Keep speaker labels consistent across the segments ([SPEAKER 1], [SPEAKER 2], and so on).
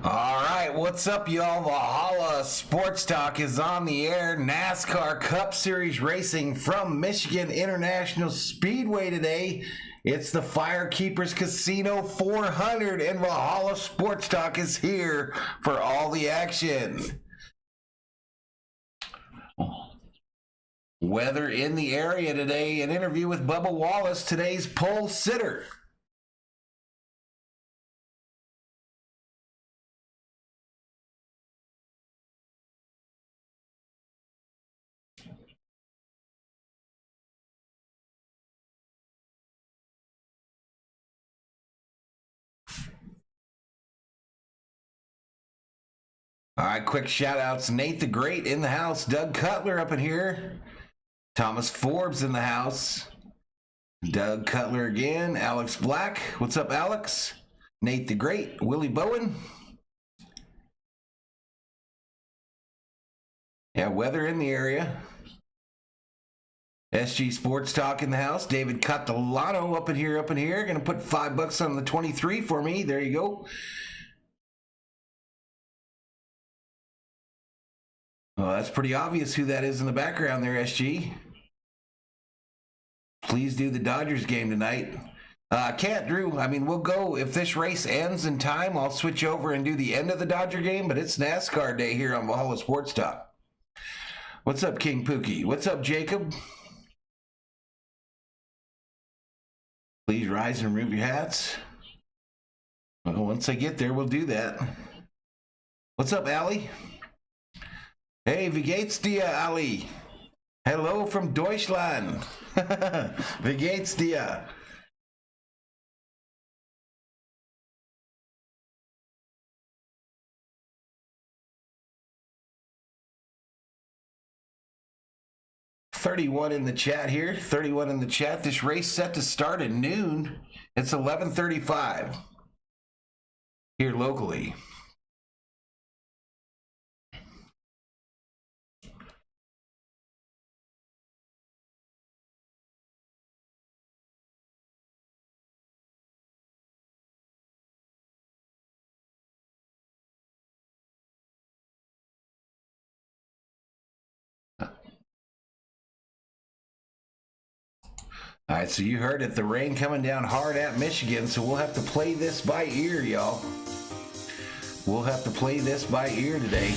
[SPEAKER 1] All right, what's up, y'all? Valhalla Sports Talk is on the air. NASCAR Cup Series racing from Michigan International Speedway today. It's the FireKeepers Casino 400, and Valhalla Sports Talk is here for all the action. Weather in the area today, an interview with Bubba Wallace, today's pole sitter. All right, quick shout-outs. Nate the Great in the house. Doug Cutler up in here. Thomas Forbes in the house. Doug Cutler again. Alex Black. What's up, Alex? Nate the Great. Willie Bowen. Yeah, weather in the area. SG Sports Talk in the house. David Catalano up in here. Going to put $5 on the 23 for me. There you go. Well, that's pretty obvious who that is in the background there, SG. Please do the Dodgers game tonight. Can't, Drew. I mean, we'll go. If this race ends in time, I'll switch over and do the end of the Dodger game, but it's NASCAR day here on Valhalla Sports Talk. What's up, King Pookie? What's up, Jacob? Please rise and remove your hats. Well, once I get there, we'll do that. What's up, Allie? Hey, wie geht's dir, Ali? Hello from Deutschland. Wie geht's dir? $31 in the chat here. 31 in the chat. This race set to start at noon. It's 11:35 here locally. All right, so you heard it. The rain coming down hard at Michigan, so we'll have to play this by ear, y'all. We'll have to play this by ear today.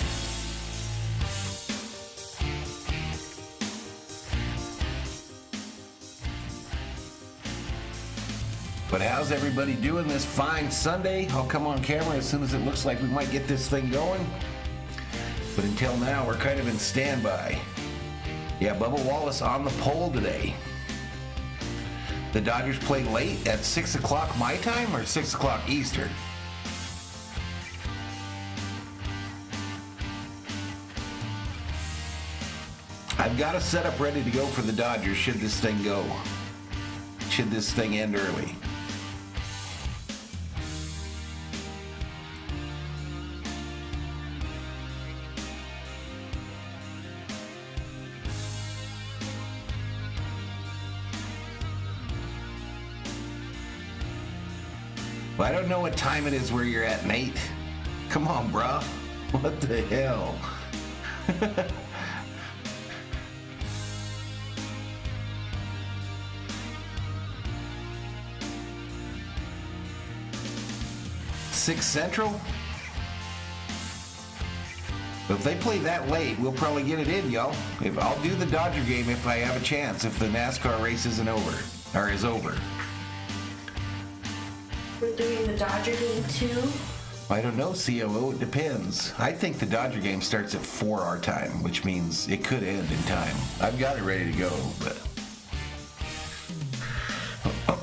[SPEAKER 1] But how's everybody doing this fine Sunday? I'll come on camera as soon as it looks like we might get this thing going. But until now, we're kind of in standby. Yeah, Bubba Wallace on the pole today. The Dodgers play late at 6 o'clock my time or 6 o'clock Eastern? I've got a setup ready to go for the Dodgers should this thing go. Should this thing end early. I don't know what time it is where you're at, Nate. Come on, bruh. What the hell? Six Central? If they play that late, we'll probably get it in, y'all. I'll do the Dodger game if I have a chance, if the NASCAR race isn't over, or is over.
[SPEAKER 2] We're doing the Dodger game too?
[SPEAKER 1] I don't know, COO. It depends. I think the Dodger game starts at 4 our time, which means it could end in time. I've got it ready to go, but... All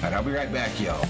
[SPEAKER 1] right, I'll be right back, y'all.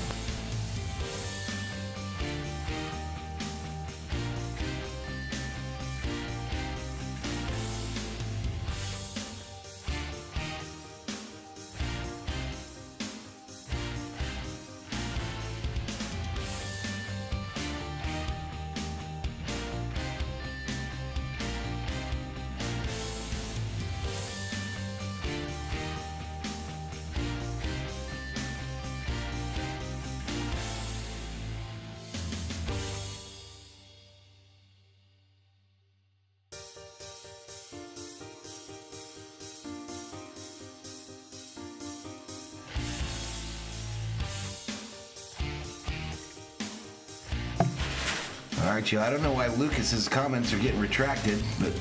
[SPEAKER 1] All right, I don't know why Lucas's comments are getting retracted, but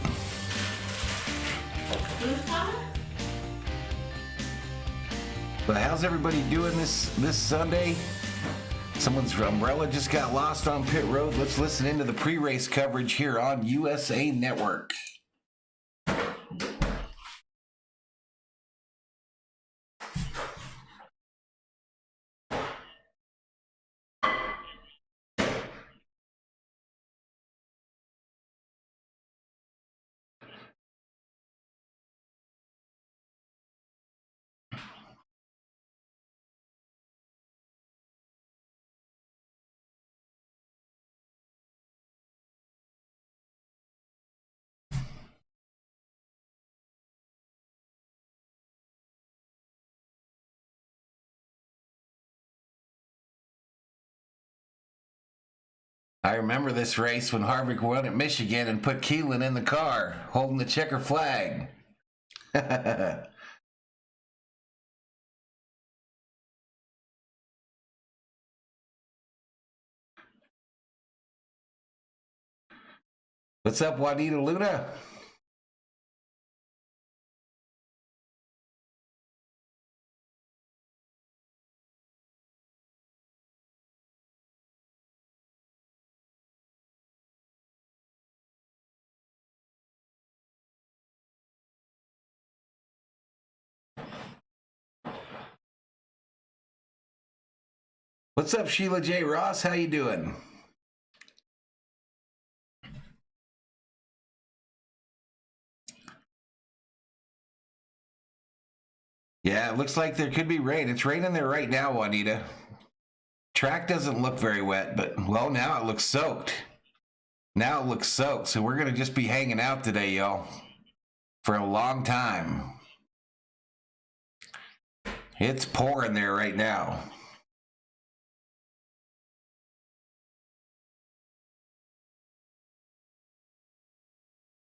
[SPEAKER 2] Who's coming?
[SPEAKER 1] but how's everybody doing this Sunday? Someone's umbrella just got lost on pit road. Let's listen into the pre-race coverage here on USA Network. I remember this race when Harvick won at Michigan and put Keelan in the car, holding the checker flag. What's up, Juanita Luna? What's up, Sheila J. Ross? How you doing? Yeah, it looks like there could be rain. It's raining there right now, Juanita. Track doesn't look very wet, but, well, now it looks soaked. Now it looks soaked, so we're going to just be hanging out today, y'all, for a long time. It's pouring there right now.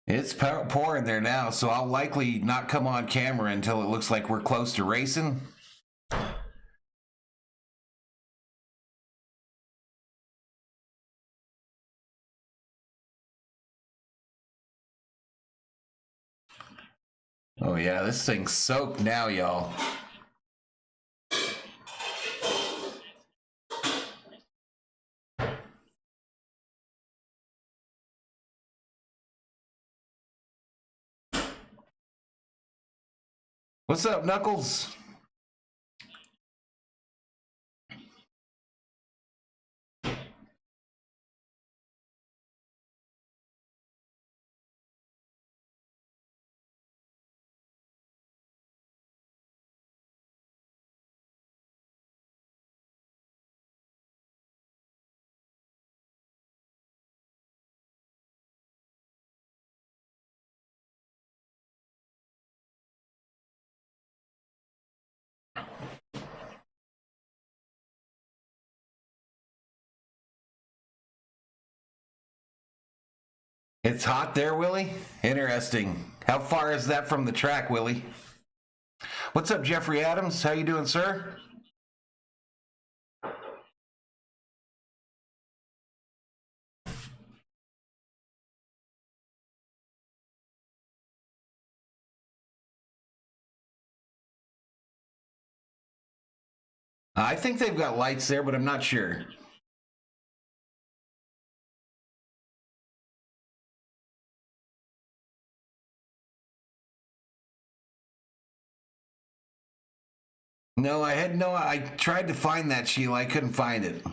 [SPEAKER 1] It's pouring there now, so I'll likely not come on camera until it looks like we're close to racing. Oh yeah, this thing's soaked now, y'all. What's up, Knuckles? It's hot there, Willie? Interesting. How far is that from the track, Willie? What's up, Jeffrey Adams? How you doing, sir? I think they've got lights there, but I'm not sure. No, I tried to find that, Sheila. I couldn't find it.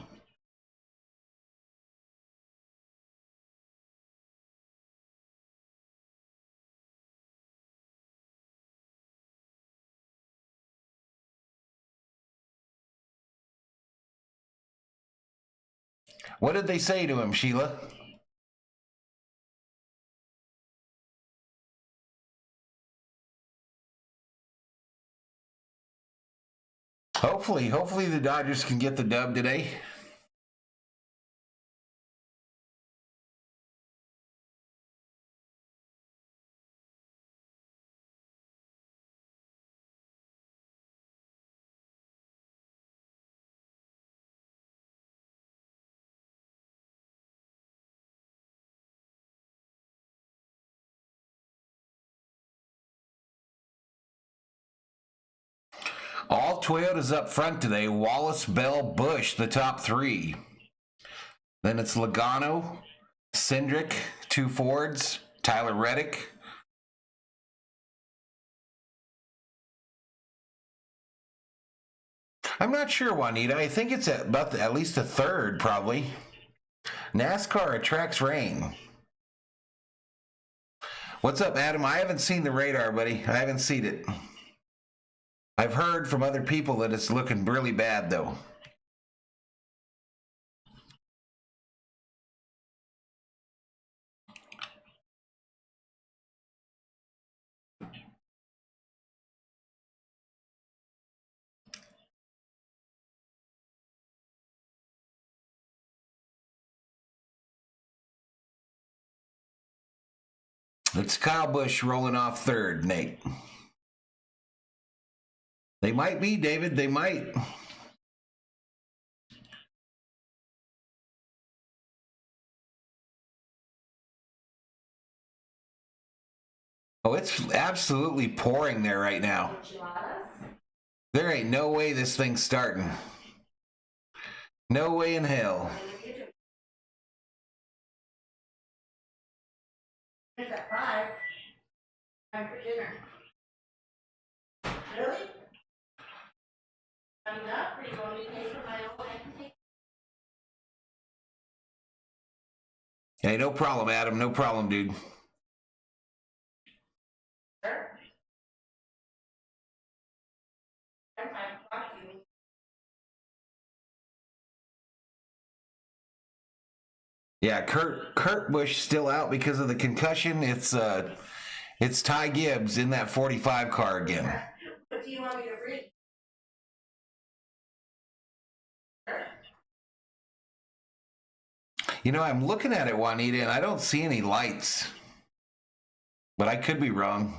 [SPEAKER 1] What did they say to him, Sheila? Hopefully the Dodgers can get the dub today. All Toyotas up front today. Wallace, Bell, Busch, the top three. Then it's Logano, Cindric, 2 Fords, Tyler Reddick. I'm not sure, Juanita. I think it's at least a third, probably. NASCAR attracts rain. What's up, Adam? I haven't seen the radar, buddy. I haven't seen it. I've heard from other people that it's looking really bad, though. It's Kyle Busch rolling off third, Nate. They might be, David. They might. Oh, it's absolutely pouring there right now. There ain't no way this thing's starting. No way in hell.
[SPEAKER 2] It's at 5. Time for dinner. Really? Enough? Or you want me to pay for my own entity?
[SPEAKER 1] Hey, no problem, Adam. No problem, dude.
[SPEAKER 2] Sure. I'm fine. Talk to you.
[SPEAKER 1] Yeah, Kurt Busch still out because of the concussion. It's Ty Gibbs in that 45 car again.
[SPEAKER 2] What do you want me to read?
[SPEAKER 1] You know, I'm looking at it, Juanita, and I don't see any lights. But I could be wrong.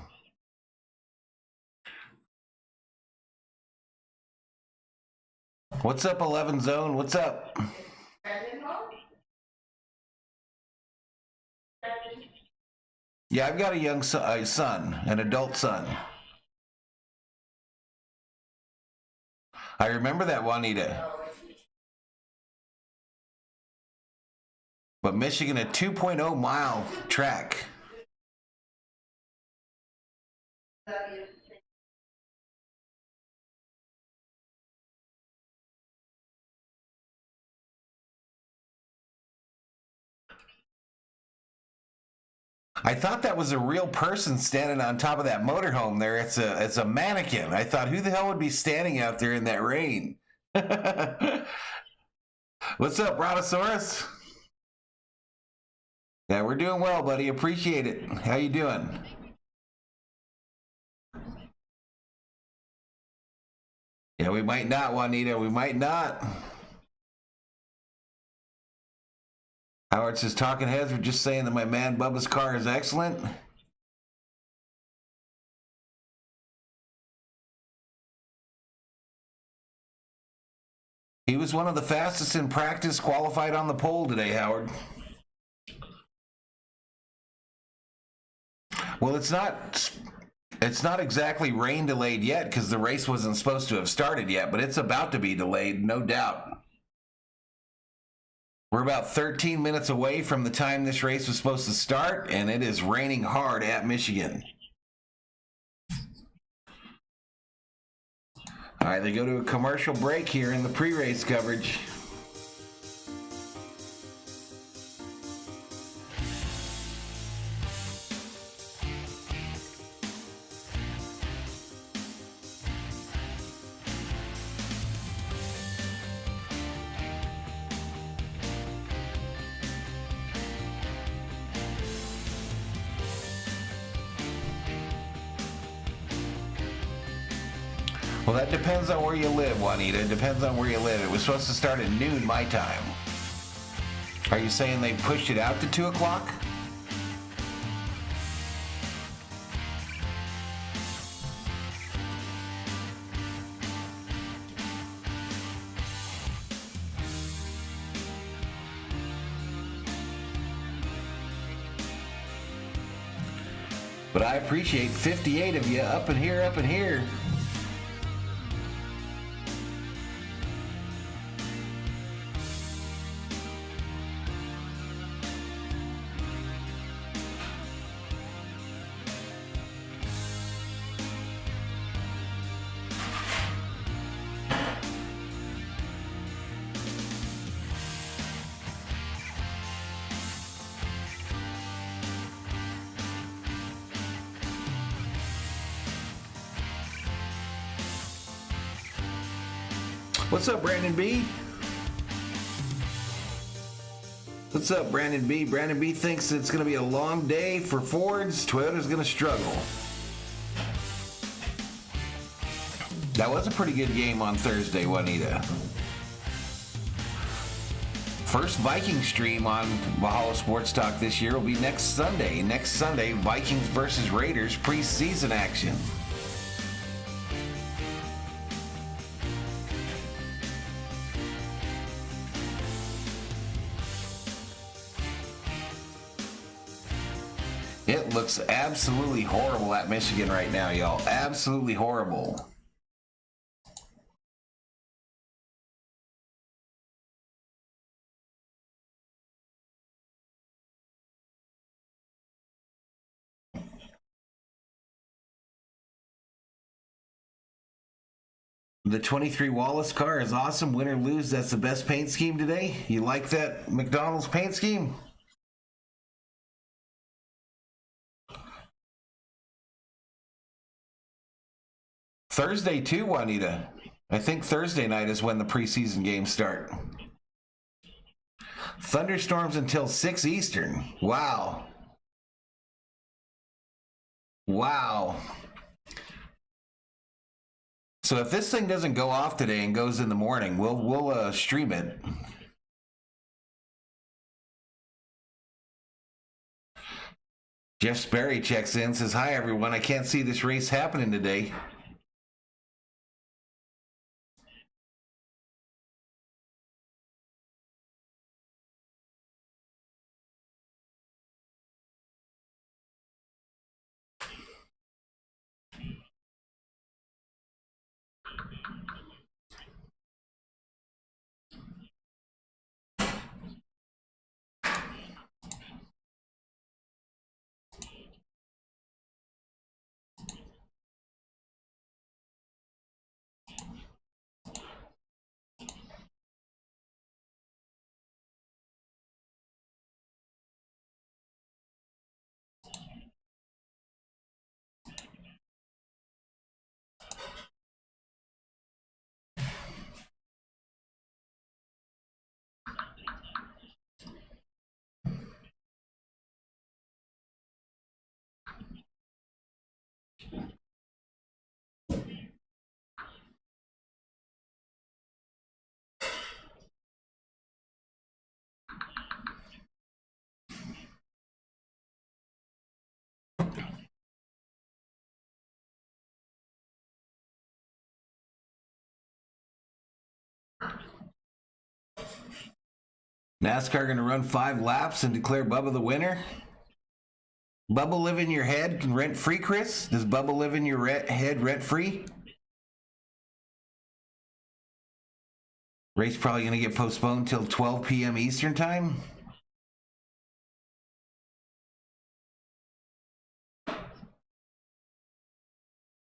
[SPEAKER 1] What's up, 11 Zone? What's up? Yeah, I've got a young son, an adult son. I remember that, Juanita. But Michigan, a 2.0 mile track. I thought that was a real person standing on top of that motorhome there. It's a mannequin. I thought, who the hell would be standing out there in that rain? What's up, Brontosaurus? Yeah, we're doing well, buddy. Appreciate it. How you doing? Yeah, we might not, Juanita. We might not. Howard says, talking heads were just saying that my man Bubba's car is excellent. He was one of the fastest in practice, qualified on the pole today, Howard. Well, it's not exactly rain delayed yet because the race wasn't supposed to have started yet, but it's about to be delayed, no doubt. We're about 13 minutes away from the time this race was supposed to start, and it is raining hard at Michigan. All right, they go to a commercial break here in the pre-race coverage. Well, that depends on where you live, Juanita. It depends on where you live. It was supposed to start at noon my time. Are you saying they pushed it out to 2 o'clock? But I appreciate 58 of you up in here, up in here. What's up, Brandon B? What's up, Brandon B? Brandon B thinks it's going to be a long day for Fords. Toyota's going to struggle. That was a pretty good game on Thursday, Juanita. First Viking stream on Valhalla Sports Talk this year will be next Sunday. Next Sunday, Vikings versus Raiders preseason action. It looks absolutely horrible at Michigan right now, y'all. Absolutely horrible. The 23 Wallace car is awesome. Win or lose, that's the best paint scheme today. You like that McDonald's paint scheme? Thursday too, Juanita. I think Thursday night is when the preseason games start. Thunderstorms until 6 Eastern. Wow. Wow. So if this thing doesn't go off today and goes in the morning, we'll stream it. Jeff Sperry checks in, says, "Hi everyone, I can't see this race happening today." NASCAR going to run 5 laps and declare Bubba the winner? Bubba live in your head rent-free, Chris? Does Bubba live in your head rent-free? Race probably going to get postponed till 12 p.m. Eastern time?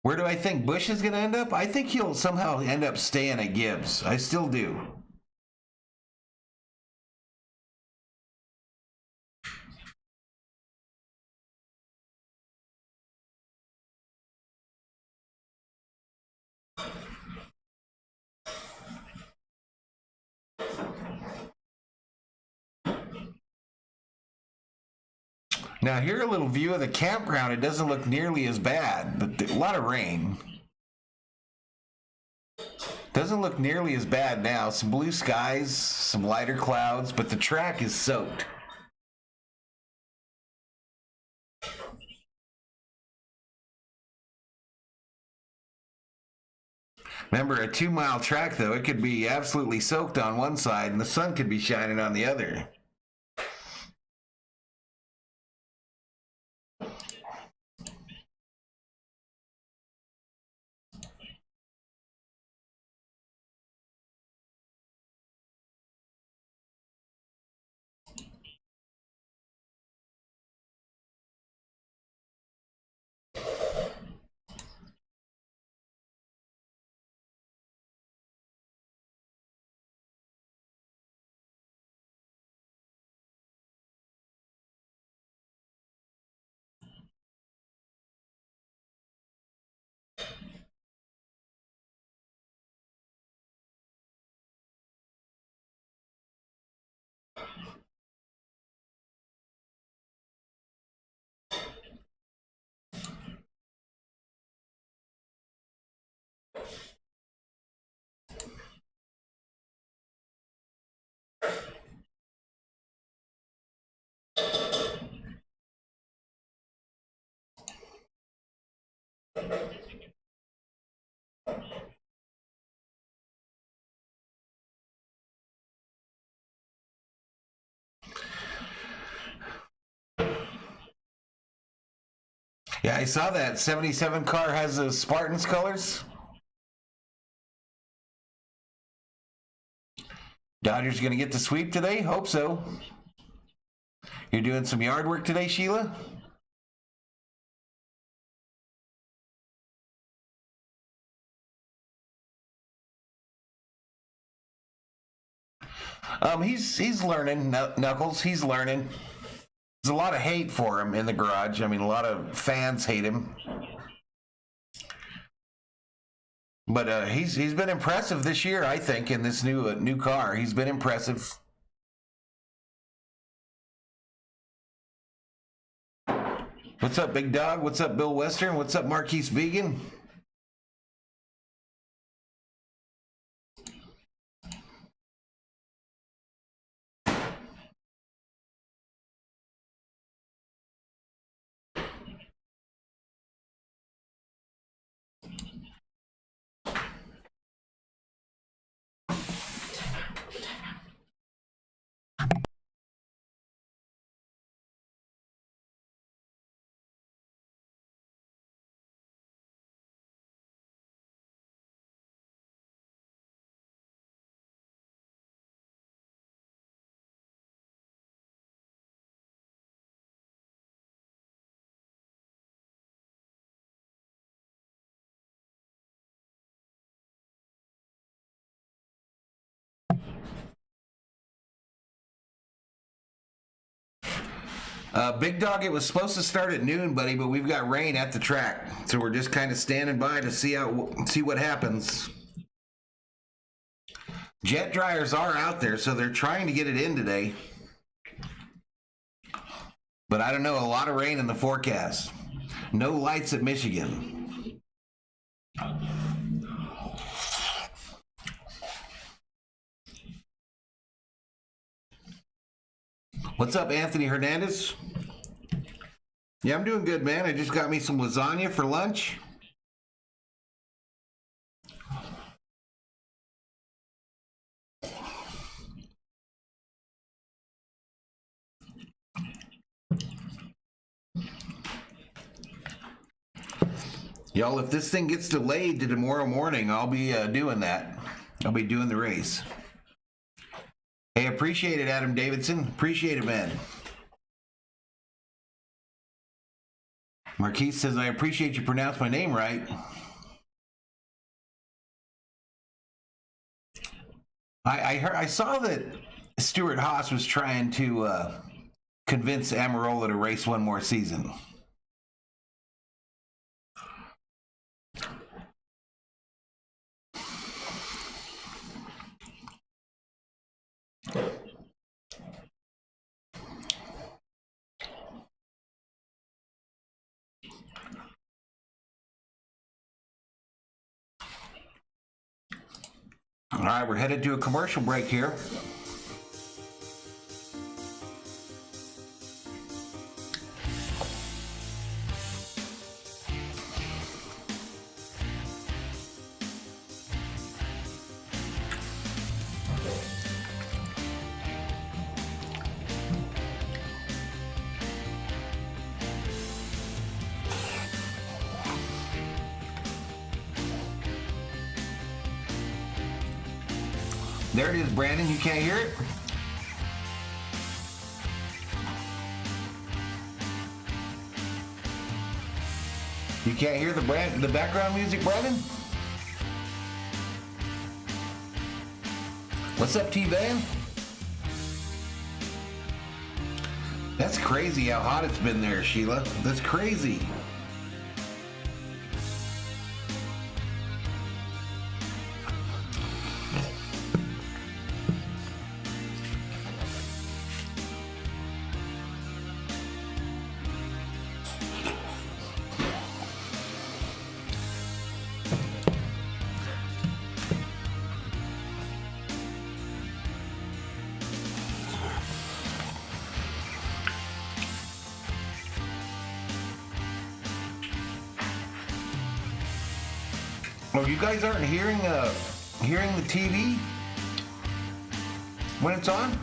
[SPEAKER 1] Where do I think Busch is going to end up? I think he'll somehow end up staying at Gibbs. I still do. Now, here a little view of the campground. It doesn't look nearly as bad, but a lot of rain. Doesn't look nearly as bad now. Some blue skies, some lighter clouds, but the track is soaked. Remember, a 2-mile track, though, it could be absolutely soaked on one side, and the sun could be shining on the other. Yeah, I saw that 77 car has the Spartans colors. Dodgers going to get the sweep today? Hope so. You're doing some yard work today, Sheila? He's learning, Knuckles. He's learning. There's a lot of hate for him in the garage. I mean, a lot of fans hate him. But he's been impressive this year, I think, in this new car. He's been impressive. What's up, Big Dog? What's up, Bill Western? What's up, Marquise Vegan? Big Dog, it was supposed to start at noon, buddy, but we've got rain at the track, so we're just kind of standing by to see what happens. Jet dryers are out there, so they're trying to get it in today. But I don't know, a lot of rain in the forecast. No lights at Michigan. What's up, Anthony Hernandez? Yeah, I'm doing good, man. I just got me some lasagna for lunch. Y'all, if this thing gets delayed to tomorrow morning, I'll be doing that. I'll be doing the race. Hey, appreciate it, Adam Davidson. Appreciate it, man. Marquise says, I appreciate you pronounce my name right. I saw that Stuart Haas was trying to convince Amarola to race one more season. All right, we're headed to a commercial break here. There it is, Brandon. You can't hear it? You can't hear the background music, Brandon? What's up, T-Van? That's crazy how hot it's been there, Sheila. That's crazy. Oh, you guys aren't hearing the TV when it's on?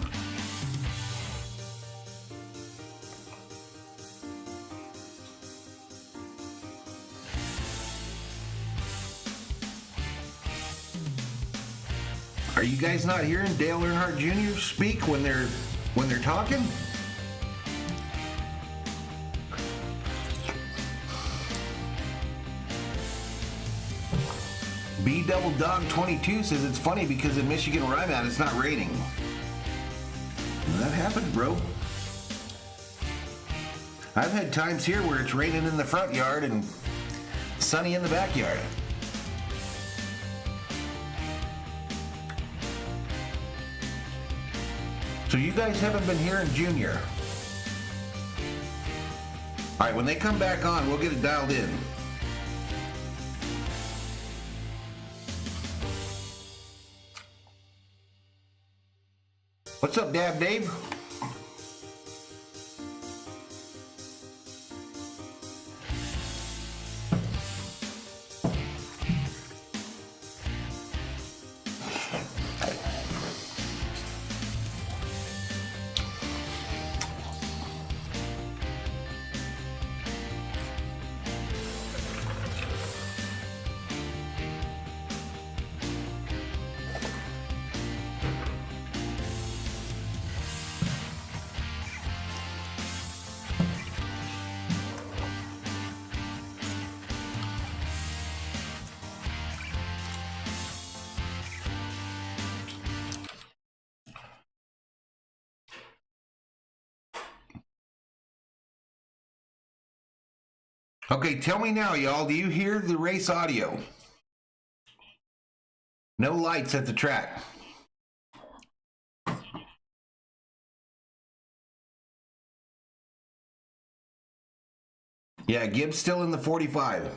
[SPEAKER 1] Are you guys not hearing Dale Earnhardt Jr. speak when they're talking? B Double Dog 22 says it's funny because in Michigan where I'm at, it's not raining. And that happens, bro. I've had times here where it's raining in the front yard and sunny in the backyard. So you guys haven't been hearing Junior. All right, when they come back on, we'll get it dialed in. What's up, Dab Dave? Okay, tell me now, y'all, do you hear the race audio? No lights at the track. Yeah, Gibbs still in the 45.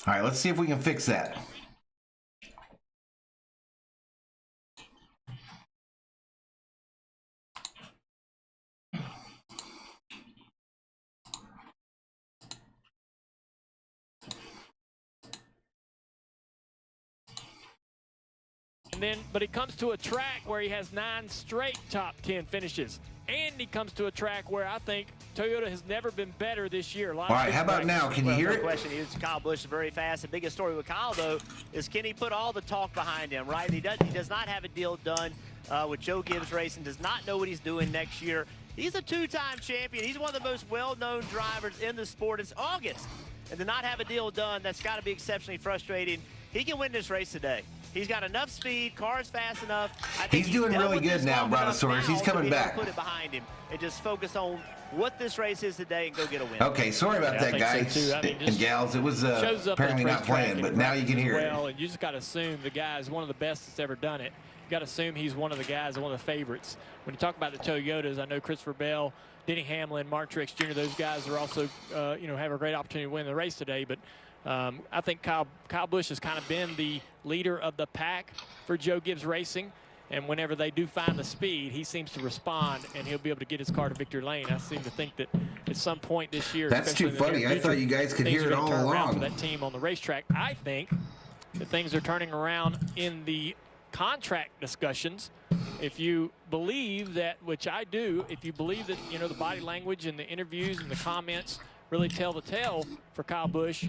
[SPEAKER 1] All right, let's see if we can fix that.
[SPEAKER 3] But he comes to a track where he has 9 straight top 10 finishes. And he comes to a track where I think Toyota has never been better this year.
[SPEAKER 1] All right, how about now? Can you hear it?
[SPEAKER 4] Question is Kyle Busch is very fast. The biggest story with Kyle, though, is can he put all the talk behind him, right? He does not have a deal done with Joe Gibbs Racing, does not know what he's doing next year. He's a 2-time champion. He's one of the most well-known drivers in the sport. It's August. And to not have a deal done, that's got to be exceptionally frustrating. He can win this race today. He's got enough speed, car's fast enough. I think
[SPEAKER 1] he's doing really good now, Brontosaurus. He's coming back.
[SPEAKER 4] Put it behind him and just focus on what this race is today and go get a win.
[SPEAKER 1] Okay, sorry about that, guys and gals. It was apparently not planned, but now you can hear it.
[SPEAKER 3] Well, and you just got to assume the guy is one of the best that's ever done it. You got to assume he's one of the guys, one of the favorites. When you talk about the Toyotas, I know Christopher Bell, Denny Hamlin, Mark Truex Jr., those guys are also, have a great opportunity to win the race today, but I think Kyle Busch has kind of been the leader of the pack for Joe Gibbs Racing. And whenever they do find the speed, he seems to respond, and he'll be able to get his car to victory lane. I seem to think that at some point this year,
[SPEAKER 1] that's too funny. I thought you guys could hear it all along.
[SPEAKER 3] For that team on the racetrack, I think that things are turning around in the contract discussions. If you believe that, which I do, if you believe that the body language and the interviews and the comments really tell the tale for Kyle Busch,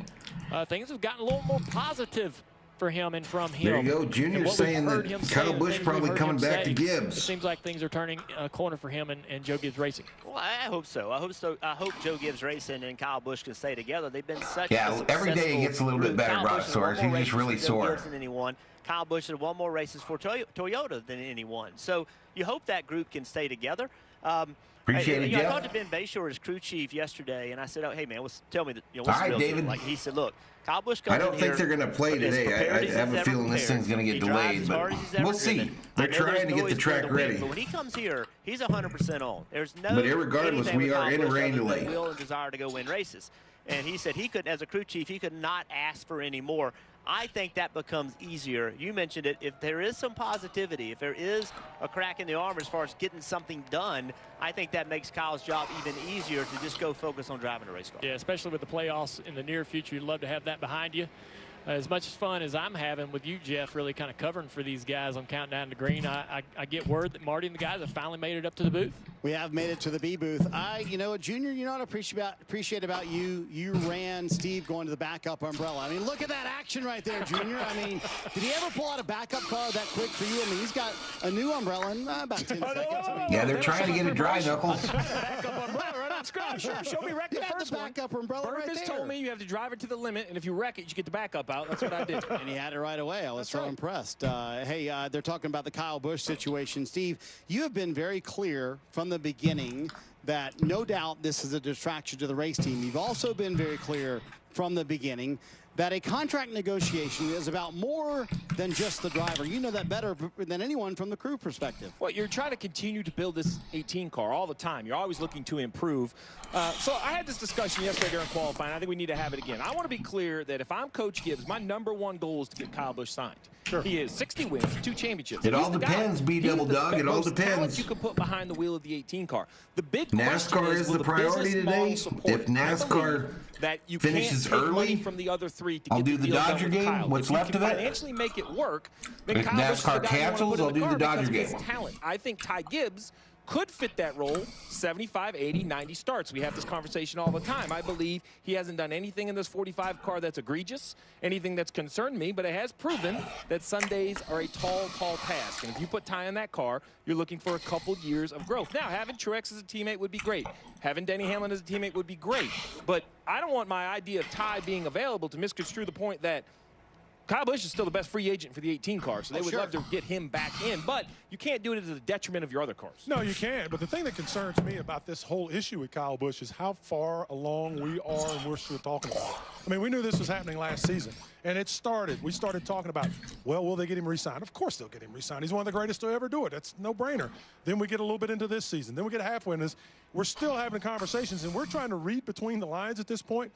[SPEAKER 3] things have gotten a little more positive for him and from him.
[SPEAKER 1] There you go. Junior's saying that Kyle Busch probably coming back to Gibbs.
[SPEAKER 3] It seems like things are turning a corner for him and Joe Gibbs Racing.
[SPEAKER 4] Well, I hope so. I hope Joe Gibbs Racing and Kyle Busch can stay together. They've been such
[SPEAKER 1] a every day he gets a little bit better, Brontosaurus. He's just really sore.
[SPEAKER 4] Than anyone. Kyle Busch has won more races for Toyota than anyone. So you hope that group can stay together.
[SPEAKER 1] Appreciate it, Jeff.
[SPEAKER 4] I talked to Ben Bayshore, his crew chief, yesterday, and I said, "Oh, hey man, tell me what's
[SPEAKER 1] all right,
[SPEAKER 4] the
[SPEAKER 1] David."
[SPEAKER 4] Like he said, "Look, Kyle Busch comes
[SPEAKER 1] I don't think they're going to play today. I have a feeling this thing's going to get delayed, but we'll see. They're trying to get the track ready.
[SPEAKER 4] But when he comes here, he's 100% on. There's no.
[SPEAKER 1] But irregardless, we are in a rain delay.
[SPEAKER 4] Will and desire to go win races, and he said he could, as a crew chief, he could not ask for any more. I think that becomes easier. You mentioned it. If there is some positivity, if there is a crack in the armor as far as getting something done, I think that makes Kyle's job even easier to just go focus on driving a race car.
[SPEAKER 3] Yeah, especially with the playoffs in the near future. You'd love to have that behind you. as much fun as I'm having with you, Jeff, really kind of covering for these guys on Countdown to Green, I get word that Marty and the guys have finally made it up to the booth.
[SPEAKER 5] We have made it to the B booth. You know, Junior, you know what I appreciate about you? You ran Steve going to the backup umbrella. I mean, look at that action right there, Junior. I mean, did he ever pull out a backup car that quick for you? I mean, he's got a new umbrella in about 10 seconds.
[SPEAKER 1] Yeah, they're trying to get it dry, Knuckles.
[SPEAKER 6] Backup umbrella right on scratch. Sure, show me wreck the first
[SPEAKER 5] the backup umbrella
[SPEAKER 6] Burgess
[SPEAKER 5] right there.
[SPEAKER 6] told me you have to drive it to the limit, and if you wreck it, you get the backup out. That's what I did.
[SPEAKER 5] And he had it right away. I was so impressed. Hey, they're talking about the Kyle Busch situation. Steve, you have been very clear from the beginning that no doubt this is a distraction to the race team. You've also been very clear from the beginning that a contract negotiation is about more than just the driver. You know that better than anyone from the crew perspective.
[SPEAKER 6] Well, you're trying to continue to build this 18 car all the time. You're always looking to improve. So I had this discussion yesterday during qualifying. I think we need to have it again. I want to be clear that if I'm Coach Gibbs, my #1 goal is to get Kyle Busch signed. Sure. He is 60 wins, 2 championships.
[SPEAKER 1] It all depends, B-double dog. It all depends.
[SPEAKER 6] You can put behind the wheel of the 18 car. The big
[SPEAKER 1] NASCAR is the priority today. If NASCAR
[SPEAKER 6] that you
[SPEAKER 1] finishes
[SPEAKER 6] can't take
[SPEAKER 1] early,
[SPEAKER 6] money from the other 3 to
[SPEAKER 1] I'll
[SPEAKER 6] get
[SPEAKER 1] do
[SPEAKER 6] the
[SPEAKER 1] the
[SPEAKER 6] deal done
[SPEAKER 1] Dodger
[SPEAKER 6] with
[SPEAKER 1] game.
[SPEAKER 6] Kyle.
[SPEAKER 1] What's
[SPEAKER 6] if
[SPEAKER 1] left
[SPEAKER 6] you
[SPEAKER 1] of
[SPEAKER 6] can
[SPEAKER 1] it?
[SPEAKER 6] financially make it work, then
[SPEAKER 1] If
[SPEAKER 6] Kyle Busch is the
[SPEAKER 1] NASCAR
[SPEAKER 6] guy you
[SPEAKER 1] cancels,
[SPEAKER 6] wanna
[SPEAKER 1] I'll
[SPEAKER 6] put
[SPEAKER 1] do
[SPEAKER 6] in
[SPEAKER 1] the
[SPEAKER 6] car
[SPEAKER 1] Dodger
[SPEAKER 6] because of
[SPEAKER 1] game.
[SPEAKER 6] his talent. I think Ty Gibbs could fit that role. 75, 80, 90 starts. We have this conversation all the time. I believe he hasn't done anything in this 45 car that's egregious, anything that's concerned me, but it has proven that Sundays are a tall, tall task. And if you put Ty in that car, you're looking for a couple years of growth. Now, having Truex as a teammate would be great. Having Denny Hamlin as a teammate would be great. But I don't want my idea of Ty being available to misconstrue the point that Kyle Busch is still the best free agent for the 18 car, so they would love to get him back in, but you can't do it to the detriment of your other cars.
[SPEAKER 7] No, you can't. But the thing that concerns me about this whole issue with Kyle Busch is how far along we are and we're still talking about it. I mean, we knew this was happening last season, and we started talking about, well, will they get him re-signed? Of course they'll get him re-signed. He's one of the greatest to ever do it. That's no brainer. Then we get a little bit into this season. Then we get halfway in this. We're still having conversations, and we're trying to read between the lines at this point.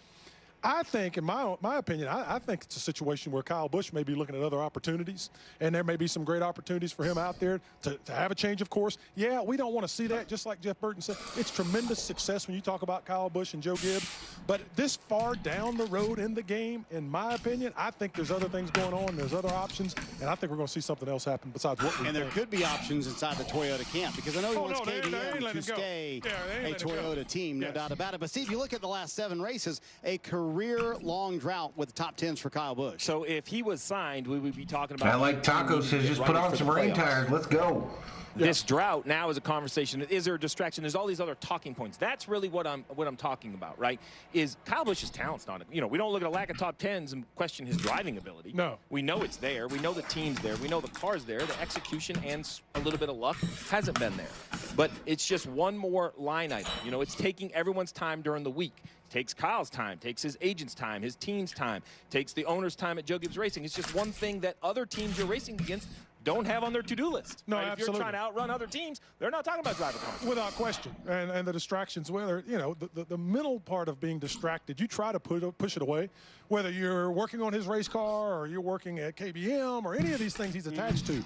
[SPEAKER 7] I think, in my opinion, I think it's a situation where Kyle Busch may be looking at other opportunities, and there may be some great opportunities for him out there to have a change of course. Yeah, we don't want to see that, just like Jeff Burton said. It's tremendous success when you talk about Kyle Busch and Joe Gibbs, but this far down the road in the game, in my opinion, I think there's other things going on, there's other options, and I think we're going to see something else happen besides what we
[SPEAKER 5] And there could be options inside the Toyota camp, because I know he wants KBM to stay a Toyota team, no doubt about it. But Steve, you look at the last 7 races, a career-long drought with the top 10s for Kyle Busch.
[SPEAKER 6] So if he was signed, we would be talking about.
[SPEAKER 1] I like Taco says, just put on some rain tires. Let's go.
[SPEAKER 6] This drought now is a conversation. Is there a distraction? There's all these other talking points. That's really what I'm talking about, right? Is Kyle Busch's talent's not, we don't look at a lack of top 10s and question his driving ability.
[SPEAKER 7] No.
[SPEAKER 6] We know it's there. We know the team's there. We know the car's there. The execution and a little bit of luck hasn't been there. But it's just one more line item. It's taking everyone's time during the week. Takes Kyle's time, takes his agent's time, his team's time, takes the owner's time at Joe Gibbs Racing. It's just one thing that other teams you're racing against don't have on their to-do list.
[SPEAKER 7] No,
[SPEAKER 6] right?
[SPEAKER 7] absolutely.
[SPEAKER 6] If you're trying to outrun other teams, they're not talking about driver cars.
[SPEAKER 7] Without question. And the distractions, whether, the middle part of being distracted, you try to push it away, whether you're working on his race car or you're working at KBM or any of these things he's attached to.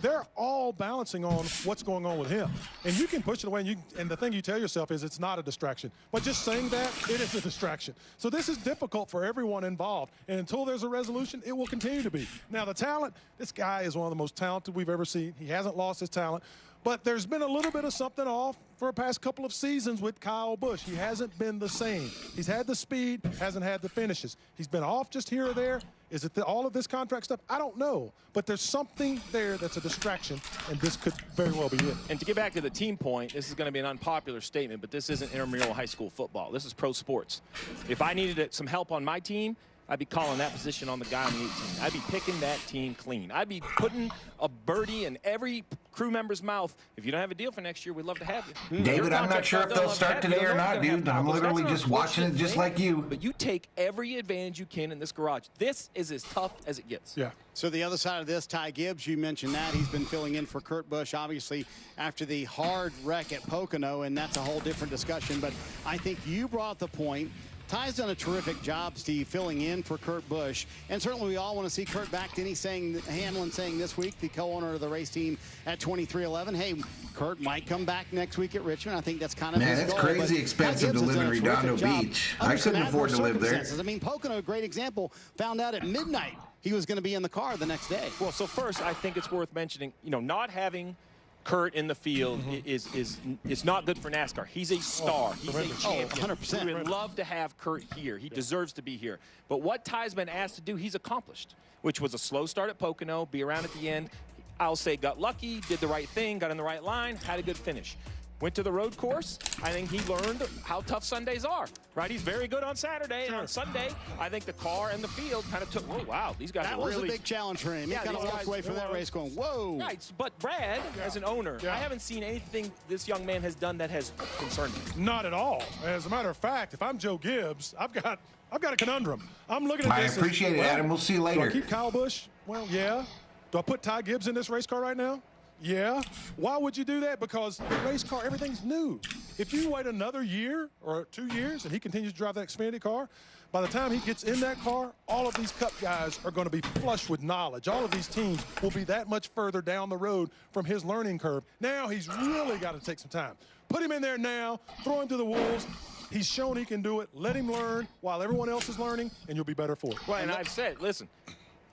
[SPEAKER 7] They're all balancing on what's going on with him. And you can push it away, and the thing you tell yourself is it's not a distraction. But just saying that, it is a distraction. So this is difficult for everyone involved. And until there's a resolution, it will continue to be. Now, the talent, this guy is one of the most talented we've ever seen. He hasn't lost his talent. But there's been a little bit of something off for the past couple of seasons with Kyle Busch. He hasn't been the same. He's had the speed, hasn't had the finishes. He's been off just here or there. Is it all of this contract stuff? I don't know. But there's something there that's a distraction, and this could very well be it.
[SPEAKER 6] And to get back to the team point, this is going to be an unpopular statement, but this isn't intramural high school football. This is pro sports. If I needed some help on my team, I'd be calling that position on the guy on the 18. I'd be picking that team clean. I'd be putting a birdie in every crew member's mouth. If you don't have a deal for next year, we'd love to have you.
[SPEAKER 1] David, I'm not sure if they'll start today or not, dude. I'm literally just watching it just like you.
[SPEAKER 6] But you take every advantage you can in this garage. This is as tough as it gets.
[SPEAKER 7] Yeah.
[SPEAKER 5] So the other side of this, Ty Gibbs, you mentioned that. He's been filling in for Kurt Busch, obviously, after the hard wreck at Pocono, and that's a whole different discussion. But I think you brought the point. Ty's done a terrific job, Steve, filling in for Kurt Busch. And certainly we all want to see Kurt back. Hamlin saying this week, the co-owner of the race team at 2311, hey, Kurt might come back next week at Richmond. I think that's kind of his
[SPEAKER 1] Man, it's
[SPEAKER 5] goal,
[SPEAKER 1] crazy expensive to live in Redondo Beach. I couldn't afford to live there.
[SPEAKER 5] I mean, Pocono, a great example, found out at midnight he was going to be in the car the next day.
[SPEAKER 6] Well, so first, I think it's worth mentioning, not having Kurt in the field is not good for NASCAR. He's a star. He's a champion.
[SPEAKER 5] 100%.
[SPEAKER 6] We would love to have Kurt here. He deserves to be here. But what Ty's been asked to do, he's accomplished, which was a slow start at Pocono, be around at the end. I'll say got lucky, did the right thing, got in the right line, had a good finish. Went to the road course. I think he learned how tough Sundays are, right? He's very good on Saturday, and on Sunday, I think the car and the field kind of took, oh, wow, these guys
[SPEAKER 5] that
[SPEAKER 6] are really...
[SPEAKER 5] That was a big challenge for him. He kind of walked away from that race going, whoa.
[SPEAKER 6] Right, but Brad, as an owner, I haven't seen anything this young man has done that has concerned me.
[SPEAKER 7] Not at all. As a matter of fact, if I'm Joe Gibbs, I've got a conundrum. I'm looking at this.
[SPEAKER 1] I appreciate it, Adam. We'll see you later.
[SPEAKER 7] Do I keep Kyle Busch? Well, yeah. Do I put Ty Gibbs in this race car right now? Yeah. Why would you do that? Because the race car, everything's new. If you wait another year or 2 years and he continues to drive that Xfinity car, by the time he gets in that car, all of these Cup guys are going to be flush with knowledge. All of these teams will be that much further down the road from his learning curve. Now he's really got to take some time. Put him in there now, throw him to the wolves. He's shown he can do it. Let him learn while everyone else is learning, and you'll be better for it.
[SPEAKER 6] Well, and I've said, listen,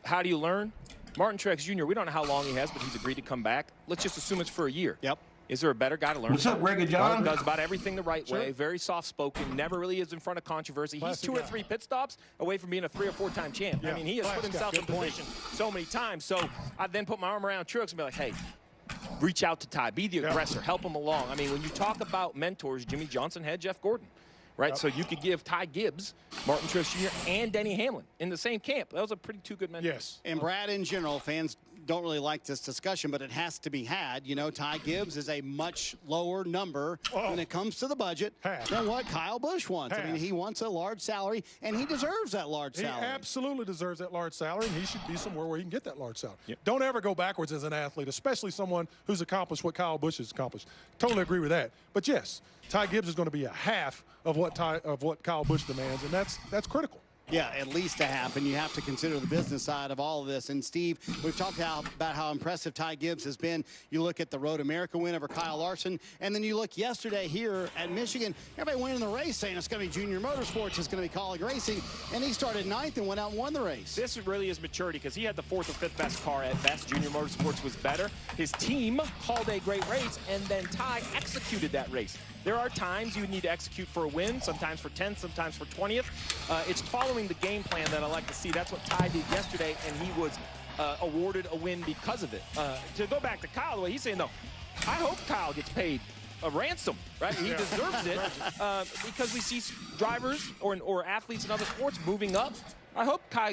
[SPEAKER 6] how do you learn? Martin Truex Jr., we don't know how long he has, but he's agreed to come back. Let's just assume it's for a year.
[SPEAKER 5] Yep.
[SPEAKER 6] Is there a better guy to learn?
[SPEAKER 1] What's up, Greg and John?
[SPEAKER 6] Martin does about everything the right way, very soft-spoken, never really is in front of controversy. He's 2 or 3 pit stops away from being a 3 or 4-time champ. I mean, he has put himself in position so many times. So I then put my arm around Truex and be like, hey, reach out to Ty, be the aggressor, help him along. I mean, when you talk about mentors, Jimmy Johnson had Jeff Gordon. Right, so you could give Ty Gibbs, Martin Truex Jr., and Denny Hamlin in the same camp. That was a pretty 2 good mentors.
[SPEAKER 7] Yes.
[SPEAKER 5] And Brad, in general, fans don't really like this discussion, but it has to be had. Ty Gibbs is a much lower number when it comes to the budget than what Kyle Busch wants. I mean, he wants a large salary, and he deserves that large salary.
[SPEAKER 7] He absolutely deserves that large salary, and he should be somewhere where he can get that large salary. Don't ever go backwards as an athlete, especially someone who's accomplished what Kyle Busch has accomplished. Totally agree with that. But yes, Ty Gibbs is going to be a half of what Kyle Busch demands, and that's critical.
[SPEAKER 5] Yeah, at least a half, and you have to consider the business side of all of this. And, Steve, we've talked about how impressive Ty Gibbs has been. You look at the Road America win over Kyle Larson, and then you look yesterday here at Michigan. Everybody winning the race saying it's going to be Junior Motorsports, it's going to be Colleague Racing, and he started 9th and went out and won the race.
[SPEAKER 6] This really is maturity because he had the 4th or 5th best car at best. Junior Motorsports was better. His team called a great race, and then Ty executed that race. There are times you need to execute for a win, sometimes for 10th, sometimes for 20th. It's following the game plan that I like to see. That's what Ty did yesterday, and he was awarded a win because of it. To go back to Kyle, the way he's saying, though, I hope Kyle gets paid a ransom, right? He deserves it because we see drivers or athletes in other sports moving up. I hope Kyle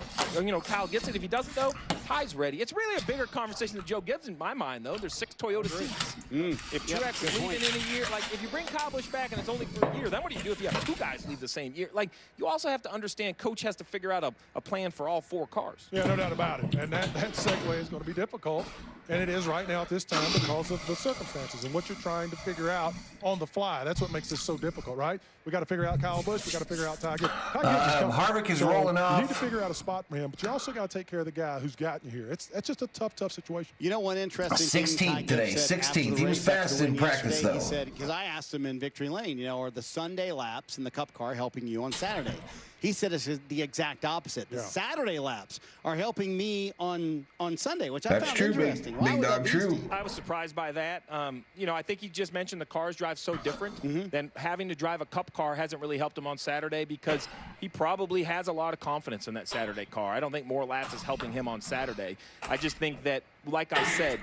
[SPEAKER 6] gets it. If he doesn't, though, Ty's ready. It's really a bigger conversation than Joe Gibbs in my mind, though. There's 6 Toyota seats. If Truex is leaving in a year, like if you bring Kyle Busch back and it's only for a year, then what do you do if you have 2 guys leave the same year? Like, you also have to understand Coach has to figure out a plan for all 4 cars.
[SPEAKER 7] Yeah, no doubt about it. And that segue is going to be difficult, and it is right now at this time because of the circumstances and what you're trying to figure out on the fly. That's what makes this so difficult, right? We got to figure out Kyle Busch. We got to figure out Ty Gibbs.
[SPEAKER 1] Harvick is rolling off.
[SPEAKER 7] You need to figure out a spot for him, but you also got to take care of the guy who's gotten you here. That's just a tough situation.
[SPEAKER 5] You know one interesting thing
[SPEAKER 1] 16th today, 16th. He was fast in practice, though.
[SPEAKER 5] He said, because I asked him in Victory Lane, are the Sunday laps in the Cup car helping you on Saturday? He said it's the exact opposite. The Saturday laps are helping me on Sunday, which I found interesting.
[SPEAKER 1] Big dog true.
[SPEAKER 6] I was surprised by that. I think he just mentioned the cars drive so different. Then having to drive a Cup car hasn't really helped him on Saturday because he probably has a lot of confidence in that Saturday car. I don't think more laps is helping him on Saturday. I just think that, like I said,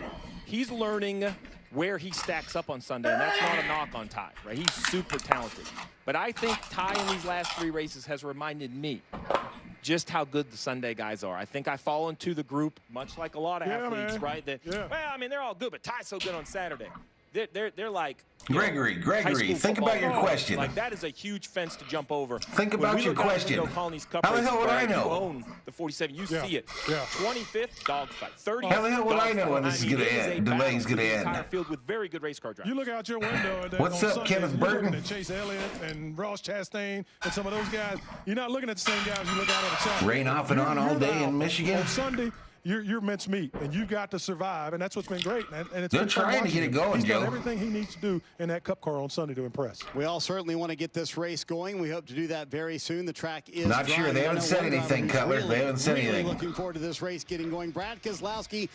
[SPEAKER 6] he's learning where he stacks up on Sunday, and that's not a knock on Ty, right? He's super talented. But I think Ty in these last 3 races has reminded me just how good the Sunday guys are. I think I fall into the group, much like a lot of athletes, right? That, well, I mean, they're all good, but Ty's so good on Saturday. they're like
[SPEAKER 1] Gregory, think about your question.
[SPEAKER 6] Like, that is a huge fence to jump over.
[SPEAKER 1] Think about your question.
[SPEAKER 6] How
[SPEAKER 1] the hell would I know?
[SPEAKER 6] You own the 47. You see it. 25th, dogfight. 30th.
[SPEAKER 1] How the hell would I know when this is going to end? The delay's going to end.
[SPEAKER 6] Entire field with very good race car drivers.
[SPEAKER 7] You look out your window. And
[SPEAKER 1] what's up, Kenneth Burton?
[SPEAKER 7] And Chase Elliott and Ross Chastain and some of those guys. You're not looking at the same guys you look out on the track.
[SPEAKER 1] Rain off and on all day in Michigan.
[SPEAKER 7] On Sunday, you're mince meat, and you've got to survive, and that's what's been great. And it's
[SPEAKER 1] They're trying to get it going,
[SPEAKER 7] He's
[SPEAKER 1] Joe.
[SPEAKER 7] done everything he needs to do in that Cup car on Sunday to impress.
[SPEAKER 5] We all certainly want to get this race going. We hope to do that very soon. The track is
[SPEAKER 1] not
[SPEAKER 5] dry.
[SPEAKER 1] sure. They haven't said anything, Cutler. They haven't said anything.
[SPEAKER 5] Looking forward to this race getting going. Brad Keselowski,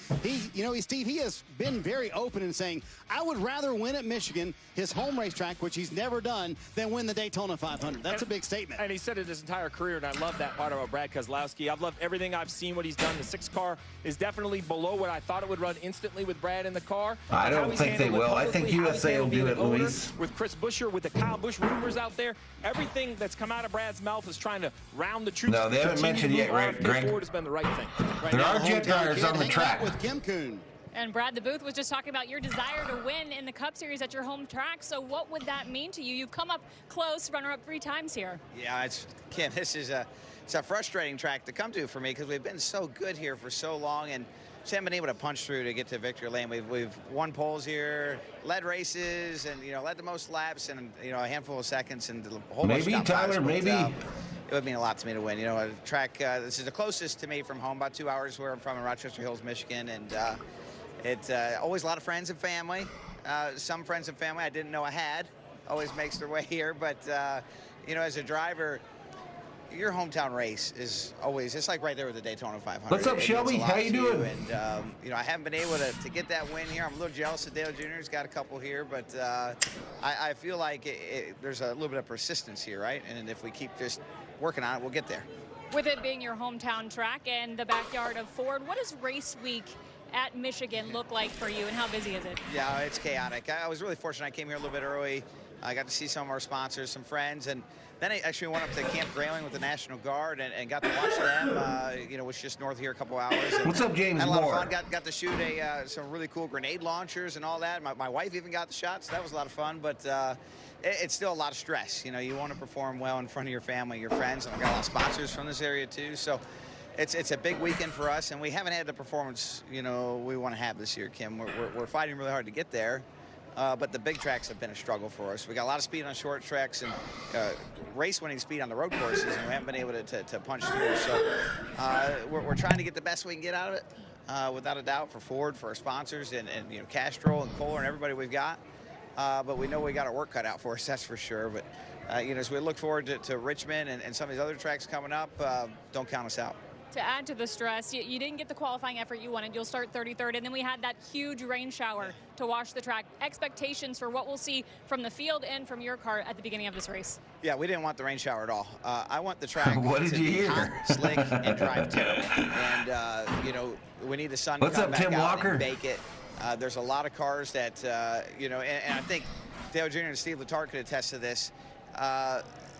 [SPEAKER 5] Steve, he has been very open in saying, I would rather win at Michigan, his home racetrack, which he's never done, than win the Daytona 500. That's a big statement.
[SPEAKER 6] And he said it his entire career, and I love that part about Brad Keselowski. I've loved everything I've seen, what he's done. The 6 car is definitely below what I thought it would run instantly with Brad in the car.
[SPEAKER 1] I don't think they will. I think USA will do it, Luis.
[SPEAKER 6] With Chris Buescher, with the Kyle Busch rumors out there, everything that's come out of Brad's mouth is trying to round the troops.
[SPEAKER 1] No, they haven't mentioned yet, Greg.
[SPEAKER 6] Ford has been the right thing.
[SPEAKER 1] There are jet drivers on the track.
[SPEAKER 5] With Kim Kuhn.
[SPEAKER 8] And Brad, the booth was just talking about your desire to win in the Cup Series at your home track. So what would that mean to you? You've come up close, runner-up 3 times here.
[SPEAKER 9] Yeah, Kim, this is it's a frustrating track to come to for me because we've been so good here for so long and just haven't been able to punch through to get to victory lane. We've won poles here, led races, and led the most laps in a handful of seconds, and a whole bunch of top
[SPEAKER 1] Tyler,
[SPEAKER 9] fives,
[SPEAKER 1] maybe.
[SPEAKER 9] It would mean a lot to me to win. A track. This is the closest to me from home, about 2 hours where I'm from in Rochester Hills, Michigan, and it's always a lot of friends and family. Some friends and family I didn't know I had always makes their way here, but as a driver, your hometown race is always, it's like right there with the Daytona 500.
[SPEAKER 1] What's up, Shelby? How you doing?
[SPEAKER 9] And, I haven't been able to get that win here. I'm a little jealous that Dale Jr.'s got a couple here, but I feel like there's a little bit of persistence here, right? And if we keep just working on it, we'll get there.
[SPEAKER 8] With it being your hometown track and the backyard of Ford, what does race week at Michigan look like for you, and how busy is it?
[SPEAKER 9] Yeah, it's chaotic. I was really fortunate. I came here a little bit early. I got to see some of our sponsors, some friends, and then I actually went up to Camp Grayling with the National Guard and got to watch them. Which just north here a couple hours. And
[SPEAKER 1] what's up, James
[SPEAKER 9] had a lot
[SPEAKER 1] Moore?
[SPEAKER 9] of fun. Got to shoot some really cool grenade launchers and all that. My wife even got the shots. That was a lot of fun, but it's still a lot of stress. You want to perform well in front of your family, your friends, and I've got a lot of sponsors from this area too. So it's a big weekend for us, and we haven't had the performance we want to have this year, Kim. We're fighting really hard to get there. But the big tracks have been a struggle for us. We got a lot of speed on short tracks and race-winning speed on the road courses, and we haven't been able to punch through. So we're trying to get the best we can get out of it, without a doubt, for Ford, for our sponsors, and Castrol and Kohler and everybody we've got. But we know we got our work cut out for us, that's for sure. But as we look forward to Richmond and some of these other tracks coming up, don't count us out.
[SPEAKER 8] To add to the stress, you didn't get the qualifying effort you wanted. You'll start 33rd, and then we had that huge rain shower to wash the track. Expectations for what we'll see from the field and from your car at the beginning of this race?
[SPEAKER 9] Yeah, we didn't want the rain shower at all. I want the track
[SPEAKER 1] what did
[SPEAKER 9] to
[SPEAKER 1] you
[SPEAKER 9] be
[SPEAKER 1] hear?
[SPEAKER 9] hot, slick, and drive terrible. And, we need the sun to
[SPEAKER 1] What's
[SPEAKER 9] come
[SPEAKER 1] up,
[SPEAKER 9] back
[SPEAKER 1] Tim
[SPEAKER 9] out
[SPEAKER 1] Walker?
[SPEAKER 9] and bake it. There's a lot of cars that, and I think Dale Jr. and Steve Letarte could attest to this.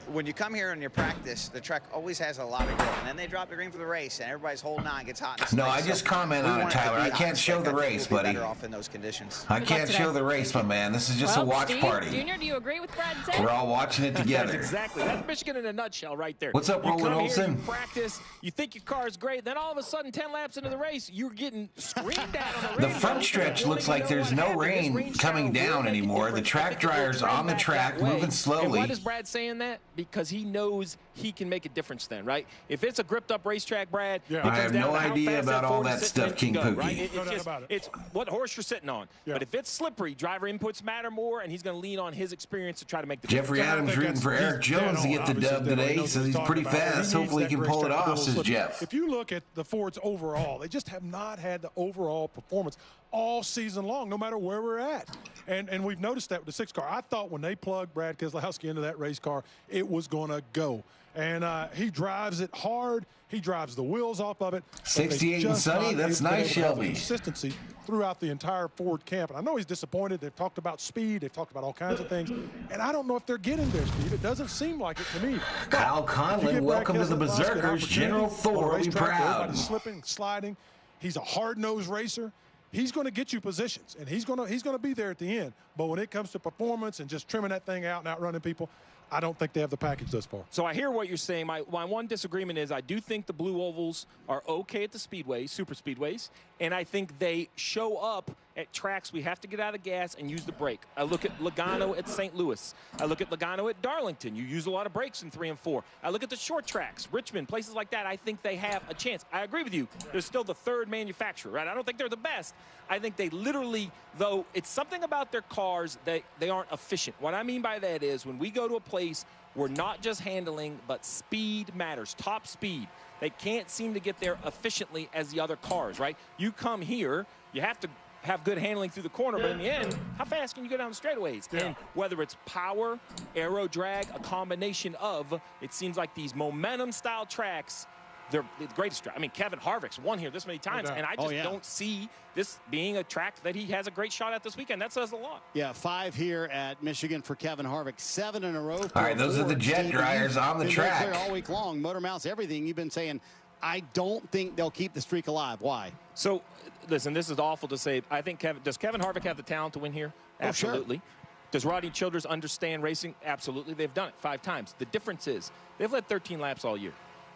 [SPEAKER 9] When you come here and you practice, the track always has a lot of grip, and then they drop the green for the race, and everybody's holding on, gets hot.
[SPEAKER 1] No, I just comment on it, Tyler. I can't show the race, buddy.
[SPEAKER 9] Better off in those conditions.
[SPEAKER 1] I can't show the race, my man. This is just a watch
[SPEAKER 8] Steve,
[SPEAKER 1] party.
[SPEAKER 8] Junior, do you agree with Brad said?
[SPEAKER 1] We're all watching it together.
[SPEAKER 6] That's exactly. That's Michigan in a nutshell right there.
[SPEAKER 1] What's up,
[SPEAKER 6] you
[SPEAKER 1] Roland
[SPEAKER 6] come
[SPEAKER 1] Olsen?
[SPEAKER 6] Here, you practice, you think your car is great, then all of a sudden 10 laps into the race, you're getting screamed at on the
[SPEAKER 1] The
[SPEAKER 6] radio.
[SPEAKER 1] front stretch looks like there's no rain coming down anymore. The track dryer's on the track, moving
[SPEAKER 6] And
[SPEAKER 1] slowly.
[SPEAKER 6] why is Brad saying that? Because he knows he can make a difference then, right? If it's a gripped up racetrack, Brad,
[SPEAKER 7] Yeah.
[SPEAKER 6] it comes
[SPEAKER 1] I have
[SPEAKER 6] down
[SPEAKER 1] no
[SPEAKER 6] to how
[SPEAKER 1] idea
[SPEAKER 6] fast
[SPEAKER 1] about all
[SPEAKER 6] Ford
[SPEAKER 1] that
[SPEAKER 6] is sitting
[SPEAKER 1] stuff,
[SPEAKER 6] and
[SPEAKER 1] King
[SPEAKER 6] go,
[SPEAKER 1] Pookie.
[SPEAKER 6] right?
[SPEAKER 7] No doubt about it.
[SPEAKER 6] It's what horse you're sitting on.
[SPEAKER 7] Yeah.
[SPEAKER 6] But if it's slippery, driver inputs matter more, and he's going to lean on his experience to try to make the
[SPEAKER 1] Jeffrey
[SPEAKER 6] difference.
[SPEAKER 1] Adams rooting for Eric Jones to get the dub today, so he's pretty fast. Hopefully he can pull it off, says Jeff.
[SPEAKER 7] If you look at the Fords overall, they just have not had the overall performance all season long, no matter where we're at. And we've noticed that with the 6 car. I thought when they plugged Brad Keselowski into that race car, it was going to go. And he drives it hard. He drives the wheels off of it.
[SPEAKER 1] 68 and sunny, that's nice, Shelby.
[SPEAKER 7] Consistency throughout the entire Ford camp. And I know he's disappointed. They've talked about speed. They've talked about all kinds of things. And I don't know if they're getting there, Steve. It doesn't seem like it to me.
[SPEAKER 1] Kyle Conlon, welcome to the Berserkers. General Thor will be proud.
[SPEAKER 7] Everybody's slipping, sliding. He's a hard-nosed racer. he's going to get you positions, and he's going to be there at the end. But when it comes to performance and just trimming that thing out and outrunning people, I don't think they have the package thus far.
[SPEAKER 6] So I hear what you're saying. My one disagreement is I do think the blue ovals are okay at the speedways, super speedways, and I think they show up at tracks we have to get out of gas and use the brake. I look at Logano at St. Louis. I look at Logano at Darlington. You use a lot of brakes in 3 and 4. I look at the short tracks, Richmond, places like that. I think they have a chance. I agree with you. They're still the third manufacturer, right? I don't think they're the best. I think they literally, though, it's something about their cars that they aren't efficient. What I mean by that is when we go to a place where not just handling, but speed matters, top speed. They can't seem to get there efficiently as the other cars, right? You come here, you have to have good handling through the corner, but in the end, how fast can you go down the straightaways?
[SPEAKER 7] Yeah.
[SPEAKER 6] And whether it's power, aero drag, a combination of, it seems like these momentum-style tracks, they're the greatest track. I mean, Kevin Harvick's won here this many times, and I just don't see this being a track that he has a great shot at this weekend. That says a lot.
[SPEAKER 5] Yeah, 5 here at Michigan for Kevin Harvick, 7 in a row.
[SPEAKER 1] All right, those are the jet dryers on the track.
[SPEAKER 5] Clear all week long, Motor Mouth's everything you've been saying. I don't think they'll keep the streak alive. Why?
[SPEAKER 6] So, listen, this is awful to say. I think does Kevin Harvick have the talent to win here? Absolutely.
[SPEAKER 5] Oh, sure.
[SPEAKER 6] Does Rodney Childers understand racing? Absolutely. They've done it 5 times. The difference is they've led 13 laps all year.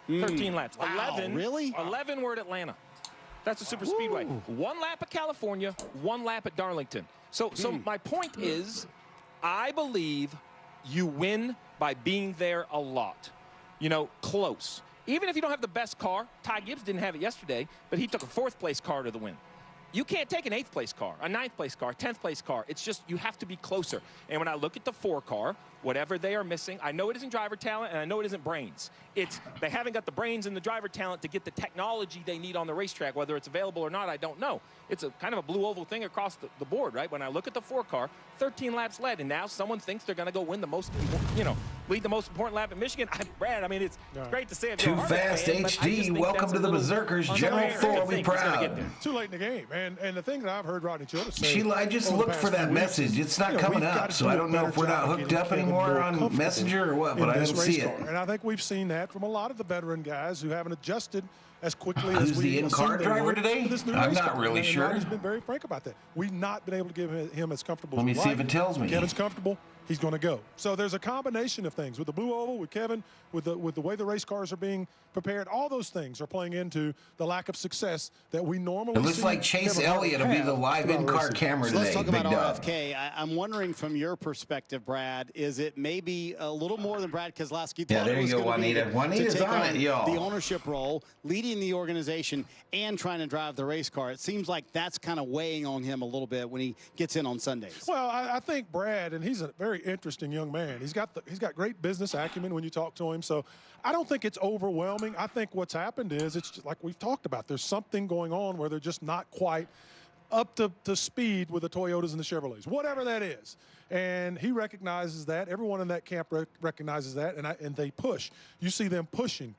[SPEAKER 6] 13 laps.
[SPEAKER 5] Wow,
[SPEAKER 6] 11.
[SPEAKER 5] Really?
[SPEAKER 6] 11 were at Atlanta. That's a super speedway. 1 lap at California, 1 lap at Darlington. So my point is, I believe you win by being there a lot. You know, close. Even if you don't have the best car, Ty Gibbs didn't have it yesterday, but he took a 4th place car to the win. You can't take an 8th place car, a 9th place car, 10th place car. It's just you have to be closer. And when I look at the 4 car, whatever they are missing, I know it isn't driver talent and I know it isn't brains. It's they haven't got the brains and the driver talent to get the technology they need on the racetrack. Whether it's available or not, I don't know. It's a kind of a blue oval thing across the board, right? When I look at the 4 car, 13 laps led, and now someone thinks they're going to go win the most, lead the most important lap in Michigan. Brad, I mean, it's great to say.
[SPEAKER 1] Too Fast HD, welcome to the Berserkers. General Thor, we proud.
[SPEAKER 7] Too late in the game. And the thing that I've heard Rodney Childers say,
[SPEAKER 1] Sheila, I just looked for that message. It's not coming up, so I don't know if we're not hooked up anymore on Messenger or what, but I didn't see it.
[SPEAKER 7] And I think we've seen that from a lot of the veteran guys who haven't adjusted as quickly as
[SPEAKER 1] Who's
[SPEAKER 7] we
[SPEAKER 1] the in-car driver today? I'm not really sure.
[SPEAKER 7] He's been very frank about that. We've not been able to give him as comfortable as
[SPEAKER 1] Let me see if it tells me.
[SPEAKER 7] Kevin's comfortable. He's going to go. So there's a combination of things with the blue oval, with Kevin, with the way the race cars are being prepared. All those things are playing into the lack of success that we normally see.
[SPEAKER 1] It looks like Chase Elliott will be the live in-car camera today.
[SPEAKER 5] Let's talk about RFK. I'm wondering from your perspective, Brad, is it maybe a little more than Brad Keselowski thought it was going to be to take on the ownership role, leading the organization, and trying to drive the race car? It seems like that's kind of weighing on him a little bit when he gets in on Sundays.
[SPEAKER 7] Well, I think Brad, and he's a very interesting young man. He's got great business acumen when you talk to him. So I don't think it's overwhelming. I think what's happened is it's just like we've talked about. There's something going on where they're just not quite up to speed with the Toyotas and the Chevrolets, whatever that is. And he recognizes that. Everyone in that camp recognizes that, and they push. You see them pushing,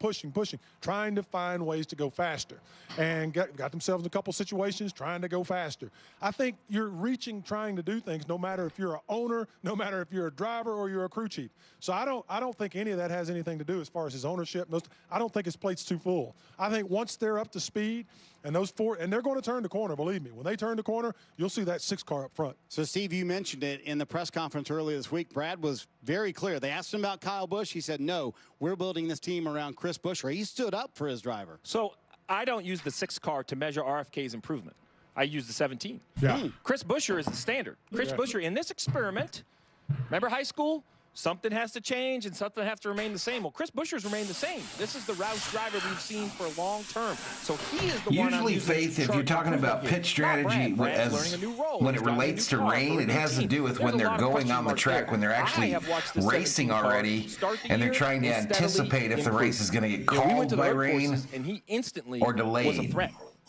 [SPEAKER 7] trying to find ways to go faster, and got themselves in a couple situations trying to go faster. I think you're reaching, trying to do things, no matter if you're an owner, no matter if you're a driver or you're a crew chief. So I don't think any of that has anything to do as far as his ownership. I don't think his plate's too full. I think once they're up to speed, and those 4, and they're going to turn the corner, believe me. When they turn the corner, you'll see that 6 car up front.
[SPEAKER 5] So, Steve, you mentioned it in the press conference earlier this week. Brad was very clear. They asked him about Kyle Busch. He said, no, we're building this team around Chris Buescher. He stood up for his driver.
[SPEAKER 6] So I don't use the 6 car to measure RFK's improvement. I use the 17.
[SPEAKER 7] Yeah.
[SPEAKER 6] Chris Buescher is the standard. Chris Buescher, in this experiment, remember high school? Something has to change and something has to remain the same. Well, Chris Buescher's remained the same. This is the Roush driver we've seen for a long term. So he is the one.
[SPEAKER 1] Usually, Faith, if you're talking about pit strategy when it relates to rain, it has to do with when they're going on the track, when they're actually racing already, and they're trying to anticipate if the race is going to get called by rain or delayed.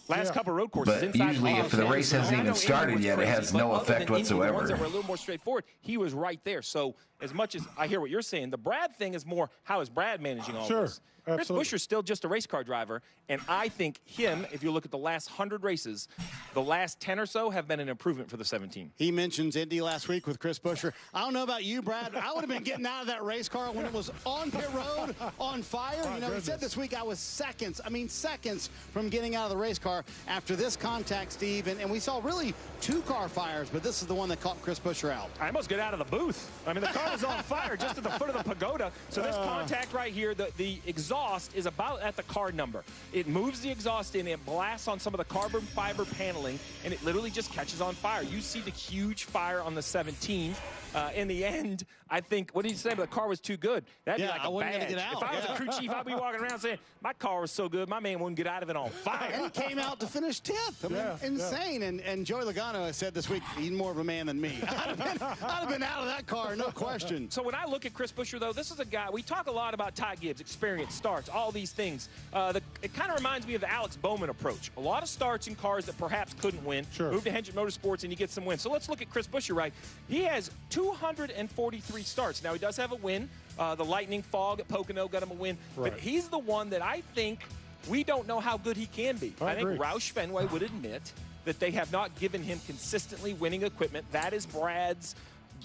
[SPEAKER 6] Last couple road courses,
[SPEAKER 1] but usually if the race hasn't even started yet, it has no effect whatsoever.
[SPEAKER 6] The ones that were a little more straightforward, he was right there. So as much as I hear what you're saying, the Brad thing is more, how is Brad managing all this? Chris Buescher's still just a race car driver, and I think him, if you look at the last 100 races, the last 10 or so have been an improvement for the 17.
[SPEAKER 5] He mentions Indy last week with Chris Buescher. I don't know about you, Brad. I would have been getting out of that race car when it was on pit road, on fire. You know, he said this week I was seconds from getting out of the race car after this contact, Steve. And we saw really 2 car fires, but this is the one that caught Chris Buescher out.
[SPEAKER 6] I almost get out of the booth. I mean, the car was on fire just at the foot of the pagoda. So this contact right here, the exhaust is about at the car number. It moves the exhaust in, it blasts on some of the carbon fiber paneling, and it literally just catches on fire. You see the huge fire on the 17. In the end, I think, what did he say? The car was too good. That'd be like a badge. Get out. If I was a crew chief, I'd be walking around saying, my car was so good, my man wouldn't get out of it on fire.
[SPEAKER 5] And he came out to finish 10th. I mean, insane. And Joey Logano has said this week, he's more of a man than me. I'd have been out of that car, no question.
[SPEAKER 6] So when I look at Chris Buescher, though, this is a guy, we talk a lot about Ty Gibbs, experience, starts, all these things. It kind of reminds me of the Alex Bowman approach. A lot of starts in cars that perhaps couldn't win.
[SPEAKER 7] Sure.
[SPEAKER 6] Move to Hendrick Motorsports and you get some wins. So let's look at Chris Buescher, right? He has 243 starts. Now, he does have a win. The lightning fog at Pocono got him a win.
[SPEAKER 7] Right.
[SPEAKER 6] But he's the one that I think we don't know how good he can be. I think Roush Fenway would admit that they have not given him consistently winning equipment. That is Brad's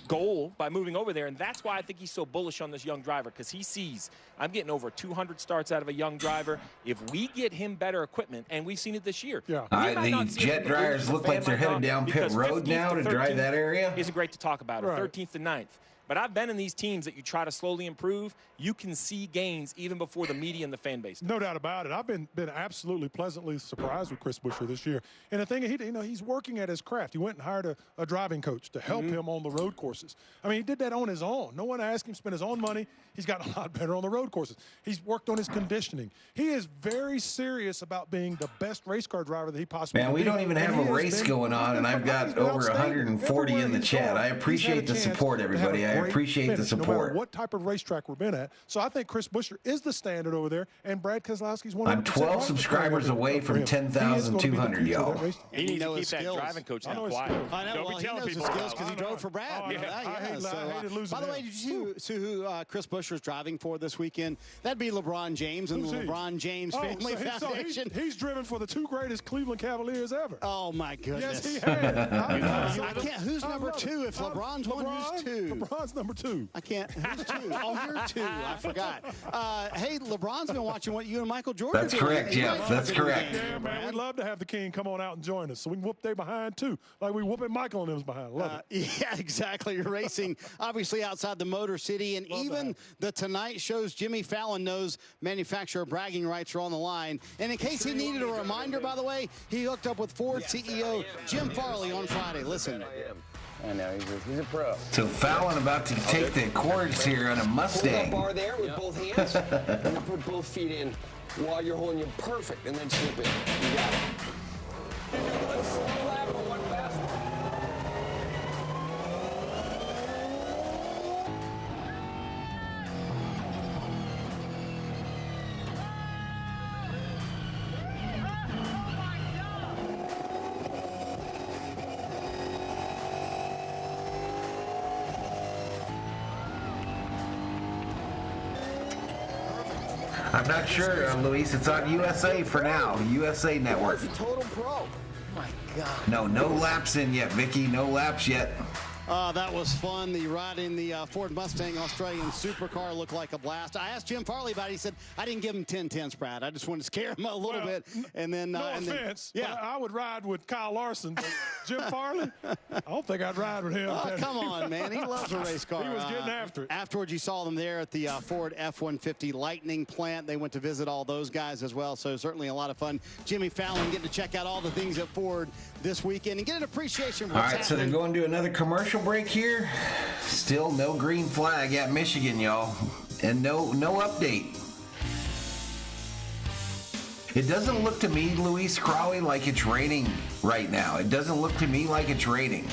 [SPEAKER 6] goal by moving over there, and that's why I think he's so bullish on this young driver, because he sees, I'm getting over 200 starts out of a young driver. If we get him better equipment, and we've seen it this year.
[SPEAKER 1] Yeah. The jet dryers look like they're headed down pit road now to dry that area.
[SPEAKER 6] Isn't great to talk about, 13th to 9th. But I've been in these teams that you try to slowly improve. You can see gains even before the media and the fan base.
[SPEAKER 7] No doubt about it. I've been absolutely pleasantly surprised with Chris Buescher this year. And the thing is, he's working at his craft. He went and hired a driving coach to help him on the road courses. I mean, he did that on his own. No one asked him, spent his own money. He's gotten a lot better on the road courses. He's worked on his conditioning. He is very serious about being the best race car driver that he possibly can be.
[SPEAKER 1] Man, we don't even have a race going on, and I've got over 140 in the chat. I appreciate the support, everybody. I appreciate the support.
[SPEAKER 7] No matter what type of racetrack we've been at. So I think Chris Buescher is the standard over there, and Brad Keselowski's one.
[SPEAKER 1] I'm 12 subscribers away from 10,200, y'all.
[SPEAKER 6] He needs to keep that driving coach down quiet.
[SPEAKER 5] I know. Well, he knows his skills because he drove for Brad.
[SPEAKER 7] I hated losing.
[SPEAKER 5] By the way, did you see who Chris Buescher is driving for this weekend? That'd be LeBron James and the LeBron James Family Foundation.
[SPEAKER 7] He's driven for the 2 greatest Cleveland Cavaliers ever.
[SPEAKER 5] Oh my goodness!
[SPEAKER 7] Yes, he has.
[SPEAKER 5] I can't. Who's number 2? If LeBron's one, who's 2?
[SPEAKER 7] LeBron's number 2.
[SPEAKER 5] I can't. Who's 2? Oh, you're 2. I forgot. Hey, LeBron's been watching what you and Michael Jordan.
[SPEAKER 1] That's correct, Jeff. That's correct.
[SPEAKER 7] Yeah, man. We'd love to have the King come on out and join us, so we can whoop their behind too, like we whooping Michael and them's behind. Love it.
[SPEAKER 5] Yeah, exactly. You're racing, obviously outside the Motor City, and even the Tonight Show's Jimmy Fallon knows manufacturer bragging rights are on the line. And in case he needed a reminder, by the way, he hooked up with Ford CEO Jim Farley on Friday. Listen.
[SPEAKER 10] I know, he's a pro.
[SPEAKER 1] So Fallon about to take the cords here on a Mustang.
[SPEAKER 10] Hold that bar there with both hands, and then put both feet in while you're holding you perfect, and then slip it. You got it. One slow lap or one fast.
[SPEAKER 1] I'm not sure, Luis. It's on USA for now. USA Network.
[SPEAKER 10] He's a total pro. Oh my God.
[SPEAKER 1] No laps in yet, Vicky. No laps yet.
[SPEAKER 5] That was fun. The ride in the Ford Mustang Australian supercar looked like a blast. I asked Jim Farley about it. He said, I didn't give him 10-10s, Brad. I just wanted to scare him a little bit. And then,
[SPEAKER 7] no offense, but I would ride with Kyle Larson. But Jim Farley, I don't think I'd ride with him.
[SPEAKER 5] Oh, come on, man. He loves a race car.
[SPEAKER 7] He was getting after it.
[SPEAKER 5] Afterwards, you saw them there at the Ford F-150 Lightning plant. They went to visit all those guys as well, so certainly a lot of fun. Jimmy Fallon getting to check out all the things at Ford this weekend and get an appreciation for what's happening.
[SPEAKER 1] So they're going to another commercial break here. Still no green flag at Michigan, y'all, and no update. It doesn't look to me, Luis Crawley, like it's raining right now. It doesn't look to me like it's raining.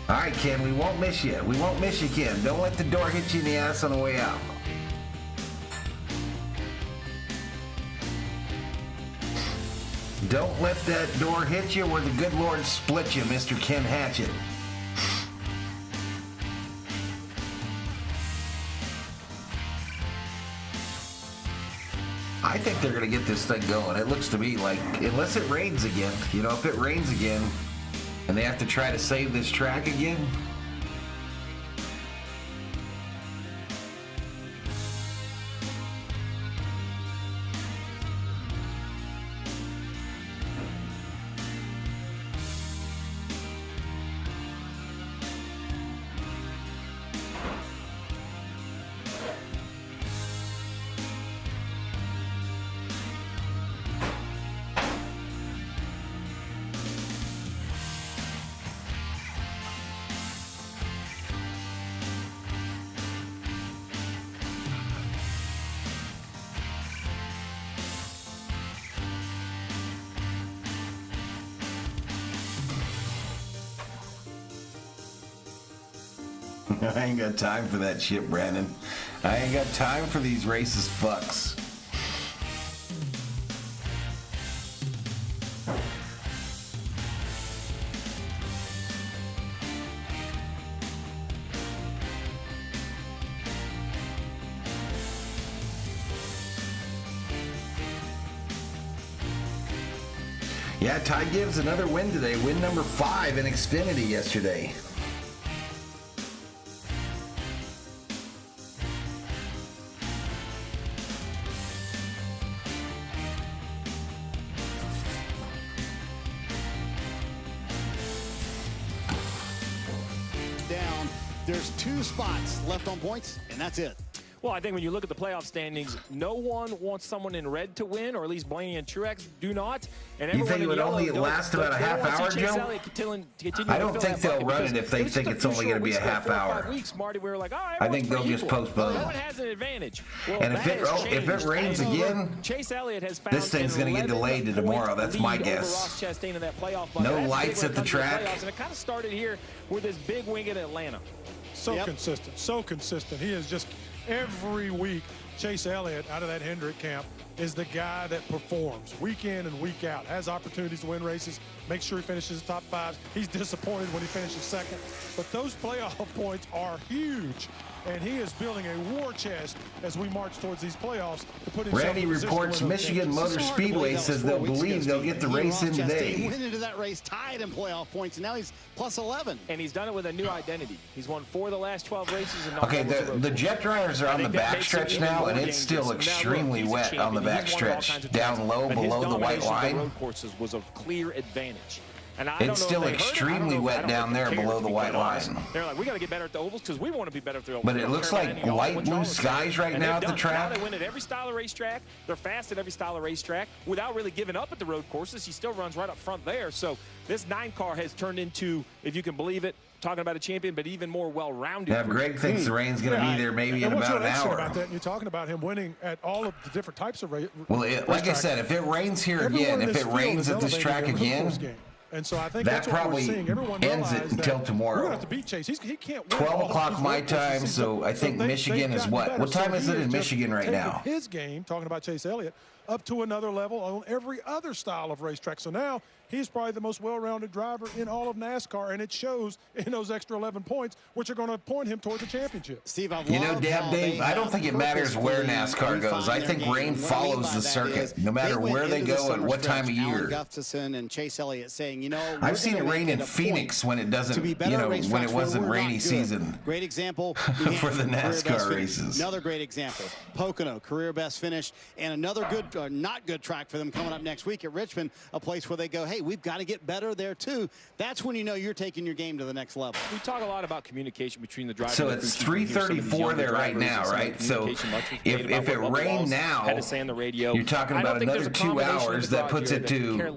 [SPEAKER 1] All right, Ken, we won't miss you. We won't miss you, Ken. Don't let the door hit you in the ass on the way out. Don't let that door hit you where the good Lord split you, Mr. Ken Hatchett. I think they're going to get this thing going. It looks to me like, unless it rains again, if it rains again and they have to try to save this track again. I ain't got time for that shit, Brandon. I ain't got time for these racist fucks. Yeah, Ty Gibbs another win today. Win number 5 in Xfinity yesterday.
[SPEAKER 5] There's 2 spots left on points, and that's it.
[SPEAKER 6] Well, I think when you look at the playoff standings, no one wants someone in red to win, or at least Blaney and Truex do not. And
[SPEAKER 1] you think it would only last about a half hour, Joe? I don't think they'll run it if they think it's only going to be a half hour.
[SPEAKER 6] Marty, we were like, oh,
[SPEAKER 1] I think they'll just postpone.
[SPEAKER 6] Everyone has an advantage. Well,
[SPEAKER 1] and if it rains again,
[SPEAKER 6] Chase Elliott has found
[SPEAKER 1] this thing's going to get delayed to tomorrow. That's my guess. No lights at the track.
[SPEAKER 6] And it kind of started here with this big wing in Atlanta.
[SPEAKER 7] So consistent, so consistent. He is just every week. Chase Elliott out of that Hendrick camp is the guy that performs week in and week out, has opportunities to win races, make sure he finishes top 5s. He's disappointed when he finishes second, but those playoff points are huge. And he is building a war chest as we march towards these playoffs to put himself
[SPEAKER 1] Randy
[SPEAKER 7] in position
[SPEAKER 1] reports Michigan Motor Speedway says they'll believe they'll get the race in today.
[SPEAKER 5] He went into that race tied in playoff points, and now he's plus 11.
[SPEAKER 6] And he's done it with a new identity. He's won 4 of the last 12 races. And
[SPEAKER 1] okay, the Jet drivers are on the backstretch now, and it's still extremely wet on the backstretch. Down low, below the white line.
[SPEAKER 6] The road courses was a clear advantage. And
[SPEAKER 1] it's still extremely wet down there below the white line.
[SPEAKER 6] They're like, we got to get better at the ovals because we want to be better at the ovals.
[SPEAKER 1] But it looks like light blue skies right now at the track.
[SPEAKER 6] Now they win at every style of racetrack. They're fast at every style of racetrack without really giving up at the road courses. He still runs right up front there. So this 9 car has turned into, if you can believe it, talking about a champion, but even more well-rounded.
[SPEAKER 1] Yeah, Greg thinks the rain's going to be there maybe in about an hour.
[SPEAKER 7] About that, and you're talking about him winning at all of the different types of races.
[SPEAKER 1] Well, like I said, if it rains here again, if it rains at this track again,
[SPEAKER 7] and so I think
[SPEAKER 1] that
[SPEAKER 7] that's what
[SPEAKER 1] probably
[SPEAKER 7] we're seeing. Everyone
[SPEAKER 1] ends it until tomorrow.
[SPEAKER 7] We're going to have to beat Chase. He can't win
[SPEAKER 1] 12 o'clock my time, so I think Michigan is what? What time is it in Michigan right now?
[SPEAKER 7] His game, talking about Chase Elliott, up to another level on every other style of racetrack. So now he's probably the most well-rounded driver in all of NASCAR, and it shows in those extra 11 points, which are going to point him towards the championship.
[SPEAKER 5] Steve,
[SPEAKER 1] Dave, I don't think it matters where NASCAR goes. I think rain follows the circuit, no matter where they go at what time of year.
[SPEAKER 5] Gustafson and Chase Elliott saying,
[SPEAKER 1] I've seen it rain in Phoenix when it doesn't, when it wasn't rainy season.
[SPEAKER 5] Great example
[SPEAKER 1] for the NASCAR races.
[SPEAKER 5] Another great example. Pocono, career best finish, and another good, not good track for them coming up next week at Richmond, a place where they go, hey, we've got to get better there too. That's when you know you're taking your game to the next level.
[SPEAKER 6] We talk a lot about communication between the drivers.
[SPEAKER 1] So it's 3:34 there right now, right? So if it rained now, you're talking about another 2 hours. That puts it to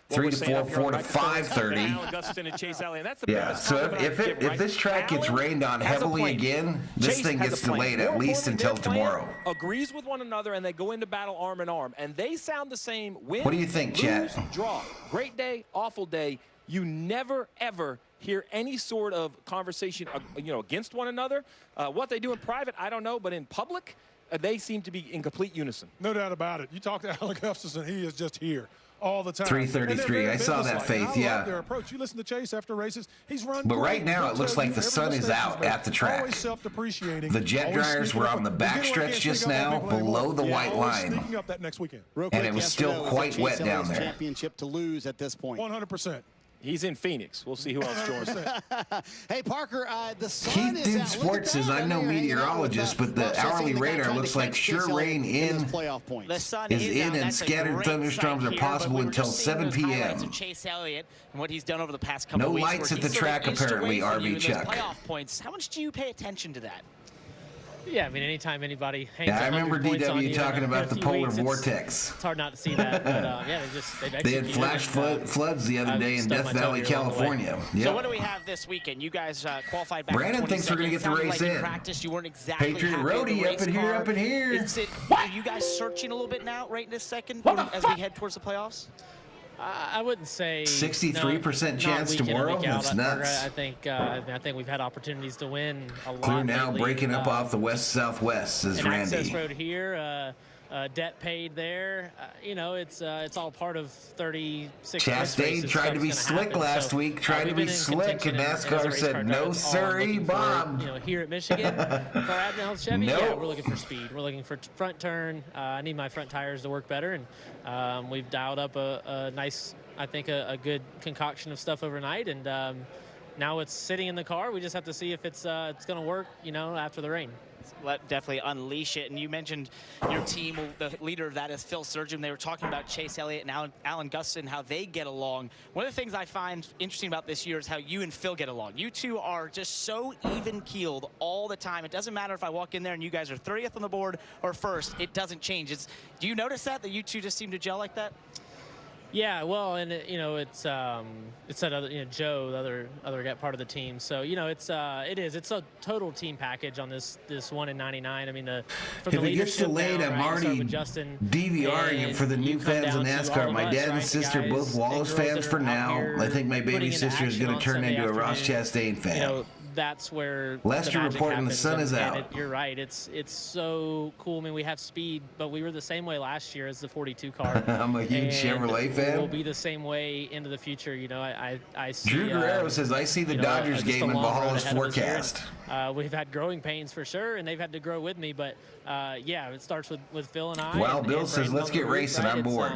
[SPEAKER 1] 3 to 4, 4 to 5:30. Yeah. So if this track gets rained on heavily again, this thing gets delayed at least until tomorrow.
[SPEAKER 6] Agrees with one another, and they go into battle arm in arm, and they sound the same. Win,
[SPEAKER 1] what do you think, Chet?
[SPEAKER 6] Draw. Great day, awful day. You never ever hear any sort of conversation, against one another. What they do in private, I don't know, but in public, they seem to be in complete unison.
[SPEAKER 7] No doubt about it. You talk to Alan Gustafson, he is just here all the time.
[SPEAKER 1] 3:33. I saw that, Faith.
[SPEAKER 7] I love their approach. You listen to Chase after races. He's run.
[SPEAKER 1] But right now, it looks like the sun is out at the track.
[SPEAKER 7] Always self-depreciating.
[SPEAKER 1] The jet dryers were on the backstretch just now, below the white line.
[SPEAKER 7] Sneaking up that next weekend.
[SPEAKER 1] And it was still quite wet down there.
[SPEAKER 5] Championship to lose at this point.
[SPEAKER 7] 100%.
[SPEAKER 6] He's in Phoenix. We'll see who else joins.
[SPEAKER 5] Hey, Parker, the sun
[SPEAKER 1] Keith
[SPEAKER 5] is
[SPEAKER 1] Dude
[SPEAKER 5] out.
[SPEAKER 1] Sports says, I'm no meteorologist, but the hourly radar looks like sure rain
[SPEAKER 4] The sun
[SPEAKER 1] is in and scattered thunderstorms are possible until 7 p.m.
[SPEAKER 4] Chase Elliott and what he's done over the past couple
[SPEAKER 1] No
[SPEAKER 4] weeks.
[SPEAKER 1] lights at the track, apparently, RV Chuck.
[SPEAKER 4] Playoff points. How much do you pay attention to that?
[SPEAKER 11] Yeah, I mean, anytime anybody hangs
[SPEAKER 1] Yeah, I remember DW talking about the polar
[SPEAKER 11] weeks,
[SPEAKER 1] vortex.
[SPEAKER 11] It's hard not to see that, but yeah,
[SPEAKER 1] they had flash floods the other day in Death Valley, California. Yep.
[SPEAKER 4] So what do we have this weekend? You guys qualified back.
[SPEAKER 1] Brandon thinks we're going to get the race in.
[SPEAKER 4] Practice, you weren't exactly
[SPEAKER 1] Patriot Roadie up in here.
[SPEAKER 4] Is it, are you guys searching a little bit now, right in this second, as we head towards the playoffs?
[SPEAKER 11] I wouldn't say
[SPEAKER 1] 63% chance tomorrow. That's nuts.
[SPEAKER 11] I think we've had opportunities to win a lot.
[SPEAKER 1] Clear now,
[SPEAKER 11] lately.
[SPEAKER 1] breaking up off the west-southwest, says
[SPEAKER 11] an
[SPEAKER 1] Randy.
[SPEAKER 11] Access road here, debt paid there. You know, it's all part of 36.
[SPEAKER 1] Chastain tried to be slick last week. Tried to be slick, and NASCAR said, "No, sirree, Bob."
[SPEAKER 11] You know, here at Michigan, for Admiral Chevy, yeah, we're looking for speed. We're looking for front turn. I need my front tires to work better, and we've dialed up a nice, I think, a good concoction of stuff overnight, and now it's sitting in the car. We just have to see if it's going to work, you know, after the rain.
[SPEAKER 4] Definitely unleash it. And you mentioned your team, the leader of that is Phil Surgeon. They were talking about Chase Elliott and Alan Gustin, how they get along. One of the things I find interesting about this year is how you and Phil get along. You two are just so even-keeled all the time. It doesn't matter if I walk in there and you guys are 30th on the board or first. It doesn't change. Do you notice that you two just seem to gel like that?
[SPEAKER 11] Yeah, well, and you know, it's that other, you know, Joe, the other guy, part of the team. So you know, it's a total team package on this 1 in 99. I mean, from
[SPEAKER 1] if
[SPEAKER 11] the
[SPEAKER 1] it gets delayed, I'm already DVRing it for the new fans of NASCAR. My dad and sister both Wallace fans for now. I think my baby sister is going to turn into a Ross Chastain fan.
[SPEAKER 11] You know, that's where
[SPEAKER 1] Lester reporting the sun is out.
[SPEAKER 11] You're right. It's so cool. I mean, we have speed, but we were the same way last year as the 42 car.
[SPEAKER 1] I'm a huge Chevrolet fan.
[SPEAKER 11] We'll be the same way into the future. You know, I see.
[SPEAKER 1] Drew Guerrero says, I see the Dodgers game in Valhalla's forecast.
[SPEAKER 11] We've had growing pains for sure, and they've had to grow with me. But yeah, it starts with Phil and I.
[SPEAKER 1] Well, Bill says, let's get racing. I'm bored.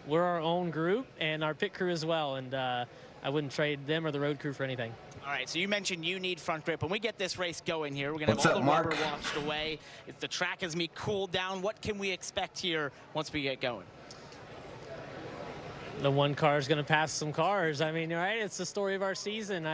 [SPEAKER 11] We're our own group and our pit crew as well, and I wouldn't trade them or the road crew for anything.
[SPEAKER 4] All right, so you mentioned you need front grip. When we get this race going here, we're going to have all the rubber washed away. If the track has me cooled down, what can we expect here once we get going?
[SPEAKER 11] The one car is going to pass some cars. I mean, right? It's the story of our season.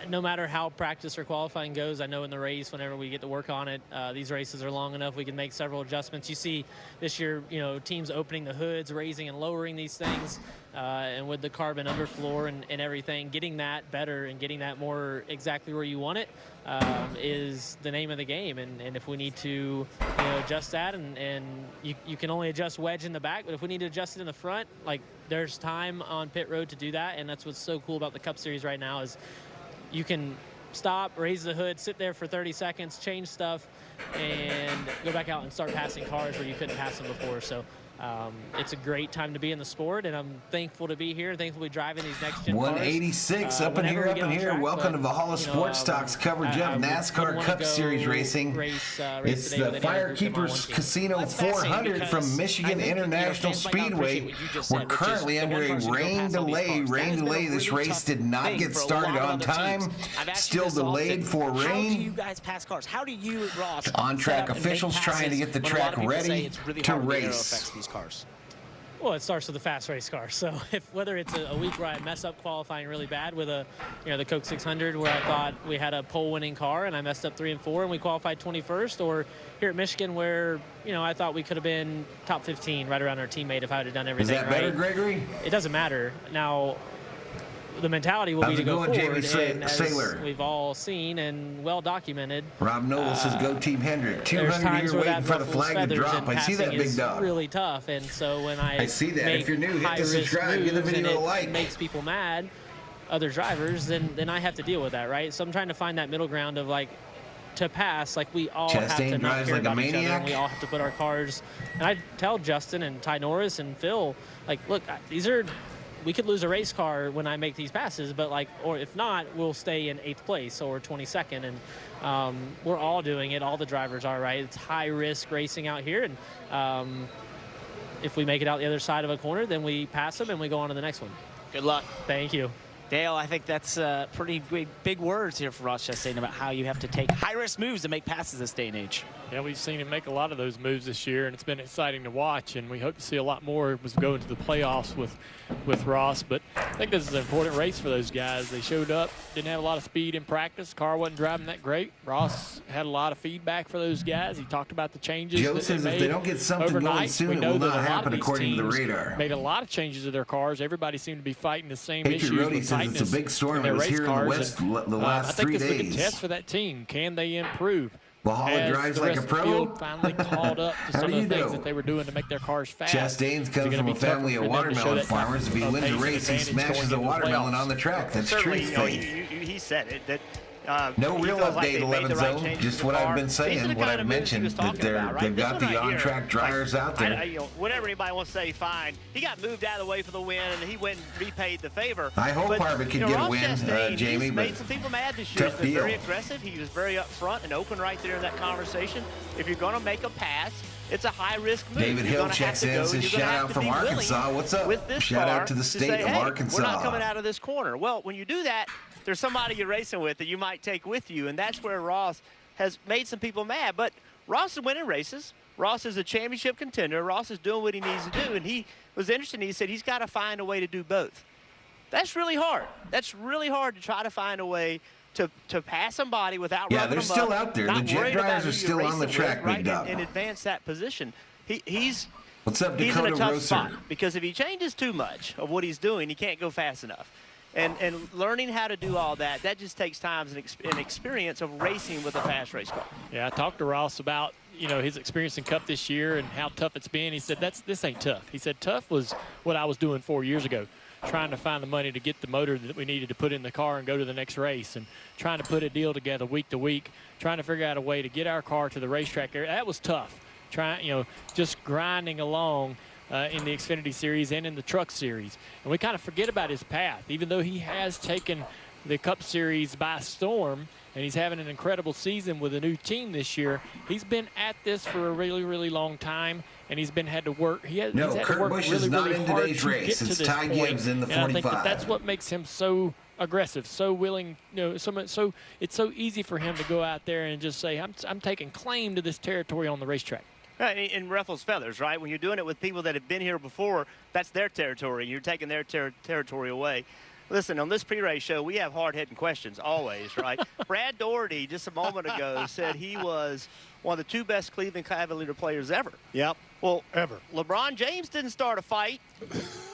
[SPEAKER 11] No matter how practice or qualifying goes, I know in the race, whenever we get to work on it, these races are long enough, we can make several adjustments. You see this year, you know, teams opening the hoods, raising and lowering these things, and with the carbon underfloor and everything, getting that better and getting that more exactly where you want it is the name of the game. And if we need to, you know, adjust that, and you can only adjust wedge in the back, but if we need to adjust it in the front, like, there's time on pit road to do that, and that's what's so cool about the Cup Series right now is you can stop, raise the hood, sit there for 30 seconds, change stuff, and go back out and start passing cars where you couldn't pass them before. So it's a great time to be in the sport, and I'm thankful to be here, thankful to be driving these next-gen cars.
[SPEAKER 1] 186 up in here. Welcome to Valhalla Sports Talk's coverage of NASCAR Cup Series racing. It's the FireKeepers Casino 400 from Michigan International Speedway. We're currently under a rain delay. This race did not get started on time. Still delayed for rain.
[SPEAKER 4] How do you guys pass cars? How do you, Ross,
[SPEAKER 1] on-track officials trying to get the track ready to race?
[SPEAKER 11] Cars? Well, it starts with a fast race car. So whether it's a week where I mess up qualifying really bad with the Coke 600 where I thought we had a pole winning car and I messed up 3 and 4 and we qualified 21st, or here at Michigan where, you know, I thought we could have been top 15 right around our teammate if I had done everything right.
[SPEAKER 1] Is that better, Gregory?
[SPEAKER 11] It doesn't matter. Now, the mentality will be to go forward, and as we've all seen and well documented.
[SPEAKER 1] Rob Noble says, "Go Team Hendrick." 200 here waiting for the flag to drop. I see that, big dog.
[SPEAKER 11] Really tough, and so when I
[SPEAKER 1] see that. If you're new, hit the subscribe, give the video a like.
[SPEAKER 11] It makes people mad, other drivers, then I have to deal with that, right? So I'm trying to find that middle ground of, like, to pass, like we all have
[SPEAKER 1] Chastain
[SPEAKER 11] to not
[SPEAKER 1] drives
[SPEAKER 11] care
[SPEAKER 1] like a
[SPEAKER 11] about each other, and
[SPEAKER 1] maniac.
[SPEAKER 11] we all have to put our cars. And I tell Justin and Ty Norris and Phil, like, look, we could lose a race car when I make these passes, but like, or if not, we'll stay in 8th place or 22nd. And we're all doing it. All the drivers are, right? It's high risk racing out here. And if we make it out the other side of a corner, then we pass them and we go on to the next one.
[SPEAKER 4] Good luck.
[SPEAKER 11] Thank you.
[SPEAKER 12] Dale, I think that's pretty big words here for Ross Chastain about how you have to take high-risk moves to make passes this day and age.
[SPEAKER 3] Yeah, we've seen him make a lot of those moves this year, and it's been exciting to watch, and we hope to see a lot more as we go into the playoffs with Ross. But I think this is an important race for those guys. They showed up, didn't have a lot of speed in practice. Car wasn't driving that great. Ross had a lot of feedback for those guys. He talked about the changes
[SPEAKER 1] Joe
[SPEAKER 3] that
[SPEAKER 1] says
[SPEAKER 3] they
[SPEAKER 1] if
[SPEAKER 3] made
[SPEAKER 1] they don't get something
[SPEAKER 3] overnight.
[SPEAKER 1] going soon,
[SPEAKER 3] We
[SPEAKER 1] it
[SPEAKER 3] know
[SPEAKER 1] will
[SPEAKER 3] that
[SPEAKER 1] not
[SPEAKER 3] a lot
[SPEAKER 1] happen
[SPEAKER 3] of these
[SPEAKER 1] according to the
[SPEAKER 3] teams
[SPEAKER 1] radar.
[SPEAKER 3] made a lot of changes to their cars. Everybody seemed to be fighting the same
[SPEAKER 1] Patriot
[SPEAKER 3] issues
[SPEAKER 1] Roadie
[SPEAKER 3] with
[SPEAKER 1] says
[SPEAKER 3] tightness
[SPEAKER 1] it's a big storm.
[SPEAKER 3] in their
[SPEAKER 1] It was
[SPEAKER 3] race
[SPEAKER 1] here in the
[SPEAKER 3] cars.
[SPEAKER 1] West
[SPEAKER 3] And,
[SPEAKER 1] the last
[SPEAKER 3] I think
[SPEAKER 1] 3
[SPEAKER 3] this is a
[SPEAKER 1] days.
[SPEAKER 3] good test for that team. Can they improve?
[SPEAKER 1] Valhalla
[SPEAKER 3] As
[SPEAKER 1] drives
[SPEAKER 3] the
[SPEAKER 1] like a
[SPEAKER 3] rest of the
[SPEAKER 1] pro.
[SPEAKER 3] field finally caught up to
[SPEAKER 1] How
[SPEAKER 3] some
[SPEAKER 1] do
[SPEAKER 3] of
[SPEAKER 1] you
[SPEAKER 3] the things
[SPEAKER 1] know?
[SPEAKER 3] that they were doing to make their cars fast.
[SPEAKER 1] Chastain's comes from a family of watermelon farmers. If he wins a race, he smashes a watermelon on the track. That's
[SPEAKER 4] Certainly,
[SPEAKER 1] truth,
[SPEAKER 4] you know,
[SPEAKER 1] faith.
[SPEAKER 4] he said it. That,
[SPEAKER 1] No
[SPEAKER 4] he
[SPEAKER 1] real
[SPEAKER 4] feels like
[SPEAKER 1] update,
[SPEAKER 4] they made the
[SPEAKER 1] 11th
[SPEAKER 4] right
[SPEAKER 1] zone.
[SPEAKER 4] changes
[SPEAKER 1] Just
[SPEAKER 4] to the
[SPEAKER 1] what I've
[SPEAKER 4] car.
[SPEAKER 1] been
[SPEAKER 4] These are
[SPEAKER 1] saying,
[SPEAKER 4] the
[SPEAKER 1] what
[SPEAKER 4] kind
[SPEAKER 1] I've
[SPEAKER 4] of moves he
[SPEAKER 1] mentioned,
[SPEAKER 4] was
[SPEAKER 1] that
[SPEAKER 4] talking about, right?
[SPEAKER 1] they've
[SPEAKER 4] This
[SPEAKER 1] got
[SPEAKER 4] one
[SPEAKER 1] the
[SPEAKER 4] right here,
[SPEAKER 1] on-track dryers out there.
[SPEAKER 4] you know, whatever anybody wants to say, fine. He got moved out of the way for the win, and he went and repaid the favor.
[SPEAKER 1] I hope
[SPEAKER 4] But,
[SPEAKER 1] Harvick
[SPEAKER 4] you
[SPEAKER 1] could
[SPEAKER 4] know,
[SPEAKER 1] get a
[SPEAKER 4] Ross
[SPEAKER 1] win,
[SPEAKER 4] Chastain,
[SPEAKER 1] Jamie,
[SPEAKER 4] he's
[SPEAKER 1] but
[SPEAKER 4] made some people mad this year.
[SPEAKER 1] tough
[SPEAKER 4] He's been very
[SPEAKER 1] deal.
[SPEAKER 4] aggressive. He was very upfront and open right there in that conversation. If you're going to make a pass, it's a high-risk move.
[SPEAKER 1] David
[SPEAKER 4] You're
[SPEAKER 1] Hill
[SPEAKER 4] gonna have
[SPEAKER 1] checks
[SPEAKER 4] to
[SPEAKER 1] in,
[SPEAKER 4] go,
[SPEAKER 1] says,
[SPEAKER 4] and you're gonna
[SPEAKER 1] shout
[SPEAKER 4] have
[SPEAKER 1] out
[SPEAKER 4] to
[SPEAKER 1] from
[SPEAKER 4] be willing
[SPEAKER 1] Arkansas. What's up?
[SPEAKER 4] with this
[SPEAKER 1] Shout
[SPEAKER 4] car
[SPEAKER 1] out to the
[SPEAKER 4] to
[SPEAKER 1] state
[SPEAKER 4] say,
[SPEAKER 1] of
[SPEAKER 4] hey,
[SPEAKER 1] Arkansas.
[SPEAKER 4] we're not coming out of this corner. Well, when you do that, there's somebody you're racing with that you might take with you, and that's where Ross has made some people mad. But Ross is winning races. Ross is a championship contender. Ross is doing what he needs to do, and he was interesting. He said he's got to find a way to do both. That's really hard. That's really hard to try to find a way to pass somebody without
[SPEAKER 1] Yeah,
[SPEAKER 4] rubbing
[SPEAKER 1] they're
[SPEAKER 4] them
[SPEAKER 1] still
[SPEAKER 4] up,
[SPEAKER 1] out there.
[SPEAKER 4] not
[SPEAKER 1] The jet
[SPEAKER 4] worried about
[SPEAKER 1] drivers
[SPEAKER 4] who
[SPEAKER 1] are
[SPEAKER 4] you're
[SPEAKER 1] still on the
[SPEAKER 4] racing
[SPEAKER 1] track,
[SPEAKER 4] with, right,
[SPEAKER 1] Big Dog.
[SPEAKER 4] and advance that position. He's
[SPEAKER 1] What's up,
[SPEAKER 4] he's in a
[SPEAKER 1] Dakota
[SPEAKER 4] tough
[SPEAKER 1] Rosser?
[SPEAKER 4] spot because if he changes too much of what he's doing, he can't go fast enough. And learning how to do all that just takes time and experience of racing with a fast race car.
[SPEAKER 3] Yeah, I talked to Ross about, you know, his experience in Cup this year and how tough it's been. He said, this ain't tough. He said, tough was what I was doing 4 years ago, trying to find the money to get the motor that we needed to put in the car and go to the next race, and trying to put a deal together week to week, trying to figure out a way to get our car to the racetrack area. That was tough. Just grinding along in the Xfinity Series and in the Truck Series. And we kind of forget about his path, even though he has taken the Cup Series by storm, and he's having an incredible season with a new team this year. He's been at this for a really, really long time, and he's had to work. He's had to
[SPEAKER 1] Kurt
[SPEAKER 3] work
[SPEAKER 1] Busch
[SPEAKER 3] really,
[SPEAKER 1] is not
[SPEAKER 3] really
[SPEAKER 1] in
[SPEAKER 3] hard
[SPEAKER 1] today's
[SPEAKER 3] to
[SPEAKER 1] race.
[SPEAKER 3] get to
[SPEAKER 1] It's
[SPEAKER 3] this
[SPEAKER 1] Ty
[SPEAKER 3] point.
[SPEAKER 1] Gibbs in the
[SPEAKER 3] And I think
[SPEAKER 1] 45.
[SPEAKER 3] that's what makes him so aggressive, so willing. So it's so easy for him to go out there and just say, I'm taking claim to this territory on the racetrack.
[SPEAKER 4] In ruffles feathers, right? When you're doing it with people that have been here before, that's their territory. You're taking their territory away. Listen, on this pre-race show, we have hard-hitting questions always, right? Brad Doherty, just a moment ago, said he was one of the 2 best Cleveland Cavalier players ever.
[SPEAKER 5] Yep.
[SPEAKER 4] Well,
[SPEAKER 7] Ever.
[SPEAKER 4] LeBron James didn't start a fight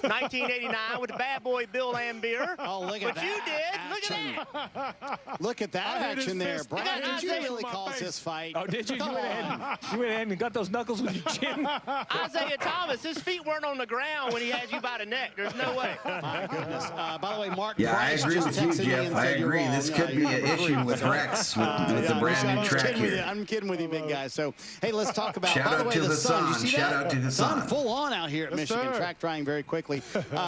[SPEAKER 4] 1989 with the bad boy Bill Laimbeer.
[SPEAKER 5] Oh, look at
[SPEAKER 4] but
[SPEAKER 5] that
[SPEAKER 4] you did.
[SPEAKER 5] action.
[SPEAKER 4] Look at that.
[SPEAKER 5] Look at that
[SPEAKER 7] I hit his
[SPEAKER 5] action there,
[SPEAKER 7] fist.
[SPEAKER 5] Brian.
[SPEAKER 7] I got
[SPEAKER 5] Did you
[SPEAKER 7] Isaiah
[SPEAKER 5] really
[SPEAKER 7] in my
[SPEAKER 5] cause
[SPEAKER 7] face.
[SPEAKER 5] this fight?
[SPEAKER 6] Oh, did you?
[SPEAKER 5] Come on.
[SPEAKER 6] You went ahead and got those knuckles with your chin.
[SPEAKER 4] Isaiah Thomas, his feet weren't on the ground when he had you by the neck. There's no way.
[SPEAKER 5] My goodness. By the way, Mark
[SPEAKER 1] Yeah, I
[SPEAKER 5] Price
[SPEAKER 1] agree
[SPEAKER 5] just
[SPEAKER 1] with you,
[SPEAKER 5] texted me
[SPEAKER 1] Jeff.
[SPEAKER 5] and
[SPEAKER 1] I
[SPEAKER 5] said you're
[SPEAKER 1] agree.
[SPEAKER 5] wrong.
[SPEAKER 1] This
[SPEAKER 5] Yeah,
[SPEAKER 1] could be
[SPEAKER 5] you're
[SPEAKER 1] an issue with Rex with the brand new track here.
[SPEAKER 5] I'm kidding with you, big guy. So, hey, let's talk about.
[SPEAKER 1] Shout
[SPEAKER 5] by the
[SPEAKER 1] out
[SPEAKER 5] way,
[SPEAKER 1] to
[SPEAKER 5] the sun. You
[SPEAKER 1] Hassan.
[SPEAKER 5] see
[SPEAKER 1] Shout
[SPEAKER 5] that?
[SPEAKER 1] out to Hassan.
[SPEAKER 5] Sun full on out here at
[SPEAKER 7] Yes,
[SPEAKER 5] Michigan,
[SPEAKER 7] sir.
[SPEAKER 5] track drying very quickly.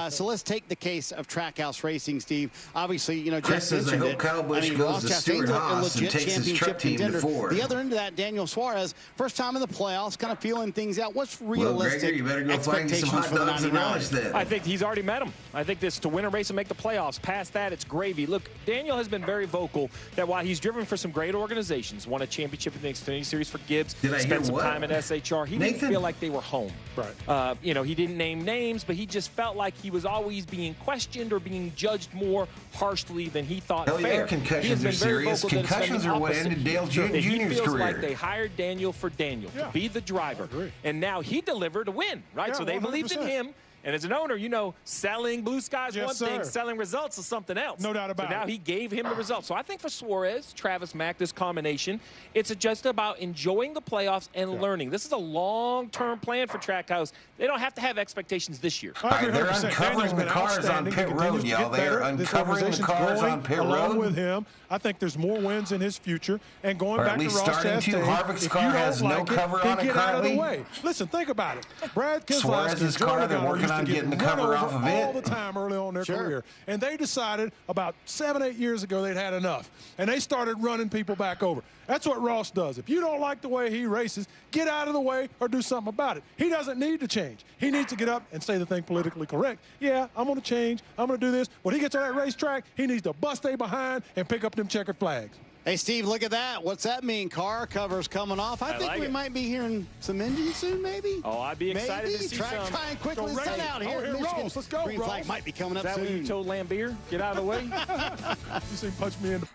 [SPEAKER 5] So let's take the case of Trackhouse Racing, Steve. Obviously, you know,
[SPEAKER 1] Chris
[SPEAKER 5] Jeff
[SPEAKER 1] says, I
[SPEAKER 5] mentioned
[SPEAKER 1] hope
[SPEAKER 5] it.
[SPEAKER 1] Kyle Busch goes
[SPEAKER 5] Ross
[SPEAKER 1] to
[SPEAKER 5] Chastain's
[SPEAKER 1] Stewart
[SPEAKER 5] a
[SPEAKER 1] Haas and
[SPEAKER 5] legit
[SPEAKER 1] takes his truck
[SPEAKER 5] championship
[SPEAKER 1] team to
[SPEAKER 5] contender.
[SPEAKER 1] Ford.
[SPEAKER 5] The other end of that, Daniel Suarez, first time in the playoffs, kind of feeling things out. What's
[SPEAKER 1] Well,
[SPEAKER 5] realistic
[SPEAKER 1] Gregory, you better go find you some
[SPEAKER 5] expectations
[SPEAKER 1] hot
[SPEAKER 5] for the
[SPEAKER 1] dogs and
[SPEAKER 5] 99?
[SPEAKER 1] relish then.
[SPEAKER 6] I think he's already met him. I think this to win a race and make the playoffs. Past that, it's gravy. Look, Daniel has been very vocal that while he's driven for some great organizations, won a championship in the Xfinity Series for Gibbs,
[SPEAKER 1] Did I hear
[SPEAKER 6] spent some
[SPEAKER 1] what?
[SPEAKER 6] time at SHR. He
[SPEAKER 1] Nathan?
[SPEAKER 6] didn't feel like they were home.
[SPEAKER 7] Right.
[SPEAKER 6] He didn't name names, but he just felt like he was always being questioned or being judged more harshly than he thought
[SPEAKER 1] Hell yeah,
[SPEAKER 6] fair.
[SPEAKER 1] concussions
[SPEAKER 6] He has been
[SPEAKER 1] are
[SPEAKER 6] very
[SPEAKER 1] serious.
[SPEAKER 6] vocal that it's been the
[SPEAKER 1] Concussions are what
[SPEAKER 6] opposite.
[SPEAKER 1] ended Dale
[SPEAKER 6] That he
[SPEAKER 1] Jr.'s
[SPEAKER 6] feels
[SPEAKER 1] career.
[SPEAKER 6] like they hired Daniel for Daniel
[SPEAKER 7] Yeah.
[SPEAKER 6] to be the driver.
[SPEAKER 7] I agree.
[SPEAKER 6] And now he delivered a win, right?
[SPEAKER 7] Yeah,
[SPEAKER 6] so they believed in
[SPEAKER 7] 100%.
[SPEAKER 6] him. And as an owner, you know, selling blue sky is
[SPEAKER 7] Yes,
[SPEAKER 6] one thing,
[SPEAKER 7] sir.
[SPEAKER 6] selling results is something else.
[SPEAKER 7] No doubt about
[SPEAKER 6] so now
[SPEAKER 7] it.
[SPEAKER 6] he gave him the results. So I think for Suarez, Travis Mack, this combination, it's just about enjoying the playoffs and learning. This is a long-term plan for Trackhouse. They don't have to have expectations this year.
[SPEAKER 1] All right, they're uncovering the cars on pit road, y'all. They are uncovering the cars on pit
[SPEAKER 7] along
[SPEAKER 1] road.
[SPEAKER 7] with him. I think there's more wins in his future. And going
[SPEAKER 1] Or at
[SPEAKER 7] back to
[SPEAKER 1] least
[SPEAKER 7] Ross
[SPEAKER 1] starting to.
[SPEAKER 7] Chastain,
[SPEAKER 1] Harvick's
[SPEAKER 7] if
[SPEAKER 1] car
[SPEAKER 7] you don't
[SPEAKER 1] has no
[SPEAKER 7] like
[SPEAKER 1] cover
[SPEAKER 7] then
[SPEAKER 1] on it
[SPEAKER 7] get out of the
[SPEAKER 1] currently.
[SPEAKER 7] way. Listen, think about it. Brad Keselowski
[SPEAKER 1] Suarez's
[SPEAKER 7] and Joe
[SPEAKER 1] car, they're
[SPEAKER 7] Logano
[SPEAKER 1] working
[SPEAKER 7] used to
[SPEAKER 1] on
[SPEAKER 7] get
[SPEAKER 1] getting the
[SPEAKER 7] run
[SPEAKER 1] cover
[SPEAKER 7] over
[SPEAKER 1] off of it.
[SPEAKER 7] all the time early on in their career. And they decided about 7, 8 years ago they'd had enough. And they started running people back over. That's what Ross does. If you don't like the way he races, get out of the way or do something about it. He doesn't need to change. He needs to get up and say the thing politically correct. Yeah, I'm going to change. I'm going to do this. When he gets on that racetrack, he needs to bust stay behind and pick up them checkered flags.
[SPEAKER 5] Hey, Steve, look at that. What's that mean? Car covers coming off. I think
[SPEAKER 6] like
[SPEAKER 5] we
[SPEAKER 6] it.
[SPEAKER 5] might be hearing some engines soon, maybe.
[SPEAKER 6] Oh, I'd be excited
[SPEAKER 5] maybe.
[SPEAKER 6] to see
[SPEAKER 5] Try
[SPEAKER 6] some.
[SPEAKER 5] quickly
[SPEAKER 7] Go
[SPEAKER 5] set
[SPEAKER 7] race.
[SPEAKER 5] out
[SPEAKER 7] Oh,
[SPEAKER 5] here.
[SPEAKER 7] here,
[SPEAKER 5] in Michigan.
[SPEAKER 7] Ross. Let's go,
[SPEAKER 5] Green flag
[SPEAKER 7] Ross.
[SPEAKER 5] might be coming up
[SPEAKER 6] Is that what
[SPEAKER 5] soon.
[SPEAKER 6] you told Lambeer? Get out of the way.
[SPEAKER 7] You see him punch me in the...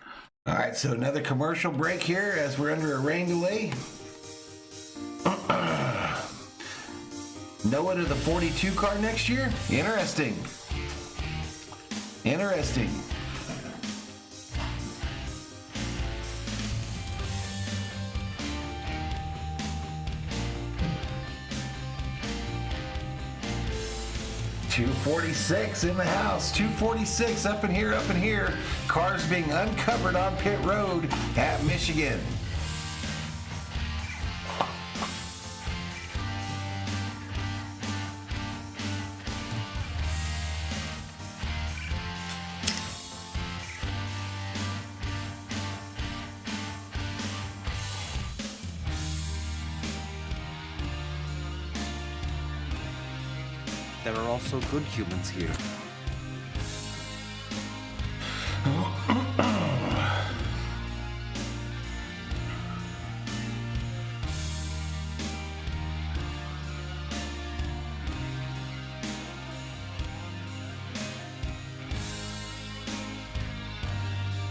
[SPEAKER 1] All right, so another commercial break here as we're under a rain delay. Noah to the 42 car next year? Interesting. Interesting. .246 in the house. 246 up in here, up in here. Cars being uncovered on pit road at Michigan.
[SPEAKER 13] There are also good humans here.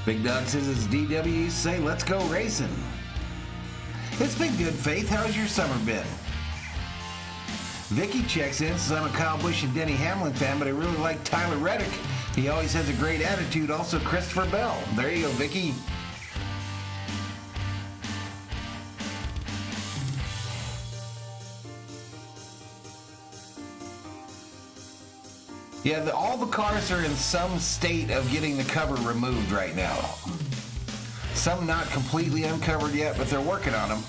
[SPEAKER 1] Big Dog says as DWs say, let's go racing. It's been good, Faith. How's your summer been? Vicky checks in, says I'm a Kyle Busch and Denny Hamlin fan, but I really like Tyler Reddick. He always has a great attitude. Also, Christopher Bell. There you go, Vicky. Yeah, all the cars are in some state of getting the cover removed right now. Some not completely uncovered yet, but they're working on them.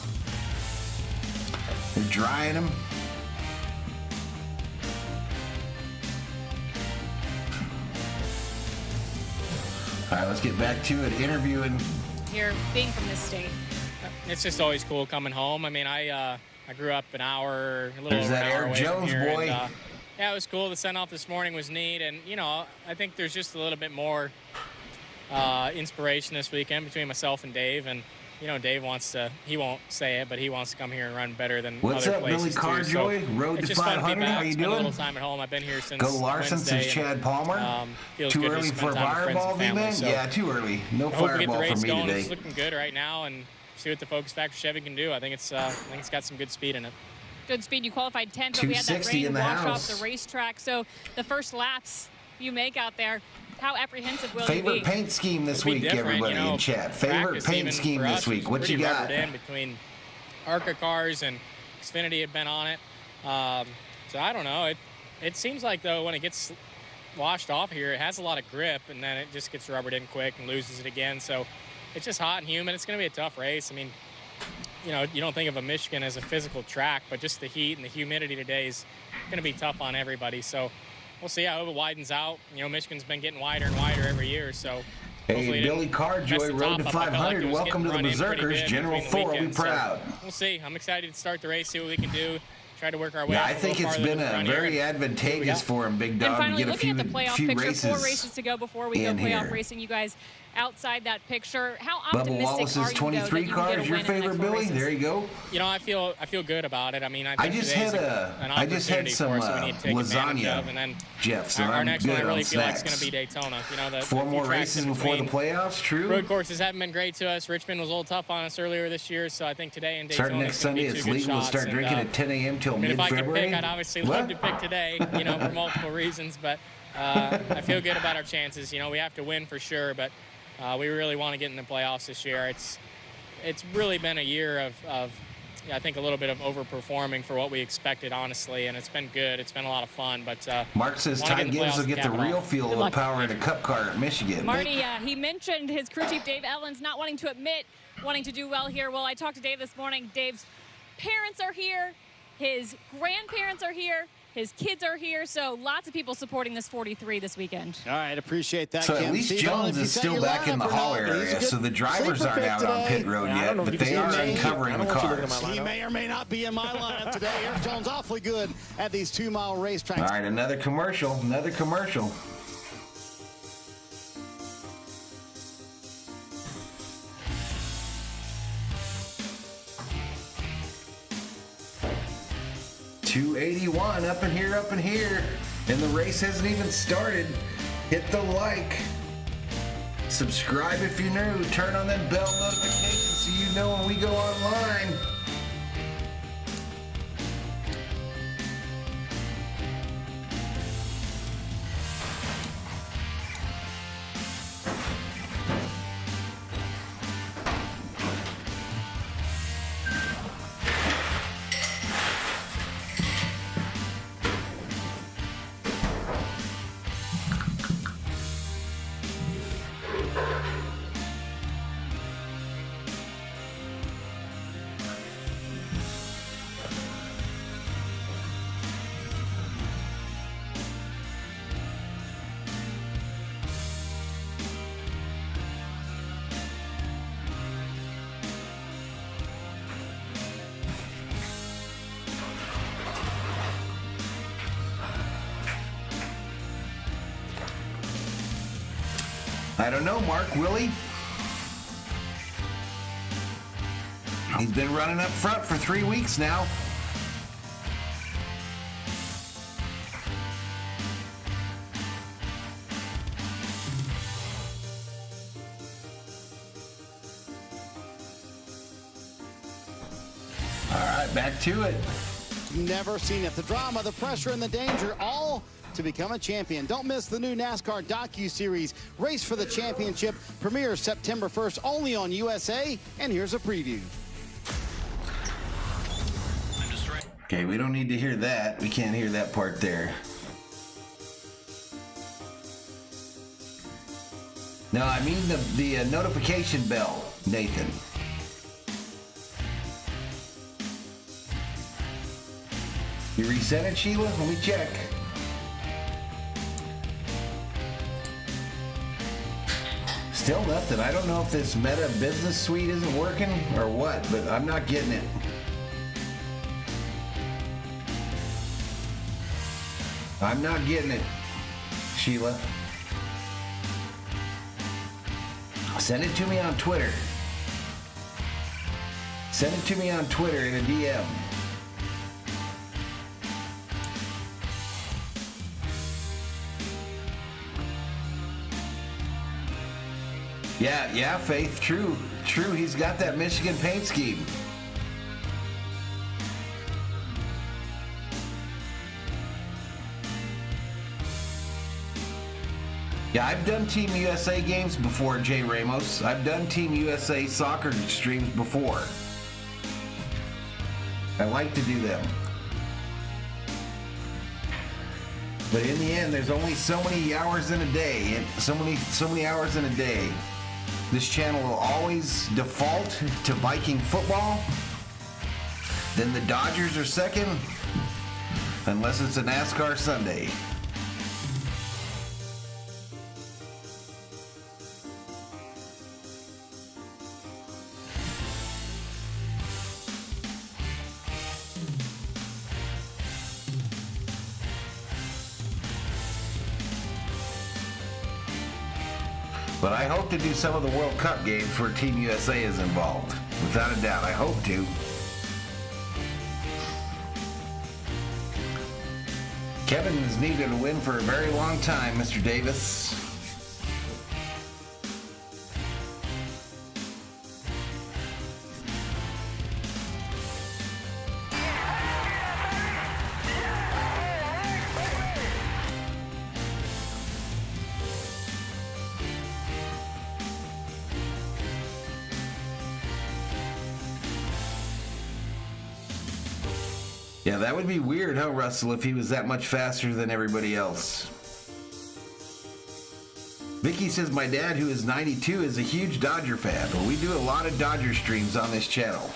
[SPEAKER 1] They're drying them. All right, let's get back to it. Interviewing.
[SPEAKER 8] Here, being from this state.
[SPEAKER 14] It's just always cool coming home. I mean, I grew up an hour, a little
[SPEAKER 1] There's
[SPEAKER 14] over
[SPEAKER 1] that
[SPEAKER 14] an hour
[SPEAKER 1] Eric
[SPEAKER 14] away
[SPEAKER 1] Jones
[SPEAKER 14] from here,
[SPEAKER 1] boy.
[SPEAKER 14] and, yeah, it was cool. The send-off this morning was neat, and you know, I think there's just a little bit more inspiration this weekend between myself and Dave. And you know, Dave wants to. He won't say it, but he wants to come here and run better than
[SPEAKER 1] What's
[SPEAKER 14] other
[SPEAKER 1] up,
[SPEAKER 14] places
[SPEAKER 1] Billy
[SPEAKER 14] too.
[SPEAKER 1] Carjoy?
[SPEAKER 14] So
[SPEAKER 1] Road
[SPEAKER 14] it's
[SPEAKER 1] to
[SPEAKER 14] just fun to be
[SPEAKER 1] 500.
[SPEAKER 14] back,
[SPEAKER 1] How you
[SPEAKER 14] spend
[SPEAKER 1] doing?
[SPEAKER 14] a little time at home. I've been here since
[SPEAKER 1] Go Larson
[SPEAKER 14] Wednesday,
[SPEAKER 1] since Chad Palmer.
[SPEAKER 14] Feels
[SPEAKER 1] Too
[SPEAKER 14] good to
[SPEAKER 1] early
[SPEAKER 14] spend
[SPEAKER 1] for a
[SPEAKER 14] time with friends and
[SPEAKER 1] fireball,
[SPEAKER 14] family,
[SPEAKER 1] man?
[SPEAKER 14] so
[SPEAKER 1] Yeah, too early. No
[SPEAKER 14] I hope we get the
[SPEAKER 1] fireball
[SPEAKER 14] race
[SPEAKER 1] for me
[SPEAKER 14] going.
[SPEAKER 1] today.
[SPEAKER 14] It's looking good right now, and see what the Focus Factor Chevy can do. I think it's got some good speed in it.
[SPEAKER 8] Good speed. You qualified 10th, but we had that
[SPEAKER 1] 260
[SPEAKER 8] rain
[SPEAKER 1] in the
[SPEAKER 8] wash
[SPEAKER 1] house.
[SPEAKER 8] off the racetrack. So the first laps you make out there, how apprehensive will you
[SPEAKER 1] Favorite
[SPEAKER 8] be?
[SPEAKER 1] paint scheme this
[SPEAKER 14] It'll be
[SPEAKER 1] week,
[SPEAKER 14] different,
[SPEAKER 1] everybody
[SPEAKER 14] you know,
[SPEAKER 1] in chat. Favorite
[SPEAKER 14] practice
[SPEAKER 1] paint
[SPEAKER 14] even
[SPEAKER 1] scheme
[SPEAKER 14] for
[SPEAKER 1] this
[SPEAKER 14] us
[SPEAKER 1] week.
[SPEAKER 14] was
[SPEAKER 1] What you
[SPEAKER 14] pretty
[SPEAKER 1] got?
[SPEAKER 14] rubbered in between ARCA cars and Xfinity had been on it. So I don't know. It seems like, though, when it gets washed off here, it has a lot of grip, and then it just gets rubbered in quick and loses it again. So it's just hot and humid. It's going to be a tough race. I mean, you know, you don't think of a Michigan as a physical track, but just the heat and the humidity today is going to be tough on everybody. So we'll see. I hope it widens out. You know, Michigan's been getting wider and wider every year, so hopefully
[SPEAKER 1] Hey,
[SPEAKER 14] it
[SPEAKER 1] Billy
[SPEAKER 14] didn't mess
[SPEAKER 1] Carjoy,
[SPEAKER 14] the
[SPEAKER 1] Road
[SPEAKER 14] top
[SPEAKER 1] to
[SPEAKER 14] up. I felt like
[SPEAKER 1] 500.
[SPEAKER 14] it was
[SPEAKER 1] Welcome to the
[SPEAKER 14] getting run in pretty
[SPEAKER 1] Berserkers.
[SPEAKER 14] good
[SPEAKER 1] General
[SPEAKER 14] between the
[SPEAKER 1] Thor, we
[SPEAKER 14] weekends. So
[SPEAKER 1] proud.
[SPEAKER 14] we'll see. I'm excited to start the race, see what we can do, try to work our way
[SPEAKER 1] Yeah,
[SPEAKER 14] up
[SPEAKER 1] I
[SPEAKER 14] a little
[SPEAKER 1] think it's
[SPEAKER 14] farther
[SPEAKER 1] been
[SPEAKER 14] than the
[SPEAKER 1] a
[SPEAKER 14] front here.
[SPEAKER 1] very advantageous for him, Big Dog,
[SPEAKER 8] And
[SPEAKER 1] to
[SPEAKER 8] finally,
[SPEAKER 1] get a
[SPEAKER 8] looking
[SPEAKER 1] few,
[SPEAKER 8] at the playoff
[SPEAKER 1] few
[SPEAKER 8] picture,
[SPEAKER 1] races.
[SPEAKER 8] 4 races to go before we go
[SPEAKER 1] in
[SPEAKER 8] playoff
[SPEAKER 1] here.
[SPEAKER 8] racing. You guys outside that picture. How
[SPEAKER 1] Bubba
[SPEAKER 8] optimistic
[SPEAKER 1] Wallace's
[SPEAKER 8] are you,
[SPEAKER 1] 23
[SPEAKER 8] though, that you
[SPEAKER 1] car
[SPEAKER 8] can get
[SPEAKER 1] is
[SPEAKER 8] a
[SPEAKER 1] your
[SPEAKER 8] win in the
[SPEAKER 1] favorite,
[SPEAKER 8] next 4
[SPEAKER 1] Billy?
[SPEAKER 8] races?
[SPEAKER 1] There you go.
[SPEAKER 14] You know, I feel good about it. I mean, I
[SPEAKER 1] I
[SPEAKER 14] think
[SPEAKER 1] just
[SPEAKER 14] today's
[SPEAKER 1] had
[SPEAKER 14] an
[SPEAKER 1] I just had
[SPEAKER 14] opportunity
[SPEAKER 1] some
[SPEAKER 14] for us that we need to take advantage
[SPEAKER 1] lasagna,
[SPEAKER 14] of, and then
[SPEAKER 1] Jeff. So
[SPEAKER 14] our
[SPEAKER 1] I'm
[SPEAKER 14] next
[SPEAKER 1] good
[SPEAKER 14] one I really
[SPEAKER 1] on
[SPEAKER 14] feel like is going
[SPEAKER 1] snacks.
[SPEAKER 14] to be Daytona. You know, the
[SPEAKER 1] 4
[SPEAKER 14] few
[SPEAKER 1] more
[SPEAKER 14] tracks
[SPEAKER 1] races
[SPEAKER 14] in
[SPEAKER 1] before the
[SPEAKER 14] between.
[SPEAKER 1] playoffs. True.
[SPEAKER 14] Road courses haven't been great to us. Richmond was a little tough on us earlier this year, so I think today in Daytona
[SPEAKER 1] Starting next
[SPEAKER 14] is going to
[SPEAKER 1] Sunday,
[SPEAKER 14] be
[SPEAKER 1] it's
[SPEAKER 14] 2 good
[SPEAKER 1] legal to
[SPEAKER 14] shots.
[SPEAKER 1] start
[SPEAKER 14] And,
[SPEAKER 1] drinking at 10 a.m. till
[SPEAKER 14] I mean, if I could
[SPEAKER 1] mid-February.
[SPEAKER 14] pick, I'd obviously
[SPEAKER 1] What?
[SPEAKER 14] love to pick today, you know, for multiple reasons, but I feel good about our chances. You know, we have to win for sure, but we really want to get in the playoffs this year. It's really been a year of I think a little bit of overperforming for what we expected, honestly, and it's been good. It's been a lot of fun, but
[SPEAKER 1] Mark says Ty Gibbs will get the real feel of power in a cup car at Michigan.
[SPEAKER 8] Marty, he mentioned his crew chief, Dave Ellens, not wanting to admit wanting to do well here. Well, I talked to Dave this morning. Dave's parents are here. His grandparents are here. His kids are here, so lots of people supporting this 43 this weekend.
[SPEAKER 5] All right, appreciate that,
[SPEAKER 1] So
[SPEAKER 5] Kim.
[SPEAKER 1] at least
[SPEAKER 5] Steve,
[SPEAKER 1] Jones is still back in the Hall area, so the drivers aren't out on pit road yet, but they are uncovering the cars.
[SPEAKER 5] He may or may not be in my lineup today. Eric Jones awfully good at these 2-mile racetracks.
[SPEAKER 1] All right, another commercial. 281 up in here, and the race hasn't even started. Hit the like, subscribe if you're new, turn on that bell notification so you know when we go online. I don't know, Mark, will he? He's been running up front for 3 weeks now. All right, back to it.
[SPEAKER 5] Never seen it. The drama, the pressure, and the danger, all to become a champion. Don't miss the new NASCAR docu-series, Race for the Championship, premieres September 1st only on USA, and here's a preview.
[SPEAKER 1] Okay, we don't need to hear that. We can't hear that part there. No, I mean the notification bell, Nathan. You reset it, Sheila? Let me check. Still nothing. I don't know if this Meta Business Suite isn't working or what, but I'm not getting it. I'm not getting it, Sheila. Send it to me on Twitter. Send it to me on Twitter in a DM. Yeah, Faith, true. He's got that Michigan paint scheme. Yeah, I've done Team USA games before, Jay Ramos. I've done Team USA soccer streams before. I like to do them. But in the end, there's only so many hours in a day, and so many hours in a day. This channel will always default to Viking football. Then the Dodgers are second, unless it's a NASCAR Sunday. But I hope to do some of the World Cup games where Team USA is involved. Without a doubt, I hope to. Kevin has needed a win for a very long time, Mr. Davis. Yeah, that would be weird, huh, Russell, if he was that much faster than everybody else. Vicky says, my dad, who is 92, is a huge Dodger fan. Well, we do a lot of Dodger streams on this channel.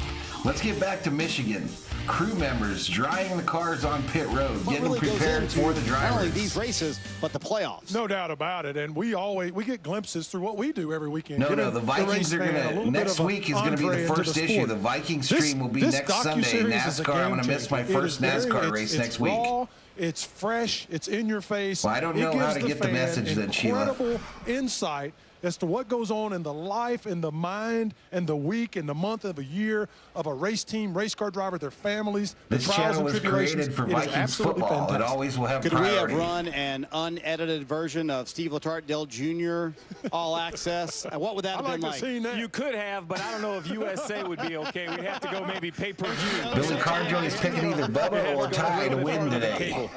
[SPEAKER 1] Let's get back to Michigan. Crew members drying the cars on pit road, getting them prepared for the drivers.
[SPEAKER 5] Not only these races, but the playoffs.
[SPEAKER 7] No doubt about it. And we get glimpses through what we do every weekend.
[SPEAKER 1] No, the Vikings are going to, next week is going to be the first issue. The Viking stream will be next Sunday. NASCAR, I'm going to miss my first NASCAR race next week.
[SPEAKER 7] Raw, it's fresh, it's in your face.
[SPEAKER 1] Well, I don't know how to get the message then, Sheila.
[SPEAKER 7] Incredible insight as to what goes on in the life, in the mind, and the week, and the month of a year of a race team, race car driver, their families, the
[SPEAKER 1] this
[SPEAKER 7] trials
[SPEAKER 1] channel
[SPEAKER 7] and
[SPEAKER 1] was
[SPEAKER 7] tribulations.
[SPEAKER 1] created for Vikings football.
[SPEAKER 7] Fantastic.
[SPEAKER 1] It always will have
[SPEAKER 5] Could
[SPEAKER 1] priority.
[SPEAKER 5] we have run an unedited version of Steve Letarte Dale Jr. All Access? What would that have been like?
[SPEAKER 7] That.
[SPEAKER 6] You could have, but I don't know if USA would be okay. We'd have to go maybe pay-per-view.
[SPEAKER 1] Billy Carjoy is picking either Bubba or Ty to win today.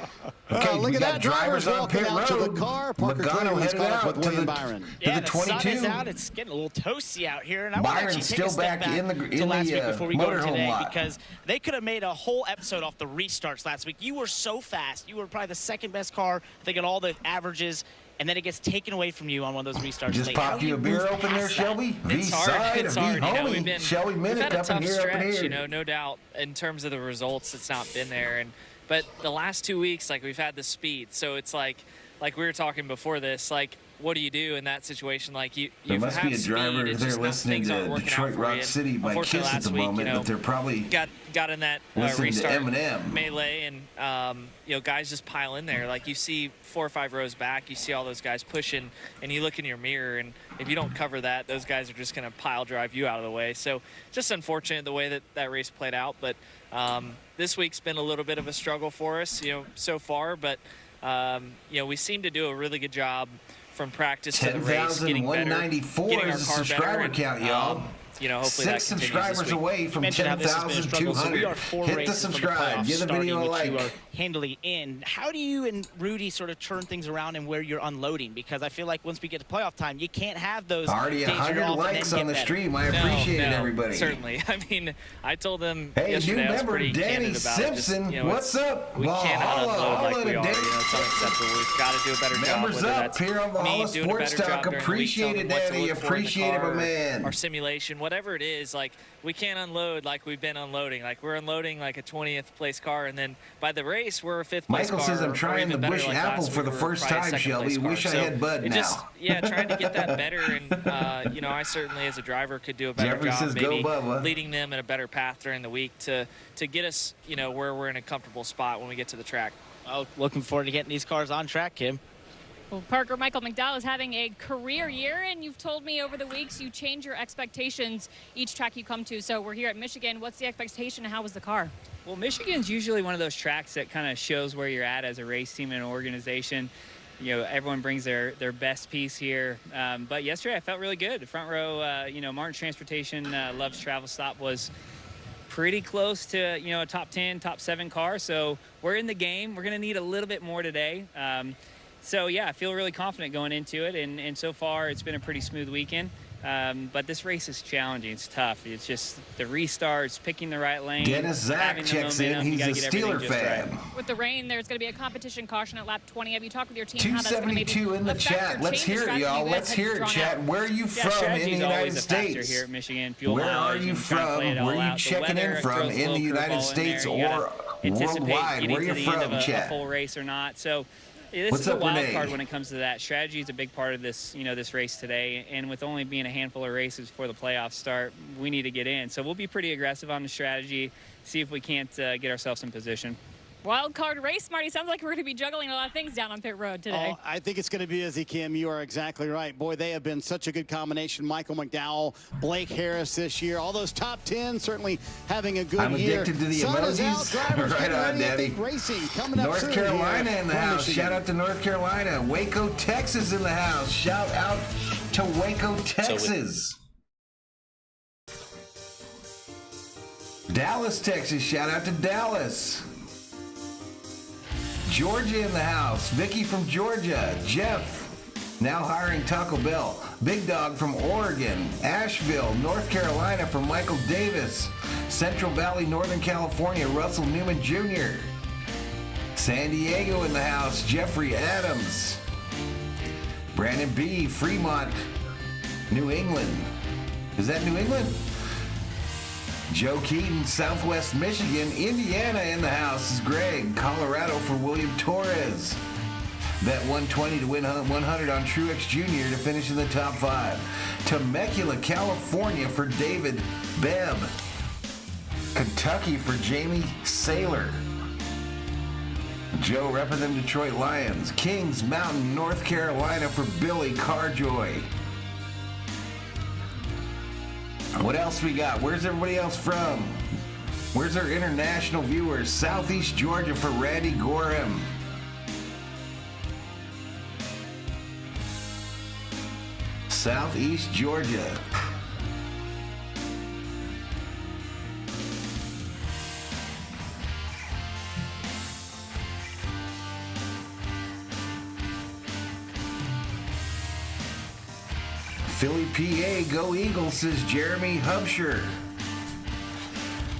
[SPEAKER 1] Okay,
[SPEAKER 5] look
[SPEAKER 1] we
[SPEAKER 5] at
[SPEAKER 1] got
[SPEAKER 5] that.
[SPEAKER 1] drivers on pit
[SPEAKER 5] out
[SPEAKER 1] road.
[SPEAKER 5] To the car. Parker
[SPEAKER 1] Logano headed
[SPEAKER 5] caught up
[SPEAKER 1] out
[SPEAKER 5] with
[SPEAKER 1] to
[SPEAKER 5] William
[SPEAKER 1] the,
[SPEAKER 5] Byron.
[SPEAKER 1] to the 22.
[SPEAKER 12] The sun is out. It's getting a little toasty out here, and I want to
[SPEAKER 1] Byron's
[SPEAKER 12] actually take a
[SPEAKER 1] still
[SPEAKER 12] step
[SPEAKER 1] back in the
[SPEAKER 12] last week before we go
[SPEAKER 1] motorhome
[SPEAKER 12] today
[SPEAKER 1] lot.
[SPEAKER 12] because they could have made a whole episode off the restarts last week. You were so fast. You were probably the second best car, I think, in all the averages. And then it gets taken away from you on one of those restarts.
[SPEAKER 1] Just popped you a beer open there, Shelby?
[SPEAKER 15] It's hard. It's hard. You know,
[SPEAKER 1] homie. Shelby
[SPEAKER 15] we've
[SPEAKER 1] Minnick
[SPEAKER 15] had a
[SPEAKER 1] up in
[SPEAKER 15] tough
[SPEAKER 1] here, up in
[SPEAKER 15] stretch,
[SPEAKER 1] here.
[SPEAKER 15] you know, no doubt. In terms of the results, it's not been there. But the last 2 weeks, like, we've had the speed. So it's like we were talking before this, like, what do you do in that situation? Like, you
[SPEAKER 1] there must be a
[SPEAKER 15] speed,
[SPEAKER 1] driver
[SPEAKER 15] it's
[SPEAKER 1] there
[SPEAKER 15] just
[SPEAKER 1] listening
[SPEAKER 15] things aren't
[SPEAKER 1] to
[SPEAKER 15] working
[SPEAKER 1] Detroit
[SPEAKER 15] out for
[SPEAKER 1] Rock
[SPEAKER 15] you.
[SPEAKER 1] City by
[SPEAKER 15] Unfortunately,
[SPEAKER 1] Kiss at the
[SPEAKER 15] last week,
[SPEAKER 1] moment,
[SPEAKER 15] you know,
[SPEAKER 1] but they're probably
[SPEAKER 15] got in that
[SPEAKER 1] listening to
[SPEAKER 15] restart
[SPEAKER 1] Eminem.
[SPEAKER 15] melee, and you know, guys just pile in there. Like, you see 4 or 5 rows back, you see all those guys pushing, and you look in your mirror, and if you don't cover that, those guys are just going to pile drive you out of the way. So just unfortunate the way that race played out. But this week's been a little bit of a struggle for us, you know, so far. But you know, we seem to do a really good job from practice to the race, getting better,
[SPEAKER 1] 10,194
[SPEAKER 15] getting our
[SPEAKER 1] is the
[SPEAKER 15] car
[SPEAKER 1] subscriber
[SPEAKER 15] better,
[SPEAKER 1] count, y'all.
[SPEAKER 15] You know, hopefully
[SPEAKER 1] 6
[SPEAKER 15] that continues
[SPEAKER 1] subscribers
[SPEAKER 15] this week.
[SPEAKER 1] away from 10,200.
[SPEAKER 12] So we are 4
[SPEAKER 1] Hit the
[SPEAKER 12] races from
[SPEAKER 1] subscribe.
[SPEAKER 12] playoffs
[SPEAKER 1] Give the video a
[SPEAKER 12] starting,
[SPEAKER 1] like.
[SPEAKER 12] which you are handily in. How do you and Rudy sort of turn things around and where you're unloading? Because I feel like once we get to playoff time, you can't have those
[SPEAKER 1] Already
[SPEAKER 12] days where you're
[SPEAKER 1] 100
[SPEAKER 12] off and
[SPEAKER 1] likes
[SPEAKER 12] then
[SPEAKER 1] on the
[SPEAKER 12] get better.
[SPEAKER 1] stream. I appreciate it, everybody.
[SPEAKER 15] Certainly. I mean, I told them
[SPEAKER 1] Hey,
[SPEAKER 15] yesterday,
[SPEAKER 1] new
[SPEAKER 15] I was
[SPEAKER 1] member
[SPEAKER 15] pretty
[SPEAKER 1] Danny
[SPEAKER 15] candid about
[SPEAKER 1] Simpson.
[SPEAKER 15] it. Just, you know,
[SPEAKER 1] What's up?
[SPEAKER 15] We cannot unload like we are. You know, it's unacceptable. We've got to do a better job.
[SPEAKER 1] Members
[SPEAKER 15] Whether
[SPEAKER 1] up
[SPEAKER 15] that's
[SPEAKER 1] here on
[SPEAKER 15] me
[SPEAKER 1] Valhalla
[SPEAKER 15] doing a
[SPEAKER 1] Sports
[SPEAKER 15] better
[SPEAKER 1] Talk.
[SPEAKER 15] job during the week,
[SPEAKER 1] Appreciate
[SPEAKER 15] telling
[SPEAKER 1] it,
[SPEAKER 15] them what to
[SPEAKER 1] Danny.
[SPEAKER 15] look for in the
[SPEAKER 1] Appreciate it,
[SPEAKER 15] car,
[SPEAKER 1] my man.
[SPEAKER 15] Our simulation, whatever it is, like, we can't unload like we've been unloading. Like, we're unloading like a 20th place car, and then by the race, we're a 5th place
[SPEAKER 1] Michael
[SPEAKER 15] car.
[SPEAKER 1] says I'm
[SPEAKER 15] or
[SPEAKER 1] trying
[SPEAKER 15] even
[SPEAKER 1] the
[SPEAKER 15] better
[SPEAKER 1] Busch
[SPEAKER 15] like
[SPEAKER 1] apple
[SPEAKER 15] last
[SPEAKER 1] for
[SPEAKER 15] week,
[SPEAKER 1] the
[SPEAKER 15] we're
[SPEAKER 1] first
[SPEAKER 15] probably a
[SPEAKER 1] time,
[SPEAKER 15] 2nd
[SPEAKER 1] Shelby.
[SPEAKER 15] place car.
[SPEAKER 1] Wish I
[SPEAKER 15] So
[SPEAKER 1] had Bud
[SPEAKER 15] it
[SPEAKER 1] now.
[SPEAKER 15] just, yeah, trying to get that better, and you know, I certainly as a driver could do a better
[SPEAKER 1] Jeffrey
[SPEAKER 15] job,
[SPEAKER 1] says, "Go,
[SPEAKER 15] maybe
[SPEAKER 1] Bubba."
[SPEAKER 15] leading them in a better path during the week to get us, you know, where we're in a comfortable spot when we get to the track.
[SPEAKER 12] Well, looking forward to getting these cars on track, Kim.
[SPEAKER 8] Well, Parker, Michael McDowell is having a career year, and you've told me over the weeks you change your expectations each track you come to. So we're here at Michigan. What's the expectation, and how was the car?
[SPEAKER 16] Well, Michigan's usually one of those tracks that kind of shows where you're at as a race team and an organization. You know, everyone brings their best piece here. But yesterday I felt really good. The front row, you know, Martin's Transportation Loves Travel Stop was pretty close to, you know, a top 10, top 7 car. So we're in the game. We're going to need a little bit more today. So, yeah, I feel really confident going into it. And so far it's been a pretty smooth weekend. But this race is challenging. It's tough. It's just the restarts, picking the right lane.
[SPEAKER 1] Dennis Zach checks in. He's a Steeler fan.
[SPEAKER 8] With the rain, there's going to be a competition caution at lap 20. Have you talked with your team how that's going to maybe
[SPEAKER 1] 272 in the chat. Let's hear it, y'all. Let's hear it, chat. Where are you from in the United States?
[SPEAKER 16] Here at Michigan, fuel
[SPEAKER 1] Where are
[SPEAKER 16] mileage
[SPEAKER 1] you
[SPEAKER 16] and trying to
[SPEAKER 1] from?
[SPEAKER 16] play it all
[SPEAKER 1] Where are you
[SPEAKER 16] out. The
[SPEAKER 1] checking
[SPEAKER 16] weather
[SPEAKER 1] in from
[SPEAKER 16] throws a
[SPEAKER 1] in the
[SPEAKER 16] little
[SPEAKER 1] United
[SPEAKER 16] curveball in
[SPEAKER 1] States
[SPEAKER 16] there. You gotta
[SPEAKER 1] or
[SPEAKER 16] anticipate
[SPEAKER 1] worldwide?
[SPEAKER 16] getting
[SPEAKER 1] Where are you
[SPEAKER 16] to the end
[SPEAKER 1] from,
[SPEAKER 16] of a
[SPEAKER 1] chat?
[SPEAKER 16] full race or not. So this
[SPEAKER 1] What's
[SPEAKER 16] is a
[SPEAKER 1] up,
[SPEAKER 16] wild
[SPEAKER 1] Renee?
[SPEAKER 16] card when it comes to that. Strategy is a big part of this, you know, this race today. And with only being a handful of races before the playoffs start, we need to get in. So we'll be pretty aggressive on the strategy, see if we can't get ourselves in position.
[SPEAKER 8] Wild card race, Marty. Sounds like we're going to be juggling a lot of things down on pit road today.
[SPEAKER 5] Oh, I think it's going to be busy, Kim. You are exactly right. Boy, they have been such a good combination. Michael McDowell, Blake Harris this year. All those top 10 certainly having a good year.
[SPEAKER 1] I'm addicted to the
[SPEAKER 5] Sun is out,
[SPEAKER 1] emojis.
[SPEAKER 5] drivers
[SPEAKER 1] Right
[SPEAKER 5] getting
[SPEAKER 1] on,
[SPEAKER 5] ready. I
[SPEAKER 1] Daddy.
[SPEAKER 5] think racing coming up
[SPEAKER 1] North
[SPEAKER 5] soon
[SPEAKER 1] Carolina
[SPEAKER 5] here
[SPEAKER 1] in the
[SPEAKER 5] from
[SPEAKER 1] house.
[SPEAKER 5] Michigan.
[SPEAKER 1] Shout out to North Carolina. Waco, Texas in the house. Shout out to Waco, Texas. Dallas, Texas. Shout out to Dallas. Georgia in the house. Vicky from Georgia. Jeff, now hiring Taco Bell. Big Dog from Oregon. Asheville, North Carolina from Michael Davis. Central Valley, Northern California, Russell Newman Jr. San Diego in the house. Jeffrey Adams. Brandon B. Fremont, New England. Is that New England? Joe Keaton, Southwest Michigan. Indiana in the house is Greg. Colorado for William Torres. Bet 120 to win 100 on Truex Jr. to finish in the top 5. Temecula, California for David Bebb. Kentucky for Jamie Saylor. Joe repping them Detroit Lions. Kings Mountain, North Carolina for Billy Carjoy. What else we got? Where's everybody else from? Where's our international viewers? Southeast Georgia for Randy Gorham. Southeast Georgia. Philly, PA, go Eagles, says Jeremy Hubsher.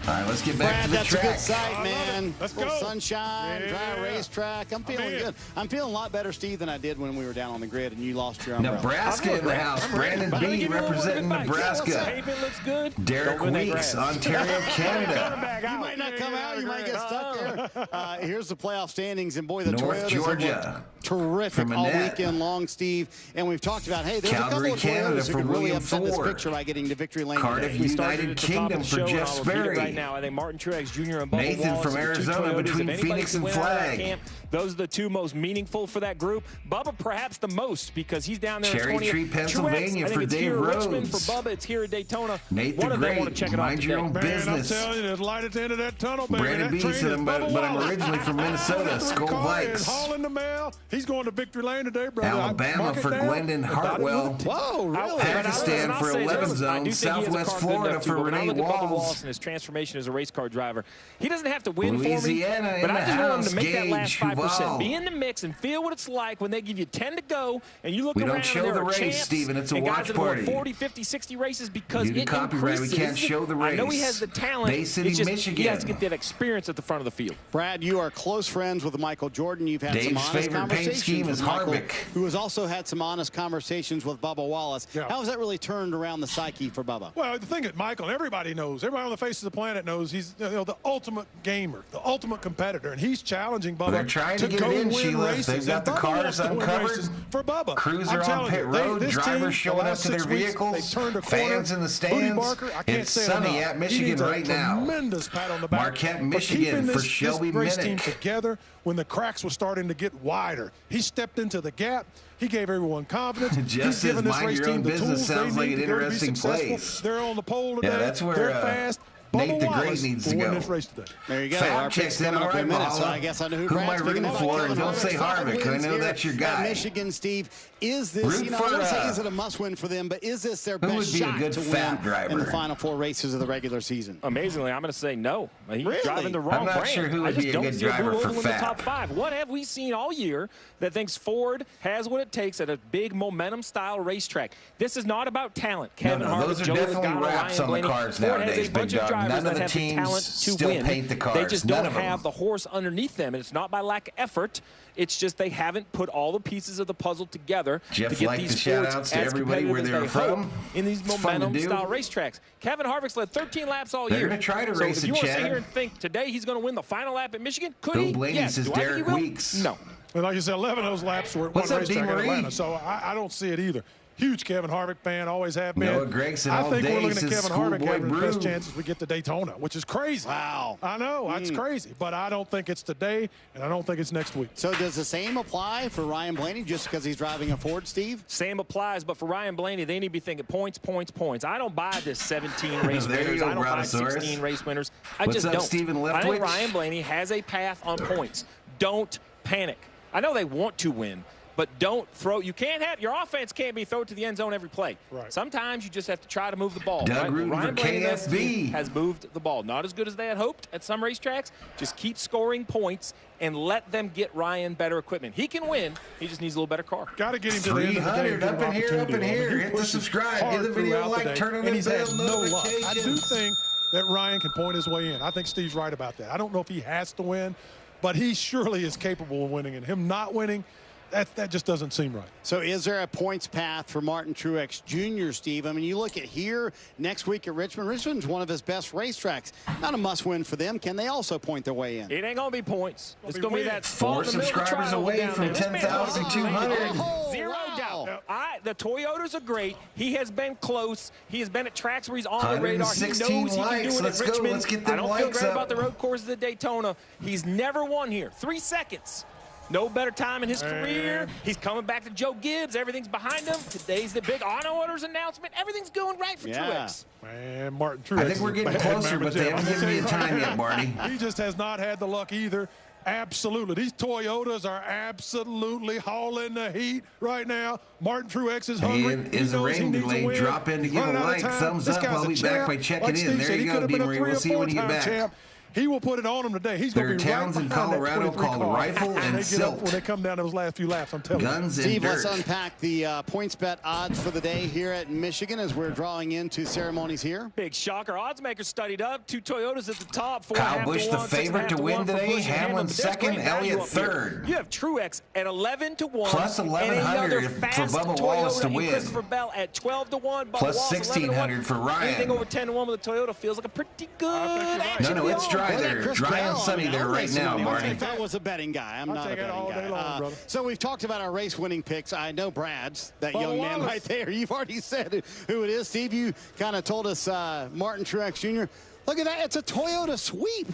[SPEAKER 1] All right, let's get back
[SPEAKER 5] Brad,
[SPEAKER 1] to the
[SPEAKER 5] that's
[SPEAKER 1] track.
[SPEAKER 5] a good sight, man.
[SPEAKER 7] Let's
[SPEAKER 5] Little
[SPEAKER 7] go.
[SPEAKER 5] sunshine, dry racetrack. I'm feeling good. I'm feeling a lot better, Steve, than I did when we were down on the grid and you lost your umbrella.
[SPEAKER 1] Nebraska in the house. Brandon B representing Nebraska.
[SPEAKER 6] Pavement looks good.
[SPEAKER 1] Derek Weeks, Ontario, Canada.
[SPEAKER 5] You might not come out. You might get stuck there. Here's the playoff standings, and boy, the
[SPEAKER 1] North
[SPEAKER 5] Toyotas
[SPEAKER 1] Georgia.
[SPEAKER 5] have looked terrific
[SPEAKER 1] From
[SPEAKER 5] all
[SPEAKER 1] Annette.
[SPEAKER 5] weekend long, Steve. And we've talked about, hey, there's
[SPEAKER 1] Calgary,
[SPEAKER 5] a couple of
[SPEAKER 1] Canada
[SPEAKER 5] Toyotas who
[SPEAKER 1] for
[SPEAKER 5] could really
[SPEAKER 1] William
[SPEAKER 5] upset this
[SPEAKER 1] Ford.
[SPEAKER 5] picture by getting to victory lane
[SPEAKER 1] Cardiff,
[SPEAKER 5] today.
[SPEAKER 6] We started
[SPEAKER 1] United
[SPEAKER 6] at the top of
[SPEAKER 1] Kingdom
[SPEAKER 6] the
[SPEAKER 1] for
[SPEAKER 6] show, and
[SPEAKER 1] Jeff
[SPEAKER 6] I'll repeat it
[SPEAKER 1] Sperry.
[SPEAKER 6] right now. I think Martin Truex Jr. and Bubba
[SPEAKER 1] Nathan
[SPEAKER 6] Wallace
[SPEAKER 1] from
[SPEAKER 6] are the two
[SPEAKER 1] Arizona
[SPEAKER 6] Toyotas.
[SPEAKER 1] between
[SPEAKER 6] If anybody
[SPEAKER 1] Phoenix
[SPEAKER 6] can
[SPEAKER 1] and
[SPEAKER 6] win out of that
[SPEAKER 1] Flag.
[SPEAKER 6] camp, those are the two most meaningful for that group. Bubba perhaps the most because he's down there
[SPEAKER 1] Cherry
[SPEAKER 6] in 20th.
[SPEAKER 1] Tree, Pennsylvania
[SPEAKER 6] Truex, I
[SPEAKER 1] for
[SPEAKER 6] think it's
[SPEAKER 1] Dave
[SPEAKER 6] here at Richmond
[SPEAKER 1] Rhodes.
[SPEAKER 6] for Bubba. It's here at Daytona.
[SPEAKER 1] Nate
[SPEAKER 6] One
[SPEAKER 1] the
[SPEAKER 6] of them want
[SPEAKER 1] Great,
[SPEAKER 6] to check it off
[SPEAKER 1] mind your
[SPEAKER 6] today.
[SPEAKER 1] own
[SPEAKER 7] Man,
[SPEAKER 1] business.
[SPEAKER 7] I'm telling you, there's light at the end of that tunnel, baby.
[SPEAKER 1] Brandon
[SPEAKER 7] That
[SPEAKER 1] B
[SPEAKER 7] train
[SPEAKER 1] said,
[SPEAKER 7] is
[SPEAKER 1] but I'm
[SPEAKER 7] Bubba
[SPEAKER 1] originally from Minnesota, SKOL
[SPEAKER 7] Vikes.
[SPEAKER 1] Vikes.
[SPEAKER 7] Hauling the mail. He's going to victory lane today, brother.
[SPEAKER 1] Alabama
[SPEAKER 7] Mark it
[SPEAKER 1] for
[SPEAKER 7] down.
[SPEAKER 1] Glendon Hartwell.
[SPEAKER 5] Whoa, really?
[SPEAKER 1] Pakistan for 11 zone. Southwest Florida for
[SPEAKER 6] When I
[SPEAKER 1] Renee
[SPEAKER 6] look at Bubba Wallace
[SPEAKER 1] Walls.
[SPEAKER 6] and his transformation as a race car driver, he doesn't have to win
[SPEAKER 1] Louisiana
[SPEAKER 6] for me,
[SPEAKER 1] in
[SPEAKER 6] but
[SPEAKER 1] the
[SPEAKER 6] I just want him
[SPEAKER 1] house.
[SPEAKER 6] to make that last
[SPEAKER 1] Gage
[SPEAKER 6] 5%.
[SPEAKER 1] Duval.
[SPEAKER 6] Be in the mix and feel what it's like when they give you 10 to go and you look
[SPEAKER 1] We
[SPEAKER 6] around
[SPEAKER 1] don't show
[SPEAKER 6] and there
[SPEAKER 1] the
[SPEAKER 6] are
[SPEAKER 1] race,
[SPEAKER 6] champs
[SPEAKER 1] Stephen. It's a
[SPEAKER 6] and guys
[SPEAKER 1] watch
[SPEAKER 6] that have won
[SPEAKER 1] party.
[SPEAKER 6] 40, 50, 60 races because
[SPEAKER 1] Due to
[SPEAKER 6] it
[SPEAKER 1] copyright, we
[SPEAKER 6] increases.
[SPEAKER 1] can't show the
[SPEAKER 6] I know he
[SPEAKER 1] race.
[SPEAKER 6] has the talent.
[SPEAKER 1] Bay City,
[SPEAKER 6] it's just,
[SPEAKER 1] Michigan.
[SPEAKER 6] He has to get that experience at the front of the field.
[SPEAKER 5] Brad, you are close friends with Michael Jordan. You've had some
[SPEAKER 1] Dave's
[SPEAKER 5] honest
[SPEAKER 1] favorite paint
[SPEAKER 5] conversations
[SPEAKER 1] scheme
[SPEAKER 5] with
[SPEAKER 1] is
[SPEAKER 5] Michael,
[SPEAKER 1] Harvick.
[SPEAKER 5] who has also had some honest conversations with Bubba Wallace.
[SPEAKER 7] Yeah.
[SPEAKER 5] How has that really turned around the psyche for Bubba?
[SPEAKER 7] Well, the thing that Michael, everybody knows, everybody on the face of the planet knows he's the ultimate gamer, the ultimate competitor, and he's challenging Bubba
[SPEAKER 1] They're trying to get
[SPEAKER 7] go
[SPEAKER 1] it in,
[SPEAKER 7] win
[SPEAKER 1] Sheila.
[SPEAKER 7] races.
[SPEAKER 1] They've got
[SPEAKER 7] And
[SPEAKER 1] the
[SPEAKER 7] Bubba
[SPEAKER 1] cars
[SPEAKER 7] wants to win
[SPEAKER 1] uncovered.
[SPEAKER 7] races for Bubba.
[SPEAKER 1] Crews
[SPEAKER 7] I'm
[SPEAKER 1] are on
[SPEAKER 7] telling
[SPEAKER 1] pit
[SPEAKER 7] you,
[SPEAKER 1] road.
[SPEAKER 7] this
[SPEAKER 1] Drivers
[SPEAKER 7] team,
[SPEAKER 1] showing
[SPEAKER 7] the
[SPEAKER 1] up
[SPEAKER 7] last
[SPEAKER 1] to their
[SPEAKER 7] 6 weeks,
[SPEAKER 1] vehicles.
[SPEAKER 7] they turned a
[SPEAKER 1] Fans
[SPEAKER 7] corner.
[SPEAKER 1] in the
[SPEAKER 7] Booty
[SPEAKER 1] stands.
[SPEAKER 7] Barker, I can't
[SPEAKER 1] It's
[SPEAKER 7] say it
[SPEAKER 1] sunny
[SPEAKER 7] enough.
[SPEAKER 1] at
[SPEAKER 7] He
[SPEAKER 1] Michigan
[SPEAKER 7] needs a
[SPEAKER 1] right now.
[SPEAKER 7] Tremendous pat on the back.
[SPEAKER 1] Marquette,
[SPEAKER 7] for
[SPEAKER 1] Michigan
[SPEAKER 7] keeping
[SPEAKER 1] for
[SPEAKER 7] this
[SPEAKER 1] Shelby
[SPEAKER 7] race team
[SPEAKER 1] Minnick.
[SPEAKER 7] together when the cracks were starting to get wider. He stepped into the gap. He gave everyone confidence.
[SPEAKER 1] Jeff
[SPEAKER 7] He's
[SPEAKER 1] says,
[SPEAKER 7] given this
[SPEAKER 1] mind
[SPEAKER 7] race
[SPEAKER 1] your
[SPEAKER 7] team
[SPEAKER 1] own
[SPEAKER 7] the
[SPEAKER 1] business.
[SPEAKER 7] tools they
[SPEAKER 1] Sounds like
[SPEAKER 7] need
[SPEAKER 1] an
[SPEAKER 7] to go to be
[SPEAKER 1] interesting
[SPEAKER 7] successful.
[SPEAKER 1] place.
[SPEAKER 7] They're on the pole today.
[SPEAKER 1] Yeah, that's where
[SPEAKER 7] They're fast.
[SPEAKER 1] Nate
[SPEAKER 7] Bubba
[SPEAKER 1] the Great
[SPEAKER 7] Wallace
[SPEAKER 1] needs to
[SPEAKER 7] will win
[SPEAKER 1] go.
[SPEAKER 7] this race today.
[SPEAKER 5] There you go.
[SPEAKER 1] Fact
[SPEAKER 5] Our picks
[SPEAKER 1] checks in,
[SPEAKER 5] coming
[SPEAKER 1] all
[SPEAKER 5] up in a
[SPEAKER 1] right,
[SPEAKER 5] minute, so
[SPEAKER 1] Valhalla.
[SPEAKER 5] I guess I know who
[SPEAKER 1] Who am I
[SPEAKER 5] Brad's picking
[SPEAKER 1] rooting
[SPEAKER 5] up.
[SPEAKER 1] for?
[SPEAKER 5] Kevin
[SPEAKER 1] Don't
[SPEAKER 5] Harvick.
[SPEAKER 1] say Harvick. I
[SPEAKER 5] Wins
[SPEAKER 1] know
[SPEAKER 5] here
[SPEAKER 1] that's your
[SPEAKER 5] at
[SPEAKER 1] guy.
[SPEAKER 5] Michigan, Steve. Is this,
[SPEAKER 1] Root
[SPEAKER 5] you know,
[SPEAKER 1] for,
[SPEAKER 5] I wouldn't say is it a must-win for them, but is this their
[SPEAKER 1] who
[SPEAKER 5] best
[SPEAKER 1] would be a
[SPEAKER 5] shot
[SPEAKER 1] good
[SPEAKER 5] to
[SPEAKER 1] fat
[SPEAKER 5] win
[SPEAKER 1] driver?
[SPEAKER 5] in the final 4 races of the regular season?
[SPEAKER 6] Amazingly, I'm going to say no. He's
[SPEAKER 5] Really?
[SPEAKER 6] driving the wrong
[SPEAKER 1] I'm not
[SPEAKER 6] brand.
[SPEAKER 1] sure who
[SPEAKER 6] I
[SPEAKER 1] would
[SPEAKER 6] just
[SPEAKER 1] be a
[SPEAKER 6] don't
[SPEAKER 1] good
[SPEAKER 6] see a
[SPEAKER 1] driver
[SPEAKER 6] blue
[SPEAKER 1] for
[SPEAKER 6] oval in the
[SPEAKER 1] fat.
[SPEAKER 6] top 5. What have we seen all year that thinks Ford has what it takes at a big momentum-style racetrack? This is not about talent. Kevin
[SPEAKER 1] No,
[SPEAKER 6] Harvick,
[SPEAKER 1] those are
[SPEAKER 6] Joe
[SPEAKER 1] definitely
[SPEAKER 6] Logano,
[SPEAKER 1] wraps
[SPEAKER 6] Ryan
[SPEAKER 1] on the
[SPEAKER 6] Blaney.
[SPEAKER 1] cars
[SPEAKER 6] Ford
[SPEAKER 1] nowadays,
[SPEAKER 6] has a bunch
[SPEAKER 1] Big
[SPEAKER 6] of
[SPEAKER 1] Dog.
[SPEAKER 6] drivers
[SPEAKER 1] None of
[SPEAKER 6] that
[SPEAKER 1] the
[SPEAKER 6] have the
[SPEAKER 1] teams
[SPEAKER 6] talent to
[SPEAKER 1] still
[SPEAKER 6] win.
[SPEAKER 1] paint the
[SPEAKER 6] They
[SPEAKER 1] cars.
[SPEAKER 6] just
[SPEAKER 1] None
[SPEAKER 6] don't
[SPEAKER 1] of them.
[SPEAKER 6] have the horse underneath them, and it's not by lack of effort. It's just they haven't put all the pieces of the puzzle together
[SPEAKER 1] Jeff
[SPEAKER 6] to get
[SPEAKER 1] liked
[SPEAKER 6] these
[SPEAKER 1] the shout-outs
[SPEAKER 6] Fords
[SPEAKER 1] to
[SPEAKER 6] as
[SPEAKER 1] everybody
[SPEAKER 6] competitive
[SPEAKER 1] where
[SPEAKER 6] as
[SPEAKER 1] they were
[SPEAKER 6] they hope
[SPEAKER 1] from.
[SPEAKER 6] in these
[SPEAKER 1] It's fun to do.
[SPEAKER 6] momentum-style racetracks. Kevin Harvick's led 13 laps all
[SPEAKER 1] They're
[SPEAKER 6] year.
[SPEAKER 1] gonna try to
[SPEAKER 6] so
[SPEAKER 1] race
[SPEAKER 6] if
[SPEAKER 1] it,
[SPEAKER 6] you want to sit
[SPEAKER 1] Chad.
[SPEAKER 6] here and think today he's going to win the final lap at Michigan, could
[SPEAKER 1] Bill
[SPEAKER 6] he?
[SPEAKER 1] Blaney
[SPEAKER 6] Yes.
[SPEAKER 1] says
[SPEAKER 6] Do I think
[SPEAKER 1] Derek
[SPEAKER 6] he will?
[SPEAKER 1] Weeks.
[SPEAKER 6] No.
[SPEAKER 7] And like you said, 11 of those laps were at one
[SPEAKER 1] What's up,
[SPEAKER 7] racetrack in
[SPEAKER 1] D. Marie?
[SPEAKER 7] Atlanta, so I don't see it either. Huge Kevin Harvick fan, always have been.
[SPEAKER 1] Noah Gregson
[SPEAKER 7] I
[SPEAKER 1] all
[SPEAKER 7] think
[SPEAKER 1] day
[SPEAKER 7] we're looking at
[SPEAKER 1] says
[SPEAKER 7] Kevin Harvick
[SPEAKER 1] Schoolboy
[SPEAKER 7] having the best
[SPEAKER 1] Brew.
[SPEAKER 7] chances we get to Daytona, which is crazy.
[SPEAKER 5] Wow.
[SPEAKER 7] I know, that's crazy. But I don't think it's today, and I don't think it's next week.
[SPEAKER 5] So does the same apply for Ryan Blaney just because he's driving a Ford, Steve?
[SPEAKER 6] Same applies, but for Ryan Blaney, they need to be thinking points, points, points. I don't buy this 17 race
[SPEAKER 1] There you
[SPEAKER 6] winners.
[SPEAKER 1] go,
[SPEAKER 6] I don't buy
[SPEAKER 1] Brontosaurus.
[SPEAKER 6] 16 race winners. I
[SPEAKER 1] What's
[SPEAKER 6] just
[SPEAKER 1] up,
[SPEAKER 6] don't.
[SPEAKER 1] Stephen
[SPEAKER 6] I think
[SPEAKER 1] Leftwich?
[SPEAKER 6] Ryan Blaney has a path on points. Don't panic. I know they want to win, but don't throw. You can't have your offense can't be thrown to the end zone every play.
[SPEAKER 7] Right.
[SPEAKER 6] Sometimes you just have to try to move the ball.
[SPEAKER 1] Doug
[SPEAKER 6] right?
[SPEAKER 1] Rudin
[SPEAKER 6] Ryan
[SPEAKER 1] for
[SPEAKER 6] Blaney and his
[SPEAKER 1] KFB.
[SPEAKER 6] team has moved the ball. Not as good as they had hoped at some racetracks. Just keep scoring points and let them get Ryan better equipment. He can win. He just needs a little better car.
[SPEAKER 7] Got to get him to the end of the game.
[SPEAKER 1] 300 up in here, up in here. Hit the subscribe. Give the video a like. Turn on
[SPEAKER 7] and
[SPEAKER 1] the
[SPEAKER 7] he's had
[SPEAKER 1] bell
[SPEAKER 7] no luck. I do
[SPEAKER 1] notifications.
[SPEAKER 7] think that Ryan can point his way in. I think Steve's right about that. I don't know if he has to win, but he surely is capable of winning. And him not winning, that just doesn't seem right.
[SPEAKER 5] So is there a points path for Martin Truex Jr., Steve? I mean, you look at here next week at Richmond. Richmond's one of his best racetracks. Not a must-win for them. Can they also point their way in?
[SPEAKER 6] It ain't going to be points. It's going to be that
[SPEAKER 1] 4 subscribers away from 10,200.
[SPEAKER 6] Zero doubt. The Toyotas are great. He has been close. He has been at tracks where he's on the radar. He knows he can do it
[SPEAKER 1] Let's
[SPEAKER 6] at
[SPEAKER 1] go.
[SPEAKER 6] Richmond.
[SPEAKER 1] Let's get
[SPEAKER 6] I
[SPEAKER 1] them
[SPEAKER 6] don't feel
[SPEAKER 1] likes
[SPEAKER 6] great
[SPEAKER 1] up.
[SPEAKER 6] about the road courses at Daytona. He's never won here. 3 seconds. No better time in his career. He's coming back to Joe Gibbs. Everything's behind him. Today's the big auto orders announcement. Everything's going right for Truex.
[SPEAKER 7] Man, Martin Truex.
[SPEAKER 1] I think we're getting closer, but they haven't given me a time yet, Marty.
[SPEAKER 7] He just has not had the luck either. Absolutely. These Toyotas are absolutely hauling the heat right now. Martin Truex is hungry.
[SPEAKER 1] It is a rain delay. Drop in to give a like. Thumbs up. I'll be back by checking in. There you go, D-Marie. We'll see you when you get back.
[SPEAKER 7] He will put it on him today. He's going to be
[SPEAKER 1] towns
[SPEAKER 7] right
[SPEAKER 1] in
[SPEAKER 7] behind
[SPEAKER 1] Colorado
[SPEAKER 7] that 23
[SPEAKER 1] called
[SPEAKER 7] car.
[SPEAKER 1] Rifle
[SPEAKER 7] When
[SPEAKER 1] and
[SPEAKER 7] they get up,
[SPEAKER 1] Silt.
[SPEAKER 7] when they come down those last few laps, I'm telling
[SPEAKER 1] Guns
[SPEAKER 7] you.
[SPEAKER 1] and
[SPEAKER 5] Steve, let's
[SPEAKER 1] dirt.
[SPEAKER 5] unpack the points bet odds for the day here at Michigan as we're drawing into ceremonies here.
[SPEAKER 6] Big shocker. Odds makers studied up. 2 Toyotas at the top. 4.5
[SPEAKER 1] Kyle Busch,
[SPEAKER 6] to
[SPEAKER 1] the
[SPEAKER 6] 1,
[SPEAKER 1] favorite
[SPEAKER 6] 6.5
[SPEAKER 1] to win
[SPEAKER 6] 1 for
[SPEAKER 1] today.
[SPEAKER 6] Busch and
[SPEAKER 1] Hamlin
[SPEAKER 6] But there's
[SPEAKER 1] second,
[SPEAKER 6] great value
[SPEAKER 1] Elliott
[SPEAKER 6] up here.
[SPEAKER 1] third.
[SPEAKER 6] You have Truex at 11 to 1.
[SPEAKER 1] Plus
[SPEAKER 6] and
[SPEAKER 1] 1,100
[SPEAKER 6] another
[SPEAKER 1] for
[SPEAKER 6] fast
[SPEAKER 1] Bubba Wallace
[SPEAKER 6] Toyota
[SPEAKER 1] to
[SPEAKER 6] and
[SPEAKER 1] win.
[SPEAKER 6] Christopher Bell at 12 to 1. Bubba
[SPEAKER 1] Plus
[SPEAKER 6] Wallace
[SPEAKER 1] 1,600 for Ryan.
[SPEAKER 6] Anything over 10 to 1 with a Toyota feels like a pretty good action.
[SPEAKER 1] No, it's dry
[SPEAKER 5] Boy, that
[SPEAKER 1] there.
[SPEAKER 5] Chris
[SPEAKER 1] Dry
[SPEAKER 5] Bell,
[SPEAKER 1] and sunny
[SPEAKER 5] I mean,
[SPEAKER 1] there
[SPEAKER 5] I'll
[SPEAKER 1] right
[SPEAKER 5] race some
[SPEAKER 1] now,
[SPEAKER 5] money. I'll
[SPEAKER 1] Marty.
[SPEAKER 5] take that was a betting guy. I'm
[SPEAKER 7] I'll
[SPEAKER 5] not a
[SPEAKER 7] take it
[SPEAKER 5] betting
[SPEAKER 7] all
[SPEAKER 5] guy.
[SPEAKER 7] day long, brother.
[SPEAKER 5] So we've talked about our race winning picks. I know Brad's, that
[SPEAKER 7] Bubba
[SPEAKER 5] young man
[SPEAKER 7] Wallace.
[SPEAKER 5] right there. You've already said who it is. Steve, you kind of told us Martin Truex Jr. Look at that. It's a Toyota sweep.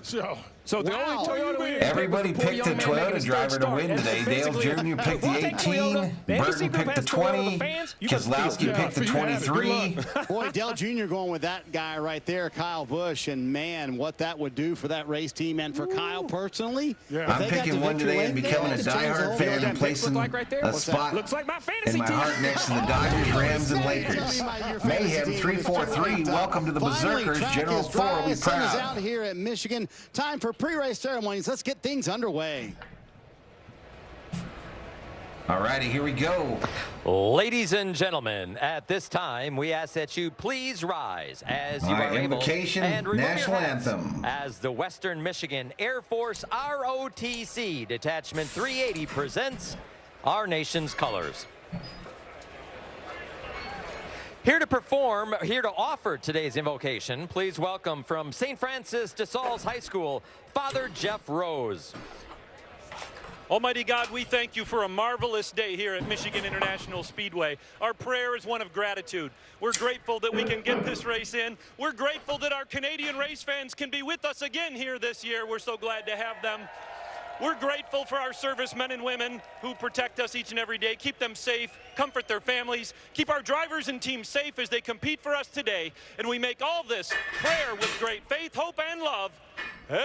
[SPEAKER 6] So the
[SPEAKER 5] Wow.
[SPEAKER 6] only Toyota we
[SPEAKER 1] Everybody
[SPEAKER 6] was the poor
[SPEAKER 1] picked the
[SPEAKER 6] young man making
[SPEAKER 1] Toyota
[SPEAKER 6] his
[SPEAKER 1] driver
[SPEAKER 6] third
[SPEAKER 1] to
[SPEAKER 6] start.
[SPEAKER 1] win
[SPEAKER 6] And
[SPEAKER 1] today. Dale
[SPEAKER 6] basically,
[SPEAKER 1] Jr. picked the
[SPEAKER 6] we'll take
[SPEAKER 1] 18.
[SPEAKER 6] Toyota. The NBC
[SPEAKER 1] Burton
[SPEAKER 6] group
[SPEAKER 1] picked the
[SPEAKER 6] has Toyota.
[SPEAKER 1] 20.
[SPEAKER 6] The fans, you got
[SPEAKER 1] Keselowski
[SPEAKER 6] field.
[SPEAKER 1] picked the
[SPEAKER 7] you have it. Good
[SPEAKER 1] 23.
[SPEAKER 5] Boy, Dale Jr. going with that guy right there, Kyle Busch, and man, what that would do for that race team and for Kyle personally.
[SPEAKER 7] Yeah.
[SPEAKER 5] If
[SPEAKER 1] I'm
[SPEAKER 5] they got
[SPEAKER 1] picking
[SPEAKER 5] the
[SPEAKER 1] one today and
[SPEAKER 5] victory
[SPEAKER 1] becoming a
[SPEAKER 5] lane, just change the
[SPEAKER 1] diehard
[SPEAKER 5] whole
[SPEAKER 1] fan
[SPEAKER 5] damn
[SPEAKER 1] and
[SPEAKER 5] picks.
[SPEAKER 1] placing
[SPEAKER 6] like right there?
[SPEAKER 1] a
[SPEAKER 6] What's that?
[SPEAKER 1] spot
[SPEAKER 6] Looks like my fantasy
[SPEAKER 1] in my
[SPEAKER 6] team.
[SPEAKER 1] heart next to the Dodgers, Rams, and Lakers.
[SPEAKER 5] Your fantasy
[SPEAKER 1] Mayhem
[SPEAKER 5] team
[SPEAKER 1] 343.
[SPEAKER 5] is
[SPEAKER 1] Welcome to the
[SPEAKER 5] finally,
[SPEAKER 1] Berserkers.
[SPEAKER 5] track
[SPEAKER 1] General
[SPEAKER 5] is
[SPEAKER 1] 4
[SPEAKER 5] dry.
[SPEAKER 1] will be
[SPEAKER 5] Sun is
[SPEAKER 1] proud.
[SPEAKER 5] out here at Michigan. Time for pre-race ceremonies. Let's get things underway.
[SPEAKER 1] All righty, here we go.
[SPEAKER 17] Ladies and gentlemen, at this time, we ask that you please rise as you
[SPEAKER 1] All right,
[SPEAKER 17] are able
[SPEAKER 1] invocation,
[SPEAKER 17] and remove
[SPEAKER 1] national
[SPEAKER 17] your hats
[SPEAKER 1] anthem.
[SPEAKER 17] as the Western Michigan Air Force ROTC Detachment 380 presents our nation's colors. Here to offer today's invocation, please welcome from St. Francis de Sales High School, Father Jeff Rose.
[SPEAKER 18] Almighty God, we thank you for a marvelous day here at Michigan International Speedway. Our prayer is one of gratitude. We're grateful that we can get this race in. We're grateful that our Canadian race fans can be with us again here this year. We're so glad to have them. We're grateful for our servicemen and women who protect us each and every day, keep them safe, comfort their families, keep our drivers and teams safe as they compete for us today. And we make all this prayer with great faith, hope, and love. Amen.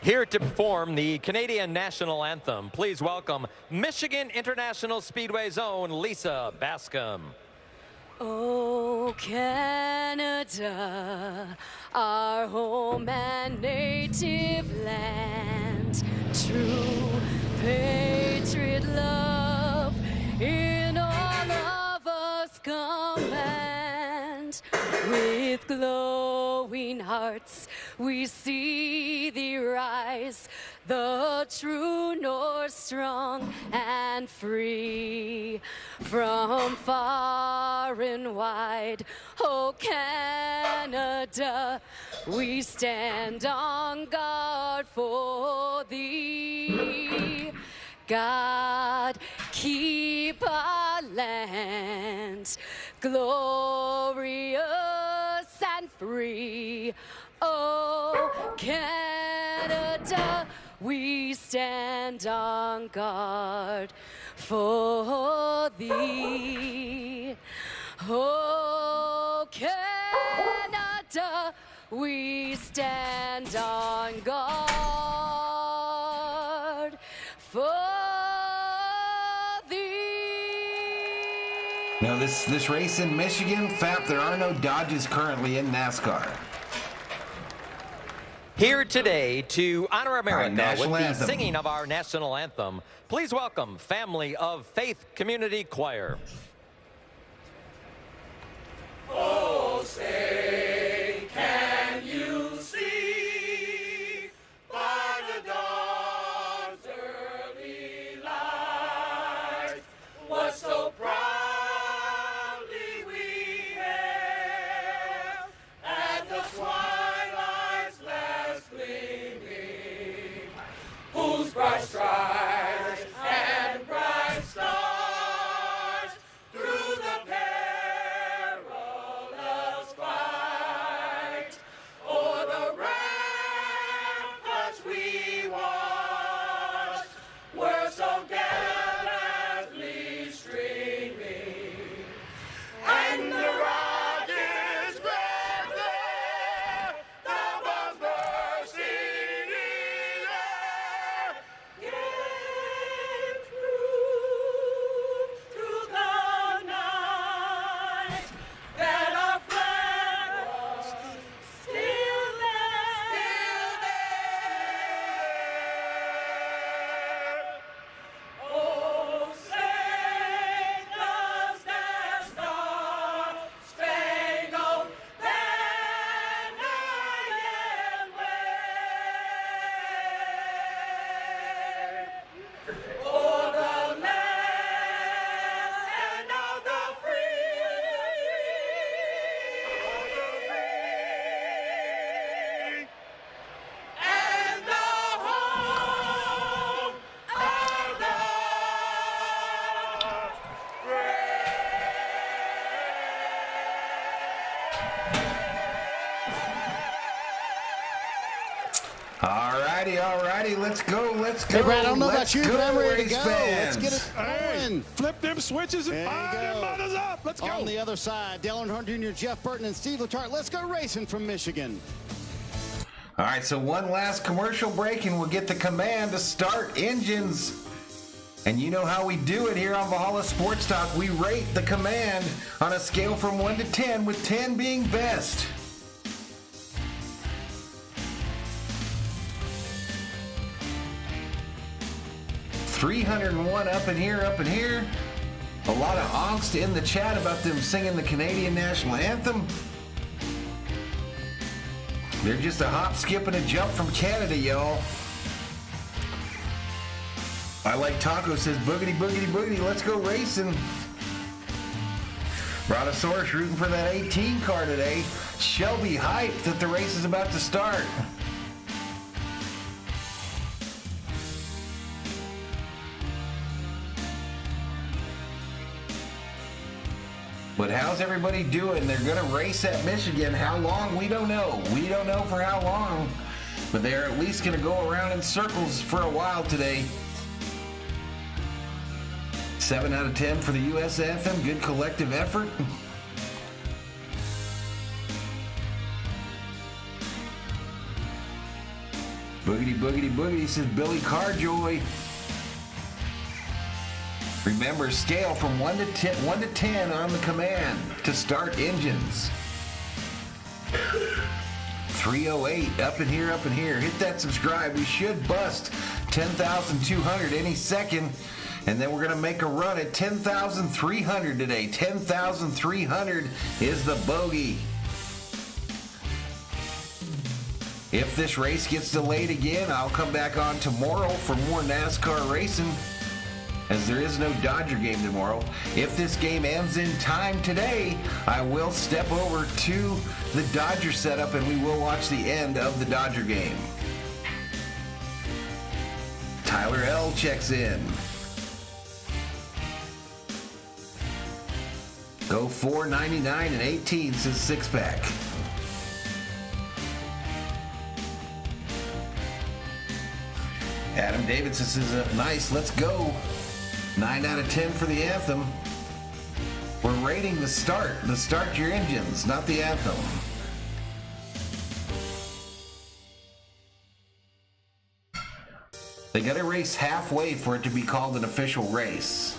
[SPEAKER 17] Here to perform the Canadian National Anthem, please welcome Michigan International Speedway's own Lisa Bascom.
[SPEAKER 19] Oh, Canada, our home and native land, true patriot love in all of us command. With glowing hearts, we see thee rise, the true North, strong and free. From far and wide, oh Canada, we stand on guard for thee. God, keep our land glorious and free. Oh, Canada, we stand on guard for thee. Oh, Canada, we stand on guard for thee.
[SPEAKER 1] Now this race in Michigan, Fap, there are no Dodges currently in NASCAR.
[SPEAKER 17] Here today to honor America with the
[SPEAKER 1] anthem.
[SPEAKER 17] singing of our national anthem, please welcome Family of Faith Community Choir.
[SPEAKER 20] Oh, say, can you see by the dawn's early light what so proudly we hailed at the twilight's last gleaming, whose bright stripes and bright stars through the perilous fight o'er the ramparts we watched were so gallantly streaming, and the rockets grabbed there, the bombs bursting in air, gave proof through the night that our flag was still there. Oh, say does that star-spangled banner yet wave o'er the land of the free and the home of the
[SPEAKER 1] All righty, let's go.
[SPEAKER 5] Hey, Brad, I don't know about you, but I'm ready to
[SPEAKER 1] race
[SPEAKER 5] go.
[SPEAKER 1] fans.
[SPEAKER 5] Let's get it going.
[SPEAKER 7] Flip them switches and fire them mothers up. Let's go.
[SPEAKER 5] On the other side, Dale Earnhardt Jr., Jeff Burton, and Steve Letarte. Let's go racing from Michigan.
[SPEAKER 1] All right, so one last commercial break and we'll get the command to start engines. And you know how we do it here on Valhalla Sports Talk. We rate the command on a scale from 1 to 10, with 10 being best. $301 up in here. A lot of angst in the chat about them singing the Canadian national anthem. They're just a hop, skip, and a jump from Canada, y'all. I Like Taco says, boogity, boogity, boogity, let's go racing. Brontosaurus rooting for that 18 car today. Shelby hyped that the race is about to start. But how's everybody doing? They're going to race at Michigan. How long? We don't know. We don't know for how long. But they're at least going to go around in circles for a while today. 7 out of 10 for the U.S. anthem. Good collective effort. Boogity, boogity, boogity, says Billy Carjoy. Remember, scale from 1 to 10 on the command to start engines. 308, up in here. Hit that subscribe. We should bust 10,200 any second. And then we're going to make a run at 10,300 today. 10,300 is the bogey. If this race gets delayed again, I'll come back on tomorrow for more NASCAR racing, as there is no Dodger game tomorrow. If this game ends in time today, I will step over to the Dodger setup and we will watch the end of the Dodger game. Tyler L. checks in. Go 4.99 and 18 says six-pack. Adam Davidson says, nice, let's go. 9 out of 10 for the anthem. We're rating the start your engines, not the anthem. They got to race halfway for it to be called an official race.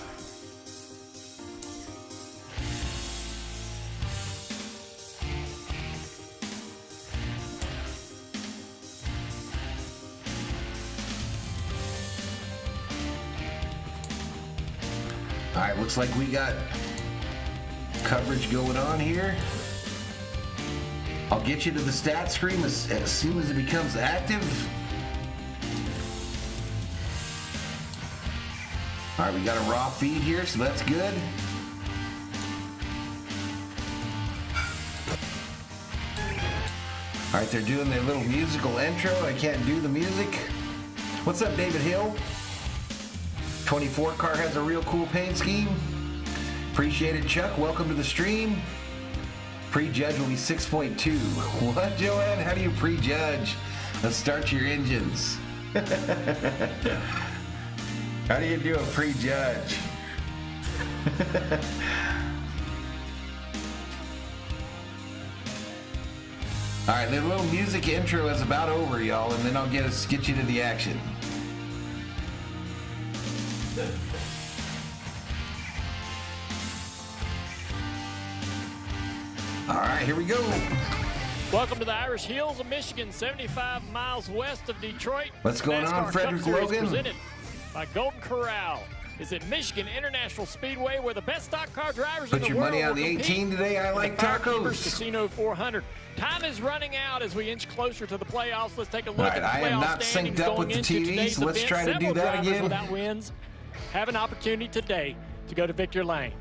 [SPEAKER 1] All right, looks like we got coverage going on here. I'll get you to the stat screen as soon as it becomes active. All right, we got a raw feed here, so that's good. All right, they're doing their little musical intro. I can't do the music. What's up, David Hill? 24 car has a real cool paint scheme. Appreciate it, Chuck. Welcome to the stream. Prejudge will be 6.2. What, Joanne? How do you prejudge? Let's start your engines. How do you do a prejudge? All right, the little music intro is about over, y'all, and then I'll get you to the action. All right, here we go.
[SPEAKER 3] Welcome to the Irish Hills of Michigan, 75 miles west of Detroit.
[SPEAKER 1] What's going on, Frederick Logan?
[SPEAKER 3] Presented by Golden Corral. Is at Michigan International Speedway, where the best stock car drivers in the world.
[SPEAKER 1] Put your money on the 18 today. I like tacos.
[SPEAKER 3] Casino 400. Time is running out as we inch closer to the playoffs. Let's take a look at the playoff
[SPEAKER 1] I am not
[SPEAKER 3] standings
[SPEAKER 1] synced up
[SPEAKER 3] going
[SPEAKER 1] with the
[SPEAKER 3] into
[SPEAKER 1] TV,
[SPEAKER 3] today's
[SPEAKER 1] so let's
[SPEAKER 3] event.
[SPEAKER 1] try to do
[SPEAKER 3] Several
[SPEAKER 1] that
[SPEAKER 3] drivers
[SPEAKER 1] again.
[SPEAKER 3] Without wins have an opportunity today to go to victory lane.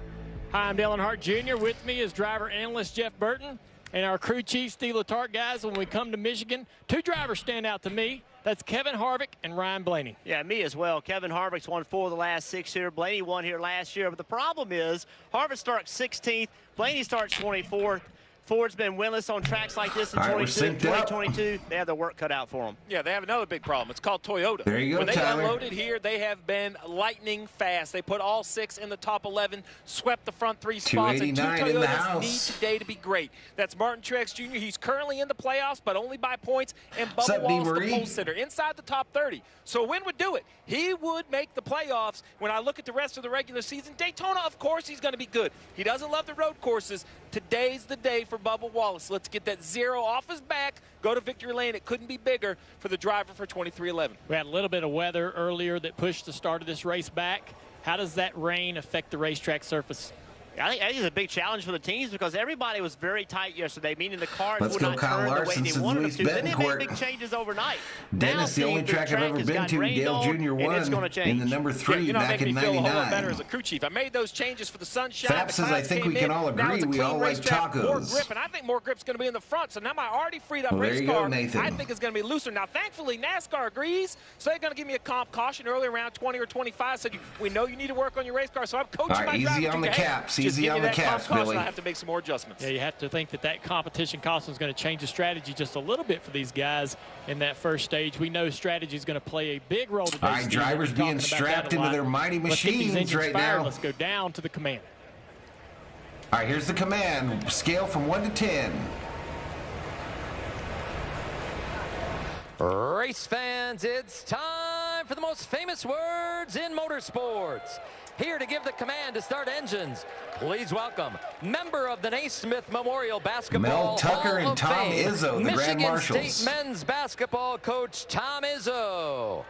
[SPEAKER 3] Hi, I'm Dale Earnhardt Jr. With me is driver analyst Jeff Burton and our crew chief Steve Letarte. Guys, when we come to Michigan, two drivers stand out to me. That's Kevin Harvick and Ryan Blaney.
[SPEAKER 4] Yeah, me as well. Kevin Harvick's won 4 of the last 6 here. Blaney won here last year. But the problem is Harvick starts 16th. Blaney starts 24th. Ford's been winless on tracks like this in 2022. They have their work cut out for them.
[SPEAKER 6] Yeah, they have another big problem. It's called Toyota.
[SPEAKER 1] There you go,
[SPEAKER 6] When they
[SPEAKER 1] Tyler.
[SPEAKER 6] unloaded here, they have been lightning fast. They put all 6 in the top 11, swept the front 3 spots, and 2
[SPEAKER 1] 289 in the
[SPEAKER 6] Toyotas
[SPEAKER 1] house.
[SPEAKER 6] need today to be great. That's Martin Truex Jr. He's currently in the playoffs, but only by points, and
[SPEAKER 1] What's
[SPEAKER 6] Bubba
[SPEAKER 1] up,
[SPEAKER 6] Wallace,
[SPEAKER 1] D. Marie?
[SPEAKER 6] the pole sitter, inside the top 30. So a win would do it. He would make the playoffs. When I look at the rest of the regular season, Daytona, of course, he's going to be good. He doesn't love the road courses. Today's the day for Bubba Wallace. Let's get that 0 off his back, go to victory lane. It couldn't be bigger for the driver for 2311.
[SPEAKER 3] We had a little bit of weather earlier that pushed the start of this race back. How does that rain affect the racetrack surface?
[SPEAKER 4] I think it's a big challenge for the teams because everybody was very tight yesterday, meaning the cars
[SPEAKER 1] Let's
[SPEAKER 4] would
[SPEAKER 1] go
[SPEAKER 4] not
[SPEAKER 1] Kyle
[SPEAKER 4] turn the way
[SPEAKER 1] Larson
[SPEAKER 4] they
[SPEAKER 1] since
[SPEAKER 4] wanted them
[SPEAKER 1] Louis
[SPEAKER 4] to. Then they
[SPEAKER 1] Betancourt.
[SPEAKER 4] made big changes overnight.
[SPEAKER 1] Dennis, the only track I've ever been to, Dale Jr. won in the number 3
[SPEAKER 6] you're not
[SPEAKER 1] back
[SPEAKER 6] making
[SPEAKER 1] in
[SPEAKER 6] me feel a whole lot
[SPEAKER 1] 99.
[SPEAKER 6] better as a crew chief. I made those changes for the sunshine.
[SPEAKER 1] Fap
[SPEAKER 6] the
[SPEAKER 1] says, I
[SPEAKER 6] clouds
[SPEAKER 1] think
[SPEAKER 6] came
[SPEAKER 1] we can
[SPEAKER 6] in.
[SPEAKER 1] all
[SPEAKER 6] Now
[SPEAKER 1] agree
[SPEAKER 6] it's a
[SPEAKER 1] we
[SPEAKER 6] clean
[SPEAKER 1] all like
[SPEAKER 6] racetrack, More
[SPEAKER 1] tacos.
[SPEAKER 6] grip, and I think more grip's going to be in the front. So now my already freed up
[SPEAKER 1] Well, there
[SPEAKER 6] race
[SPEAKER 1] you go,
[SPEAKER 6] car,
[SPEAKER 1] Nathan.
[SPEAKER 6] I think it's going to be looser. Now, thankfully, NASCAR agrees, so they're going to give me a comp caution early around 20 or 25. So we know you need to work on your race car. So I'm coaching
[SPEAKER 1] All right,
[SPEAKER 6] my
[SPEAKER 1] easy
[SPEAKER 6] driver
[SPEAKER 1] on the
[SPEAKER 6] to, hey,
[SPEAKER 1] caps,
[SPEAKER 6] just
[SPEAKER 1] easy
[SPEAKER 6] give me
[SPEAKER 1] on the
[SPEAKER 6] that
[SPEAKER 1] caps,
[SPEAKER 6] comp caution.
[SPEAKER 1] Billy.
[SPEAKER 6] I have to make some more adjustments.
[SPEAKER 3] Yeah, you have to think that competition costume is going to change the strategy just a little bit for these guys in that first stage. We know strategy is going to play a big role today.
[SPEAKER 1] All right,
[SPEAKER 3] Steve.
[SPEAKER 1] drivers
[SPEAKER 3] We've been
[SPEAKER 1] being
[SPEAKER 3] talking about
[SPEAKER 1] strapped
[SPEAKER 3] that a
[SPEAKER 1] into
[SPEAKER 3] lot.
[SPEAKER 1] their mighty
[SPEAKER 3] Let's get these
[SPEAKER 1] machines
[SPEAKER 3] engines
[SPEAKER 1] right
[SPEAKER 3] fired.
[SPEAKER 1] now.
[SPEAKER 3] Let's go down to the command.
[SPEAKER 1] All right, here's the command. Scale from 1 to 10.
[SPEAKER 17] Race fans, it's time for the most famous words in motorsports. Here to give the command to start engines, please welcome member of the Naismith Memorial Basketball
[SPEAKER 1] Mel Tucker
[SPEAKER 17] Hall
[SPEAKER 1] and
[SPEAKER 17] of
[SPEAKER 1] Tom
[SPEAKER 17] Fame,
[SPEAKER 1] Izzo, the Grand
[SPEAKER 17] Michigan
[SPEAKER 1] Marshals.
[SPEAKER 17] State men's basketball coach Tom Izzo.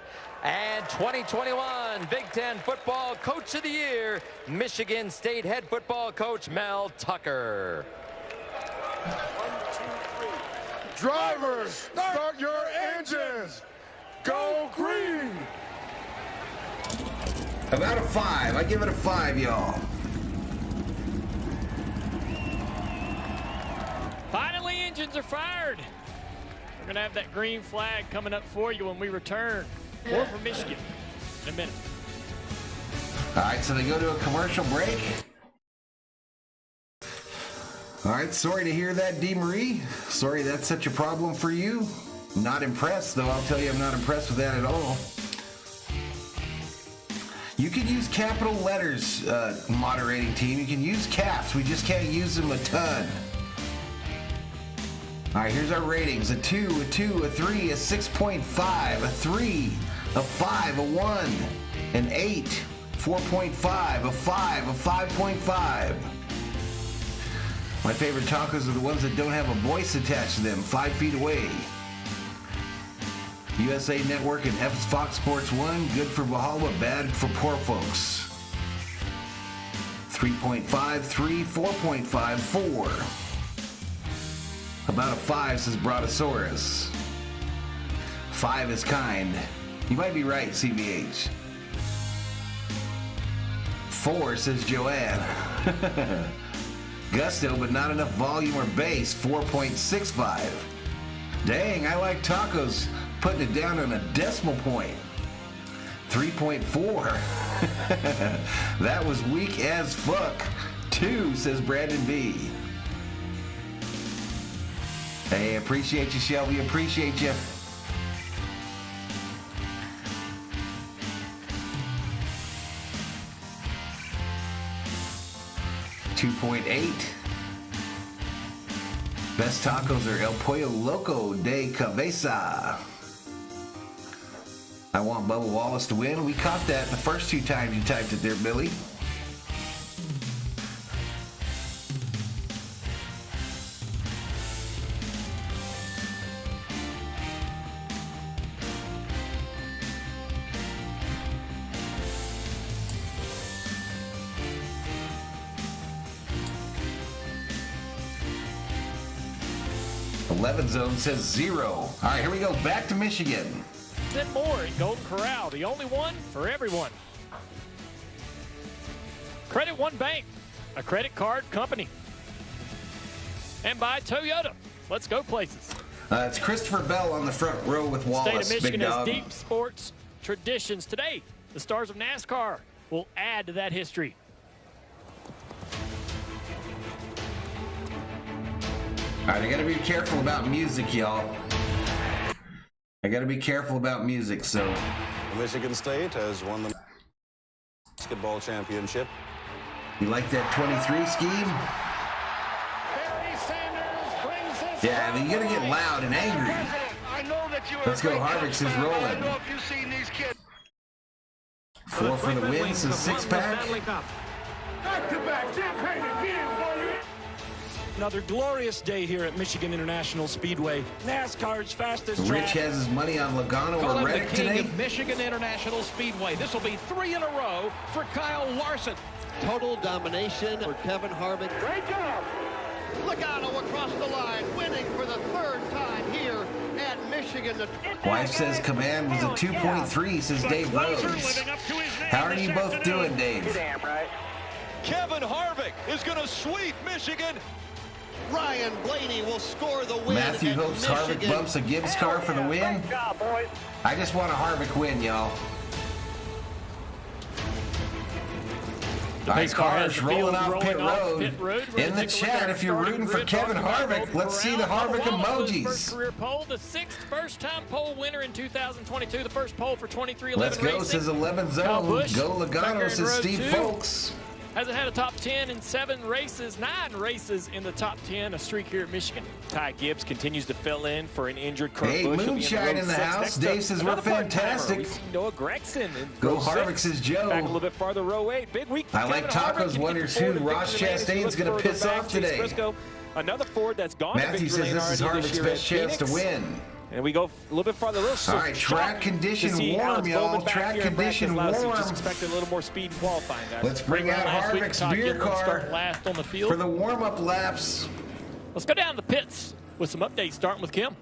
[SPEAKER 17] And 2021 Big Ten Football Coach of the Year, Michigan State head football coach Mel Tucker.
[SPEAKER 20] Drivers, start your engines. Go green.
[SPEAKER 1] About a 5. I give it a 5, y'all.
[SPEAKER 3] Finally, engines are fired. We're going to have that green flag coming up for you when we return. More from Michigan. in a minute.
[SPEAKER 1] All right, so they go to a commercial break. All right, sorry to hear that, Dee Marie. Sorry that's such a problem for you. Not impressed, though. I'll tell you I'm not impressed with that at all. You can use capital letters, moderating team. You can use caps. We just can't use them a ton. All right, here's our ratings. A 2, a 2, a 3, a 6.5, a 3, a 5, a 1, an 8, 4.5, a 5, a 5.5. My favorite tacos are the ones that don't have a voice attached to them, 5 feet away. USA Network and Fox Sports 1, good for Valhalla, bad for poor folks. 3.5, 3, 4.5, 4. About a 5, says Brontosaurus. 5 is kind. You might be right, CVH. 4, says Joanne. Gusto, but not enough volume or bass, 4.65. Dang, I like tacos. Putting it down on a decimal point. 3.4. That was weak as fuck. 2, says Brandon B. Hey, appreciate you, Shelby. Appreciate you. $2.8. Best tacos are El Pollo Loco de Cabeza. I want Bubba Wallace to win. We caught that the first 2 times you typed it there, Billy. Zone says 0. All right, here we go. Back to Michigan.
[SPEAKER 3] Then more in Golden Corral, the only one for everyone. Credit One Bank, a credit card company. And by Toyota. Let's go places.
[SPEAKER 1] It's Christopher Bell on the front row with Wallace.
[SPEAKER 3] State of Michigan
[SPEAKER 1] big
[SPEAKER 3] has
[SPEAKER 1] dog.
[SPEAKER 3] deep sports traditions. Today, the stars of NASCAR will add to that history.
[SPEAKER 1] All right, I got to be careful about music, y'all. I got to be careful about music, so.
[SPEAKER 21] Michigan State has won the basketball championship.
[SPEAKER 1] You like that 23 scheme? Yeah, you got to get loud and angry. Let's go, Harvick is rolling. 4 for the win, so 6-pack.
[SPEAKER 20] Back-to-back champagne again, boy.
[SPEAKER 18] Another glorious day here at Michigan International Speedway. NASCAR's fastest track.
[SPEAKER 1] Rich has his money on Logano or Reddick today.
[SPEAKER 22] Of Michigan International Speedway. This will be 3 in a row for Kyle Larson. Total domination for Kevin Harvick.
[SPEAKER 20] Great job.
[SPEAKER 22] Logano across the line, winning for the 3rd time here at Michigan.
[SPEAKER 1] Wife says command was a 2.3, says Dave Rhodes. How are you both doing, Dave?
[SPEAKER 22] Damn right. Kevin Harvick is going to sweep Michigan. Ryan Blaney will score the win.
[SPEAKER 1] Matthew hopes Harvick bumps a Gibbs car for the win.
[SPEAKER 22] Great job, boys.
[SPEAKER 1] I just want a Harvick win, y'all. All right, cars rolling off pit road. In the chat, if you're rooting for Kevin Harvick, let's see the Harvick emojis.
[SPEAKER 3] First career pole, the 6th first-time pole winner in 2022. The first pole for 23-11
[SPEAKER 1] Let's go,
[SPEAKER 3] racing.
[SPEAKER 1] says 11 zone.
[SPEAKER 3] Busch,
[SPEAKER 1] Go Logano, says Steve
[SPEAKER 3] 2.
[SPEAKER 1] Folks.
[SPEAKER 3] Hasn't had a top 10 in 7 races, 9 races in the top 10, a streak here at Michigan.
[SPEAKER 23] Ty Gibbs continues to fill in for an injured Kurt
[SPEAKER 1] Hey,
[SPEAKER 23] Busch.
[SPEAKER 1] moonshine in the house. Dave says we're fantastic.
[SPEAKER 23] Noah Gregson.
[SPEAKER 1] Go Harvick, says Joe.
[SPEAKER 23] Back a little bit farther, row 8. Big week for
[SPEAKER 1] I like
[SPEAKER 23] Kevin
[SPEAKER 1] tacos.
[SPEAKER 23] Harvick.
[SPEAKER 1] Wonders who Ross Chastain's going to piss off today.
[SPEAKER 23] Briscoe, another Ford that's gone
[SPEAKER 1] Matthew
[SPEAKER 23] to victory
[SPEAKER 1] says this is
[SPEAKER 23] already
[SPEAKER 1] Harvick's
[SPEAKER 23] year
[SPEAKER 1] best
[SPEAKER 23] at
[SPEAKER 1] chance to
[SPEAKER 23] Phoenix.
[SPEAKER 1] win.
[SPEAKER 23] And we go a little bit farther.
[SPEAKER 1] All right, track condition warm, y'all. Track condition warm.
[SPEAKER 23] Just expected a little more speed in qualifying, guys.
[SPEAKER 1] Let's bring out Harvick's beer car
[SPEAKER 3] last on the field
[SPEAKER 1] for the warm-up laps.
[SPEAKER 3] Let's go down to the pits with some updates, starting with Kim.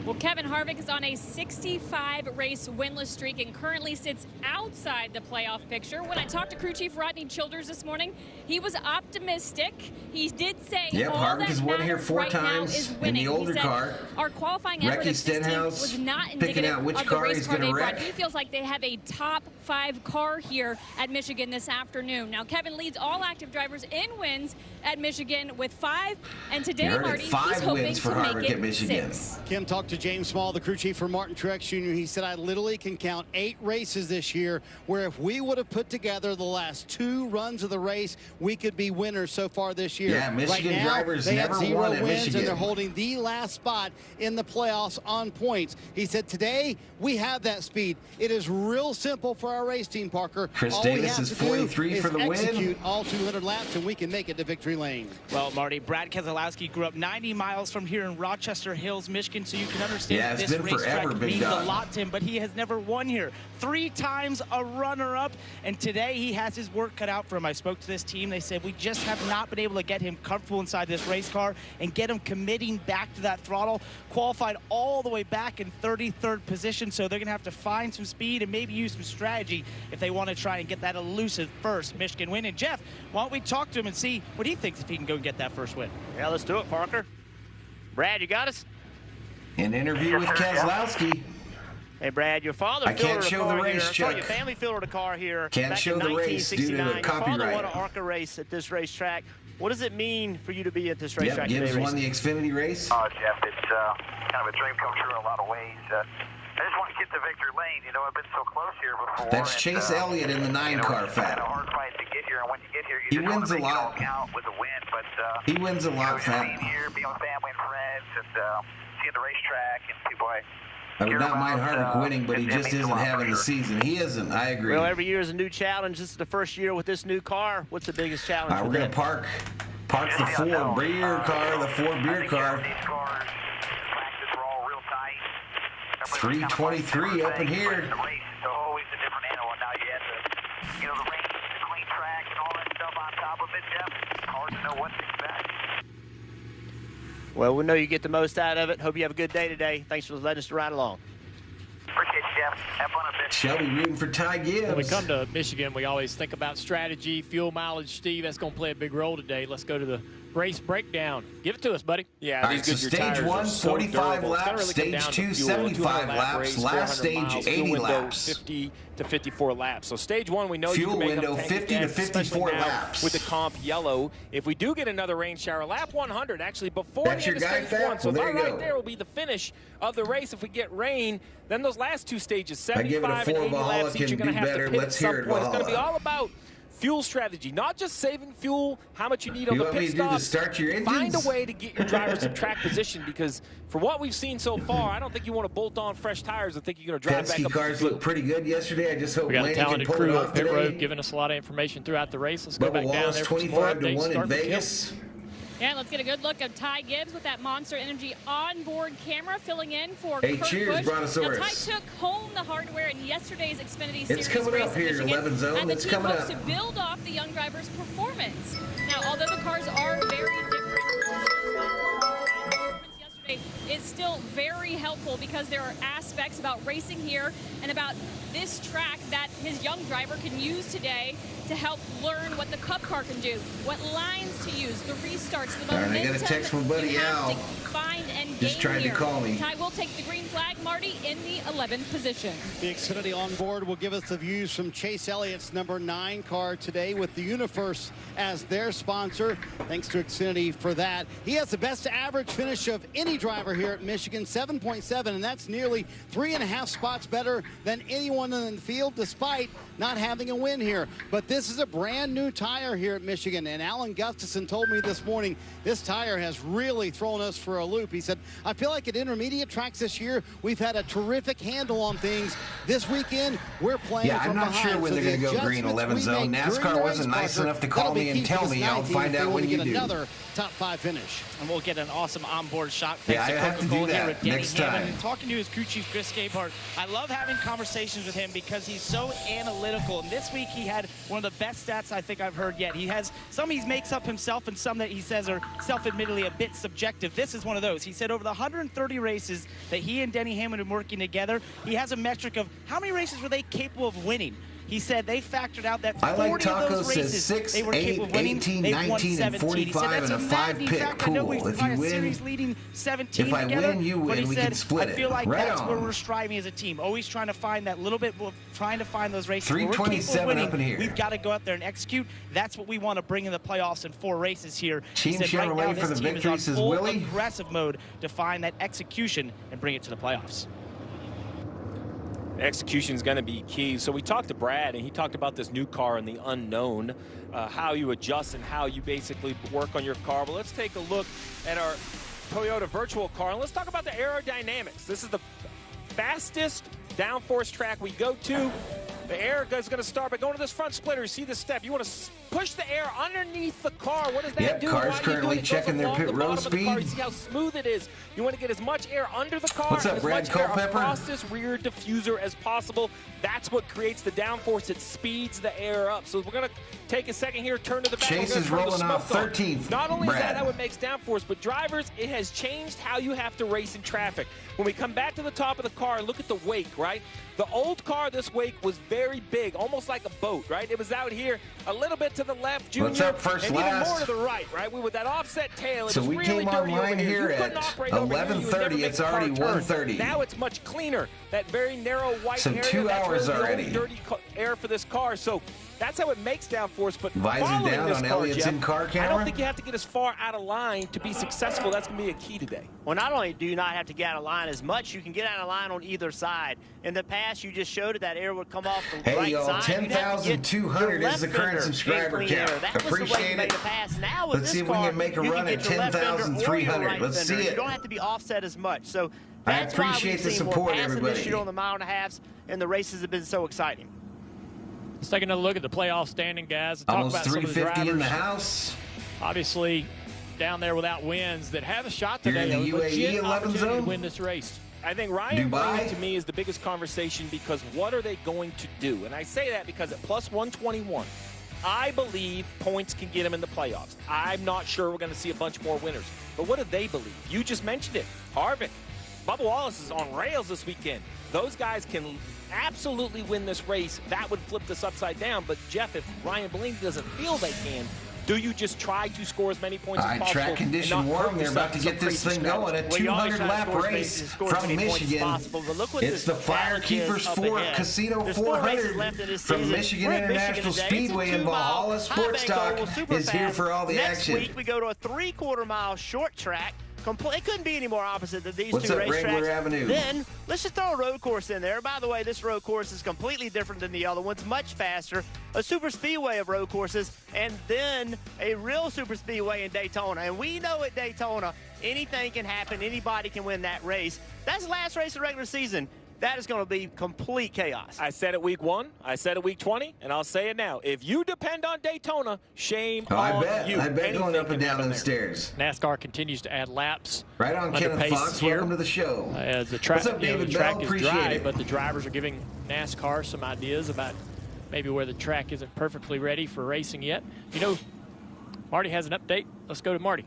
[SPEAKER 8] Well, Kevin Harvick is on a 65-race winless streak and currently sits outside the playoff picture. When I talked to crew chief Rodney Childers this morning, he was optimistic. He did say all
[SPEAKER 1] Harvick
[SPEAKER 8] that
[SPEAKER 1] has won here
[SPEAKER 8] matters
[SPEAKER 1] 4
[SPEAKER 8] right now
[SPEAKER 1] times
[SPEAKER 8] is
[SPEAKER 1] in
[SPEAKER 8] winning.
[SPEAKER 1] the older
[SPEAKER 8] He said,
[SPEAKER 1] car.
[SPEAKER 8] our qualifying effort
[SPEAKER 1] Ricky
[SPEAKER 8] of this team
[SPEAKER 1] Stenhouse
[SPEAKER 8] was not
[SPEAKER 1] picking
[SPEAKER 8] indicative
[SPEAKER 1] out which
[SPEAKER 8] of the
[SPEAKER 1] car
[SPEAKER 8] race
[SPEAKER 1] he's
[SPEAKER 8] car
[SPEAKER 1] going to
[SPEAKER 8] they brought.
[SPEAKER 1] wreck.
[SPEAKER 8] He feels like they have a top 5 car here at Michigan this afternoon. Now, Kevin leads all active drivers in wins at Michigan with 5, and today, Marty, he's hoping to make it 6.
[SPEAKER 5] Kim talked to James Small, the crew chief for Martin Truex Jr. He said, I literally can count 8 races this year where if we would have put together the last 2 runs of the race, we could be winners so far this year.
[SPEAKER 1] Yeah, Michigan
[SPEAKER 5] right now,
[SPEAKER 1] drivers
[SPEAKER 5] they
[SPEAKER 1] never
[SPEAKER 5] have 0
[SPEAKER 1] won at
[SPEAKER 5] wins,
[SPEAKER 1] Michigan.
[SPEAKER 5] and they're holding the last spot in the playoffs on points. He said, today we have that speed. It is real simple for our race team, Parker.
[SPEAKER 1] Chris
[SPEAKER 5] all
[SPEAKER 1] Davis
[SPEAKER 5] we
[SPEAKER 1] is
[SPEAKER 5] have to do
[SPEAKER 1] 43 for the win.
[SPEAKER 5] Execute all 200 laps, and we can make it to victory lane.
[SPEAKER 12] Well, Marty, Brad Keselowski grew up 90 miles from here in Rochester Hills, Michigan, so you can understand
[SPEAKER 1] it's
[SPEAKER 12] this
[SPEAKER 1] been forever,
[SPEAKER 12] racetrack
[SPEAKER 1] big
[SPEAKER 12] means
[SPEAKER 1] dog.
[SPEAKER 12] a lot to him, but he has never won here. 3 times a runner-up, and today he has his work cut out for him. I spoke to this team. They said, we just have not been able to get him comfortable inside this race car and get him committing back to that throttle. Qualified all the way back in 33rd position, so they're going to have to find some speed and maybe use some strategy if they want to try and get that elusive first Michigan win. And Jeff, why don't we talk to him and see what he thinks if he can go get that first win?
[SPEAKER 4] Yeah, let's do it, Parker. Brad, you got us?
[SPEAKER 1] An interview with Keselowski.
[SPEAKER 4] Hey, Brad, your father
[SPEAKER 1] I can't
[SPEAKER 4] fielded a
[SPEAKER 1] show
[SPEAKER 4] car
[SPEAKER 1] the race,
[SPEAKER 4] here. Sorry,
[SPEAKER 1] Chuck.
[SPEAKER 4] your family fielded a car here
[SPEAKER 1] Can't
[SPEAKER 4] back
[SPEAKER 1] show
[SPEAKER 4] in
[SPEAKER 1] the race due to
[SPEAKER 4] 1969.
[SPEAKER 1] the
[SPEAKER 4] Your father
[SPEAKER 1] copyright.
[SPEAKER 4] won an ARCA race at this racetrack. What does it mean for you to be at this racetrack today?
[SPEAKER 1] Gibbs won the Xfinity race.
[SPEAKER 2] Oh, Jeff, it's kind of a dream come true in a lot of ways. I just want to get to victory lane. You know, I've been so close here before.
[SPEAKER 1] That's Chase Elliott in the 9-car
[SPEAKER 2] It's kind
[SPEAKER 1] Fat.
[SPEAKER 2] of hard fight to get here, and when you get here, you
[SPEAKER 1] He
[SPEAKER 2] just want
[SPEAKER 1] wins
[SPEAKER 2] to
[SPEAKER 1] a
[SPEAKER 2] make it all
[SPEAKER 1] lot.
[SPEAKER 2] count with a win. But
[SPEAKER 1] He wins a lot,
[SPEAKER 2] just
[SPEAKER 1] Fat.
[SPEAKER 2] being here, being with family and friends, and seeing the racetrack and people
[SPEAKER 1] I would not mind Harvick winning, but he just
[SPEAKER 2] means a
[SPEAKER 1] isn't
[SPEAKER 2] lot for
[SPEAKER 1] having the
[SPEAKER 2] sure.
[SPEAKER 1] season. He isn't. I agree.
[SPEAKER 4] Well, every year is a new challenge. This is the first year with this new car. What's the biggest challenge?
[SPEAKER 1] We're going to park the 4 beer car, the 4 beer car. 323 up in here.
[SPEAKER 2] The race is always a different animal. Now you have the race, the clean track, and all that stuff on top of it, Jeff. It's hard to know what to expect.
[SPEAKER 4] Well, we know you get the most out of it. Hope you have a good day today. Thanks for letting us ride along.
[SPEAKER 2] Appreciate you, Jeff. Have fun a bit.
[SPEAKER 1] Shelby rooting for Ty Gibbs.
[SPEAKER 3] When we come to Michigan, we always think about strategy, fuel mileage. Steve, that's going to play a big role today. Let's go to the race breakdown. Give it to us, buddy.
[SPEAKER 6] Yeah,
[SPEAKER 1] All right, so stage 1, 45 laps. Stage 2, 75 laps. Last stage, 80 laps.
[SPEAKER 6] 50 to 54 laps. So stage 1, we know
[SPEAKER 1] Fuel
[SPEAKER 6] you can make
[SPEAKER 1] window,
[SPEAKER 6] up
[SPEAKER 1] 50 to 54
[SPEAKER 6] now
[SPEAKER 1] laps.
[SPEAKER 6] with the comp yellow. If we do get another rain shower, lap 100 actually before
[SPEAKER 1] That's
[SPEAKER 6] the end
[SPEAKER 1] your
[SPEAKER 6] of
[SPEAKER 1] guy,
[SPEAKER 6] stage
[SPEAKER 1] Fat?
[SPEAKER 6] 1. So
[SPEAKER 1] Well, there
[SPEAKER 6] that
[SPEAKER 1] you
[SPEAKER 6] right
[SPEAKER 1] go.
[SPEAKER 6] there will be the finish of the race. If we get rain, then those last 2 stages,
[SPEAKER 1] I give it a
[SPEAKER 6] 75 and
[SPEAKER 1] 4.
[SPEAKER 6] 80
[SPEAKER 1] Valhalla
[SPEAKER 6] laps each,
[SPEAKER 1] can
[SPEAKER 6] you're going
[SPEAKER 1] do
[SPEAKER 6] to have
[SPEAKER 1] better.
[SPEAKER 6] to pit
[SPEAKER 1] Let's
[SPEAKER 6] at some
[SPEAKER 1] hear it,
[SPEAKER 6] point. It's going to be
[SPEAKER 1] Valhalla.
[SPEAKER 6] all about fuel strategy, not just saving fuel, how much you need on
[SPEAKER 1] You
[SPEAKER 6] the
[SPEAKER 1] want me
[SPEAKER 6] pit
[SPEAKER 1] to do the
[SPEAKER 6] stop.
[SPEAKER 1] start your
[SPEAKER 6] Find a
[SPEAKER 1] engines?
[SPEAKER 6] way to get your drivers in track position, because for what we've seen so far, I don't think you want to bolt on fresh tires and think you're going to drive back
[SPEAKER 1] Penske
[SPEAKER 6] up
[SPEAKER 1] cars
[SPEAKER 6] the field.
[SPEAKER 1] look pretty good yesterday. I just hope
[SPEAKER 3] We got a
[SPEAKER 1] Laney can
[SPEAKER 3] talented
[SPEAKER 1] pull
[SPEAKER 3] crew
[SPEAKER 1] it
[SPEAKER 3] on
[SPEAKER 1] off
[SPEAKER 3] pit
[SPEAKER 1] today.
[SPEAKER 3] road giving us a lot of information throughout the race. Let's go
[SPEAKER 1] Bubba
[SPEAKER 3] back down
[SPEAKER 1] Wallace,
[SPEAKER 3] there for some more
[SPEAKER 1] 25 to
[SPEAKER 3] updates.
[SPEAKER 1] 1 in
[SPEAKER 3] Start with Kim.
[SPEAKER 1] Vegas.
[SPEAKER 8] Yeah, let's get a good look of Ty Gibbs with that Monster Energy onboard camera filling in for
[SPEAKER 1] Hey,
[SPEAKER 8] Kurt
[SPEAKER 1] cheers,
[SPEAKER 8] Busch.
[SPEAKER 1] Brontosaurus.
[SPEAKER 8] Now, Ty took home the hardware in yesterday's Xfinity
[SPEAKER 1] It's
[SPEAKER 8] Series
[SPEAKER 1] coming
[SPEAKER 8] race
[SPEAKER 1] up
[SPEAKER 8] in
[SPEAKER 1] here,
[SPEAKER 8] Michigan,
[SPEAKER 1] 11 zone.
[SPEAKER 8] and the
[SPEAKER 1] It's
[SPEAKER 8] team
[SPEAKER 1] coming
[SPEAKER 8] hopes
[SPEAKER 1] up.
[SPEAKER 8] to build off the young driver's performance. Now, although the cars are very different, yesterday is still very helpful because there are aspects about racing here and about this track that his young driver can use today to help learn what the Cup car can do, what lines to use, the restarts, the
[SPEAKER 1] All right, I
[SPEAKER 8] momentum.
[SPEAKER 1] got a text from Buddy
[SPEAKER 8] you have
[SPEAKER 1] Al.
[SPEAKER 8] to find and
[SPEAKER 1] Just
[SPEAKER 8] gain
[SPEAKER 1] tried to
[SPEAKER 8] here.
[SPEAKER 1] call me.
[SPEAKER 8] Ty will take the green flag, Marty, in the 11th position.
[SPEAKER 5] The Xfinity on board will give us the views from Chase Elliott's number 9 car today with the Universe as their sponsor. Thanks to Xfinity for that. He has the best average finish of any driver here at Michigan, 7.7, and that's nearly 3.5 spots better than anyone in the field, despite not having a win here. But this is a brand new tire here at Michigan, and Alan Gustafson told me this morning this tire has really thrown us for a loop. He said, I feel like at intermediate tracks this year, we've had a terrific handle on things. This weekend, we're playing
[SPEAKER 1] Yeah,
[SPEAKER 5] from
[SPEAKER 1] I'm not
[SPEAKER 5] behind.
[SPEAKER 1] sure when
[SPEAKER 5] So
[SPEAKER 1] they're going to go green
[SPEAKER 5] adjustments
[SPEAKER 1] 11
[SPEAKER 5] we
[SPEAKER 1] zone.
[SPEAKER 5] make during
[SPEAKER 1] NASCAR
[SPEAKER 5] the
[SPEAKER 1] wasn't
[SPEAKER 5] race,
[SPEAKER 1] nice
[SPEAKER 5] Parker,
[SPEAKER 1] enough to
[SPEAKER 5] that'll
[SPEAKER 1] call
[SPEAKER 5] be
[SPEAKER 1] me and
[SPEAKER 5] key
[SPEAKER 1] tell
[SPEAKER 5] for
[SPEAKER 1] me.
[SPEAKER 5] this
[SPEAKER 1] I'll
[SPEAKER 5] 19
[SPEAKER 1] find
[SPEAKER 5] if
[SPEAKER 1] out
[SPEAKER 5] they
[SPEAKER 1] when
[SPEAKER 5] want to
[SPEAKER 1] you
[SPEAKER 5] get
[SPEAKER 1] do.
[SPEAKER 5] another top 5 finish.
[SPEAKER 12] And we'll get an awesome onboard shot.
[SPEAKER 1] Yeah,
[SPEAKER 12] Thanks
[SPEAKER 1] I
[SPEAKER 12] to
[SPEAKER 1] have to do
[SPEAKER 12] Coca-Cola here
[SPEAKER 1] that
[SPEAKER 12] with Denny
[SPEAKER 1] next
[SPEAKER 12] Hammond.
[SPEAKER 1] time.
[SPEAKER 12] And talking to his crew chief, Chris Gabehart, I love having conversations with him because he's so analytical. And this week he had one of the best stats I think I've heard yet. He has some he makes up himself and some that he says are self-admittedly a bit subjective. This is one of those. He said over over the 130 races that he and Denny Hamlin have been working together, he has a metric of how many races were they capable of winning. He said they factored out that 40 of those races
[SPEAKER 1] 6,
[SPEAKER 12] they were
[SPEAKER 1] 8,
[SPEAKER 12] capable of winning.
[SPEAKER 1] 18,
[SPEAKER 12] They've won
[SPEAKER 1] 19,
[SPEAKER 12] 17.
[SPEAKER 1] and 45 and a 5-pick pool. If you win,
[SPEAKER 12] series leading 17
[SPEAKER 1] if I
[SPEAKER 12] together,
[SPEAKER 1] win, you
[SPEAKER 12] but
[SPEAKER 1] win.
[SPEAKER 12] he
[SPEAKER 1] We
[SPEAKER 12] said,
[SPEAKER 1] can split
[SPEAKER 12] I feel like
[SPEAKER 1] it. Right
[SPEAKER 12] that's
[SPEAKER 1] on.
[SPEAKER 12] where we're striving as a team. Always trying to find that little bit, trying to find those races.
[SPEAKER 1] 327
[SPEAKER 12] where we're capable of
[SPEAKER 1] up in
[SPEAKER 12] winning.
[SPEAKER 1] here.
[SPEAKER 12] We've got to go out there and execute. That's what we want to bring in the playoffs in 4 races here.
[SPEAKER 1] Team
[SPEAKER 12] He said right
[SPEAKER 1] Chevrolet
[SPEAKER 12] now
[SPEAKER 1] for
[SPEAKER 12] this
[SPEAKER 1] the
[SPEAKER 12] team
[SPEAKER 1] victory,
[SPEAKER 12] is
[SPEAKER 1] says
[SPEAKER 12] on full
[SPEAKER 1] Willie.
[SPEAKER 12] aggressive mode to find that execution and bring it to the playoffs.
[SPEAKER 6] Execution is going to be key. So we talked to Brad, and he talked about this new car and the unknown, how you adjust and how you basically work on your car. But let's take a look at our Toyota virtual car, and let's talk about the aerodynamics. This is the fastest downforce track we go to. The air is going to start by going to this front splitter. You see the step. You want to push the air underneath the car. What does that do?
[SPEAKER 1] Car's currently checking their pit road speed.
[SPEAKER 6] You see how smooth it is. You want to get as much air under the car
[SPEAKER 1] What's up,
[SPEAKER 6] and as
[SPEAKER 1] Brad
[SPEAKER 6] much air
[SPEAKER 1] Culpepper?
[SPEAKER 6] across this rear diffuser as possible. That's what creates the downforce. It speeds the air up. So we're going to take a second here, turn to the back.
[SPEAKER 1] Chase is rolling off 13th.
[SPEAKER 6] Not only is
[SPEAKER 1] Brad.
[SPEAKER 6] that how it makes downforce, but drivers, it has changed how you have to race in traffic. When we come back to the top of the car and look at the wake, right? The old car, this wake was very big, almost like a boat, right? It was out here a little bit to the left, Junior.
[SPEAKER 1] What's up, first
[SPEAKER 6] and
[SPEAKER 1] last?
[SPEAKER 6] even more to the right, right? With that offset tail, it
[SPEAKER 1] So
[SPEAKER 6] was
[SPEAKER 1] we
[SPEAKER 6] really
[SPEAKER 1] came
[SPEAKER 6] dirty
[SPEAKER 1] online
[SPEAKER 6] over
[SPEAKER 1] here
[SPEAKER 6] You
[SPEAKER 1] at
[SPEAKER 6] couldn't operate over here. You would never
[SPEAKER 1] 11:30.
[SPEAKER 6] make
[SPEAKER 1] It's
[SPEAKER 6] the car
[SPEAKER 1] already
[SPEAKER 6] turn.
[SPEAKER 1] 1:30.
[SPEAKER 6] Now it's much cleaner. That very narrow white
[SPEAKER 1] So
[SPEAKER 6] area,
[SPEAKER 1] 2
[SPEAKER 6] that's
[SPEAKER 1] hours
[SPEAKER 6] really the
[SPEAKER 1] already.
[SPEAKER 6] only dirty air for this car. So that's how it makes downforce. But
[SPEAKER 1] Visor
[SPEAKER 6] following
[SPEAKER 1] down
[SPEAKER 6] this
[SPEAKER 1] on
[SPEAKER 6] car,
[SPEAKER 1] Elliott's
[SPEAKER 6] Jeff,
[SPEAKER 1] in-car
[SPEAKER 6] I
[SPEAKER 1] camera.
[SPEAKER 6] don't think you have to get as far out of line to be successful. That's going to be a key today.
[SPEAKER 4] Well, not only do you not have to get out of line as much, you can get out of line on either side. In the past, you just showed it, that air would come off the
[SPEAKER 1] Hey,
[SPEAKER 4] right
[SPEAKER 1] y'all,
[SPEAKER 4] side. You'd have to get
[SPEAKER 1] 10,200
[SPEAKER 4] your
[SPEAKER 1] is the
[SPEAKER 4] left
[SPEAKER 1] current
[SPEAKER 4] fender
[SPEAKER 1] subscriber
[SPEAKER 4] in clean
[SPEAKER 1] count.
[SPEAKER 4] air. That was the way
[SPEAKER 1] Appreciate
[SPEAKER 4] you made
[SPEAKER 1] it.
[SPEAKER 4] the pass. Now with
[SPEAKER 1] Let's
[SPEAKER 4] this
[SPEAKER 1] see if we
[SPEAKER 4] car,
[SPEAKER 1] can make a
[SPEAKER 4] you
[SPEAKER 1] run
[SPEAKER 4] can
[SPEAKER 1] at
[SPEAKER 4] get your left fender or your
[SPEAKER 1] 10,300.
[SPEAKER 4] right
[SPEAKER 1] Let's
[SPEAKER 4] fender.
[SPEAKER 1] see it.
[SPEAKER 4] You don't have to be offset as much. So
[SPEAKER 1] I
[SPEAKER 4] that's why
[SPEAKER 1] appreciate
[SPEAKER 4] we've
[SPEAKER 1] the
[SPEAKER 4] seen more
[SPEAKER 1] support,
[SPEAKER 4] passing
[SPEAKER 1] everybody.
[SPEAKER 4] this year on the mile and a halves, and the races have been so exciting.
[SPEAKER 3] Let's take another look at the playoff standing, guys, and talk
[SPEAKER 1] Almost
[SPEAKER 3] about some of the
[SPEAKER 1] 350 in the
[SPEAKER 3] drivers.
[SPEAKER 1] house.
[SPEAKER 3] Obviously, down there without wins that have a shot
[SPEAKER 1] You're
[SPEAKER 3] today.
[SPEAKER 1] in the
[SPEAKER 3] a legit
[SPEAKER 1] UAE 11
[SPEAKER 3] opportunity to
[SPEAKER 1] zone?
[SPEAKER 3] win this race.
[SPEAKER 6] I think Ryan
[SPEAKER 1] Dubai?
[SPEAKER 6] Blaney, to me, is the biggest conversation because what are they going to do? And I say that because at plus 121, I believe points can get them in the playoffs. I'm not sure we're going to see a bunch more winners. But what do they believe? You just mentioned it. Harvick, Bubba Wallace is on rails this weekend. Those guys can absolutely win this race. That would flip this upside down. But, Jeff, if Ryan Blaney doesn't feel they can, do you just try to score as many points as possible?
[SPEAKER 1] Track condition warm. They're about to get this thing going. A 200-lap race from Michigan. It's the FireKeepers 4 Casino 400 from Michigan International Speedway, and Valhalla Sports Talk is here for all the action.
[SPEAKER 4] Next week, we go to a 3/4 mile short track. It couldn't be any more opposite than these
[SPEAKER 1] What's
[SPEAKER 4] two
[SPEAKER 1] up, Wrangler
[SPEAKER 4] racetracks.
[SPEAKER 1] Avenue?
[SPEAKER 4] Then let's just throw a road course in there. By the way, this road course is completely different than the other ones, much faster. A super speedway of road courses, and then a real super speedway in Daytona. And we know at Daytona, anything can happen. Anybody can win that race. That's the last race of the regular season. That is going to be complete chaos.
[SPEAKER 6] I said it week 1, I said it week 20, and I'll say it now. If you depend on Daytona, shame on you.
[SPEAKER 1] I bet
[SPEAKER 6] Anything
[SPEAKER 1] going up and
[SPEAKER 6] can
[SPEAKER 1] down
[SPEAKER 6] happen
[SPEAKER 1] them
[SPEAKER 6] there.
[SPEAKER 1] stairs.
[SPEAKER 3] NASCAR continues to add laps.
[SPEAKER 1] Right on,
[SPEAKER 3] under
[SPEAKER 1] Kenneth
[SPEAKER 3] pace
[SPEAKER 1] Fox.
[SPEAKER 3] here.
[SPEAKER 1] Welcome to the show.
[SPEAKER 3] As the track,
[SPEAKER 1] What's up, David
[SPEAKER 3] the track
[SPEAKER 1] Bell?
[SPEAKER 3] is
[SPEAKER 1] Appreciate
[SPEAKER 3] dry,
[SPEAKER 1] it.
[SPEAKER 3] but the drivers are giving NASCAR some ideas about maybe where the track isn't perfectly ready for racing yet. You know, Marty has an update. Let's go to Marty.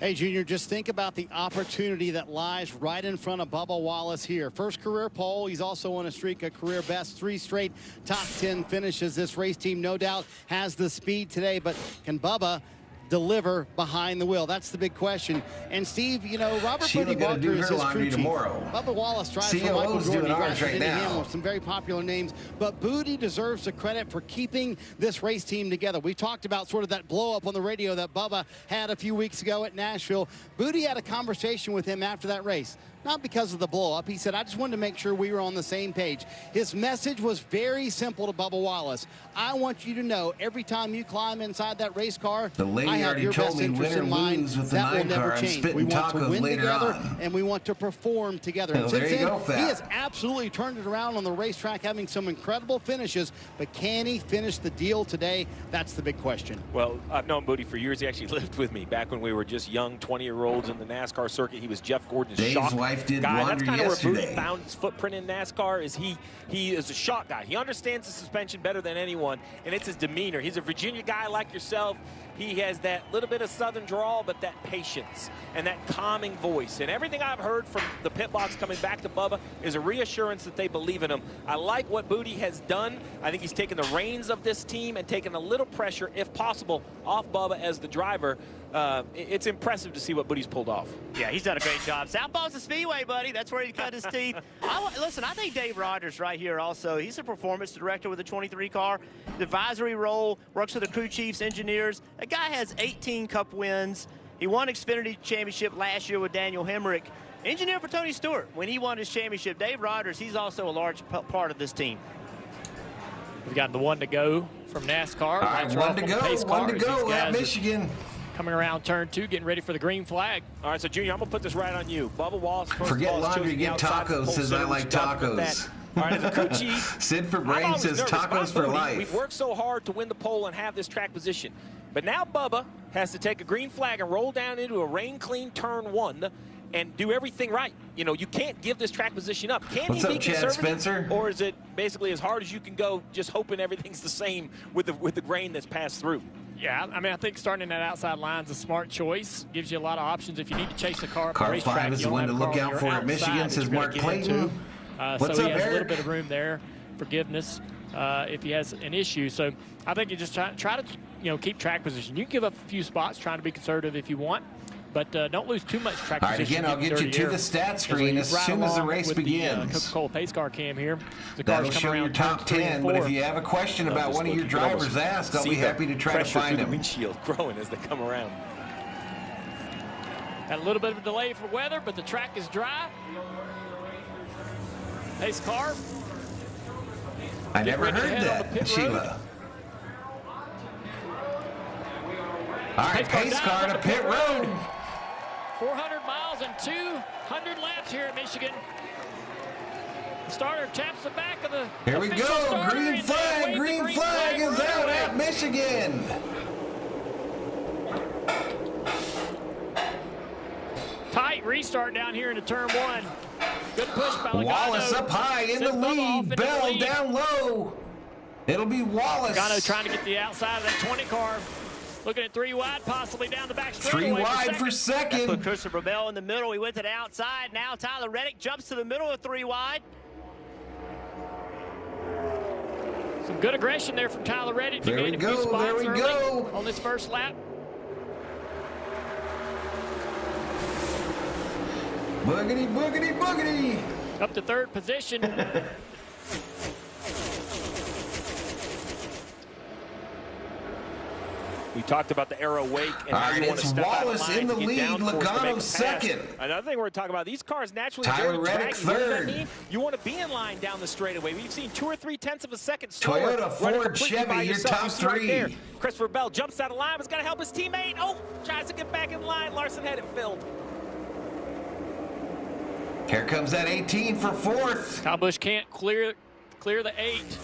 [SPEAKER 5] Hey, Junior, just think about the opportunity that lies right in front of Bubba Wallace here. First career pole. He's also on a streak of career best. 3 straight top 10 finishes. This race team, no doubt, has the speed today, but can Bubba deliver behind the wheel? That's the big question. And Steve, you know, Robert
[SPEAKER 1] Sheila
[SPEAKER 5] Booty
[SPEAKER 1] gonna
[SPEAKER 5] Barker
[SPEAKER 1] do
[SPEAKER 5] is
[SPEAKER 1] her
[SPEAKER 5] his
[SPEAKER 1] laundry
[SPEAKER 5] crew chief.
[SPEAKER 1] tomorrow.
[SPEAKER 5] Bubba Wallace drives for
[SPEAKER 1] COO's
[SPEAKER 5] Michael
[SPEAKER 1] doing
[SPEAKER 5] Jordan. He
[SPEAKER 1] ours
[SPEAKER 5] drives for
[SPEAKER 1] right
[SPEAKER 5] Denny
[SPEAKER 1] now.
[SPEAKER 5] Hamlin, some very popular names, but Booty deserves the credit for keeping this race team together. We talked about sort of that blow up on the radio that Bubba had a few weeks ago at Nashville. Booty had a conversation with him after that race. Not because of the blow up. He said, I just wanted to make sure we were on the same page. His message was very simple to Bubba Wallace. I want you to know every time you climb inside that race car,
[SPEAKER 1] The lady
[SPEAKER 5] I have
[SPEAKER 1] already
[SPEAKER 5] your
[SPEAKER 1] told
[SPEAKER 5] best
[SPEAKER 1] me
[SPEAKER 5] interest
[SPEAKER 1] win or
[SPEAKER 5] in mind.
[SPEAKER 1] lose with the
[SPEAKER 5] That will
[SPEAKER 1] 9
[SPEAKER 5] never
[SPEAKER 1] car. I'm
[SPEAKER 5] change.
[SPEAKER 1] spitting
[SPEAKER 5] We want to
[SPEAKER 1] tacos
[SPEAKER 5] win
[SPEAKER 1] later
[SPEAKER 5] together
[SPEAKER 1] on.
[SPEAKER 5] and we want to perform together.
[SPEAKER 1] Well,
[SPEAKER 5] And
[SPEAKER 1] there
[SPEAKER 5] since
[SPEAKER 1] you
[SPEAKER 5] then,
[SPEAKER 1] go, Fat.
[SPEAKER 5] he has absolutely turned it around on the racetrack, having some incredible finishes. But can he finish the deal today? That's the big question.
[SPEAKER 6] Well, I've known Booty for years. He actually lived with me back when we were just young 20-year-olds in the NASCAR circuit. He was Jeff Gordon's
[SPEAKER 1] Dave's
[SPEAKER 6] shock
[SPEAKER 1] wife wife did
[SPEAKER 6] guy.
[SPEAKER 1] laundry
[SPEAKER 6] That's kind of where
[SPEAKER 1] yesterday.
[SPEAKER 6] Booty found his footprint in NASCAR. Is he is a shot guy. He understands the suspension better than anyone, and it's his demeanor. He's a Virginia guy like yourself. He has that little bit of Southern drawl, but that patience and that calming voice. And everything I've heard from the pit box coming back to Bubba is a reassurance that they believe in him. I like what Booty has done. I think he's taken the reins of this team and taken a little pressure, if possible, off Bubba as the driver. It's impressive to see what Booty's pulled off.
[SPEAKER 4] Yeah, he's done a great job. Southpaw's the Speedway, buddy. That's where he cut his teeth. Listen, I think Dave Rogers right here also, he's a performance director with the 23 car. The advisory role, works with the crew chiefs, engineers. That guy has 18 Cup wins. He won Xfinity Championship last year with Daniel Hemrick. Engineer for Tony Stewart when he won his championship. Dave Rogers, he's also a large part of this team.
[SPEAKER 3] We've got the one to go from NASCAR.
[SPEAKER 1] All right, one to go at Michigan.
[SPEAKER 3] Coming around turn 2, getting ready for the green flag.
[SPEAKER 6] All right, so Junior, I'm going to put this right on you. Bubba Wallace, first
[SPEAKER 1] Forget
[SPEAKER 6] of all,
[SPEAKER 1] laundry, get tacos, says I like tacos.
[SPEAKER 6] All right, as a crew chief,
[SPEAKER 1] Sid for Brain says tacos for life.
[SPEAKER 6] We've worked so hard to win the pole and have this track position. But now Bubba has to take a green flag and roll down into a rain-clean turn 1 and do everything right. You know, you can't give this track position up. Can
[SPEAKER 1] What's
[SPEAKER 6] he be
[SPEAKER 1] up, Chad
[SPEAKER 6] conservative,
[SPEAKER 1] Spencer?
[SPEAKER 6] or is it basically as hard as you can go, just hoping everything's the same with the grain that's passed through?
[SPEAKER 3] Yeah, I mean, I think starting in that outside line is a smart choice. Gives you a lot of options if you need to chase the car up the
[SPEAKER 1] Car
[SPEAKER 3] racetrack.
[SPEAKER 1] 5 is the one to look out for at Michigan, says Mark Clayton. What's
[SPEAKER 3] so
[SPEAKER 1] up,
[SPEAKER 3] he has
[SPEAKER 1] Eric?
[SPEAKER 3] a little bit of room there, forgiveness, if he has an issue. So I think you just try to keep track position. You can give up a few spots trying to be conservative if you want, but don't lose too much track
[SPEAKER 1] All right,
[SPEAKER 3] position.
[SPEAKER 1] again, I'll get you to the stat screen as soon as the race begins.
[SPEAKER 3] Coca-Cola pace car cam here. The
[SPEAKER 1] That'll show your top 10, but if you have a question about one of your drivers asked, I'll be happy to try to find him.
[SPEAKER 6] Windshield growing as they come around.
[SPEAKER 3] Had a little bit of a delay for weather, but the track is dry. Pace car.
[SPEAKER 1] I never heard that, Sheila. All right, pace car to pit road.
[SPEAKER 3] 400 miles and 200 laps here at Michigan. The starter taps the back of the
[SPEAKER 1] Here we
[SPEAKER 3] official
[SPEAKER 1] go.
[SPEAKER 3] starter,
[SPEAKER 1] Green
[SPEAKER 3] and
[SPEAKER 1] flag.
[SPEAKER 3] they wave the
[SPEAKER 1] Green flag is
[SPEAKER 3] right
[SPEAKER 1] out
[SPEAKER 3] away.
[SPEAKER 1] at Michigan.
[SPEAKER 3] Tight restart down here into turn 1. Good push by Logano.
[SPEAKER 1] Wallace up high in the
[SPEAKER 3] Sends Bubba off
[SPEAKER 1] lead.
[SPEAKER 3] into the
[SPEAKER 1] Bell
[SPEAKER 3] lead.
[SPEAKER 1] down low. It'll be Wallace.
[SPEAKER 3] Logano trying to get the outside of that 20 car. Looking at 3 wide, possibly down the back straightaway.
[SPEAKER 1] 3 wide for
[SPEAKER 4] That
[SPEAKER 1] second.
[SPEAKER 4] put Christopher Bell in the middle. He went to the outside. Now Tyler Reddick jumps to the middle of 3 wide.
[SPEAKER 3] Some good aggression there from Tyler Reddick.
[SPEAKER 1] There we go, there we go.
[SPEAKER 3] On this first lap.
[SPEAKER 1] Boogity, boogity, boogity.
[SPEAKER 3] Up to 3rd position.
[SPEAKER 6] We talked about the arrow wake, and
[SPEAKER 1] All
[SPEAKER 6] how
[SPEAKER 1] right,
[SPEAKER 6] you want to
[SPEAKER 1] it's
[SPEAKER 6] step out of
[SPEAKER 1] Wallace
[SPEAKER 6] line
[SPEAKER 1] in the
[SPEAKER 6] to get
[SPEAKER 1] lead,
[SPEAKER 6] downforce to make
[SPEAKER 1] Logano
[SPEAKER 6] a pass.
[SPEAKER 1] second.
[SPEAKER 6] Another thing we're talking about, these cars naturally
[SPEAKER 1] Tyler
[SPEAKER 6] very
[SPEAKER 1] Reddick
[SPEAKER 6] draggy. What does that
[SPEAKER 1] third.
[SPEAKER 6] mean? You want to be in line down the straightaway. We've seen 2 or 3 tenths of a second slower.
[SPEAKER 1] Toyota,
[SPEAKER 6] running
[SPEAKER 1] Ford,
[SPEAKER 6] completely
[SPEAKER 1] Chevy,
[SPEAKER 6] by
[SPEAKER 1] your
[SPEAKER 6] yourself.
[SPEAKER 1] top
[SPEAKER 6] You see right
[SPEAKER 1] 3.
[SPEAKER 6] there, Christopher Bell jumps out of line, but's got to help his teammate. Oh, tries to get back in line. Larson had it filled.
[SPEAKER 1] Here comes that 18 for 4th.
[SPEAKER 3] Kyle Busch can't clear the 8.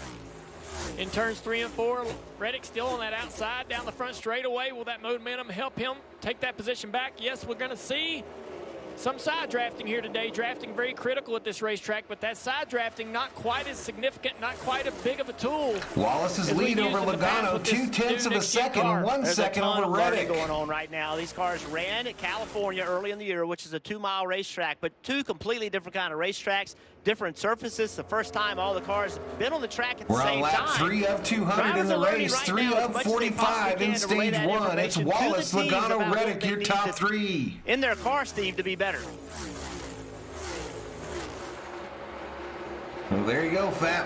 [SPEAKER 3] In turns 3 and 4, Reddick still on that outside down the front straightaway. Will that momentum help him take that position back? Yes, we're going to see some side drafting here today. Drafting very critical at this racetrack, but that side drafting not quite as significant, not quite as big of a tool.
[SPEAKER 1] Wallace's lead over Logano, 2/10 of a second, 1
[SPEAKER 4] There's
[SPEAKER 1] second
[SPEAKER 4] a ton
[SPEAKER 1] over
[SPEAKER 4] of learning
[SPEAKER 1] Reddick.
[SPEAKER 4] going on right now. These cars ran at California early in the year, which is a 2-mile racetrack, but 2 completely different kind of racetracks, different surfaces. The first time all the cars have been on the track at the
[SPEAKER 1] We're on
[SPEAKER 4] same
[SPEAKER 1] lap
[SPEAKER 4] time.
[SPEAKER 1] 3 of 200 in the race, 3 of 45 in stage 1. It's Wallace, Logano, Reddick, your top 3.
[SPEAKER 4] In their car, Steve, to be better.
[SPEAKER 1] Well, there you go, Fat.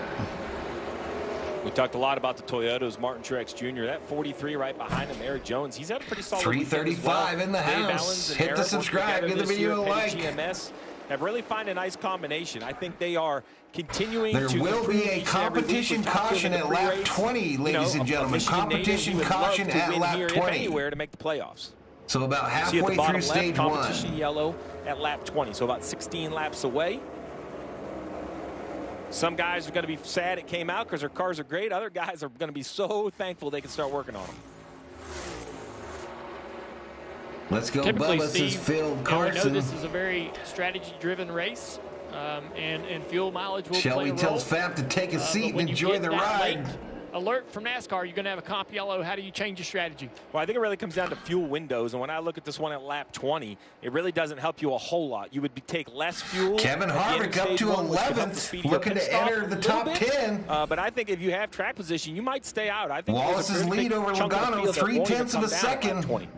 [SPEAKER 6] We talked a lot about the Toyotas. Martin Truex Jr., that 43 right behind him, Eric Jones. He's had a pretty solid
[SPEAKER 1] 335 in the
[SPEAKER 6] Dave
[SPEAKER 1] house.
[SPEAKER 6] Ellens and
[SPEAKER 1] Hit the
[SPEAKER 6] Eric
[SPEAKER 1] subscribe,
[SPEAKER 6] worked
[SPEAKER 1] give the
[SPEAKER 6] together
[SPEAKER 1] video a
[SPEAKER 6] this
[SPEAKER 1] like.
[SPEAKER 6] year. GMS have really found a nice combination. I think they are continuing
[SPEAKER 1] There
[SPEAKER 6] to
[SPEAKER 1] will be
[SPEAKER 6] improve
[SPEAKER 1] a
[SPEAKER 6] each and every week.
[SPEAKER 1] competition
[SPEAKER 6] We talked to
[SPEAKER 1] caution
[SPEAKER 6] them in
[SPEAKER 1] at
[SPEAKER 6] the
[SPEAKER 1] lap
[SPEAKER 6] pre-race.
[SPEAKER 1] 20, ladies and gentlemen.
[SPEAKER 6] Michigan native,
[SPEAKER 1] Competition
[SPEAKER 6] he would love
[SPEAKER 1] caution
[SPEAKER 6] to
[SPEAKER 1] at
[SPEAKER 6] win
[SPEAKER 1] lap
[SPEAKER 6] here, if
[SPEAKER 1] 20.
[SPEAKER 6] anywhere, to make the playoffs.
[SPEAKER 1] So about
[SPEAKER 6] See at
[SPEAKER 1] halfway
[SPEAKER 6] the
[SPEAKER 1] through
[SPEAKER 6] bottom
[SPEAKER 1] stage
[SPEAKER 6] left,
[SPEAKER 1] 1.
[SPEAKER 6] competition yellow at lap 20, so about 16 laps away. Some guys are going to be sad it came out because their cars are great. Other guys are going to be so thankful they can start working on them.
[SPEAKER 1] Let's go,
[SPEAKER 3] Typically,
[SPEAKER 1] Bubba, says
[SPEAKER 3] Steve,
[SPEAKER 1] Phil
[SPEAKER 3] we know
[SPEAKER 1] Carson.
[SPEAKER 3] this is a very strategy-driven race, and fuel mileage will play a
[SPEAKER 1] Shelby
[SPEAKER 3] role.
[SPEAKER 1] tells Fab to take a seat and enjoy the ride.
[SPEAKER 3] Alert from NASCAR, you're going to have a comp yellow. How do you change your strategy?
[SPEAKER 6] Well, I think it really comes down to fuel windows. And when I look at this one at lap 20, it really doesn't help you a whole lot. You would take less fuel.
[SPEAKER 1] Kevin Harvick up to 11th, looking to enter the top 10.
[SPEAKER 6] But I think if you have track position, you might stay out. I think
[SPEAKER 1] Wallace's lead over Logano, 0.3 of a second.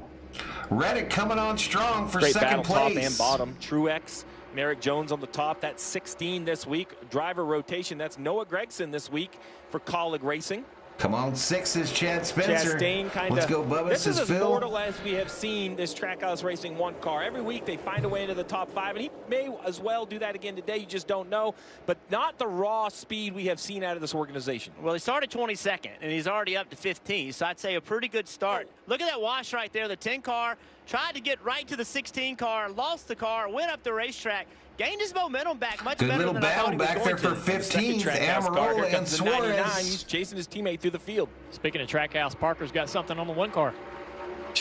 [SPEAKER 1] Reddick coming on strong for
[SPEAKER 6] Great
[SPEAKER 1] second
[SPEAKER 6] battle,
[SPEAKER 1] place.
[SPEAKER 6] top and bottom. Truex, Merrick Jones on the top. That's 16 this week. Driver rotation. That's Noah Gragson this week for Colleague Racing.
[SPEAKER 1] Come on, 6 is Chad Spencer.
[SPEAKER 6] Chastain
[SPEAKER 1] Let's go, Bubba.
[SPEAKER 6] This is as
[SPEAKER 1] Phil.
[SPEAKER 6] mortal as we have seen this Trackhouse Racing one car. Every week they find a way into the top 5, and he may as well do that again today. You just don't know. But not the raw speed we have seen out of this organization.
[SPEAKER 4] Well, he started 22nd, and he's already up to 15, so I'd say a pretty good start. Look at that wash right there. The 10 car tried to get right to the 16 car, lost the car, went up the racetrack, gained his momentum back much
[SPEAKER 1] Good
[SPEAKER 4] better
[SPEAKER 1] little
[SPEAKER 4] than I thought he
[SPEAKER 1] battle
[SPEAKER 4] was
[SPEAKER 1] back
[SPEAKER 4] going
[SPEAKER 1] there
[SPEAKER 4] to.
[SPEAKER 1] for 15th. Amarola and Suarez.
[SPEAKER 6] He's chasing his teammate through the field.
[SPEAKER 3] Speaking of Trackhouse, Parker's got something on the one car.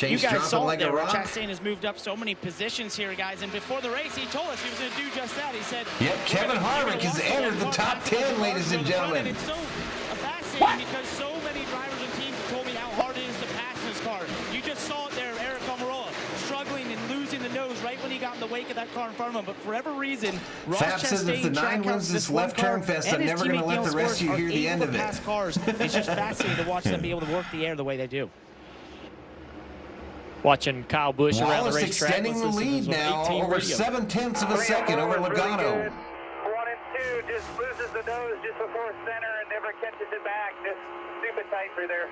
[SPEAKER 5] You guys saw it there. Chastain has moved up so many positions here, guys. And before the race, he told us he was going to do just that. He said,
[SPEAKER 1] yep, Kevin Harvick has entered the top 10, ladies and gentlemen.
[SPEAKER 5] It's so fascinating because so many drivers and teams have told me how hard it is to pass this car. You just saw it there, Eric Almirola, struggling and losing the nose right when he got in the wake of that car in front of him. But for whatever reason, Ross
[SPEAKER 1] Fab says if the 9 wins this left turn fest, I'm never going to let the rest of you hear the end of it.
[SPEAKER 5] Cars. It's just fascinating to watch them be able to work the air the way they do.
[SPEAKER 3] Watching Kyle Busch around the
[SPEAKER 1] Wallace
[SPEAKER 3] racetrack.
[SPEAKER 1] extending the lead now, over 0.7 of a second over Logano.
[SPEAKER 2] 1 and 2 just loses the nose just before center and never catches it back. Just stupid tight through there.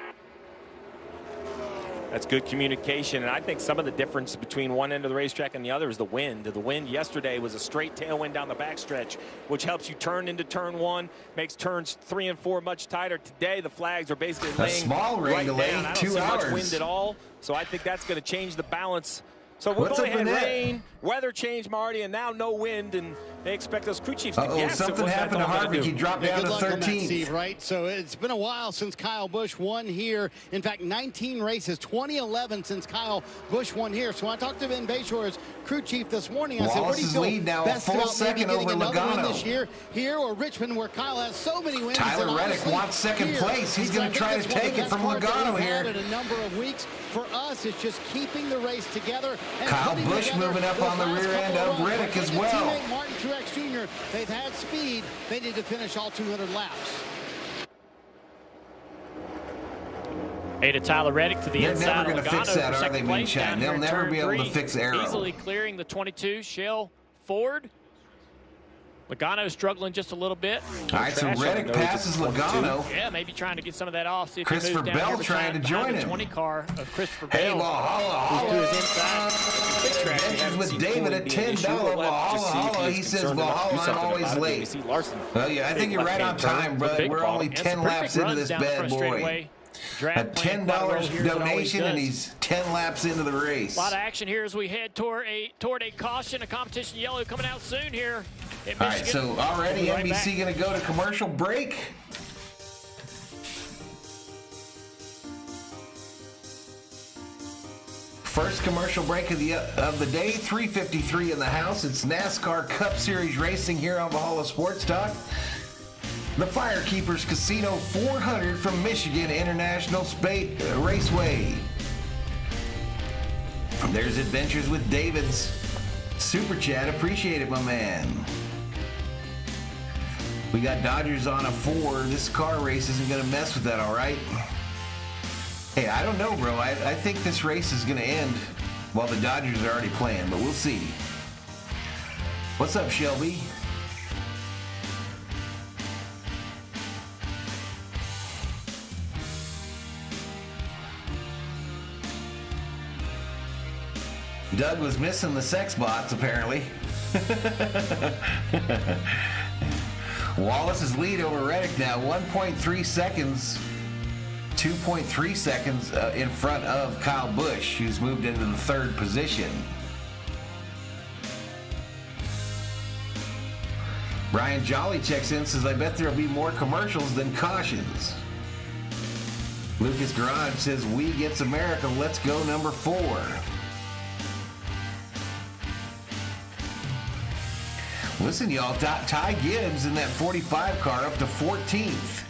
[SPEAKER 6] That's good communication, and I think some of the difference between one end of the racetrack and the other is the wind. The wind yesterday was a straight tailwind down the backstretch, which helps you turn into turn 1, makes turns 3 and 4 much tighter. Today, the flags are basically laying
[SPEAKER 1] small rain
[SPEAKER 6] right
[SPEAKER 1] delay,
[SPEAKER 6] down. I don't
[SPEAKER 1] 2
[SPEAKER 6] see
[SPEAKER 1] hours.
[SPEAKER 6] much wind at all, so I think that's going to change the balance. So we've
[SPEAKER 1] What's
[SPEAKER 6] only
[SPEAKER 1] up
[SPEAKER 6] had
[SPEAKER 1] in that?
[SPEAKER 6] rain, weather change, Marty, and now no wind, and they expect us crew chiefs to guess at
[SPEAKER 1] something
[SPEAKER 6] what
[SPEAKER 1] happened to
[SPEAKER 6] that's all gonna
[SPEAKER 1] Harvick.
[SPEAKER 6] do.
[SPEAKER 1] He dropped down to
[SPEAKER 5] Good luck on that,
[SPEAKER 1] 13th.
[SPEAKER 5] Steve, right? So it's been a while since Kyle Busch won here. In fact, 19 races, 2011 since Kyle Busch won here. So I talked to Ben Bayshore's crew chief this morning. I said, what do you
[SPEAKER 1] Wallace's
[SPEAKER 5] feel
[SPEAKER 1] lead now, a
[SPEAKER 5] best
[SPEAKER 1] full
[SPEAKER 5] about maybe
[SPEAKER 1] second
[SPEAKER 5] getting
[SPEAKER 1] over
[SPEAKER 5] another win
[SPEAKER 1] Logano.
[SPEAKER 5] this year, here or Richmond, where Kyle has so many wins?
[SPEAKER 1] Tyler
[SPEAKER 5] And
[SPEAKER 1] Reddick
[SPEAKER 5] honestly,
[SPEAKER 1] wants second
[SPEAKER 5] here,
[SPEAKER 1] place. He's going to try to take it from Logano here.
[SPEAKER 5] In a number of weeks, for us, it's just keeping the race together. And
[SPEAKER 1] Kyle
[SPEAKER 5] putting
[SPEAKER 1] Busch
[SPEAKER 5] together
[SPEAKER 1] moving up
[SPEAKER 5] those
[SPEAKER 1] on the
[SPEAKER 5] last
[SPEAKER 1] rear end
[SPEAKER 5] couple
[SPEAKER 1] of
[SPEAKER 5] runs.
[SPEAKER 1] Reddick as
[SPEAKER 5] His
[SPEAKER 1] well.
[SPEAKER 5] teammate Martin Truex Jr., they've had speed. They need to finish all 200 laps.
[SPEAKER 3] 8 of Tyler Reddick to the
[SPEAKER 1] They're
[SPEAKER 3] inside
[SPEAKER 1] never
[SPEAKER 3] of
[SPEAKER 1] gonna
[SPEAKER 3] Logano
[SPEAKER 1] fix that,
[SPEAKER 3] for
[SPEAKER 1] are
[SPEAKER 3] second
[SPEAKER 1] they,
[SPEAKER 3] place
[SPEAKER 1] Moonshine?
[SPEAKER 3] down
[SPEAKER 1] They'll
[SPEAKER 3] here in
[SPEAKER 1] never
[SPEAKER 3] turn
[SPEAKER 1] be able to
[SPEAKER 3] 3.
[SPEAKER 1] fix Arrow.
[SPEAKER 3] Easily clearing the 22. Shell Ford. Logano struggling just a little bit.
[SPEAKER 1] All right, so Reddick passes Logano.
[SPEAKER 3] Yeah, maybe trying to get some of that off. See if
[SPEAKER 1] Christopher
[SPEAKER 3] he moves down
[SPEAKER 1] Bell
[SPEAKER 3] over
[SPEAKER 1] trying
[SPEAKER 3] time
[SPEAKER 1] to
[SPEAKER 3] behind
[SPEAKER 1] join
[SPEAKER 3] the
[SPEAKER 1] him.
[SPEAKER 3] 20 car of Christopher
[SPEAKER 1] Hey,
[SPEAKER 3] Bell.
[SPEAKER 1] Valhalla,
[SPEAKER 3] Who's to his inside.
[SPEAKER 1] Adventures with David at $10. Valhalla, he says Valhalla, I'm always late. Well, yeah, I think you're right on time, bud. We're only 10 laps into this bad boy. A $10 donation, and he's 10 laps into the race.
[SPEAKER 3] A lot of action here as we head toward a caution, a competition yellow coming out soon here at
[SPEAKER 1] All right,
[SPEAKER 3] Michigan.
[SPEAKER 1] so already
[SPEAKER 3] We'll be right
[SPEAKER 1] NBC
[SPEAKER 3] back.
[SPEAKER 1] going to go to commercial break. First commercial break of the day, 3:53 in the house. It's NASCAR Cup Series racing here on Valhalla Sports Talk. The FireKeepers Casino 400 from Michigan International Raceway. There's Adventures with David's Super Chat. Appreciate it, my man. We got Dodgers on a 4. This car race isn't going to mess with that, all right? Hey, I don't know, bro. I think this race is going to end while the Dodgers are already playing, but we'll see. What's up, Shelby? Doug was missing the sex bots, apparently. Wallace's lead over Reddick now, 1.3 seconds. 2.3 seconds in front of Kyle Busch, who's moved into the 3rd position. Brian Jolly checks in, says, I bet there'll be more commercials than cautions. Lucas Garage says, we gets America, let's go number 4. Listen, y'all, Ty Gibbs in that 45 car up to 14th.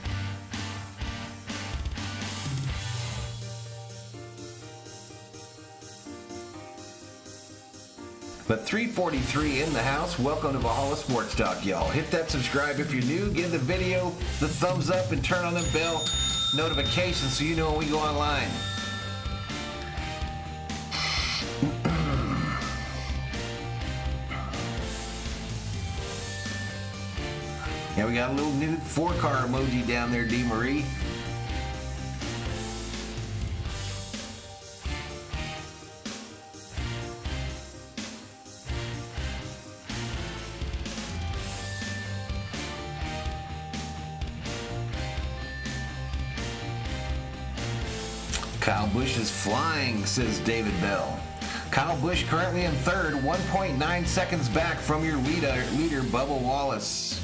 [SPEAKER 1] But 343 in the house. Welcome to Valhalla Sports Talk, y'all. Hit that subscribe if you're new. Give the video the thumbs up and turn on the bell notifications so you know when we go online. Yeah, we got a little new 4-car emoji down there, D. Marie. Kyle Busch is flying, says David Bell. Kyle Busch currently in third, 1.9 seconds back from your leader Bubba Wallace.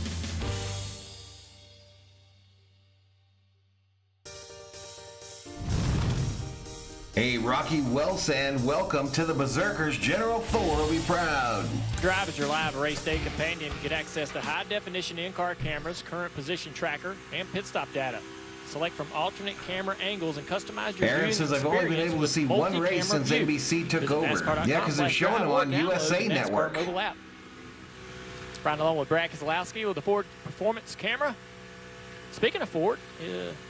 [SPEAKER 1] Hey, Rocky Wellsand, welcome to the Berserkers. General Thor will be proud.
[SPEAKER 3] Drive is your live race day companion. Get access to high-definition in-car cameras, current position tracker, and pit stop data. Select from alternate camera angles and customize your
[SPEAKER 1] Aaron says, I've only been able to see one race since NBC took over. Yeah, because they're showing them on USA Network.
[SPEAKER 3] Mobile app. Riding along with Brad Keselowski with the Ford Performance camera. Speaking of Ford,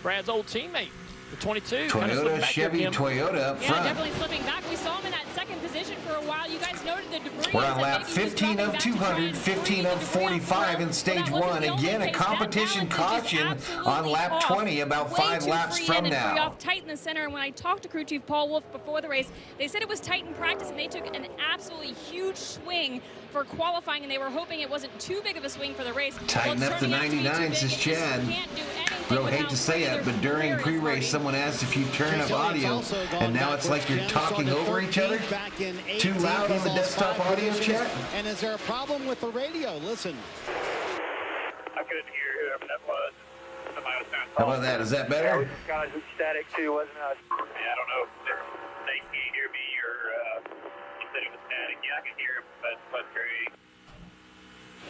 [SPEAKER 3] Brad's old teammate, the 22.
[SPEAKER 1] Toyota, Chevy, Toyota up front.
[SPEAKER 8] Yeah, definitely slipping back. We saw him in that second position for a while. You guys noted the debris.
[SPEAKER 1] We're on lap 15 of 200, 15 of 45 in stage 1. Again, a competition caution on lap 20, about 5 laps from now.
[SPEAKER 8] Off tight in the center. And when I talked to crew chief Paul Wolf before the race, they said it was tight in practice, and they took an absolutely huge swing for qualifying, and they were hoping it wasn't too big of a swing for the race.
[SPEAKER 1] Tighten up the 99, says Chad. Real hate to say it, but during pre-race, someone asked if you turn up audio, and now it's like you're talking over each other. Too loud on the desktop audio chat?
[SPEAKER 5] And is there a problem with the radio? Listen.
[SPEAKER 2] I couldn't hear whoever that was. Somebody was trying to
[SPEAKER 1] How about that? Is that better?
[SPEAKER 2] Yeah, it was kind of static too, wasn't it? Yeah, I don't know if they can't hear me or he said it was static. Yeah, I can hear him, but it's very.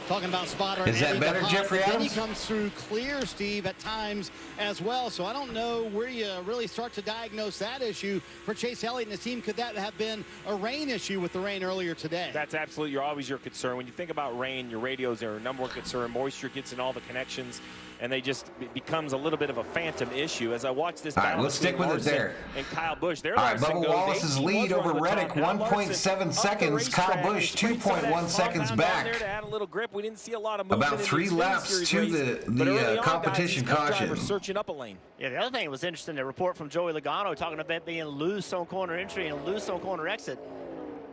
[SPEAKER 5] Talking about spotter.
[SPEAKER 1] Is that better, Jeffrey Adams?
[SPEAKER 5] Then he comes through clear, Steve, at times as well. So I don't know where you really start to diagnose that issue for Chase Elliott and his team. Could that have been a rain issue with the rain earlier today?
[SPEAKER 6] That's absolutely always your concern. When you think about rain, your radios are number one concern. Moisture gets in all the connections, and it becomes a little bit of a phantom issue. As I watch this,
[SPEAKER 1] all right, let's stick with it there.
[SPEAKER 6] And Kyle Busch. All
[SPEAKER 1] right, Bubba Wallace's lead over Reddick, 1.7 seconds. Kyle Busch, 2.1 seconds back.
[SPEAKER 6] There to add a little grip. We didn't see a lot of movement.
[SPEAKER 1] About 3 laps to the competition caution.
[SPEAKER 6] Searching up a lane.
[SPEAKER 4] Yeah, the other thing that was interesting, the report from Joey Logano talking about being loose on corner entry and loose on corner exit.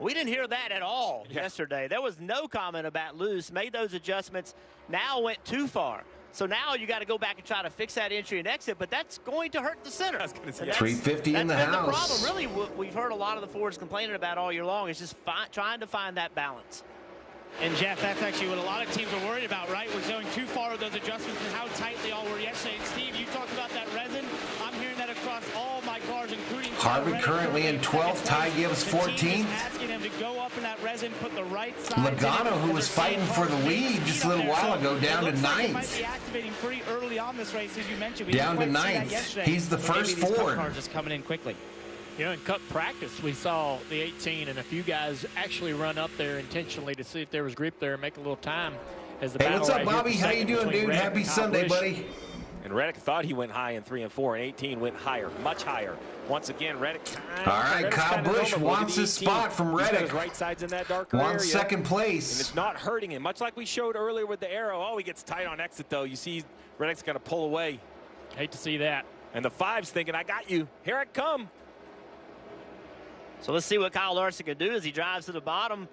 [SPEAKER 4] We didn't hear that at all yesterday. There was no comment about loose, made those adjustments, now went too far. So now you got to go back and try to fix that entry and exit, but that's going to hurt the center.
[SPEAKER 1] 350 in the house.
[SPEAKER 4] The problem, really, we've heard a lot of the Fords complaining about all year long is just trying to find that balance.
[SPEAKER 12] And Jeff, that's actually what a lot of teams are worried about, right? We're going too far with those adjustments and how tight they all were yesterday. And Steve, you talked about that resin. I'm hearing that across all my cars, including
[SPEAKER 1] Harvick currently in 12th, Ty Gibbs 14th.
[SPEAKER 12] Asking him to go up in that resin, put the right side.
[SPEAKER 1] Logano, who was fighting for the lead just a little while ago, down to 9th.
[SPEAKER 12] Might be activating pretty early on this race, as you mentioned.
[SPEAKER 1] Down to 9th. He's the first Ford.
[SPEAKER 12] Cars just coming in quickly.
[SPEAKER 3] You know, in Cup practice, we saw the 18 and a few guys actually run up there intentionally to see if there was grip there and make a little time. As the
[SPEAKER 1] hey, what's up, Bobby? How you doing, dude? Happy Sunday, buddy.
[SPEAKER 6] And Reddick thought he went high in 3 and 4, and 18 went higher, much higher. Once again, Reddick.
[SPEAKER 1] All right, Kyle Busch wants his spot from Reddick.
[SPEAKER 6] Right side's in that darker area.
[SPEAKER 1] Wants second place.
[SPEAKER 6] And it's not hurting him, much like we showed earlier with the arrow. Oh, he gets tight on exit, though. You see Reddick's going to pull away.
[SPEAKER 3] Hate to see that.
[SPEAKER 6] And the 5's thinking, I got you. Here I come.
[SPEAKER 4] So let's see what Kyle Larson can do as he drives to the bottom.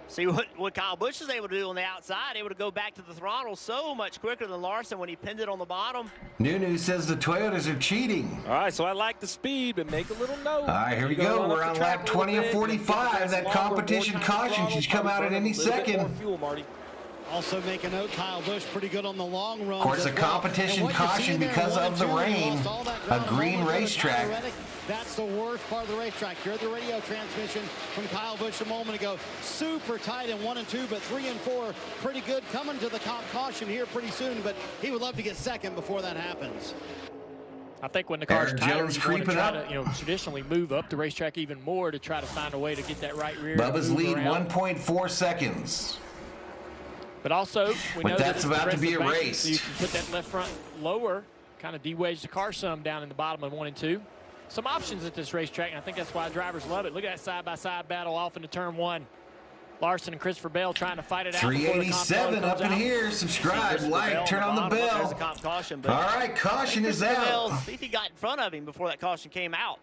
[SPEAKER 4] See what Kyle Busch is able to do on the outside, able to go back to the throttle so much quicker than Larson when he pinned it on the bottom.
[SPEAKER 1] Nunu says the Toyotas are cheating.
[SPEAKER 6] All right, so I like the speed, but make a little note.
[SPEAKER 1] All right, here we go. We're on lap 20 of 45. That competition caution should come out at any second.
[SPEAKER 5] Also make a note, Kyle Busch pretty good on the long run.
[SPEAKER 1] Of course, a competition caution because of the rain. A green racetrack.
[SPEAKER 5] That's the worst part of the racetrack. You heard the radio transmission from Kyle Busch a moment ago. Super tight in 1 and 2, but 3 and 4 pretty good. Coming to the caution here pretty soon, but he would love to get second before that happens.
[SPEAKER 3] I think when the car's
[SPEAKER 1] Aaron
[SPEAKER 3] tighter,
[SPEAKER 1] Jones
[SPEAKER 3] you want to
[SPEAKER 1] creeping
[SPEAKER 3] try
[SPEAKER 1] up.
[SPEAKER 3] to, traditionally move up the racetrack even more to try to find a way to get that right rear.
[SPEAKER 1] Bubba's
[SPEAKER 3] move
[SPEAKER 1] lead
[SPEAKER 3] around.
[SPEAKER 1] 1.4 seconds.
[SPEAKER 3] But also, we know
[SPEAKER 1] But that's
[SPEAKER 3] that it's
[SPEAKER 1] about to be
[SPEAKER 3] aggressive banking,
[SPEAKER 1] erased.
[SPEAKER 3] so you can put that left front lower, kind of de-wedge the car some down in the bottom of 1 and 2. Some options at this racetrack, and I think that's why drivers love it. Look at that side-by-side battle off into turn 1. Larson and Christopher Bell trying to fight it out.
[SPEAKER 1] 387 up in here. Subscribe, like, turn on the bell.
[SPEAKER 4] There's a caution, but
[SPEAKER 1] All right, caution is out.
[SPEAKER 4] See if he got in front of him before that caution came out.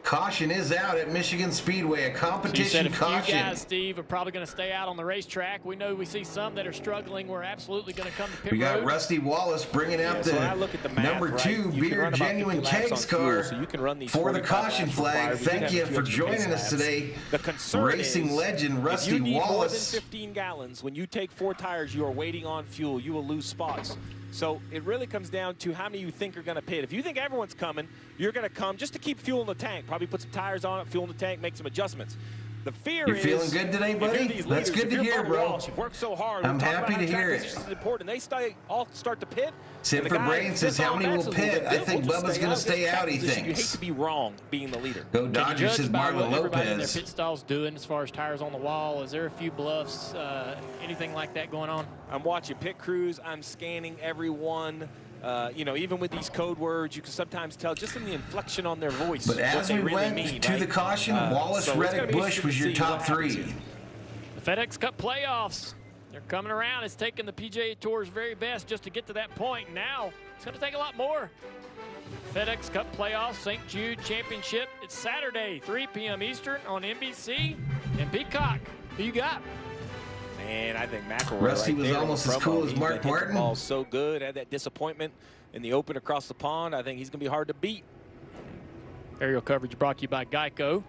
[SPEAKER 1] Caution is out at Michigan Speedway, a
[SPEAKER 3] So you said
[SPEAKER 1] competition
[SPEAKER 3] a few
[SPEAKER 1] caution.
[SPEAKER 3] guys, Steve, are probably going to stay out on the racetrack. We know we see some that are struggling. We're absolutely going to come to pit
[SPEAKER 1] We got
[SPEAKER 3] road.
[SPEAKER 1] Rusty Wallace bringing out
[SPEAKER 23] so
[SPEAKER 1] the
[SPEAKER 23] when I look at the math,
[SPEAKER 1] number
[SPEAKER 23] right,
[SPEAKER 1] 2
[SPEAKER 23] you can
[SPEAKER 1] Beer
[SPEAKER 23] run about
[SPEAKER 1] Genuine
[SPEAKER 23] 50 laps
[SPEAKER 1] Kegs
[SPEAKER 23] on fuel,
[SPEAKER 1] car
[SPEAKER 23] so you can run these
[SPEAKER 1] for the
[SPEAKER 23] 45
[SPEAKER 1] caution
[SPEAKER 23] laps
[SPEAKER 1] flag.
[SPEAKER 23] required. We
[SPEAKER 1] Thank
[SPEAKER 23] did
[SPEAKER 1] you
[SPEAKER 23] have a
[SPEAKER 1] for
[SPEAKER 23] few extra
[SPEAKER 1] joining
[SPEAKER 23] pace
[SPEAKER 1] us
[SPEAKER 23] laps.
[SPEAKER 1] today.
[SPEAKER 23] The concern
[SPEAKER 1] Racing
[SPEAKER 23] is,
[SPEAKER 1] legend
[SPEAKER 23] if
[SPEAKER 1] Rusty
[SPEAKER 23] you need
[SPEAKER 1] Wallace.
[SPEAKER 23] more than 15 gallons, when you take 4 tires, you are waiting on fuel. You will lose spots. So it really comes down to how many you think are going to pit. If you think everyone's coming, you're going to come just to keep fuel in the tank. Probably put some tires on it, fuel in the tank, make some adjustments. The fear
[SPEAKER 1] You're
[SPEAKER 23] is,
[SPEAKER 1] feeling good today, buddy? That's good to hear, bro.
[SPEAKER 23] You've worked so hard.
[SPEAKER 1] I'm happy to hear it.
[SPEAKER 23] This is important. They all start to pit.
[SPEAKER 1] Sid for Brain says, how many will pit? I think Bubba's going to stay out, he
[SPEAKER 23] You hate
[SPEAKER 1] thinks.
[SPEAKER 23] to be wrong being the leader.
[SPEAKER 1] Go
[SPEAKER 3] Can you
[SPEAKER 1] Dodgers
[SPEAKER 3] judge
[SPEAKER 1] says
[SPEAKER 3] by
[SPEAKER 1] Marlon
[SPEAKER 3] what everybody in their
[SPEAKER 1] Lopez.
[SPEAKER 3] pit stall's doing as far as tires on the wall? Is there a few bluffs, anything like that going on?
[SPEAKER 23] I'm watching pit crews. I'm scanning everyone. Even with these code words, you can sometimes tell just in the inflection on their voice.
[SPEAKER 1] But
[SPEAKER 23] what
[SPEAKER 1] as
[SPEAKER 23] they
[SPEAKER 1] we
[SPEAKER 23] really
[SPEAKER 1] went
[SPEAKER 23] mean,
[SPEAKER 1] to
[SPEAKER 23] right?
[SPEAKER 1] the caution, Wallace,
[SPEAKER 23] so it's gonna
[SPEAKER 1] Reddick,
[SPEAKER 23] be
[SPEAKER 1] Busch
[SPEAKER 23] interesting
[SPEAKER 1] was
[SPEAKER 23] to
[SPEAKER 1] your
[SPEAKER 23] see
[SPEAKER 1] top
[SPEAKER 23] what happens
[SPEAKER 1] 3.
[SPEAKER 23] here.
[SPEAKER 3] The FedEx Cup playoffs. They're coming around. It's taken the PGA Tour's very best just to get to that point. Now it's going to take a lot more. FedEx Cup playoffs, St. Jude Championship. It's Saturday, 3 p.m. Eastern on NBC and Peacock. Who you got?
[SPEAKER 23] Man, I think McElroy
[SPEAKER 1] Rusty
[SPEAKER 23] right
[SPEAKER 1] was
[SPEAKER 23] there
[SPEAKER 1] almost
[SPEAKER 23] on
[SPEAKER 1] as
[SPEAKER 23] promo.
[SPEAKER 1] cool as
[SPEAKER 23] He's
[SPEAKER 1] Mark
[SPEAKER 23] been hitting
[SPEAKER 1] Martin.
[SPEAKER 23] The ball so good. Had that disappointment in the open across the pond. I think he's going to be hard to beat.
[SPEAKER 3] Aerial coverage brought to you by Geico.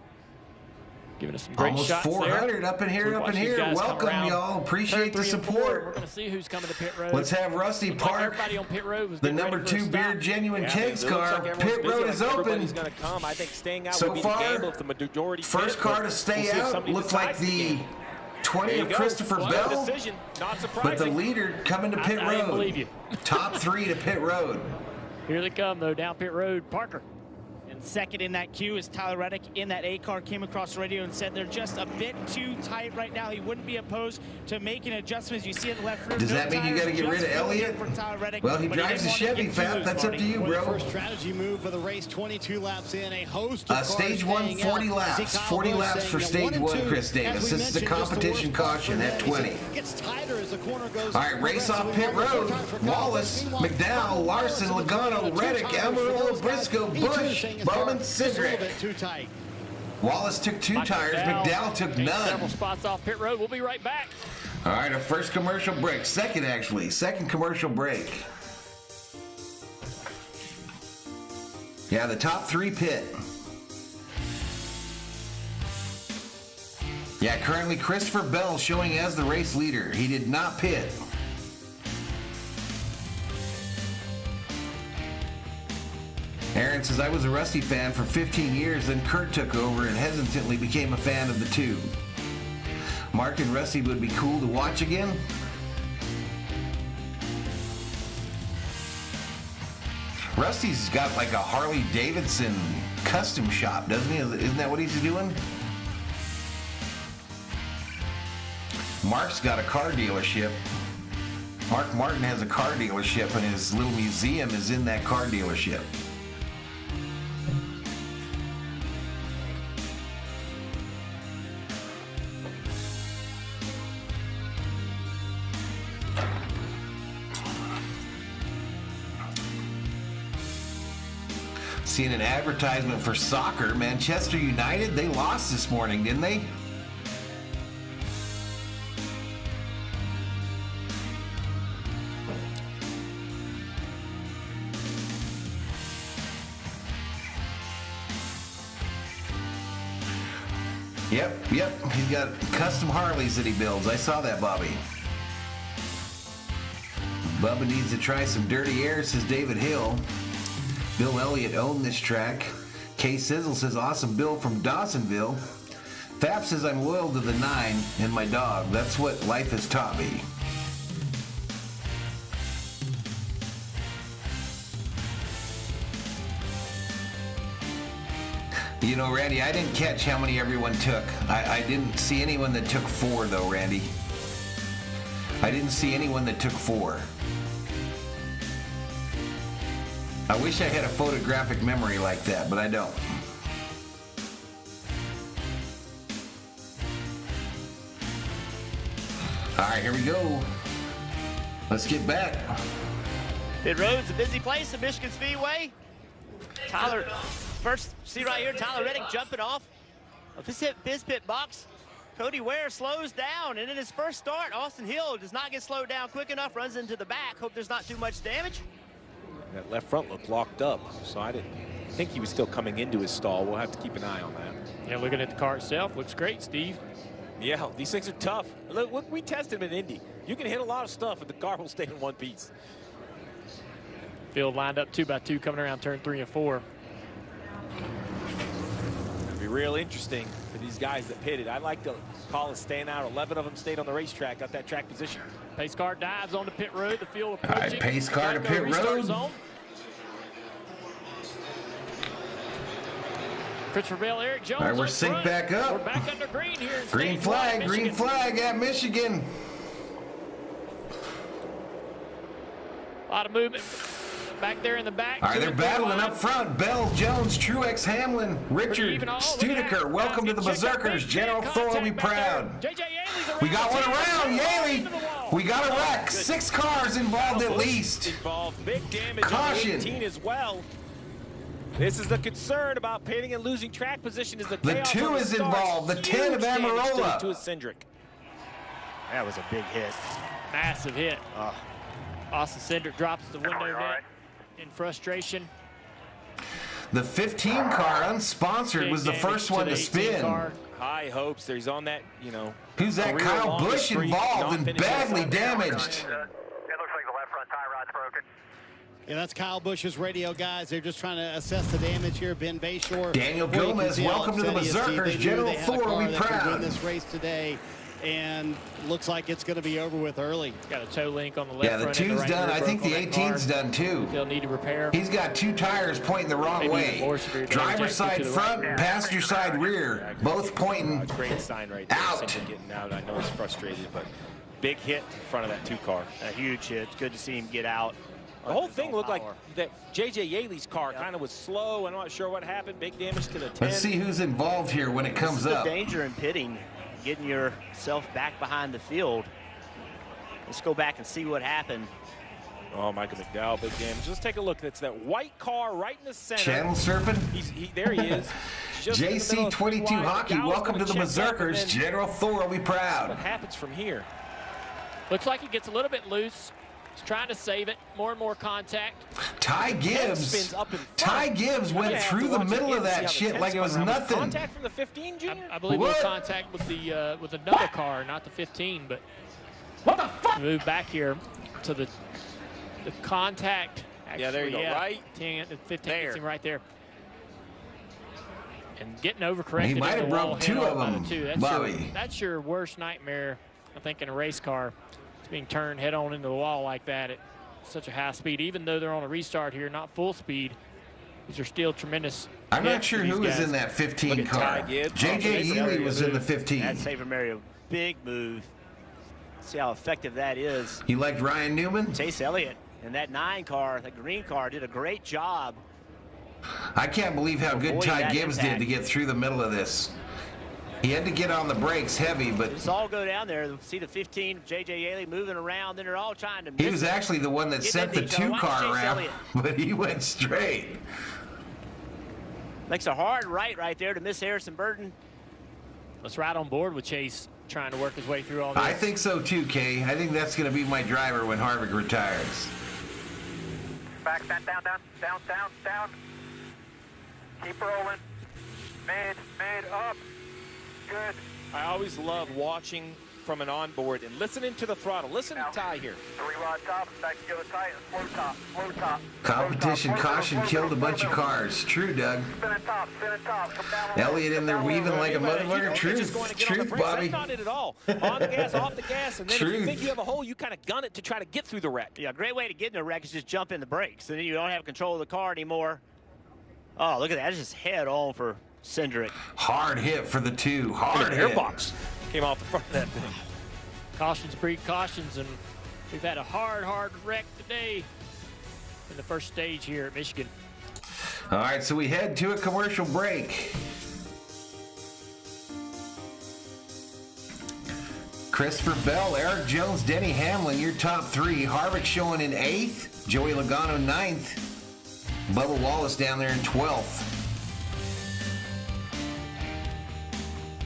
[SPEAKER 3] Giving us some great
[SPEAKER 1] Almost
[SPEAKER 3] shots
[SPEAKER 1] 400
[SPEAKER 3] there.
[SPEAKER 1] up in here,
[SPEAKER 3] So we
[SPEAKER 1] up
[SPEAKER 3] watch
[SPEAKER 1] in
[SPEAKER 3] these
[SPEAKER 1] here.
[SPEAKER 3] guys come
[SPEAKER 1] Welcome,
[SPEAKER 3] around.
[SPEAKER 1] y'all. Appreciate the
[SPEAKER 3] Turn 3 and 4,
[SPEAKER 1] support.
[SPEAKER 3] We're going to see who's coming to pit road.
[SPEAKER 1] Let's have Rusty
[SPEAKER 3] Looked like
[SPEAKER 1] park
[SPEAKER 3] everybody on pit road was
[SPEAKER 1] the
[SPEAKER 3] getting ready
[SPEAKER 1] number
[SPEAKER 3] for a
[SPEAKER 1] 2 Beer
[SPEAKER 3] stop.
[SPEAKER 1] Genuine
[SPEAKER 23] Yeah,
[SPEAKER 1] Kegs
[SPEAKER 23] it looks
[SPEAKER 1] car.
[SPEAKER 23] like everyone's
[SPEAKER 1] Pit
[SPEAKER 23] busy,
[SPEAKER 1] road
[SPEAKER 23] like
[SPEAKER 1] is open.
[SPEAKER 23] Everybody's going to come. I think staying out
[SPEAKER 1] So
[SPEAKER 23] would be the
[SPEAKER 1] far,
[SPEAKER 23] gamble if the majority
[SPEAKER 1] First
[SPEAKER 23] pit,
[SPEAKER 1] car
[SPEAKER 23] but
[SPEAKER 1] to stay
[SPEAKER 23] we'll see if
[SPEAKER 1] out
[SPEAKER 23] somebody
[SPEAKER 1] looked like
[SPEAKER 23] decides
[SPEAKER 1] the
[SPEAKER 23] to.
[SPEAKER 1] 20
[SPEAKER 23] There
[SPEAKER 1] of
[SPEAKER 23] you go.
[SPEAKER 1] Christopher
[SPEAKER 23] Flood
[SPEAKER 1] Bell.
[SPEAKER 23] decision. Not
[SPEAKER 1] But the
[SPEAKER 23] surprising.
[SPEAKER 1] leader coming to pit
[SPEAKER 3] I didn't
[SPEAKER 1] road.
[SPEAKER 3] believe you.
[SPEAKER 1] Top 3 to pit road.
[SPEAKER 3] Here they come, though, down pit road. Parker.
[SPEAKER 12] And second in that queue is Tyler Reddick in that A car, came across the radio and said they're just a bit too tight right now. He wouldn't be opposed to making adjustments. You see in the left rear.
[SPEAKER 1] Does that mean you got to get rid of Elliott? Well, he drives a Chevy, Fat. That's up to you, bro.
[SPEAKER 5] First strategy move for the race, 22 laps in, a host of
[SPEAKER 1] Stage
[SPEAKER 5] cars
[SPEAKER 1] 1,
[SPEAKER 5] staying
[SPEAKER 1] 40
[SPEAKER 5] out.
[SPEAKER 1] laps.
[SPEAKER 5] See Kyle
[SPEAKER 1] 40
[SPEAKER 5] Busch
[SPEAKER 1] laps
[SPEAKER 5] saying
[SPEAKER 1] for
[SPEAKER 5] that
[SPEAKER 1] stage
[SPEAKER 5] 1 and
[SPEAKER 1] 1,
[SPEAKER 5] 2,
[SPEAKER 1] Chris Davis.
[SPEAKER 5] as we
[SPEAKER 1] This is a
[SPEAKER 5] mentioned, just the
[SPEAKER 1] competition
[SPEAKER 5] worst spot
[SPEAKER 1] caution
[SPEAKER 5] for
[SPEAKER 1] at
[SPEAKER 5] him. He said
[SPEAKER 1] 20.
[SPEAKER 5] it gets tighter as the corner goes.
[SPEAKER 1] All right, race off pit road. Wallace, McDowell, Larson, Logano, Reddick, Amarillo, Briscoe, Busch, Bowman, Sidrick.
[SPEAKER 5] Too tight.
[SPEAKER 1] Wallace took 2 tires. McDowell took
[SPEAKER 3] gained
[SPEAKER 1] none.
[SPEAKER 3] Several spots off pit road. We'll be right back.
[SPEAKER 1] All right, our first commercial break. Second commercial break. Yeah, the top 3 pit. Yeah, currently Christopher Bell showing as the race leader. He did not pit. Aaron says, I was a Rusty fan for 15 years, then Kurt took over and hesitantly became a fan of the 2. Mark and Rusty would be cool to watch again. Rusty's got like a Harley Davidson custom shop, doesn't he? Isn't that what he's doing? Mark's got a car dealership. Mark Martin has a car dealership, and his little museum is in that car dealership. Seeing an advertisement for soccer. Manchester United, they lost this morning, didn't they? Yep. He's got custom Harleys that he builds. I saw that, Bobby. Bubba needs to try some dirty air, says David Hill. Bill Elliott owned this track. K Sizzle says, awesome build from Dawsonville. Fap says, I'm loyal to the 9 and my dog. That's what life has taught me. You know, Randy, I didn't catch how many everyone took. I didn't see anyone that took 4, though, Randy. I didn't see anyone that took 4. I wish I had a photographic memory like that, but I don't. All right, here we go. Let's get back.
[SPEAKER 4] Pit road's a busy place at Michigan Speedway. Tyler, first, see right here, Tyler Reddick jumping off of his pit box. Cody Ware slows down, and in his first start, Austin Hill does not get slowed down quick enough, runs into the back. Hope there's not too much damage.
[SPEAKER 23] That left front looked locked up, so I didn't think he was still coming into his stall. We'll have to keep an eye on that.
[SPEAKER 3] Yeah, looking at the car itself, looks great, Steve.
[SPEAKER 23] Yeah, these things are tough. Look, we tested them in Indy. You can hit a lot of stuff, and the car will stay in one piece.
[SPEAKER 3] Field lined up 2x2 coming around turn 3 and 4.
[SPEAKER 23] It'll be real interesting for these guys that pitted. I like to call it staying out. 11 of them stayed on the racetrack, got that track position.
[SPEAKER 3] Pace car dives on the pit road. The field
[SPEAKER 1] All right,
[SPEAKER 3] approaching.
[SPEAKER 1] pace car to pit road.
[SPEAKER 3] Zone. Christopher Bell, Eric Jones.
[SPEAKER 1] All right, we're synced back up.
[SPEAKER 3] We're back under green here.
[SPEAKER 1] Green flag at Michigan.
[SPEAKER 3] A lot of movement back there in the back.
[SPEAKER 1] All right, they're battling up front. Bell, Jones, Truex, Hamlin, Richard, Studeker. Welcome to the Berserkers. General Thor will be proud. We got one around. Yaley. We got a wreck. 6 cars involved at least.
[SPEAKER 23] Big damage
[SPEAKER 1] Caution.
[SPEAKER 23] on 18 as well. This is the concern about pitting and losing track position. Is the
[SPEAKER 1] 2 is involved. The 10 of Amarola.
[SPEAKER 23] To a Cindric.
[SPEAKER 4] That was a big hit.
[SPEAKER 3] Massive hit. Austin Cindric drops the window net in frustration.
[SPEAKER 1] The 15 car, unsponsored, was the first one to spin.
[SPEAKER 23] High hopes. He's on that, you know.
[SPEAKER 1] Who's that? Kyle Busch involved and badly damaged.
[SPEAKER 2] It looks like the left front tie rod's broken.
[SPEAKER 5] Yeah, that's Kyle Busch's radio, guys. They're just trying to assess the damage here. Ben Bayshore.
[SPEAKER 1] Daniel Gomez, welcome to the Berserkers. General Thor will be proud.
[SPEAKER 5] Win this race today, and looks like it's going to be over with early.
[SPEAKER 3] Got a toe link on the left.
[SPEAKER 1] Yeah, the 2's done. I think the 18's done too.
[SPEAKER 3] They'll need to repair.
[SPEAKER 1] He's got 2 tires pointing the wrong way. Driver's side front, passenger side rear, both pointing
[SPEAKER 23] great sign right there.
[SPEAKER 1] out.
[SPEAKER 23] Getting out. I know he's frustrated, but big hit in front of that 2 car.
[SPEAKER 4] A huge hit. It's good to see him get out.
[SPEAKER 23] The whole thing looked like that J.J. Yaley's car kind of was slow. I'm not sure what happened. Big damage to the 10.
[SPEAKER 1] Let's see who's involved here when it comes up.
[SPEAKER 4] The danger in pitting, getting yourself back behind the field. Let's go back and see what happened.
[SPEAKER 23] Oh, Michael McDowell, big damage. Let's take a look. That's that white car right in the center.
[SPEAKER 1] Channel surfing.
[SPEAKER 23] There he is.
[SPEAKER 1] JC22 Hockey, welcome to the Berserkers. General Thor will be proud.
[SPEAKER 23] What happens from here?
[SPEAKER 3] Looks like he gets a little bit loose. He's trying to save it. More and more contact.
[SPEAKER 1] Ty Gibbs. Ty Gibbs went through the middle of that shit like it was nothing.
[SPEAKER 23] Contact from the 15, Junior?
[SPEAKER 3] I believe it was contact with the with another car, not the 15. But what the fuck? Move back here to the contact. Actually,
[SPEAKER 23] yeah, there you go. Right.
[SPEAKER 3] 10, 15 gets him right there. And getting overcorrected.
[SPEAKER 1] He might have broke 2 of them, Bobby.
[SPEAKER 3] That's your worst nightmare, I think, in a race car. Being turned head on into the wall like that at such a high speed, even though they're on a restart here, not full speed. These are still tremendous.
[SPEAKER 1] I'm not sure who was in that 15 car. J.J. Ely was in the 15.
[SPEAKER 4] That's Saver Mary, a big move. See how effective that is.
[SPEAKER 1] You liked Ryan Newman?
[SPEAKER 4] Chase Elliott and that 9 car, the green car, did a great job.
[SPEAKER 1] I can't believe how good Ty Gibbs did to get through the middle of this. He had to get on the brakes heavy, but
[SPEAKER 4] just all go down there. See the 15, J.J. Yaley moving around. Then they're all trying to.
[SPEAKER 1] He was actually the one that sent the 2 car around, but he went straight.
[SPEAKER 4] Makes a hard right there to miss Harrison Burton.
[SPEAKER 3] Let's ride on board with Chase trying to work his way through all this.
[SPEAKER 1] I think so too, Kay. I think that's going to be my driver when Harvick retires.
[SPEAKER 2] Back, down. Keep rolling. Mid, up. Good.
[SPEAKER 23] I always love watching from an onboard and listening to the throttle. Listen to Ty here.
[SPEAKER 2] 3 rod top, back to go tight, slow top, slow top.
[SPEAKER 1] Competition caution killed a bunch of cars. True, Doug.
[SPEAKER 2] Spinning top, come down.
[SPEAKER 1] Elliott in there weaving like a motherfucker.
[SPEAKER 23] Just going to get on the
[SPEAKER 1] Truth,
[SPEAKER 23] brakes.
[SPEAKER 1] Bobby.
[SPEAKER 23] That's not it at all. On the gas, off the gas, and then if you
[SPEAKER 1] Truth.
[SPEAKER 23] think you have a hole, you kind of gun it to try to get through the wreck.
[SPEAKER 4] Yeah, great way to get in a wreck is just jump in the brakes, and then you don't have control of the car anymore. Oh, look at that. It's just head on for Cindric.
[SPEAKER 1] Hard hit for the 2. Hard
[SPEAKER 23] Air
[SPEAKER 1] hit.
[SPEAKER 23] box came off the front of that thing.
[SPEAKER 3] Cautions breed cautions, and we've had a hard wreck today in the first stage here at Michigan.
[SPEAKER 1] All right, so we head to a commercial break. Christopher Bell, Eric Jones, Denny Hamlin, your top 3. Harvick showing in 8th. Joey Logano 9th. Bubba Wallace down there in 12th.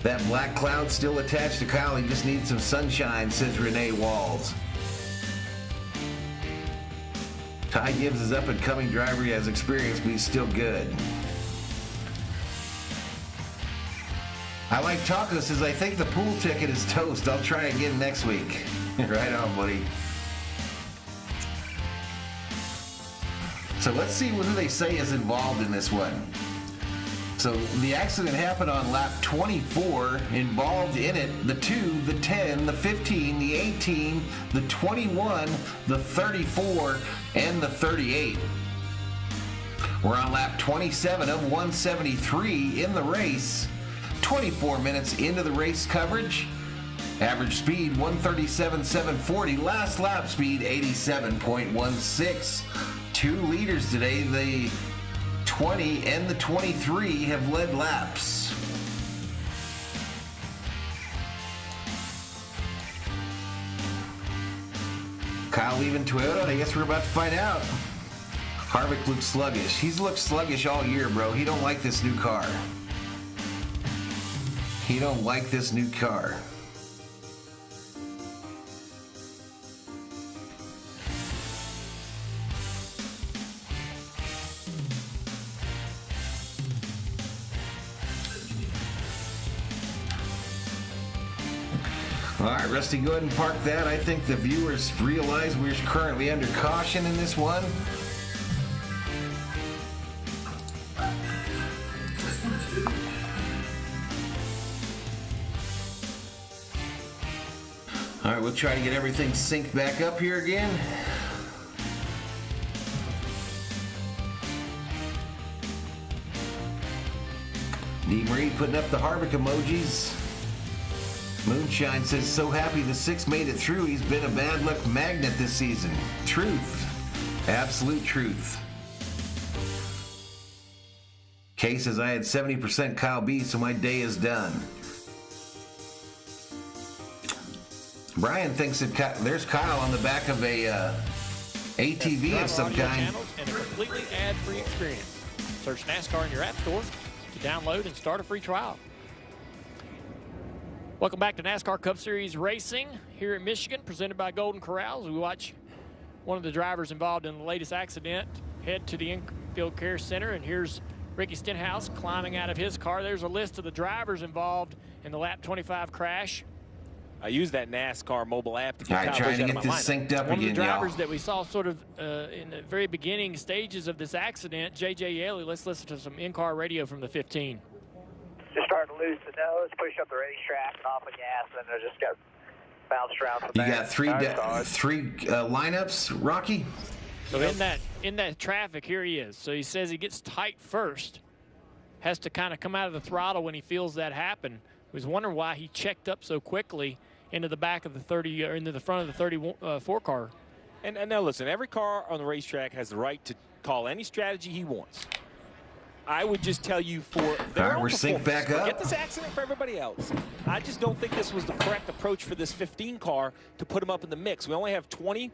[SPEAKER 1] That black cloud still attached to Kyle. He just needs some sunshine, says Renee Walls. Ty Gibbs is up-and-coming driver. He has experience, but he's still good. I like Taco says, I think the pool ticket is toast. I'll try again next week. Right on, buddy. So let's see who they say is involved in this one. So the accident happened on lap 24. Involved in it, the 2, the 10, the 15, the 18, the 21, the 34, and the 38. We're on lap 27 of 173 in the race. 24 minutes into the race coverage. Average speed 137.740. Last lap speed 87.16. 2 leaders today. The 20 and the 23 have led laps. Kyle leaving Toyota. I guess we're about to find out. Harvick looks sluggish. He's looked sluggish all year, bro. He don't like this new car. He don't like this new car. All right, Rusty, go ahead and park that. I think the viewers realize we're currently under caution in this one. All right, we'll try to get everything synced back up here again. D. Marie putting up the Harvick emojis. Moonshine says, so happy the 6 made it through. He's been a bad luck magnet this season. Truth. Absolute truth. Kay says, I had 70% Kyle B, so my day is done. Brian thinks that there's Kyle on the back of a ATV of some kind.
[SPEAKER 3] And a completely ad-free experience. Search NASCAR in your app store to download and start a free trial. Welcome back to NASCAR Cup Series Racing here in Michigan, presented by Golden Corrals. We watch one of the drivers involved in the latest accident head to the infield care center, and here's Ricky Stenhouse climbing out of his car. There's a list of the drivers involved in the lap 25 crash.
[SPEAKER 23] I use that NASCAR mobile app to get
[SPEAKER 1] All right, trying to get this synced up
[SPEAKER 3] One
[SPEAKER 1] again,
[SPEAKER 3] of the drivers
[SPEAKER 1] y'all.
[SPEAKER 3] that we saw sort of in the very beginning stages of this accident, J.J. Yaley. Let's listen to some in-car radio from the 15.
[SPEAKER 2] Just starting to lose the nose, push up the racetrack and off the gas, and then just got bounced around from
[SPEAKER 1] You
[SPEAKER 2] there.
[SPEAKER 1] got three lineups, Rocky?
[SPEAKER 3] So in that traffic, here he is. So he says he gets tight first, has to kind of come out of the throttle when he feels that happen. He was wondering why he checked up so quickly into the back of the 30 or into the front of the 34 car.
[SPEAKER 23] And now listen, every car on the racetrack has the right to call any strategy he wants. I would just tell you for their own
[SPEAKER 1] we're synced back up.
[SPEAKER 23] Forget this accident for everybody else. I just don't think this was the correct approach for this 15 car to put him up in the mix. We only have 20,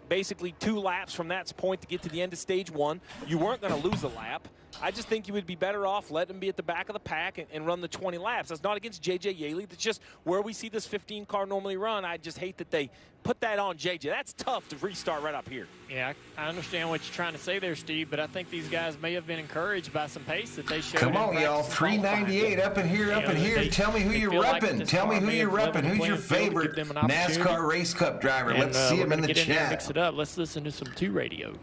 [SPEAKER 23] basically 2 laps from that point to get to the end of stage 1. You weren't going to lose a lap. I just think you would be better off letting him be at the back of the pack and run the 20 laps. That's not against J.J. Yaley. That's just where we see this 15 car normally run. I just hate that they put that on J.J. That's tough to restart right up here.
[SPEAKER 3] Yeah, I understand what you're trying to say there, Steve, but I think these guys may have been encouraged by some pace that they showed.
[SPEAKER 1] Come on, y'all. 398 up in here, up in here. Tell me who you're repping. Tell me who you're repping. Who's your favorite NASCAR Race Cup driver? Let's see him in the chat.
[SPEAKER 3] Mix it up. Let's listen to some 2 radio.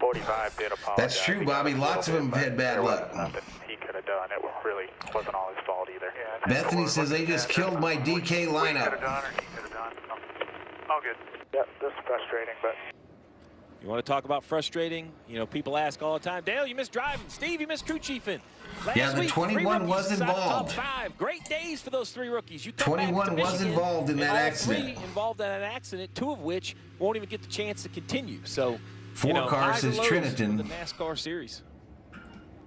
[SPEAKER 2] 45 did apologize.
[SPEAKER 1] That's true, Bobby. Lots of them have had bad luck.
[SPEAKER 2] Nothing he could have done. It really wasn't all his fault either.
[SPEAKER 1] Bethany says they just killed my DK lineup.
[SPEAKER 2] All good. Yep, this is frustrating, but.
[SPEAKER 23] You want to talk about frustrating? You know, people ask all the time, Dale, you missed driving. Steve, you missed crew chiefing.
[SPEAKER 1] Yeah, the 21 was involved.
[SPEAKER 23] Top 5. Great days for those 3 rookies. You
[SPEAKER 1] 21 was involved in that accident.
[SPEAKER 23] 3 involved in an accident, 2 of which won't even get the chance to continue. So,
[SPEAKER 1] 4 cars says Triniton.
[SPEAKER 23] The NASCAR series.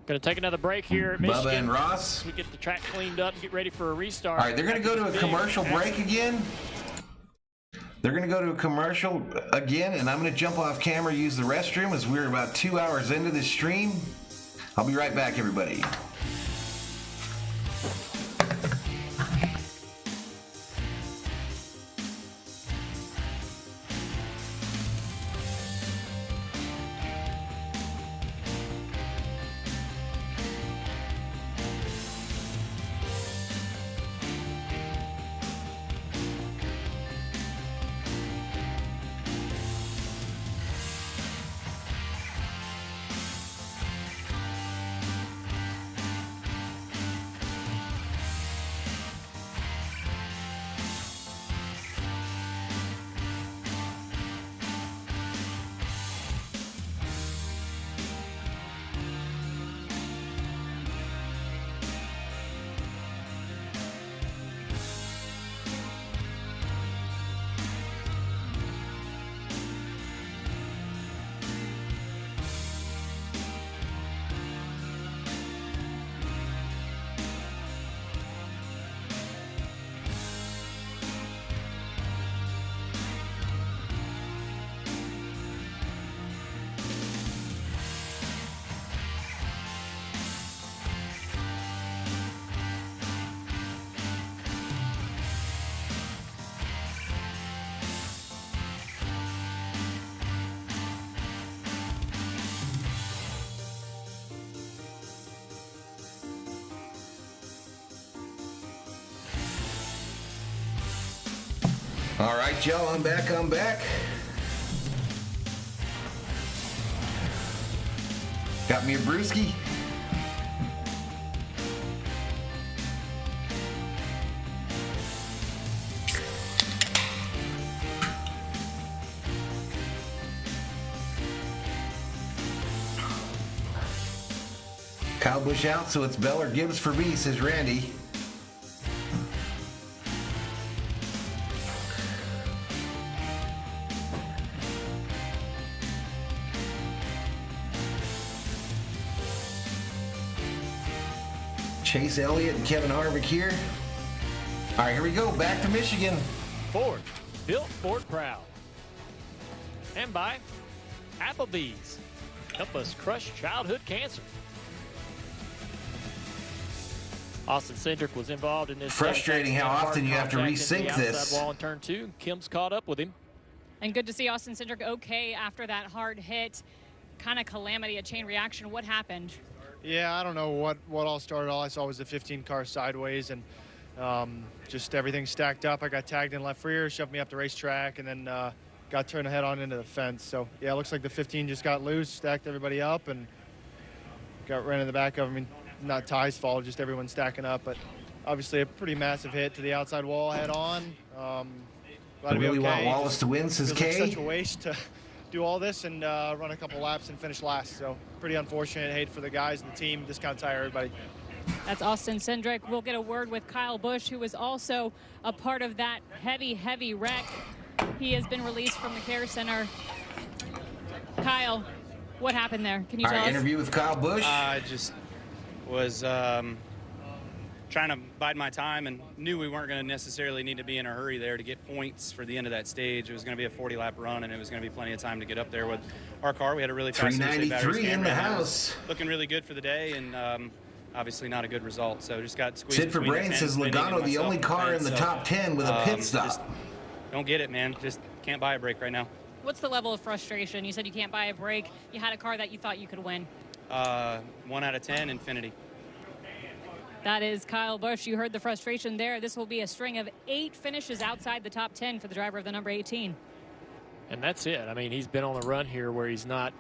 [SPEAKER 3] Going to take another break here at Michigan.
[SPEAKER 1] Bubba and Ross.
[SPEAKER 3] We get the track cleaned up and get ready for a restart.
[SPEAKER 1] All right, they're going to go to a commercial break again. They're going to go to a commercial again, and I'm going to jump off camera, use the restroom, as we're about 2 hours into this stream. I'll be right back, everybody. All right, y'all, I'm back. Got me a brewski. Kyle Busch out, so it's Bell or Gibbs for me, says Randy. Chase Elliott and Kevin Harvick here. All right, here we go. Back to Michigan.
[SPEAKER 3] Ford, built Ford proud. And by Applebee's. Help us crush childhood cancer. Austin Cindric was involved in this.
[SPEAKER 1] Frustrating how often you have to resync this.
[SPEAKER 3] Wall in turn 2. Kim's caught up with him.
[SPEAKER 8] And good to see Austin Cindric okay after that hard hit. Kind of calamity, a chain reaction. What happened?
[SPEAKER 9] Yeah, I don't know what all started. All I saw was the 15 car sideways, and just everything stacked up. I got tagged in left rear, shoved me up the racetrack, and then got turned head on into the fence. So, yeah, it looks like the 15 just got loose, stacked everybody up, and got ran in the back of them. I mean, not Ty's fault, just everyone stacking up. But obviously a pretty massive hit to the outside wall head on.
[SPEAKER 1] I really want Wallace to win, says Kay.
[SPEAKER 9] It's such a waste to do all this and run a couple laps and finish last. So pretty unfortunate. Hate for the guys and the team. Just kind of tire everybody.
[SPEAKER 8] That's Austin Cindric. We'll get a word with Kyle Busch, who was also a part of that heavy wreck. He has been released from the care center. Kyle, what happened there? Can you tell us?
[SPEAKER 1] Interview with Kyle Busch.
[SPEAKER 10] I just was trying to bide my time and knew we weren't going to necessarily need to be in a hurry there to get points for the end of that stage. It was going to be a 40-lap run, and it was going to be plenty of time to get up there with our car. We had a really fast
[SPEAKER 1] 393 in the house.
[SPEAKER 10] Looking really good for the day, and obviously not a good result. So just got squeezed.
[SPEAKER 1] Sid for Brain says Logano the only car in the top 10 with a pit stop.
[SPEAKER 10] Just don't get it, man. Just can't buy a break right now.
[SPEAKER 8] What's the level of frustration? You said you can't buy a break. You had a car that you thought you could win.
[SPEAKER 10] 1 out of 10, Infinity.
[SPEAKER 8] That is Kyle Busch. You heard the frustration there. This will be a string of 8 finishes outside the top 10 for the driver of the number 18.
[SPEAKER 3] And that's it. I mean, he's been on a run here where he's not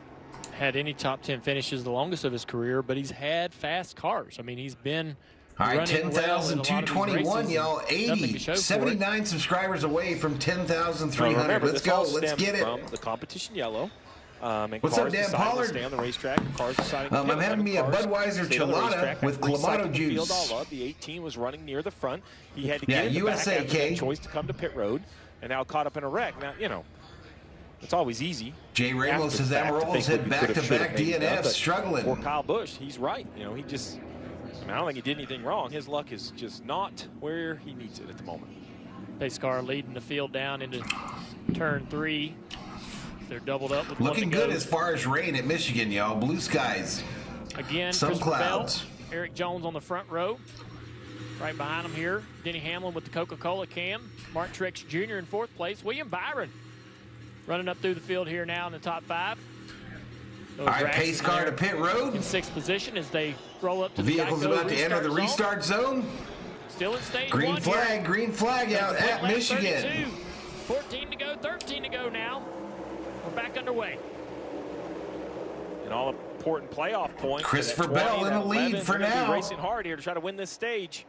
[SPEAKER 3] had any top 10 finishes the longest of his career, but he's had fast cars. I mean, he's been
[SPEAKER 1] all right,
[SPEAKER 3] running
[SPEAKER 1] 10,221, y'all. 79 subscribers away from 10,300. Let's go. Let's get it.
[SPEAKER 23] From the competition yellow. And
[SPEAKER 1] What's up, Dan Pollard?
[SPEAKER 23] Stay on the racetrack. And cars deciding
[SPEAKER 1] I'm having me a Budweiser Chelada with Clamato juice.
[SPEAKER 23] All up. The 18 was running near the front. He had to get in the
[SPEAKER 1] USA
[SPEAKER 23] back after choice to come to pit road, and now caught up in a wreck. Now, you know, it's always easy.
[SPEAKER 1] Jay Ramos says Amarolas hit back-to-back DNFs, struggling.
[SPEAKER 23] For Kyle Busch, he's right. You know, he just, I don't think he did anything wrong. His luck is just not where he needs it at the moment.
[SPEAKER 3] Pace car leading the field down into turn 3. They're doubled up with
[SPEAKER 1] looking good as far as rain at Michigan, y'all. Blue skies.
[SPEAKER 3] Again,
[SPEAKER 1] some clouds.
[SPEAKER 3] Bell, Eric Jones on the front row. Right behind him here, Denny Hamlin with the Coca-Cola can. Mark Truex Jr. in 4th place. William Byron running up through the field here now in the top 5.
[SPEAKER 1] All right, pace car to pit road.
[SPEAKER 3] In 6th position as they roll up to the
[SPEAKER 1] vehicle's about to enter the restart zone.
[SPEAKER 3] Still in stage
[SPEAKER 1] green
[SPEAKER 3] 1
[SPEAKER 1] flag,
[SPEAKER 3] here.
[SPEAKER 1] Green flag out at Michigan.
[SPEAKER 3] 32. 14 to go, 13 to go now. We're back underway.
[SPEAKER 23] And all important playoff points.
[SPEAKER 1] Christopher Bell in the lead for now.
[SPEAKER 23] Racing hard here to try to win this stage.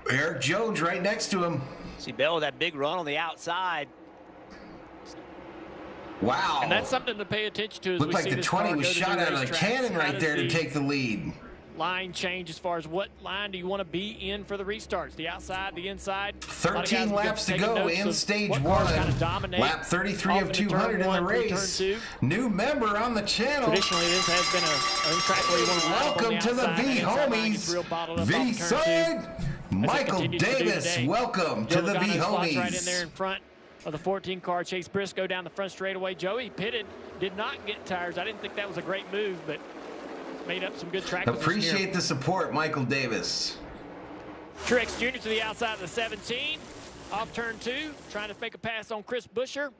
[SPEAKER 1] Eric Jones right next to him.
[SPEAKER 4] See Bell with that big run on the outside.
[SPEAKER 1] Wow.
[SPEAKER 3] And that's something to pay attention to. As
[SPEAKER 1] looked
[SPEAKER 3] we
[SPEAKER 1] like
[SPEAKER 3] see
[SPEAKER 1] the
[SPEAKER 3] this
[SPEAKER 1] 20
[SPEAKER 3] car
[SPEAKER 1] was
[SPEAKER 3] go to
[SPEAKER 1] shot
[SPEAKER 3] the
[SPEAKER 1] out of the cannon right there to take the lead.
[SPEAKER 3] Line change as far as what line do you want to be in for the restarts? The outside, the inside.
[SPEAKER 1] 13 laps to go in stage 1. Lap 33 of 200 in the race. New member on the channel.
[SPEAKER 3] Traditionally, this has been a track where you want to
[SPEAKER 1] welcome to the V-Homies. V-Side. Michael Davis, welcome to the V-Homies.
[SPEAKER 3] Right in there in front of the 14 car. Chase Briscoe down the front straightaway. Joey pitted, did not get tires. I didn't think that was a great move, but made up some good track position.
[SPEAKER 1] Appreciate the support, Michael Davis.
[SPEAKER 3] Truex Jr. to the outside of the 17. Off turn 2, trying to make a pass on Chris Buescher.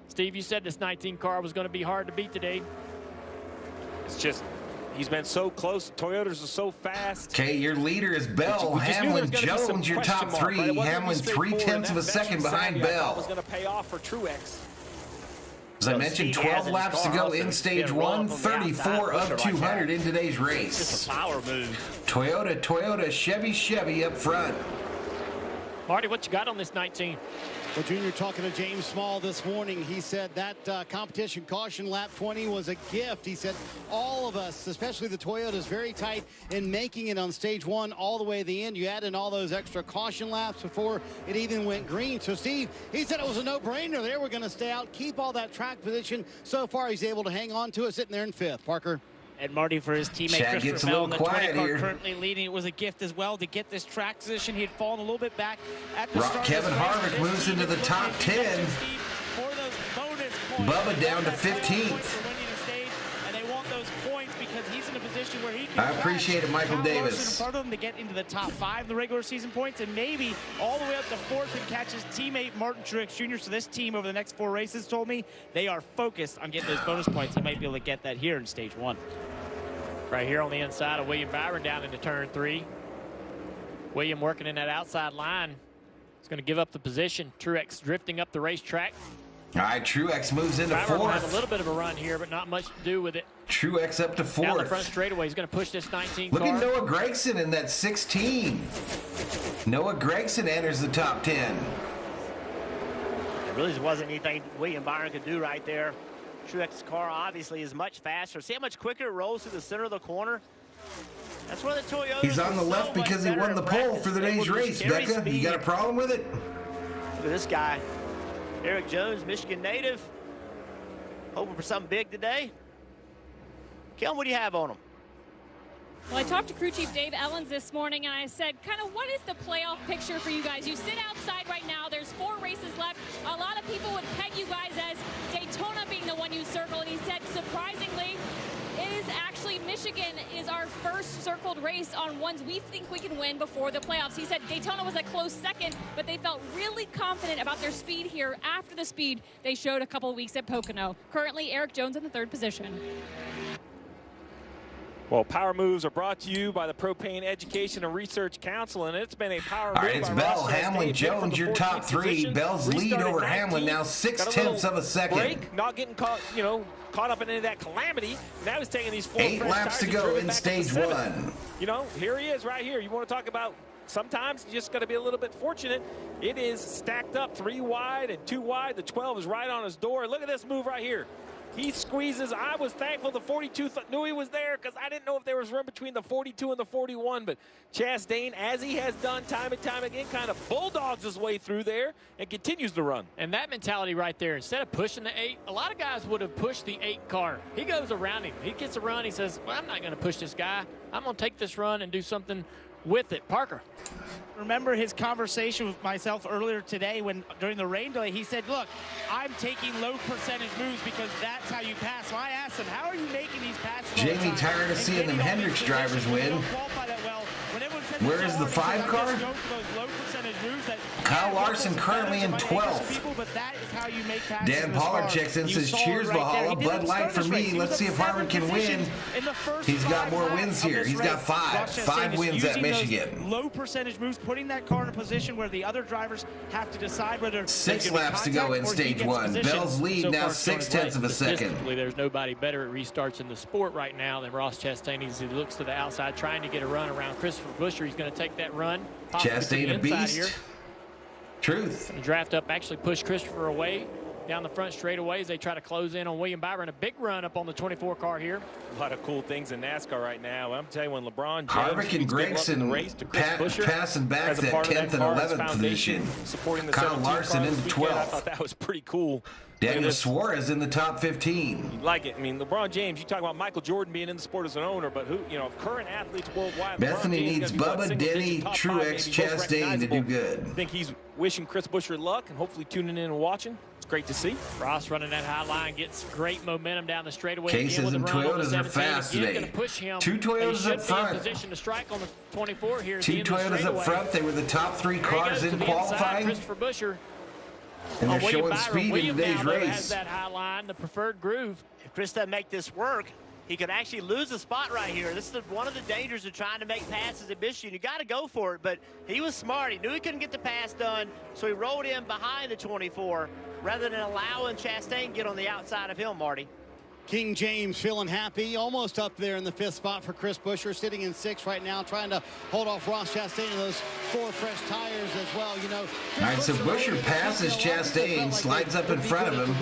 [SPEAKER 3] Steve, you said this 19 car was going to be hard to beat today.
[SPEAKER 23] It's just, he's been so close. Toyotas are so fast.
[SPEAKER 1] Okay, your leader is Bell. Hamlin Jones, your top 3. Right? Hamlin 3/10 of a second behind Bell.
[SPEAKER 23] Was going to pay off for Truex.
[SPEAKER 1] As I mentioned, 12 laps to go in stage 1, 34 of 200 in today's race.
[SPEAKER 4] Just a power move.
[SPEAKER 1] Toyota, Chevy up front.
[SPEAKER 3] Marty, what you got on this 19?
[SPEAKER 5] Well, Junior, talking to James Small this morning, he said that competition caution lap 20 was a gift. He said all of us, especially the Toyotas, very tight in making it on stage 1 all the way to the end. You add in all those extra caution laps before it even went green. So, Steve, he said it was a no-brainer. They were going to stay out, keep all that track position. So far, he's able to hang on to it, sitting there in 5th. Parker.
[SPEAKER 12] And Marty, for his teammate
[SPEAKER 1] Chad
[SPEAKER 12] Christopher Bell in the 20 car currently leading, it was a gift as well to get this track position. He had fallen a little bit back at the start.
[SPEAKER 1] Kevin Harvick moves into the top 10. Bubba down to 15th.
[SPEAKER 12] And they want those points because he's in a position where he can.
[SPEAKER 1] I appreciate it, Michael Davis.
[SPEAKER 12] In front of him to get into the top 5 in the regular season points, and maybe all the way up to 4th and catch his teammate Martin Truex Jr. So this team over the next 4 races told me they are focused on getting those bonus points. He might be able to get that here in stage 1.
[SPEAKER 3] Right here on the inside of William Byron down into turn 3. William working in that outside line. He's going to give up the position. Truex drifting up the racetrack.
[SPEAKER 1] All right, Truex moves into
[SPEAKER 3] Byron
[SPEAKER 1] 4th.
[SPEAKER 3] has a little bit of a run here, but not much to do with it.
[SPEAKER 1] Truex up to 4th.
[SPEAKER 3] Down the front straightaway, he's going to push this 19
[SPEAKER 1] Look
[SPEAKER 3] car.
[SPEAKER 1] at Noah Gragson in that 16. Noah Gragson enters the top 10.
[SPEAKER 4] There really wasn't anything William Byron could do right there. Truex's car obviously is much faster. See how much quicker it rolls through the center of the corner? That's where the Toyota.
[SPEAKER 1] He's on the left because he won the pole for the day's race, Becca. You got a problem with it?
[SPEAKER 4] Look at this guy. Eric Jones, Michigan native. Hoping for something big today. Kel, what do you have on him?
[SPEAKER 8] Well, I talked to crew chief Dave Ellens this morning, and I said, kind of, what is the playoff picture for you guys? You sit outside right now. There's 4 races left. A lot of people would peg you guys as Daytona being the one you circled. And he said, surprisingly, it is actually Michigan is our first circled race on ones we think we can win before the playoffs. He said Daytona was a close second, but they felt really confident about their speed here after the speed they showed a couple of weeks at Pocono. Currently, Eric Jones in the 3rd position.
[SPEAKER 23] Well, Power Moves are brought to you by the Propane Education and Research Council, and it's been a power move.
[SPEAKER 1] All right, it's Bell, Hamlin, Jones, your top 3. Bell's lead over Hamlin now 0.6 of a second.
[SPEAKER 23] Break, not getting caught, caught up in any of that calamity. Now he's taking these 4
[SPEAKER 1] 8 laps to go in stage 1.
[SPEAKER 23] Here he is right here. You want to talk about sometimes you just got to be a little bit fortunate. It is stacked up 3 wide and 2 wide. The 12 is right on his door. Look at this move right here. He squeezes. I was thankful the 42 knew he was there because I didn't know if there was room between the 42 and the 41. But Chastain, as he has done time and time again, kind of bulldogs his way through there and continues to run.
[SPEAKER 3] And that mentality right there, instead of pushing the 8, a lot of guys would have pushed the 8 car. He goes around him. He gets a run. He says, well, I'm not going to push this guy. I'm going to take this run and do something with it. Parker.
[SPEAKER 12] Remember his conversation with myself earlier today when during the rain delay, he said, look, I'm taking low percentage moves because that's how you pass. So I asked him, how are you making these passes?
[SPEAKER 1] Jamie tired of seeing them Hendricks drivers win. Where's the 5 car? Kyle Larson currently in 12th. Dan Pollard checks in, says, cheers, Valhalla. Bud Light for me. Let's see if Harvick can win. He's got more wins here. He's got 5. 5 wins at Michigan.
[SPEAKER 12] Low percentage moves, putting that car in a position where the other drivers have to decide whether
[SPEAKER 1] 6 laps to go in stage 1. Bell's lead now 0.6 of a second.
[SPEAKER 3] There's nobody better at restarts in the sport right now than Ross Chastain. He looks to the outside trying to get a run around Christopher Buescher. He's going to take that run.
[SPEAKER 1] Chastain a beast. Here. Truth.
[SPEAKER 3] The draft up actually pushed Christopher away down the front straightaway as they try to close in on William Byron. A big run up on the 24 car here.
[SPEAKER 23] A lot of cool things in NASCAR right now. I'm telling you, when LeBron James
[SPEAKER 1] Harvick and Gregson passing back that 10th and 11th position. Kyle Larson into 12th.
[SPEAKER 23] I thought that was pretty cool.
[SPEAKER 1] Daniel Suarez in the top 15.
[SPEAKER 23] You like it. I mean, LeBron James, you talk about Michael Jordan being in the sport as an owner, but who, current athletes worldwide.
[SPEAKER 1] Bethany needs Bubba, Denny, Truex, Chastain to do good.
[SPEAKER 23] I think he's wishing Chris Buescher luck and hopefully tuning in and watching. It's great to see.
[SPEAKER 3] Ross running that high line, gets great momentum down the straightaway.
[SPEAKER 1] Cases and Toyotas are fast today. 2 Toyotas up front.
[SPEAKER 3] Position to strike on the 24 here.
[SPEAKER 1] 2 Toyotas up front. They were the top 3 cars in qualifying.
[SPEAKER 3] Christopher Buescher.
[SPEAKER 1] And they're showing speed in today's race.
[SPEAKER 3] Has that high line, the preferred groove.
[SPEAKER 4] If Chris doesn't make this work, he could actually lose a spot right here. This is one of the dangers of trying to make passes at Michigan. You got to go for it, but he was smart. He knew he couldn't get the pass done, so he rolled in behind the 24 rather than allowing Chastain to get on the outside of him, Marty.
[SPEAKER 5] King James feeling happy, almost up there in the 5th spot for Chris Buescher, sitting in 6th right now, trying to hold off Ross Chastain and those 4 fresh tires as well.
[SPEAKER 1] All right, so Buescher passes Chastain, slides up in front of him.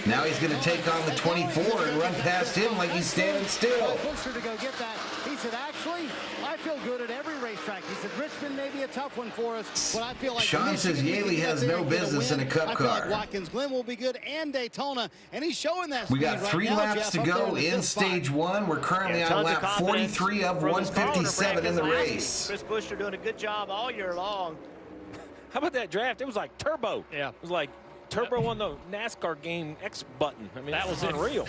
[SPEAKER 1] Now he's going to take on the 24 and run past him like he's standing still.
[SPEAKER 5] Buescher to go get that. He said, actually, I feel good at every racetrack. He said, Richmond may be a tough one for us, but I feel like
[SPEAKER 1] Sean says Yaley has no business in a cup car.
[SPEAKER 5] I feel like Watkins Glen will be good, and Daytona, and he's showing that speed.
[SPEAKER 1] We got 3 laps to go in stage 1. We're currently on lap 43 of 157 in the race.
[SPEAKER 4] Chris Buescher doing a good job all year long.
[SPEAKER 23] How about that draft? It was like turbo.
[SPEAKER 3] Yeah.
[SPEAKER 23] It was like turbo on the NASCAR game X button. I mean, that was unreal.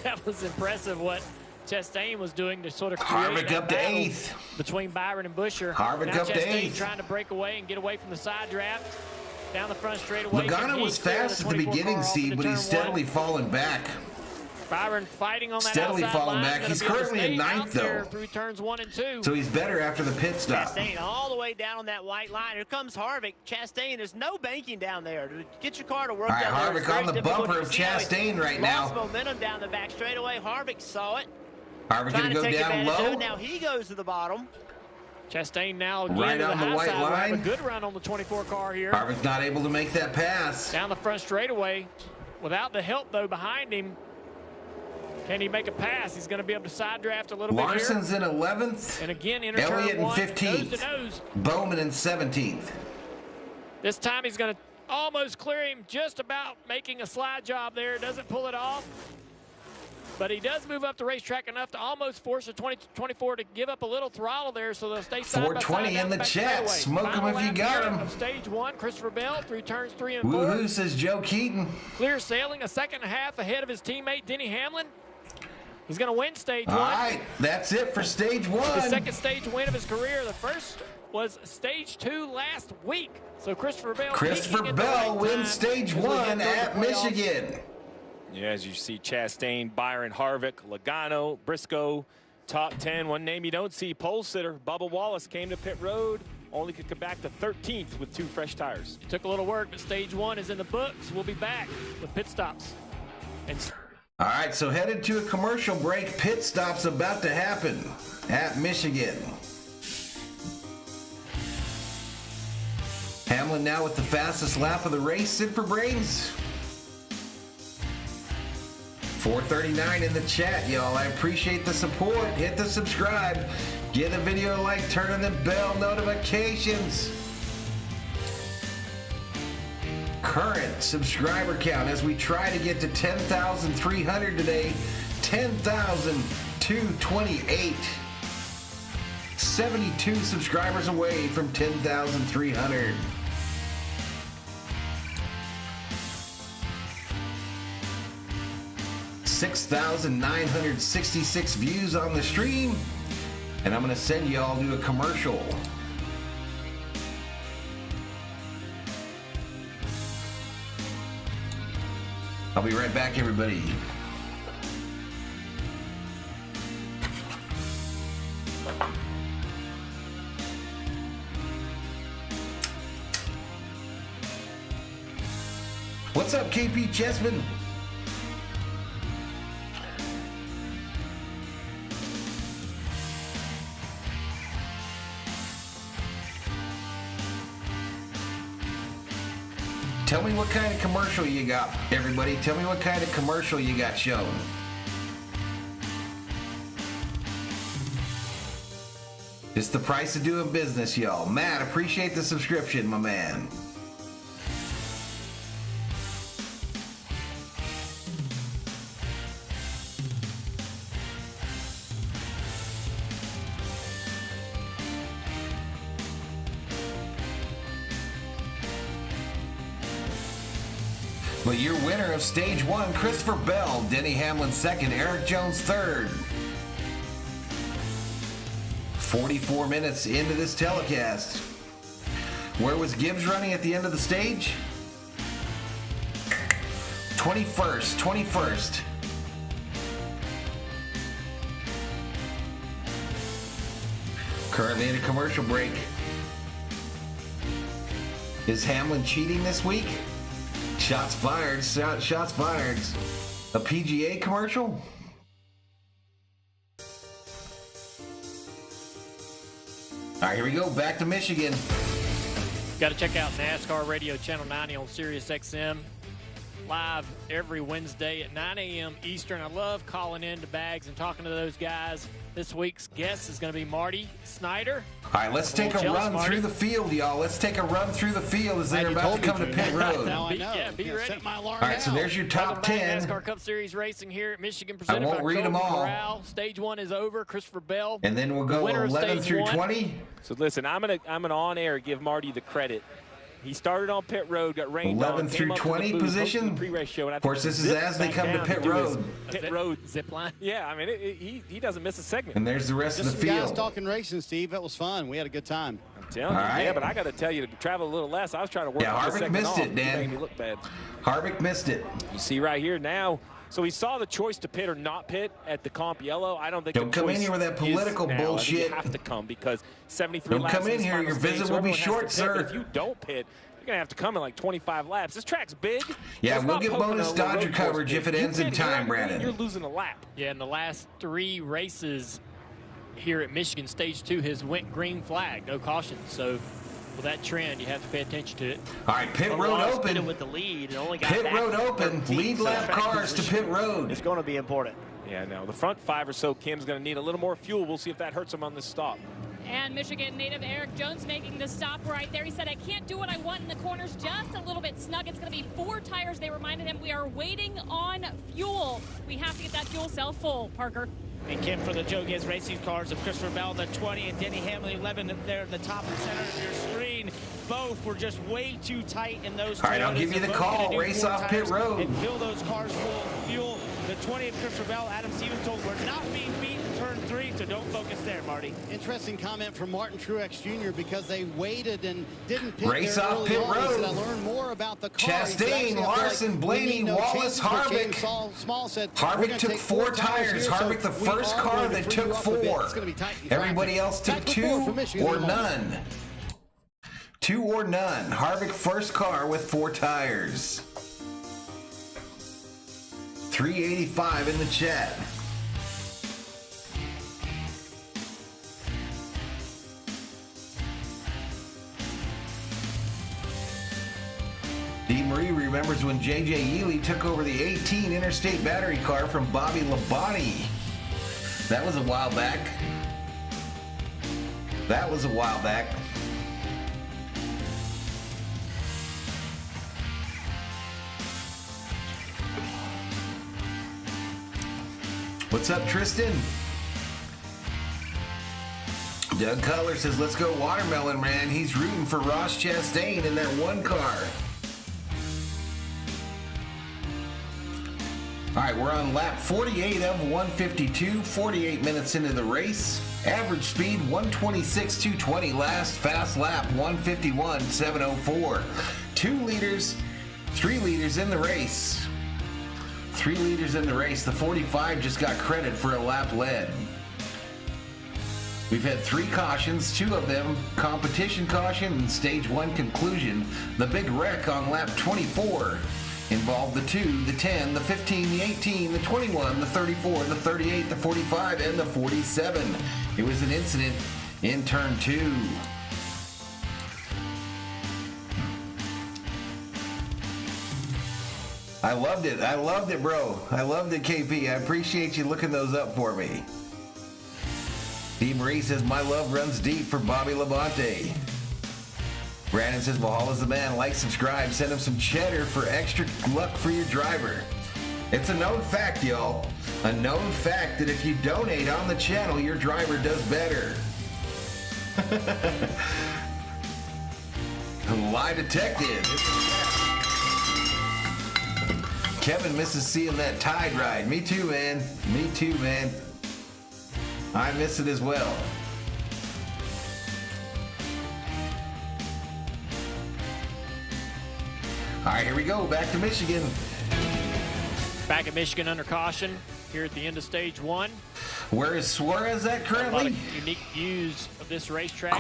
[SPEAKER 3] That was impressive what Chastain was doing to sort of create
[SPEAKER 1] Harvick up to 8th
[SPEAKER 3] between Byron and Buescher.
[SPEAKER 1] Harvick up to 8th.
[SPEAKER 3] Trying to break away and get away from the side draft. Down the front straightaway.
[SPEAKER 1] Logano was fast at the beginning, Steve, but he's steadily falling back.
[SPEAKER 3] Byron fighting on that
[SPEAKER 1] steadily
[SPEAKER 3] outside
[SPEAKER 1] falling
[SPEAKER 3] line.
[SPEAKER 1] back. He's currently in 9th, though.
[SPEAKER 3] Through turns 1 and 2.
[SPEAKER 1] So he's better after the pit stop.
[SPEAKER 4] Chastain all the way down on that white line. Here comes Harvick. Chastain, there's no banking down there. Get your car to work.
[SPEAKER 1] All right,
[SPEAKER 4] down there.
[SPEAKER 1] Harvick on the bumper of Chastain right now.
[SPEAKER 4] Lost momentum down the back straightaway. Harvick saw it.
[SPEAKER 1] Harvick going to go down low.
[SPEAKER 4] Now he goes to the bottom.
[SPEAKER 3] Chastain now again
[SPEAKER 1] right on the white line.
[SPEAKER 3] A good run on the 24 car here.
[SPEAKER 1] Harvick's not able to make that pass.
[SPEAKER 3] Down the front straightaway. Without the help, though, behind him. Can he make a pass? He's going to be able to side draft a little
[SPEAKER 1] Larson's
[SPEAKER 3] bit
[SPEAKER 1] here. In 11th.
[SPEAKER 3] And again,
[SPEAKER 1] Elliott in 15th.
[SPEAKER 3] Nose to nose.
[SPEAKER 1] Bowman in 17th.
[SPEAKER 3] This time he's going to almost clear him, just about making a slide job there. Doesn't pull it off. But he does move up the racetrack enough to almost force the 2024 to give up a little throttle there, so they'll stay side by side.
[SPEAKER 1] 420 in the chat. Smoke him if you got him.
[SPEAKER 3] Stage 1, Christopher Bell through turns 3 and 4.
[SPEAKER 1] Woohoo, says Joe Keaton.
[SPEAKER 3] Clear sailing, a second and a half ahead of his teammate Denny Hamlin. He's going to win stage 1.
[SPEAKER 1] All right, that's it for stage 1.
[SPEAKER 3] The second stage win of his career. The first was stage 2 last week. So Christopher Bell
[SPEAKER 1] wins stage 1 at Michigan.
[SPEAKER 23] Yeah, as you see, Chastain, Byron, Harvick, Logano, Briscoe, top 10. One name you don't see, pole sitter, Bubba Wallace came to pit road. Only could come back to 13th with 2 fresh tires.
[SPEAKER 3] It took a little work, but stage 1 is in the books. We'll be back with pit stops.
[SPEAKER 1] All right, so headed to a commercial break. Pit stop's about to happen at Michigan. Hamlin now with the fastest lap of the race. Sid for Brains. 439 in the chat, y'all. I appreciate the support. Hit the subscribe. Give the video a like. Turn on the bell notifications. Current subscriber count as we try to get to 10,300 today. 10,228. 72 subscribers away from 10,300. $6,966 views on the stream, and I'm going to send you all to a commercial. I'll be right back, everybody. What's up, KP Chessman? Tell me what kind of commercial you got, everybody. Tell me what kind of commercial you got shown. It's the price of doing business, y'all. Matt, appreciate the subscription, my man. Well, your winner of stage 1, Christopher Bell, Denny Hamlin second, Eric Jones third. 44 minutes into this telecast. Where was Gibbs running at the end of the stage? 21st. Currently in a commercial break. Is Hamlin cheating this week? Shots fired. Shots fired. A PGA commercial? All right, here we go. Back to Michigan.
[SPEAKER 3] Got to check out NASCAR Radio Channel 90 on Sirius XM. Live every Wednesday at 9 a.m. Eastern. I love calling in to Bags and talking to those guys. This week's guest is going to be Marty Snyder.
[SPEAKER 1] All right, let's take a run through the field, y'all. Let's take a run through the field as they're about to come to pit road.
[SPEAKER 5] Now I know.
[SPEAKER 3] Yeah, be ready.
[SPEAKER 5] Set my alarm
[SPEAKER 1] All right, so there's your top 10.
[SPEAKER 3] NASCAR Cup Series racing here at Michigan, presented
[SPEAKER 1] I won't
[SPEAKER 3] by
[SPEAKER 1] read them all.
[SPEAKER 3] Corral. Stage 1 is over. Christopher Bell.
[SPEAKER 1] And then we'll go 11 through 20.
[SPEAKER 23] So listen, I'm gonna on air give Marty the credit. He started on pit road, got rained
[SPEAKER 1] 11
[SPEAKER 23] on,
[SPEAKER 1] through
[SPEAKER 23] came up
[SPEAKER 1] 20
[SPEAKER 23] to the booth,
[SPEAKER 1] position.
[SPEAKER 23] hosted the pre-race show, and I
[SPEAKER 1] Of course,
[SPEAKER 23] think
[SPEAKER 1] this is as they
[SPEAKER 23] back
[SPEAKER 1] come to
[SPEAKER 23] down
[SPEAKER 1] pit
[SPEAKER 23] do his
[SPEAKER 1] road.
[SPEAKER 23] Pit road
[SPEAKER 3] zip line.
[SPEAKER 23] Yeah, I mean, he doesn't miss a segment.
[SPEAKER 1] And there's the rest
[SPEAKER 5] Just
[SPEAKER 1] of the
[SPEAKER 5] some guys
[SPEAKER 1] field.
[SPEAKER 5] talking racing, Steve. That was fun. We had a good time.
[SPEAKER 23] I'm telling you,
[SPEAKER 1] All right.
[SPEAKER 23] yeah, but I got to tell you to travel a little less. I was trying to work
[SPEAKER 1] Yeah,
[SPEAKER 23] on the
[SPEAKER 1] Harvick
[SPEAKER 23] second
[SPEAKER 1] missed
[SPEAKER 23] off.
[SPEAKER 1] it, Dan.
[SPEAKER 23] Made me look bad.
[SPEAKER 1] Harvick missed it.
[SPEAKER 23] You see right here now. So he saw the choice to pit or not pit at the comp yellow. I don't think
[SPEAKER 1] Don't
[SPEAKER 23] the
[SPEAKER 1] come in
[SPEAKER 23] choice
[SPEAKER 1] here with that
[SPEAKER 23] is
[SPEAKER 1] political
[SPEAKER 23] now. I think
[SPEAKER 1] bullshit.
[SPEAKER 23] You have to come because 73
[SPEAKER 1] Don't
[SPEAKER 23] laps
[SPEAKER 1] come in
[SPEAKER 23] is
[SPEAKER 1] here.
[SPEAKER 23] final
[SPEAKER 1] Your
[SPEAKER 23] stage,
[SPEAKER 1] visit
[SPEAKER 23] so
[SPEAKER 1] will be
[SPEAKER 23] everyone has to
[SPEAKER 1] short,
[SPEAKER 23] pit.
[SPEAKER 1] sir.
[SPEAKER 23] If you don't pit, you're going to have to come in like 25 laps. This track's big.
[SPEAKER 1] Yeah,
[SPEAKER 23] It's
[SPEAKER 1] we'll
[SPEAKER 23] not
[SPEAKER 1] get
[SPEAKER 23] Pocono
[SPEAKER 1] bonus
[SPEAKER 23] where
[SPEAKER 1] Dodger
[SPEAKER 23] road course
[SPEAKER 1] coverage
[SPEAKER 23] is.
[SPEAKER 1] if it
[SPEAKER 23] You
[SPEAKER 1] ends in
[SPEAKER 23] pit
[SPEAKER 1] time,
[SPEAKER 23] here,
[SPEAKER 1] Brandon.
[SPEAKER 23] You're losing a lap.
[SPEAKER 3] Yeah, in the last 3 races here at Michigan, Stage 2 has went green flag, no caution. So with that trend, you have to pay attention to it.
[SPEAKER 1] All right, pit road open.
[SPEAKER 4] With the lead and only got
[SPEAKER 1] Pit
[SPEAKER 4] back
[SPEAKER 1] road
[SPEAKER 4] to
[SPEAKER 1] open.
[SPEAKER 4] 13th,
[SPEAKER 1] Lead
[SPEAKER 4] so
[SPEAKER 1] lap
[SPEAKER 4] track
[SPEAKER 1] cars to
[SPEAKER 4] position
[SPEAKER 1] pit road.
[SPEAKER 4] It's going to be important.
[SPEAKER 23] Yeah, no, the front 5 or so, Kim's going to need a little more fuel. We'll see if that hurts him on this stop.
[SPEAKER 8] And Michigan native Eric Jones making the stop right there. He said, I can't do what I want in the corners, just a little bit snug. It's going to be 4 tires. They reminded him we are waiting on fuel. We have to get that fuel cell full, Parker.
[SPEAKER 12] And Kim, for the Joe Gibbs racing cars of Christopher Bell, the 20, and Denny Hamlin, 11 there at the top and center of your screen. Both were just way too tight in those.
[SPEAKER 1] All right, I'll give you the call. Race off pit road.
[SPEAKER 12] And fill those cars full of fuel. The 20 of Christopher Bell, Adam Stevens told, we're not being beat in turn 3, so don't focus there, Marty.
[SPEAKER 5] Interesting comment from Martin Truex Jr. because they waited and didn't pit
[SPEAKER 1] race
[SPEAKER 5] there
[SPEAKER 1] off
[SPEAKER 5] early
[SPEAKER 1] pit
[SPEAKER 5] on.
[SPEAKER 1] road.
[SPEAKER 5] He said, I learned more about the car.
[SPEAKER 1] Chastain, Larson, Blaney, Wallace, Harvick.
[SPEAKER 5] Small said,
[SPEAKER 1] Harvick took 4 tires. Harvick, the first car that took 4. Everybody else took 2 or none. 2 or none. Harvick, first car with 4 tires. 385 in the chat. Dee Marie remembers when J.J. Ely took over the 18 Interstate battery car from Bobby Labonte. That was a while back. That was a while back. What's up, Tristan? Doug Cutler says, let's go Watermelon, man. He's rooting for Ross Chastain in that 1 car. All right, we're on lap 48 of 152, 48 minutes into the race. Average speed 126.220. Last fast lap 151.704. 2 leaders, 3 leaders in the race. 3 leaders in the race. The 45 just got credit for a lap led. We've had 3 cautions, 2 of them competition caution and stage 1 conclusion. The big wreck on lap 24 involved the 2, the 10, the 15, the 18, the 21, the 34, the 38, the 45, and the 47. It was an incident in turn 2. I loved it. I loved it, bro. I loved it, KP. I appreciate you looking those up for me. Dee Marie says, my love runs deep for Bobby Labonte. Brandon says, Valhalla's the man. Like, subscribe, send him some cheddar for extra luck for your driver. It's a known fact, y'all. A known fact that if you donate on the channel, your driver does better. Lie detected. Kevin misses seeing that tide ride. Me too, man. Me too, man. I miss it as well. All right, here we go. Back to Michigan.
[SPEAKER 3] Back at Michigan under caution here at the end of stage 1.
[SPEAKER 1] Where is Suarez at currently?
[SPEAKER 3] A lot of unique views of this racetrack.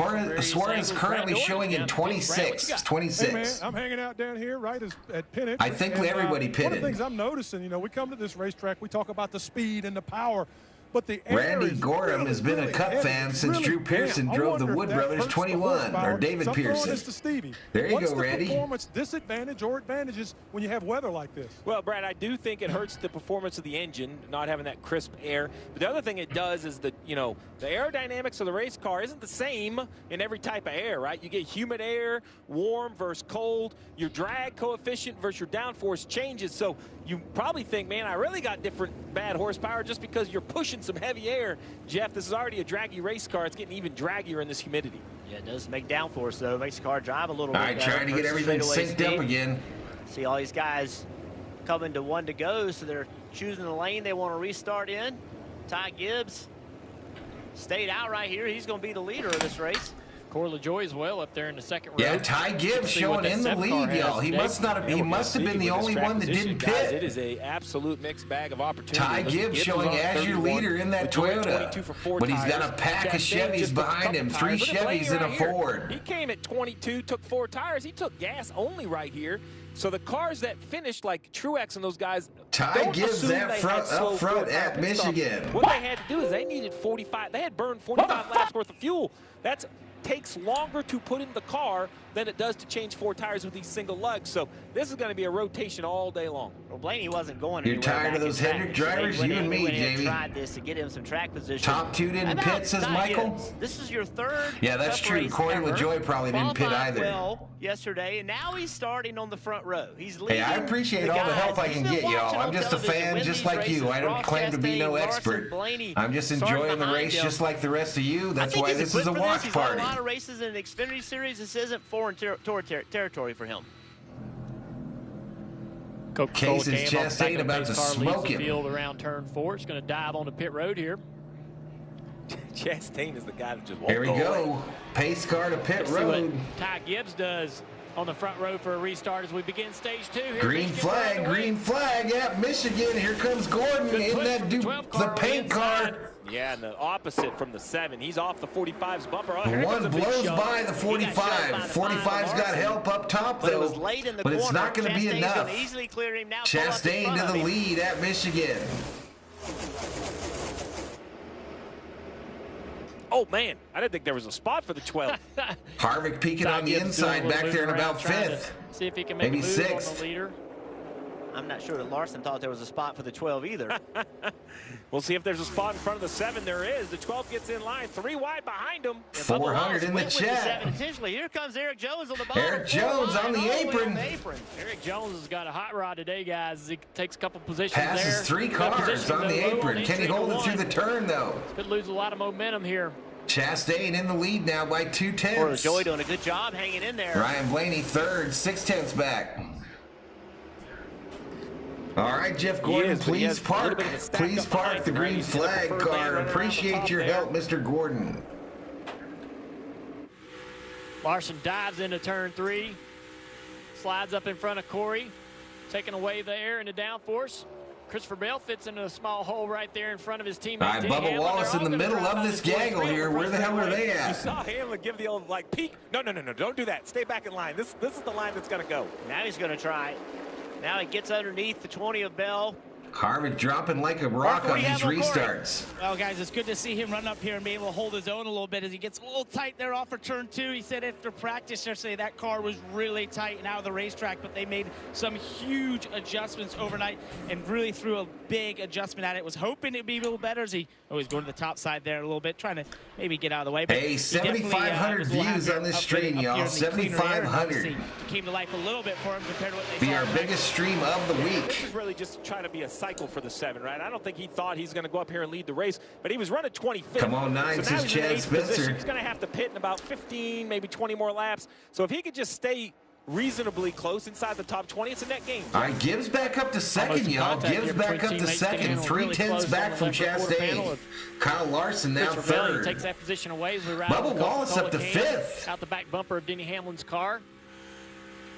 [SPEAKER 1] Suarez currently showing in 26. 26.
[SPEAKER 7] Hey man, I'm hanging out down here right at pit entry.
[SPEAKER 1] I think everybody pitted.
[SPEAKER 7] One of the things I'm noticing, we come to this racetrack, we talk about the speed and the power, but the air
[SPEAKER 1] Randy
[SPEAKER 7] is
[SPEAKER 1] Gorham
[SPEAKER 7] really,
[SPEAKER 1] has been
[SPEAKER 7] really
[SPEAKER 1] a Cup
[SPEAKER 7] heavy.
[SPEAKER 1] fan
[SPEAKER 7] It's
[SPEAKER 1] since
[SPEAKER 7] really
[SPEAKER 1] Drew Pearson
[SPEAKER 7] damp.
[SPEAKER 1] drove the
[SPEAKER 7] I wonder
[SPEAKER 1] Wood
[SPEAKER 7] if that
[SPEAKER 1] Brothers
[SPEAKER 7] hurts the
[SPEAKER 1] 21,
[SPEAKER 7] horsepower.
[SPEAKER 1] or David
[SPEAKER 7] So I'm throwing
[SPEAKER 1] Pearson.
[SPEAKER 7] this to Stevie.
[SPEAKER 1] There you
[SPEAKER 7] What's
[SPEAKER 1] go,
[SPEAKER 7] the
[SPEAKER 1] Randy.
[SPEAKER 7] performance disadvantage or advantages when you have weather like this?
[SPEAKER 23] Well, Brad, I do think it hurts the performance of the engine, not having that crisp air. But the other thing it does is that, the aerodynamics of the race car isn't the same in every type of air, right? You get humid air, warm versus cold. Your drag coefficient versus your downforce changes. So you probably think, man, I really got different bad horsepower just because you're pushing some heavy air. Jeff, this is already a draggy race car. It's getting even draggier in this humidity.
[SPEAKER 4] Yeah, it does make downforce, though. Makes the car drive a little bit
[SPEAKER 1] All right,
[SPEAKER 4] better.
[SPEAKER 1] trying to get everything synced up again.
[SPEAKER 4] See all these guys coming to 1 to go, so they're choosing the lane they want to restart in. Ty Gibbs stayed out right here. He's going to be the leader of this race.
[SPEAKER 3] Corey LaJoie as well up there in the second row.
[SPEAKER 1] Yeah, Ty Gibbs showing in the lead, y'all. He must have been the only one that didn't pit.
[SPEAKER 23] It is a absolute mixed bag of opportunity.
[SPEAKER 1] Ty Gibbs showing as your leader in that Toyota. But he's got a pack of Chevys behind him, 3 Chevys and a Ford.
[SPEAKER 23] He came at 22, took 4 tires. He took gas only right here. So the cars that finished, like Truex and those guys,
[SPEAKER 1] Ty Gibbs up front at Michigan.
[SPEAKER 23] What they had to do is they needed 45. They had burned 45 laps worth of fuel. That takes longer to put in the car than it does to change 4 tires with these single lugs. So this is going to be a rotation all day long.
[SPEAKER 4] Well, Blaney wasn't going
[SPEAKER 1] You're
[SPEAKER 4] anywhere.
[SPEAKER 1] tired of those Hendrick drivers? You and me, Jamie.
[SPEAKER 4] Tried this to get him some track position.
[SPEAKER 1] Top 2 didn't pit, says Michael.
[SPEAKER 4] This is your 3rd.
[SPEAKER 1] Yeah, that's true. Corey LaJoy probably didn't pit either.
[SPEAKER 4] Well yesterday, and now he's starting on the front row. He's leading.
[SPEAKER 1] Hey, I appreciate all the help I can get, y'all. I'm just a fan just like you. I don't claim to be no expert. I'm just enjoying the race just like the rest of you. That's why this is a watch party.
[SPEAKER 4] He's won a lot of races in the Xfinity Series. This isn't foreign territory for him.
[SPEAKER 1] Case is Chastain about to smoke him.
[SPEAKER 3] Field around turn 4. It's going to dive on the pit road here.
[SPEAKER 23] Chastain is the guy that just won't
[SPEAKER 1] Here we go. Pace car to pit road.
[SPEAKER 3] Ty Gibbs does on the front row for a restart as we begin stage 2. Here's
[SPEAKER 1] green flag at Michigan. Here comes Gordon in that the paint car.
[SPEAKER 23] Yeah, and the opposite from the 7. He's off the 45's bumper. Oh,
[SPEAKER 1] one blows by the 45. 45's got help up top, though. But it's not going to be enough. Chastain to the lead at Michigan.
[SPEAKER 23] Oh, man. I didn't think there was a spot for the 12.
[SPEAKER 1] Harvick peeking on the inside back there in about 5th.
[SPEAKER 3] See if he can make
[SPEAKER 1] maybe
[SPEAKER 3] a move
[SPEAKER 1] 6th.
[SPEAKER 3] on the leader.
[SPEAKER 4] I'm not sure that Larson thought there was a spot for the 12 either.
[SPEAKER 23] We'll see if there's a spot in front of the 7. There is. The 12 gets in line. 3 wide behind him.
[SPEAKER 1] 400 in the chat.
[SPEAKER 4] Intentionally. Here comes Eric Jones on the bottom.
[SPEAKER 1] Eric Jones on the apron.
[SPEAKER 3] Eric Jones has got a hot rod today, guys. He takes a couple positions
[SPEAKER 1] Passes
[SPEAKER 3] there.
[SPEAKER 1] 3 cars on the apron. Can he hold it through the turn, though?
[SPEAKER 3] Could lose a lot of momentum here.
[SPEAKER 1] Chastain in the lead now by 2/10.
[SPEAKER 4] Or Joy doing a good job hanging in there.
[SPEAKER 1] Ryan Blaney 3rd, 6/10 back. All right, Jeff Gordon, please park. Please park the green flag car. Appreciate your help, Mr. Gordon.
[SPEAKER 3] Larson dives into turn 3. Slides up in front of Corey. Taking away the air into downforce. Christopher Bell fits into a small hole right there in front of his teammate.
[SPEAKER 1] All right, Bubba Wallace in the middle of this gaggle here. Where the hell are they at?
[SPEAKER 23] You saw Hamlin give the old, like, peek. No, don't do that. Stay back in line. This is the line that's going to go.
[SPEAKER 4] Now he's going to try. Now he gets underneath the 20 of Bell.
[SPEAKER 1] Harvick dropping like a rock on these restarts.
[SPEAKER 12] Well, guys, it's good to see him run up here and be able to hold his own a little bit as he gets a little tight there off of turn 2. He said after practice yesterday that car was really tight and out of the racetrack, but they made some huge adjustments overnight and really threw a big adjustment at it. Was hoping it'd be a little better as he always going to the top side there a little bit, trying to maybe get out of the way. But
[SPEAKER 1] hey, 7,500 views on this stream, y'all. 7,500.
[SPEAKER 12] Came to life a little bit for him compared to what they
[SPEAKER 1] be our biggest stream of the week.
[SPEAKER 23] This is really just trying to be a cycle for the 7, right? I don't think he thought he's going to go up here and lead the race, but he was running 25th.
[SPEAKER 1] Come on, 9, says Chad Spencer.
[SPEAKER 23] He's going to have to pit in about 15, maybe 20 more laps. So if he could just stay reasonably close inside the top 20, it's a net gain.
[SPEAKER 1] All right, Gibbs back up to 2nd, y'all. Gibbs back up to 2nd. 3/10 back from Chastain. Kyle Larson now 3rd.
[SPEAKER 3] Takes that position away as we ride
[SPEAKER 1] Bubba Wallace up to 5th.
[SPEAKER 3] Out the back bumper of Denny Hamlin's car.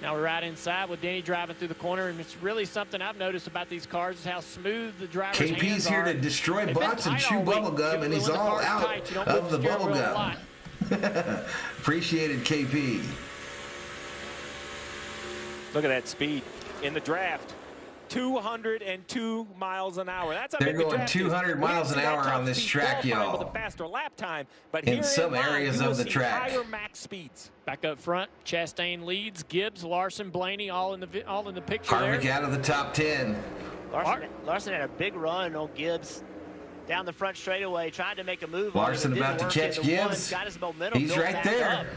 [SPEAKER 3] Now we're right inside with Denny driving through the corner, and it's really something I've noticed about these cars is how smooth the driver's hands are.
[SPEAKER 1] KP's here to destroy bots and chew bubblegum, and he's all out of the bubblegum. Appreciated, KP.
[SPEAKER 23] Look at that speed in the draft. 202 miles an hour. That's how
[SPEAKER 1] they're going 200 miles an hour on this track, y'all.
[SPEAKER 23] With a faster lap time, but
[SPEAKER 1] in some areas of the track.
[SPEAKER 23] Higher max speeds.
[SPEAKER 3] Back up front, Chastain leads. Gibbs, Larson, Blaney, all in the picture.
[SPEAKER 1] Harvick
[SPEAKER 3] there.
[SPEAKER 1] out of the top 10.
[SPEAKER 4] Larson had a big run on Gibbs down the front straightaway, trying to make a move.
[SPEAKER 1] Larson about to catch Gibbs.
[SPEAKER 4] Got his momentum.
[SPEAKER 1] He's right there.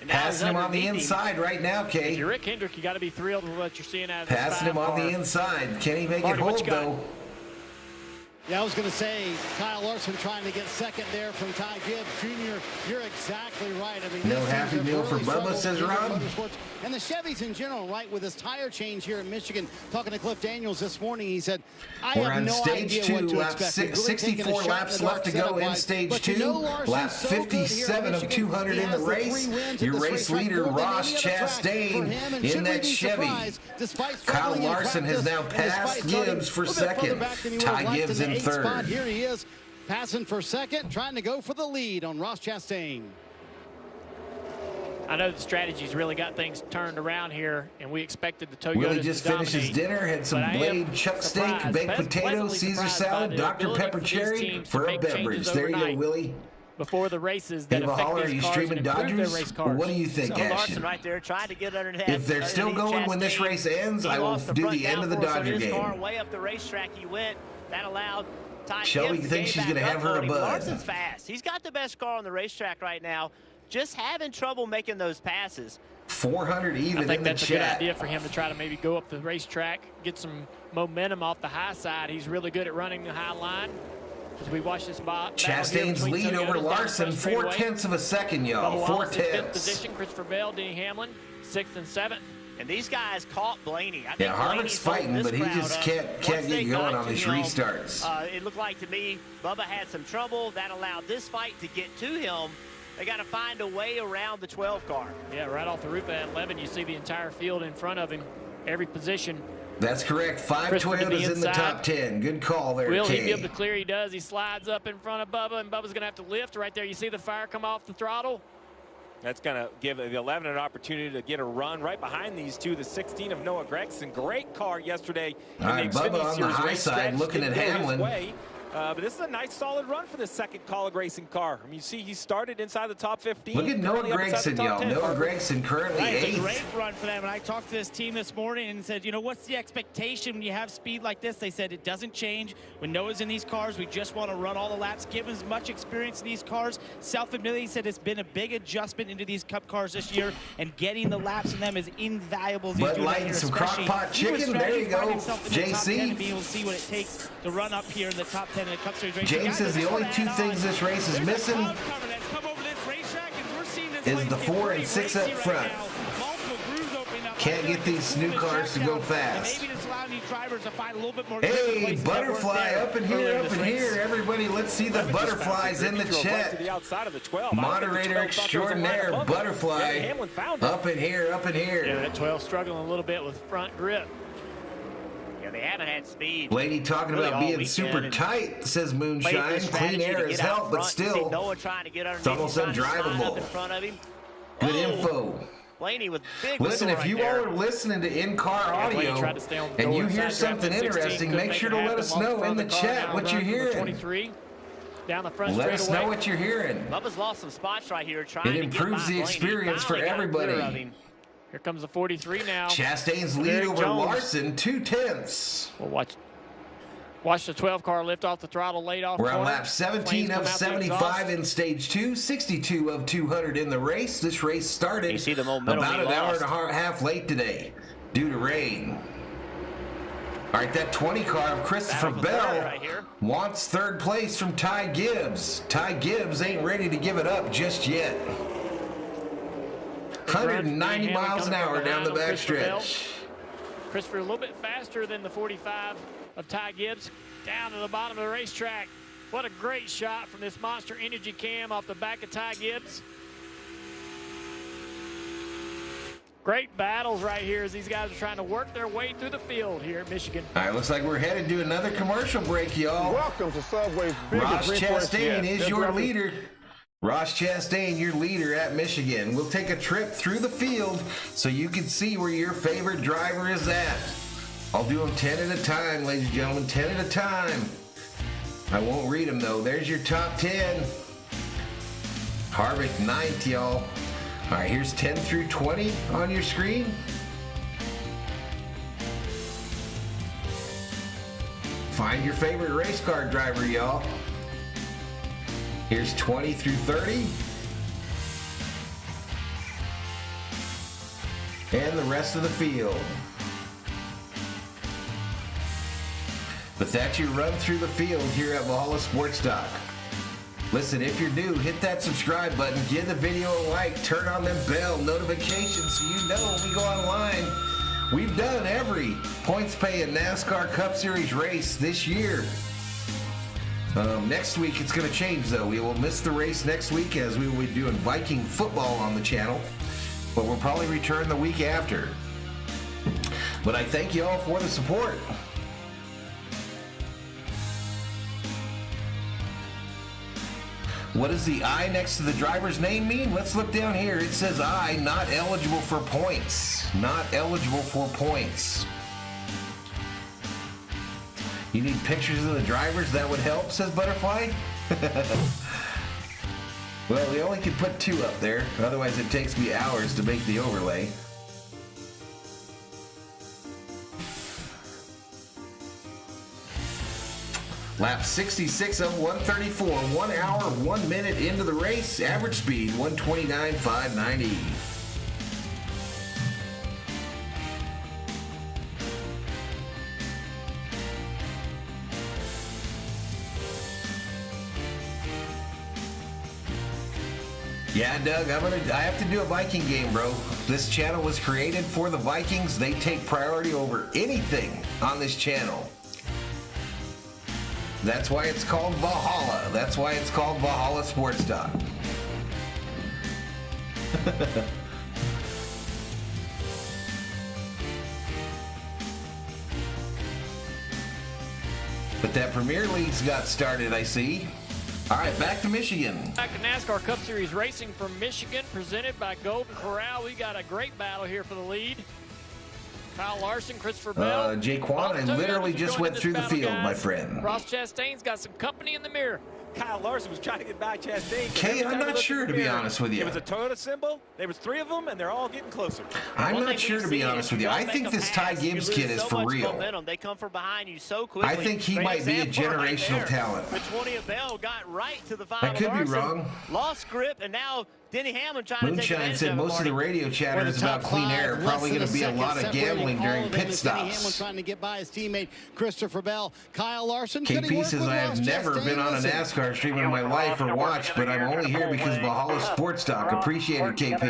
[SPEAKER 1] Passing him on the inside right now, Kay.
[SPEAKER 3] If you're Rick Hendrick, you got to be thrilled with what you're seeing out of this
[SPEAKER 1] Passing him on the inside. Can he make it hold, though?
[SPEAKER 5] Yeah, I was going to say, Kyle Larson trying to get 2nd there from Ty Gibbs. Jr., you're exactly right. I mean,
[SPEAKER 1] no happy meal for Bubba, says Ron.
[SPEAKER 5] And the Chevys in general, right, with this tire change here in Michigan. Talking to Cliff Daniels this morning, he said, I have no idea what to expect.
[SPEAKER 1] 64 laps left to go in stage 2. Lap 57 of 200 in the race. Your race leader, Ross Chastain, in that Chevy. Kyle Larson has now passed Gibbs for 2nd. Ty Gibbs in 3rd.
[SPEAKER 5] Here he is, passing for 2nd, trying to go for the lead on Ross Chastain.
[SPEAKER 3] I know the strategy's really got things turned around here, and we expected the Toyotas
[SPEAKER 1] Willie just finished his dinner, had some blade chuck steak, baked potatoes, Caesar salad, Dr. Pepper cherry for a beverage. There you go, Willie.
[SPEAKER 3] before the races that
[SPEAKER 1] Hey,
[SPEAKER 3] affect
[SPEAKER 1] Valhalla, are
[SPEAKER 3] these
[SPEAKER 1] you
[SPEAKER 3] cars
[SPEAKER 1] streaming
[SPEAKER 3] and improve
[SPEAKER 1] Dodgers?
[SPEAKER 3] their race cars.
[SPEAKER 1] What do you think,
[SPEAKER 4] So
[SPEAKER 1] Ashton?
[SPEAKER 4] Larson right there trying to get underneath.
[SPEAKER 1] If they're still going when this race ends, I will do the end of the Dodger game.
[SPEAKER 4] Car way up the racetrack he went. That allowed Ty
[SPEAKER 1] Shelby
[SPEAKER 4] Gibbs
[SPEAKER 1] thinks she's going to have her a bud.
[SPEAKER 4] Larson's fast. He's got the best car on the racetrack right now. Just having trouble making those passes.
[SPEAKER 1] 400 even
[SPEAKER 3] I think
[SPEAKER 1] in the
[SPEAKER 3] that's a good
[SPEAKER 1] chat.
[SPEAKER 3] idea for him to try to maybe go up the racetrack, get some momentum off the high side. He's really good at running the high line. As we watch this
[SPEAKER 1] Chastain's lead over Larson, 4/10 of a second, y'all. 4/10.
[SPEAKER 3] Position, Christopher Bell, Denny Hamlin, 6th and 7th.
[SPEAKER 4] And these guys caught Blaney. I think
[SPEAKER 1] Yeah, Harvick's fighting, but he just can't get going on these restarts.
[SPEAKER 4] It looked like to me Bubba had some trouble. That allowed this fight to get to him. They got to find a way around the 12 car.
[SPEAKER 3] Yeah, right off the roof at 11, you see the entire field in front of him, every position.
[SPEAKER 1] That's correct. 5 Toyotas in the top 10. Good call there,
[SPEAKER 3] Will he
[SPEAKER 1] Kay.
[SPEAKER 3] be able to clear? He does. He slides up in front of Bubba, and Bubba's going to have to lift right there. You see the fire come off the throttle.
[SPEAKER 23] That's going to give the 11 an opportunity to get a run right behind these two. The 16 of Noah Gregson. Great car yesterday.
[SPEAKER 1] All right, Bubba on the high side looking at Hamlin.
[SPEAKER 23] But this is a nice solid run for the second Kaulig Racing car. I mean, you see he started inside the top 15.
[SPEAKER 1] Look at Noah Gregson, y'all. Noah Gregson currently
[SPEAKER 12] Right,
[SPEAKER 1] 8th.
[SPEAKER 12] a great run for them. And I talked to this team this morning and said, you know, what's the expectation when you have speed like this? They said it doesn't change. When Noah's in these cars, we just want to run all the laps, give him as much experience in these cars. Self-admittedly, he said it's been a big adjustment into these Cup cars this year, and getting the laps in them is invaluable. As he's
[SPEAKER 1] Bud
[SPEAKER 12] doing
[SPEAKER 1] Light
[SPEAKER 12] that
[SPEAKER 1] and
[SPEAKER 12] here,
[SPEAKER 1] some
[SPEAKER 12] especially
[SPEAKER 1] crock-pot chicken. There you go, JC.
[SPEAKER 12] And being able to see what it takes to run up here in the top 10 in the Cup Series race.
[SPEAKER 1] James says the only two things this race is missing is the 4 and 6 up front. Can't get these new cars to go fast. Hey, butterfly up in here, up in here. Everybody, let's see the butterflies in the chat. Moderator extraordinaire, butterfly. Up in here, up in here.
[SPEAKER 3] Yeah, that 12 struggling a little bit with front grip.
[SPEAKER 4] Yeah, they haven't had speed.
[SPEAKER 1] Lady talking
[SPEAKER 4] really
[SPEAKER 1] about being super tight, says Moonshine. Clean air has helped, but still, it's almost undrivable. Good info.
[SPEAKER 4] Blaney with big
[SPEAKER 1] Listen, if you all are listening to in-car audio and you hear something interesting, make sure to let us know in the chat what you're hearing.
[SPEAKER 3] Down the front
[SPEAKER 1] Let us know what you're hearing.
[SPEAKER 4] Bubba's lost some spots right here trying
[SPEAKER 1] It
[SPEAKER 4] to
[SPEAKER 1] improves the experience for everybody.
[SPEAKER 3] Here comes the 43 now.
[SPEAKER 1] Chastain's lead over Larson, 2/10.
[SPEAKER 3] We'll watch the 12 car lift off the throttle late off.
[SPEAKER 1] We're on
[SPEAKER 3] corner.
[SPEAKER 1] lap 17 of 75 in stage 2, 62 of 200 in the race. This race started about an hour and a half late today due to rain. All right, that 20 car of Christopher Bell wants third place from Ty Gibbs. Ty Gibbs ain't ready to give it up just yet. 190 miles an hour down the backstretch.
[SPEAKER 3] Christopher a little bit faster than the 45 of Ty Gibbs down to the bottom of the racetrack. What a great shot from this Monster Energy cam off the back of Ty Gibbs. Great battles right here as these guys are trying to work their way through the field here at Michigan.
[SPEAKER 1] All right, looks like we're headed to another commercial break, y'all.
[SPEAKER 11] Welcome to Subway's
[SPEAKER 1] Ross Chastain is your leader. Ross Chastain, your leader at Michigan. We'll take a trip through the field so you can see where your favorite driver is at. I'll do them 10 at a time, ladies and gentlemen, 10 at a time. I won't read them, though. There's your top 10. Harvick, 9th, y'all. All right, here's 10 through 20 on your screen. Find your favorite race car driver, y'all. Here's 20 through 30. And the rest of the field. But that's your run through the field here at Valhalla Sports Talk. Listen, if you're new, hit that subscribe button, give the video a like, turn on them bell notifications so you know when we go online. We've done every points pay and NASCAR Cup Series race this year. Next week, it's going to change, though. We will miss the race next week as we will be doing Viking football on the channel, but we'll probably return the week after. But I thank you all for the support. What does the I next to the driver's name mean? Let's look down here. It says I, not eligible for points. Not eligible for points. You need pictures of the drivers? That would help, says Butterfly. Well, we only can put 2 up there. Otherwise, it takes me hours to make the overlay. Lap 66 of 134. 1 hour, 1 minute into the race. Average speed 129.590. Yeah, Doug, I have to do a Viking game, bro. This channel was created for the Vikings. They take priority over anything on this channel. That's why it's called Valhalla. That's why it's called Valhalla Sports Talk. But that Premier League's got started, I see. All right, back to Michigan.
[SPEAKER 3] Back to NASCAR Cup Series racing from Michigan, presented by Golden Corral. We got a great battle here for the lead. Kyle Larson, Christopher Bell.
[SPEAKER 1] Jaquan, I literally just went through the field, my friend.
[SPEAKER 3] Ross Chastain's got some company in the mirror.
[SPEAKER 23] Kyle Larson was trying to get by Chastain.
[SPEAKER 1] Kay, I'm not sure, to be honest with you.
[SPEAKER 23] It was a Toyota symbol. There was 3 of them, and they're all getting closer.
[SPEAKER 1] I'm not sure, to be honest with you. I think this Ty Gibbs kid is for real.
[SPEAKER 4] Momentum. They come from behind you so quickly.
[SPEAKER 1] I think he might be a generational talent.
[SPEAKER 4] The 20 of Bell got right to the final.
[SPEAKER 1] I could be wrong.
[SPEAKER 4] Lost grip, and now Denny Hamlin trying to take
[SPEAKER 1] Moonshine
[SPEAKER 4] advantage
[SPEAKER 1] said
[SPEAKER 4] of
[SPEAKER 1] most of the radio chatter is about clean air. Probably going to be a lot of gambling during pit stops.
[SPEAKER 5] Hamlin trying to get by his teammate Christopher Bell. Kyle Larson.
[SPEAKER 1] KP says I have never been on a NASCAR stream in my life or watched, but I'm only here because of Valhalla Sports Talk. Appreciate it, KP.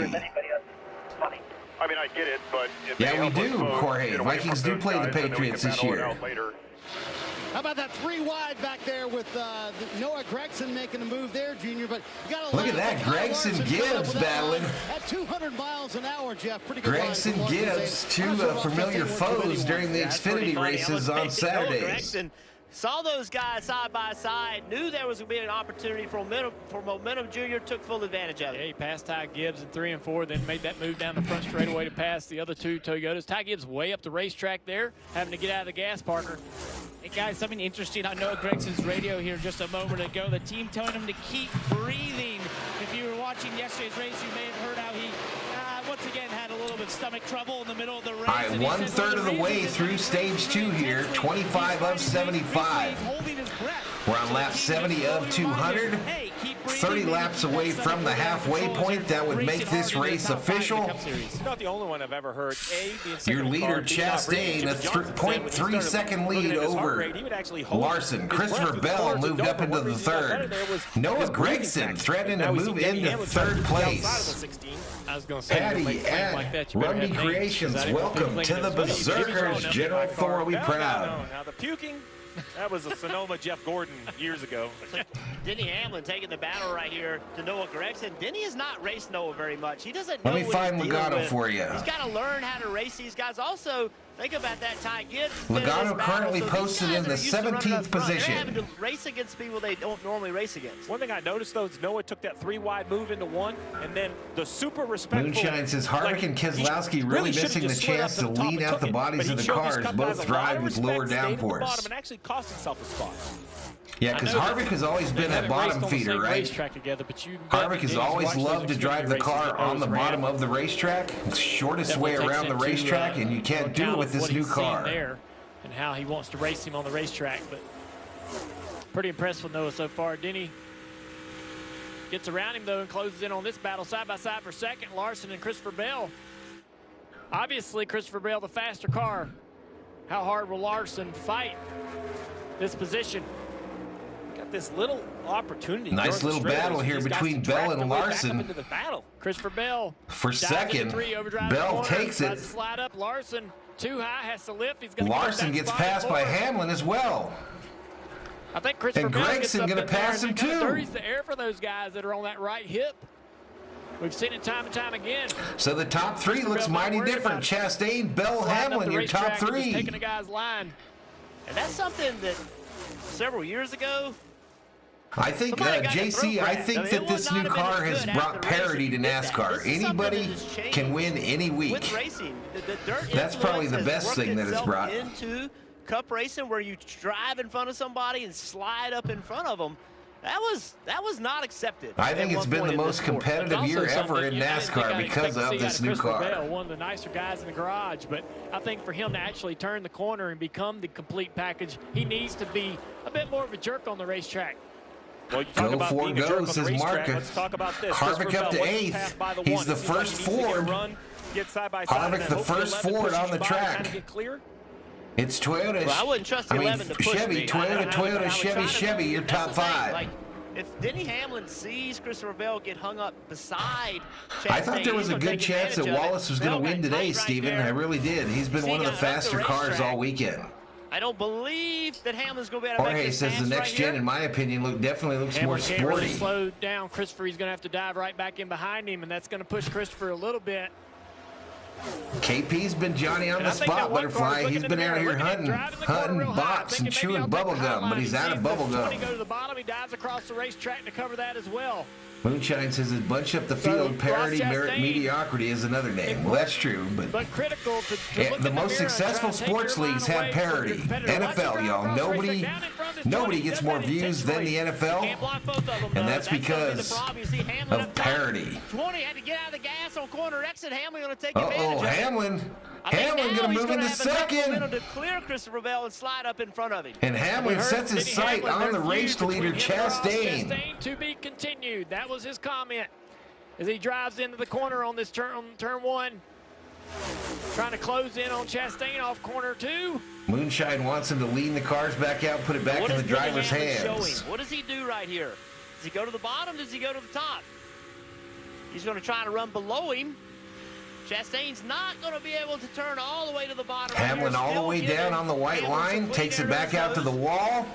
[SPEAKER 2] I mean, I get it, but
[SPEAKER 1] yeah, we do, Jorge. Vikings do play the Patriots this year.
[SPEAKER 5] How about that 3 wide back there with Noah Gregson making a move there, Junior? But you got to
[SPEAKER 1] look at that, Gregson Gibbs battling.
[SPEAKER 5] At 200 miles an hour, Jeff. Pretty good.
[SPEAKER 1] Gregson Gibbs, 2 familiar foes during the Xfinity races on Saturdays.
[SPEAKER 4] Saw those guys side by side, knew there was going to be an opportunity for momentum. Junior took full advantage of it.
[SPEAKER 3] Yeah, he passed Ty Gibbs in 3 and 4, then made that move down the front straightaway to pass the other 2 Toyotas. Ty Gibbs way up the racetrack there, having to get out of the gas parker.
[SPEAKER 12] Hey guys, something interesting on Noah Gregson's radio here just a moment ago. The team telling him to keep breathing. If you were watching yesterday's race, you may have heard how he once again had a little bit of stomach trouble in the middle of the race.
[SPEAKER 1] All right, 1/3 of the way through stage 2 here, 25 of 75. We're on lap 70 of 200. 30 laps away from the halfway point. That would make this race official.
[SPEAKER 23] He's not the only one I've ever heard.
[SPEAKER 1] Your leader, Chastain, a 0.3 second lead over Larson. Christopher Bell moved up into the 3rd. Noah Gregson threatening to move into 3rd place. Patty at Rundy Creations, welcome to the Berserkers. General Thor, we proud.
[SPEAKER 23] Now the puking, that was a Sonoma Jeff Gordon years ago.
[SPEAKER 4] Denny Hamlin taking the battle right here to Noah Gregson. Denny has not raced Noah very much. He doesn't know
[SPEAKER 1] Let me find Legato for you.
[SPEAKER 4] He's got to learn how to race these guys. Also, think about that Ty Gibbs.
[SPEAKER 1] Legato currently posted in the 17th position.
[SPEAKER 4] They're having to race against people they don't normally race against.
[SPEAKER 23] One thing I noticed, though, is Noah took that 3-wide move into 1, and then the super respectful.
[SPEAKER 1] Moonshine says Harvick and Keselowski really missing the chance to lean out the bodies of the cars. Both thrive with lower downforce.
[SPEAKER 23] And actually cost himself a spot.
[SPEAKER 1] Yeah, because Harvick has always been a bottom feeder, right? Harvick has always loved to drive the car on the bottom of the racetrack. It's the shortest way around the racetrack, and you can't do it with this new car.
[SPEAKER 3] There and how he wants to race him on the racetrack, but pretty impressed with Noah so far. Denny gets around him, though, and closes in on this battle side by side for second. Larson and Christopher Bell. Obviously, Christopher Bell, the faster car. How hard will Larson fight this position? Got this little opportunity.
[SPEAKER 1] Nice little battle here between Bell and Larson.
[SPEAKER 3] Christopher Bell
[SPEAKER 1] for second. Bell takes it.
[SPEAKER 3] Slide up. Larson too high, has to lift. He's
[SPEAKER 1] Larson gets passed by Hamlin as well.
[SPEAKER 3] I think Christopher Bell
[SPEAKER 1] Gregson going to pass him too.
[SPEAKER 3] Dirties the air for those guys that are on that right hip. We've seen it time and time again.
[SPEAKER 1] So the top 3 looks mighty different. Chastain, Bell, Hamlin, your top 3.
[SPEAKER 3] Taking a guy's line.
[SPEAKER 4] And that's something that several years ago,
[SPEAKER 1] I think, JC, I think that this new car has brought parity to NASCAR. Anybody can win any week. That's probably the best thing that it's brought.
[SPEAKER 4] Into Cup racing where you drive in front of somebody and slide up in front of them. That was not accepted.
[SPEAKER 1] I think it's been the most competitive year ever in NASCAR because of this new car.
[SPEAKER 3] Bell, one of the nicer guys in the garage, but I think for him to actually turn the corner and become the complete package, he needs to be a bit more of a jerk on the racetrack.
[SPEAKER 23] Well, you talk about being a jerk on the
[SPEAKER 1] says
[SPEAKER 23] racetrack.
[SPEAKER 1] Mark.
[SPEAKER 23] Let's talk about this.
[SPEAKER 1] Harvick up to 8th. He's the first Ford. Harvick the first Ford on the track. It's Toyota.
[SPEAKER 4] Well, I wouldn't trust the 11 to push
[SPEAKER 1] Chevy,
[SPEAKER 4] me.
[SPEAKER 1] Toyota, Chevy, you're top 5.
[SPEAKER 4] Like, if Denny Hamlin sees Christopher Bell get hung up beside Chastain,
[SPEAKER 1] I thought there was a good chance that Wallace was going to win today, Steven. I really did. He's been one of the faster cars all weekend.
[SPEAKER 4] I don't believe that Hamlin's going to be able to make
[SPEAKER 1] Jorge says the next gen, in my opinion, definitely looks more sporty.
[SPEAKER 3] Really slowed down. Christopher, he's going to have to dive right back in behind him, and that's going to push Christopher a little bit.
[SPEAKER 1] KP's been Johnny on the spot, Butterfly. He's been out here hunting bops and chewing bubble gum, but he's out of bubble gum.
[SPEAKER 3] Go to the bottom, he dives across the racetrack to cover that as well.
[SPEAKER 1] Moonshine says his bunch up the field, parity, merit, mediocrity is another name. Well, that's true, but
[SPEAKER 3] critical to
[SPEAKER 1] the most successful sports leagues have parity. NFL, y'all. Nobody gets more views than the NFL, and that's because of parity.
[SPEAKER 4] 20 had to get out of the gas on corner exit. Hamlin going to take advantage of it.
[SPEAKER 1] Hamlin going to move into second.
[SPEAKER 4] To clear Christopher Bell and slide up in front of him.
[SPEAKER 1] And Hamlin sets his sight on the race leader, Chastain.
[SPEAKER 3] Chastain to be continued. That was his comment as he drives into the corner on this turn 1. Trying to close in on Chastain off corner 2.
[SPEAKER 1] Moonshine wants him to lean the cars back out, put it back in the driver's hands.
[SPEAKER 4] What does he do right here? Does he go to the bottom? Does he go to the top? He's going to try to run below him. Chastain's not going to be able to turn all the way to the bottom.
[SPEAKER 1] Hamlin all the way down on the white line, takes it back out to the wall.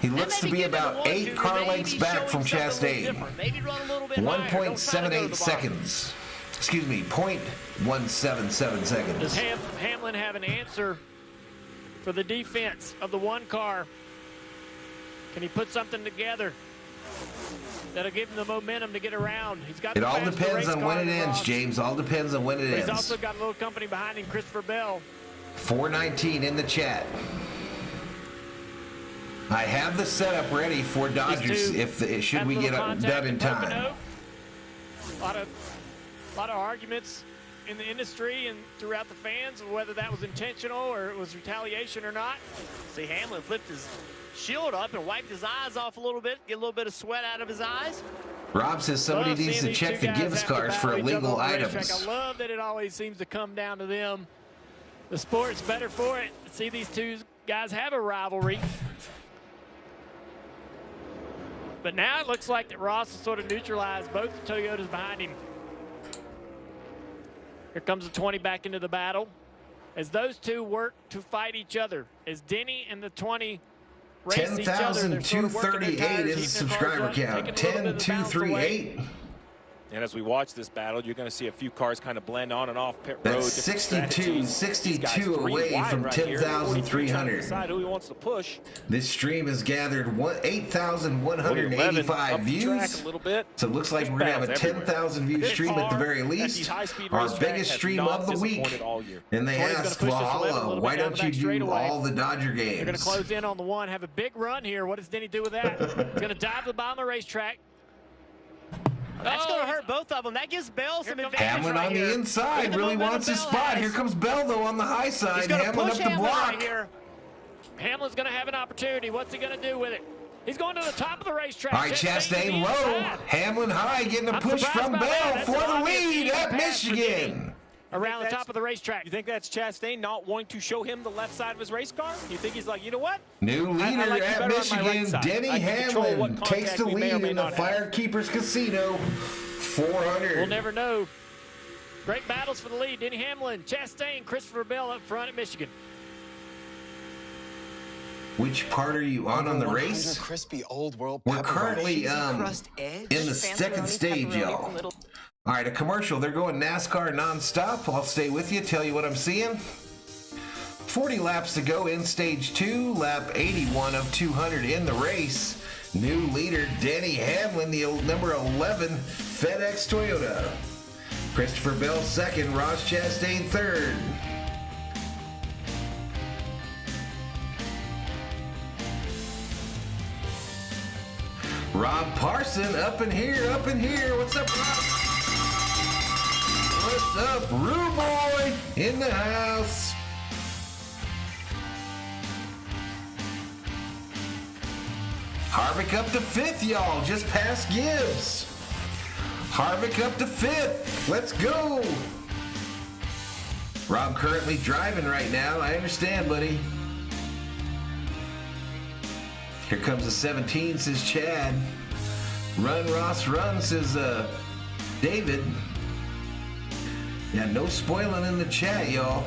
[SPEAKER 1] He looks to be about 8 car lengths back from Chastain. 1.78 seconds. Excuse me, 0.177 seconds.
[SPEAKER 3] Does Hamlin have an answer for the defense of the 1 car? Can he put something together that'll give him the momentum to get around? He's got.
[SPEAKER 1] It all depends on when it ends, James. All depends on when it ends.
[SPEAKER 3] He's also got a little company behind him, Christopher Bell.
[SPEAKER 1] 419 in the chat. I have the setup ready for Dodgers should we get done in time.
[SPEAKER 3] A lot of arguments in the industry and throughout the fans of whether that was intentional or it was retaliation or not.
[SPEAKER 4] See, Hamlin flipped his shield up and wiped his eyes off a little bit, get a little bit of sweat out of his eyes.
[SPEAKER 1] Rob says somebody needs to check the Gibbs cars for illegal items.
[SPEAKER 3] I love that it always seems to come down to them. The sport's better for it. See, these two guys have a rivalry. But now it looks like that Ross has sort of neutralized both the Toyotas behind him. Here comes the 20 back into the battle as those two work to fight each other. As Denny and the 20 race each other.
[SPEAKER 1] 10,238 is the subscriber count. 10,238.
[SPEAKER 23] And as we watch this battle, you're going to see a few cars kind of blend on and off pit road.
[SPEAKER 1] That's 62 away from 10,300.
[SPEAKER 23] Decide who he wants to push.
[SPEAKER 1] This stream has gathered 8,185 views.
[SPEAKER 23] A little bit.
[SPEAKER 1] So it looks like we're going to have a 10,000 view stream at the very least. Our biggest stream of the week. And they asked Valhalla, why don't you do all the Dodger games?
[SPEAKER 3] They're going to close in on the 1, have a big run here. What does Denny do with that? He's going to dive to the bottom of the racetrack.
[SPEAKER 4] That's going to hurt both of them. That gives Bell some advantage.
[SPEAKER 1] Hamlin on the inside really wants his spot. Here comes Bell, though, on the high side. Hamlin up the block.
[SPEAKER 3] Hamlin's going to have an opportunity. What's he going to do with it? He's going to the top of the racetrack.
[SPEAKER 1] All right, Chastain low. Hamlin high, getting a push from Bell for the lead at Michigan.
[SPEAKER 3] Around the top of the racetrack.
[SPEAKER 23] You think that's Chastain not wanting to show him the left side of his race car? You think he's like, you know what?
[SPEAKER 1] New leader at Michigan, Denny Hamlin takes the lead in the FireKeepers Casino. 400.
[SPEAKER 3] We'll never know. Great battles for the lead. Denny Hamlin, Chastain, Christopher Bell up front at Michigan.
[SPEAKER 1] Which part are you on the race?
[SPEAKER 11] Crispy old world
[SPEAKER 1] We're currently in the second stage, y'all. All right, a commercial. They're going NASCAR nonstop. I'll stay with you, tell you what I'm seeing. 40 laps to go in stage 2, lap 81 of 200 in the race. New leader, Denny Hamlin, the number 11 FedEx Toyota. Christopher Bell second, Ross Chastain third. Rob Parson up in here, up in here. What's up, Rob? What's up, Rue Boy in the house? Harvick up to 5th, y'all. Just past Gibbs. Harvick up to 5th. Let's go. Rob currently driving right now. I understand, buddy. Here comes the 17, says Chad. Run, Ross, run, says David. Yeah, no spoiling in the chat, y'all.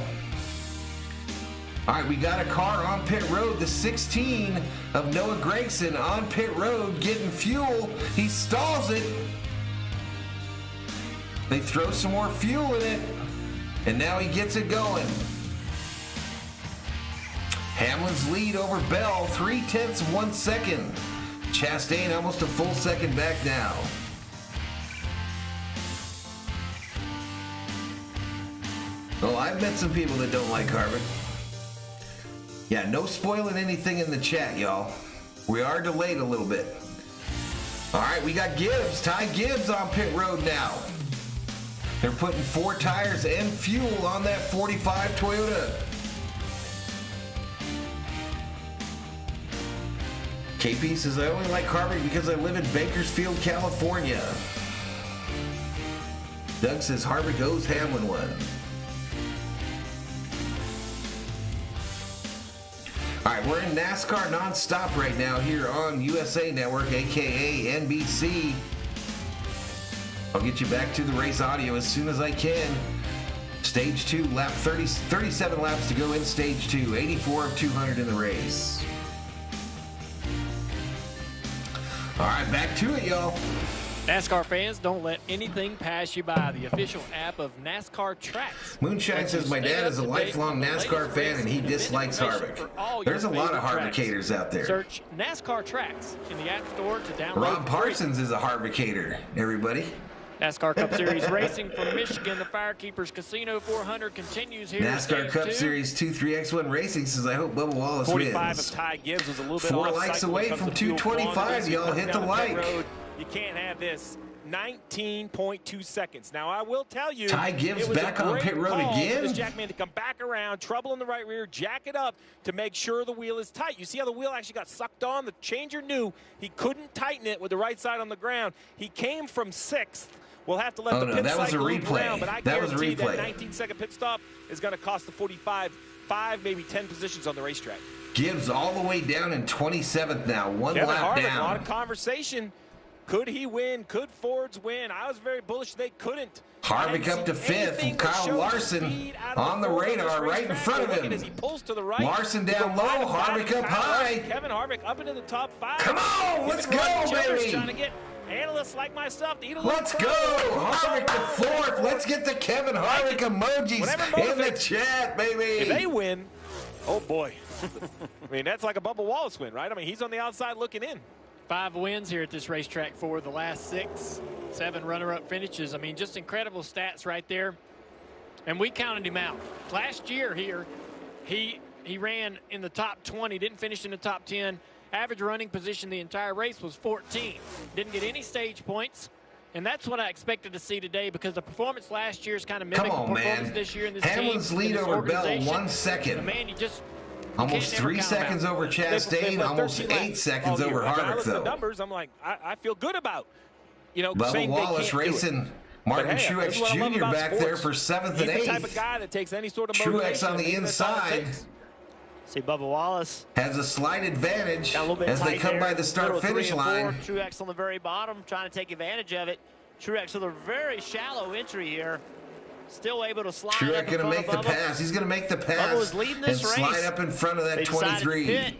[SPEAKER 1] All right, we got a car on pit road. The 16 of Noah Gregson on pit road getting fuel. He stalls it. They throw some more fuel in it, and now he gets it going. Hamlin's lead over Bell, 0.3 of 1 second. Chastain almost a full second back now. Oh, I've met some people that don't like Harvick. Yeah, no spoiling anything in the chat, y'all. We are delayed a little bit. All right, we got Gibbs, Ty Gibbs on pit road now. They're putting 4 tires and fuel on that 45 Toyota. KP says, I only like Harvick because I live in Bakersfield, California. Doug says, Harvick owes Hamlin one. All right, we're in NASCAR nonstop right now here on USA Network, a.k.a. NBC. I'll get you back to the race audio as soon as I can. Stage 2, lap 37 laps to go in Stage 2, 84 of 200 in the race. All right, back to it, y'all.
[SPEAKER 3] NASCAR fans, don't let anything pass you by. The official app of NASCAR Tracks.
[SPEAKER 1] Moonshine says, my dad is a lifelong NASCAR fan and he dislikes Harvick. There's a lot of Harvick-haters out there.
[SPEAKER 3] Search NASCAR Tracks in the App Store to download.
[SPEAKER 1] Rob Parsons is a Harvick-hater, everybody.
[SPEAKER 3] NASCAR Cup Series racing from Michigan. The FireKeepers Casino 400 continues here.
[SPEAKER 1] NASCAR Cup Series 2-3X1 Racing says, I hope Bubba Wallace
[SPEAKER 23] 45
[SPEAKER 1] wins.
[SPEAKER 23] of Ty Gibbs was a little bit
[SPEAKER 1] 4 likes away from 225. Y'all hit the like.
[SPEAKER 23] You can't have this. 19.2 seconds. Now, I will tell you,
[SPEAKER 1] Ty Gibbs back on pit road again.
[SPEAKER 23] This Jackman to come back around, trouble in the right rear, jack it up to make sure the wheel is tight. You see how the wheel actually got sucked on? The changer knew he couldn't tighten it with the right side on the ground. He came from 6th. We'll have to let the pit cycle loop around, but I guarantee that 19-second pit stop is going to cost the 45 5, maybe 10 positions on the racetrack.
[SPEAKER 1] Gibbs all the way down in 27th now, one
[SPEAKER 23] Kevin
[SPEAKER 1] lap
[SPEAKER 23] Harvick,
[SPEAKER 1] down.
[SPEAKER 23] A lot of conversation. Could he win? Could Fords win? I was very bullish they couldn't.
[SPEAKER 1] Harvick up to 5th, and Kyle Larson on the radar right in front of him.
[SPEAKER 23] As he pulls to the right.
[SPEAKER 1] Larson down low, Harvick up high.
[SPEAKER 23] Kevin Harvick up into the top 5.
[SPEAKER 1] Come on, let's go, baby.
[SPEAKER 23] Trying to get analysts like myself to eat a
[SPEAKER 1] Let's go, Harvick to 4th. Let's get the Kevin Harvick emojis in the chat, baby.
[SPEAKER 23] If they win, oh boy. I mean, that's like a Bubba Wallace win, right? I mean, he's on the outside looking in.
[SPEAKER 3] 5 wins here at this racetrack for the last 6, 7 runner-up finishes. I mean, just incredible stats right there. And we counted him out. Last year here, he ran in the top 20, didn't finish in the top 10. Average running position the entire race was 14. Didn't get any stage points. And that's what I expected to see today because the performance last year is kind of mimicked the performance this year in this
[SPEAKER 1] Hamlin's
[SPEAKER 3] team.
[SPEAKER 1] lead over Bell 1 second.
[SPEAKER 3] Man, you just
[SPEAKER 1] almost 3 seconds over Chastain, almost 8 seconds over Harvick, though.
[SPEAKER 23] The numbers, I'm like, I feel good about,
[SPEAKER 1] Bubba Wallace racing Martin Truex Jr. back there for 7th and 8th.
[SPEAKER 23] He's the type of guy that takes any sort of
[SPEAKER 1] Truex on the inside.
[SPEAKER 4] See, Bubba Wallace
[SPEAKER 1] has a slight advantage as they come by the start-finish line.
[SPEAKER 4] Truex on the very bottom, trying to take advantage of it. Truex with a very shallow entry here. Still able to slide.
[SPEAKER 1] Truex going to make the pass. He's going to make the pass and slide up in front of that 23.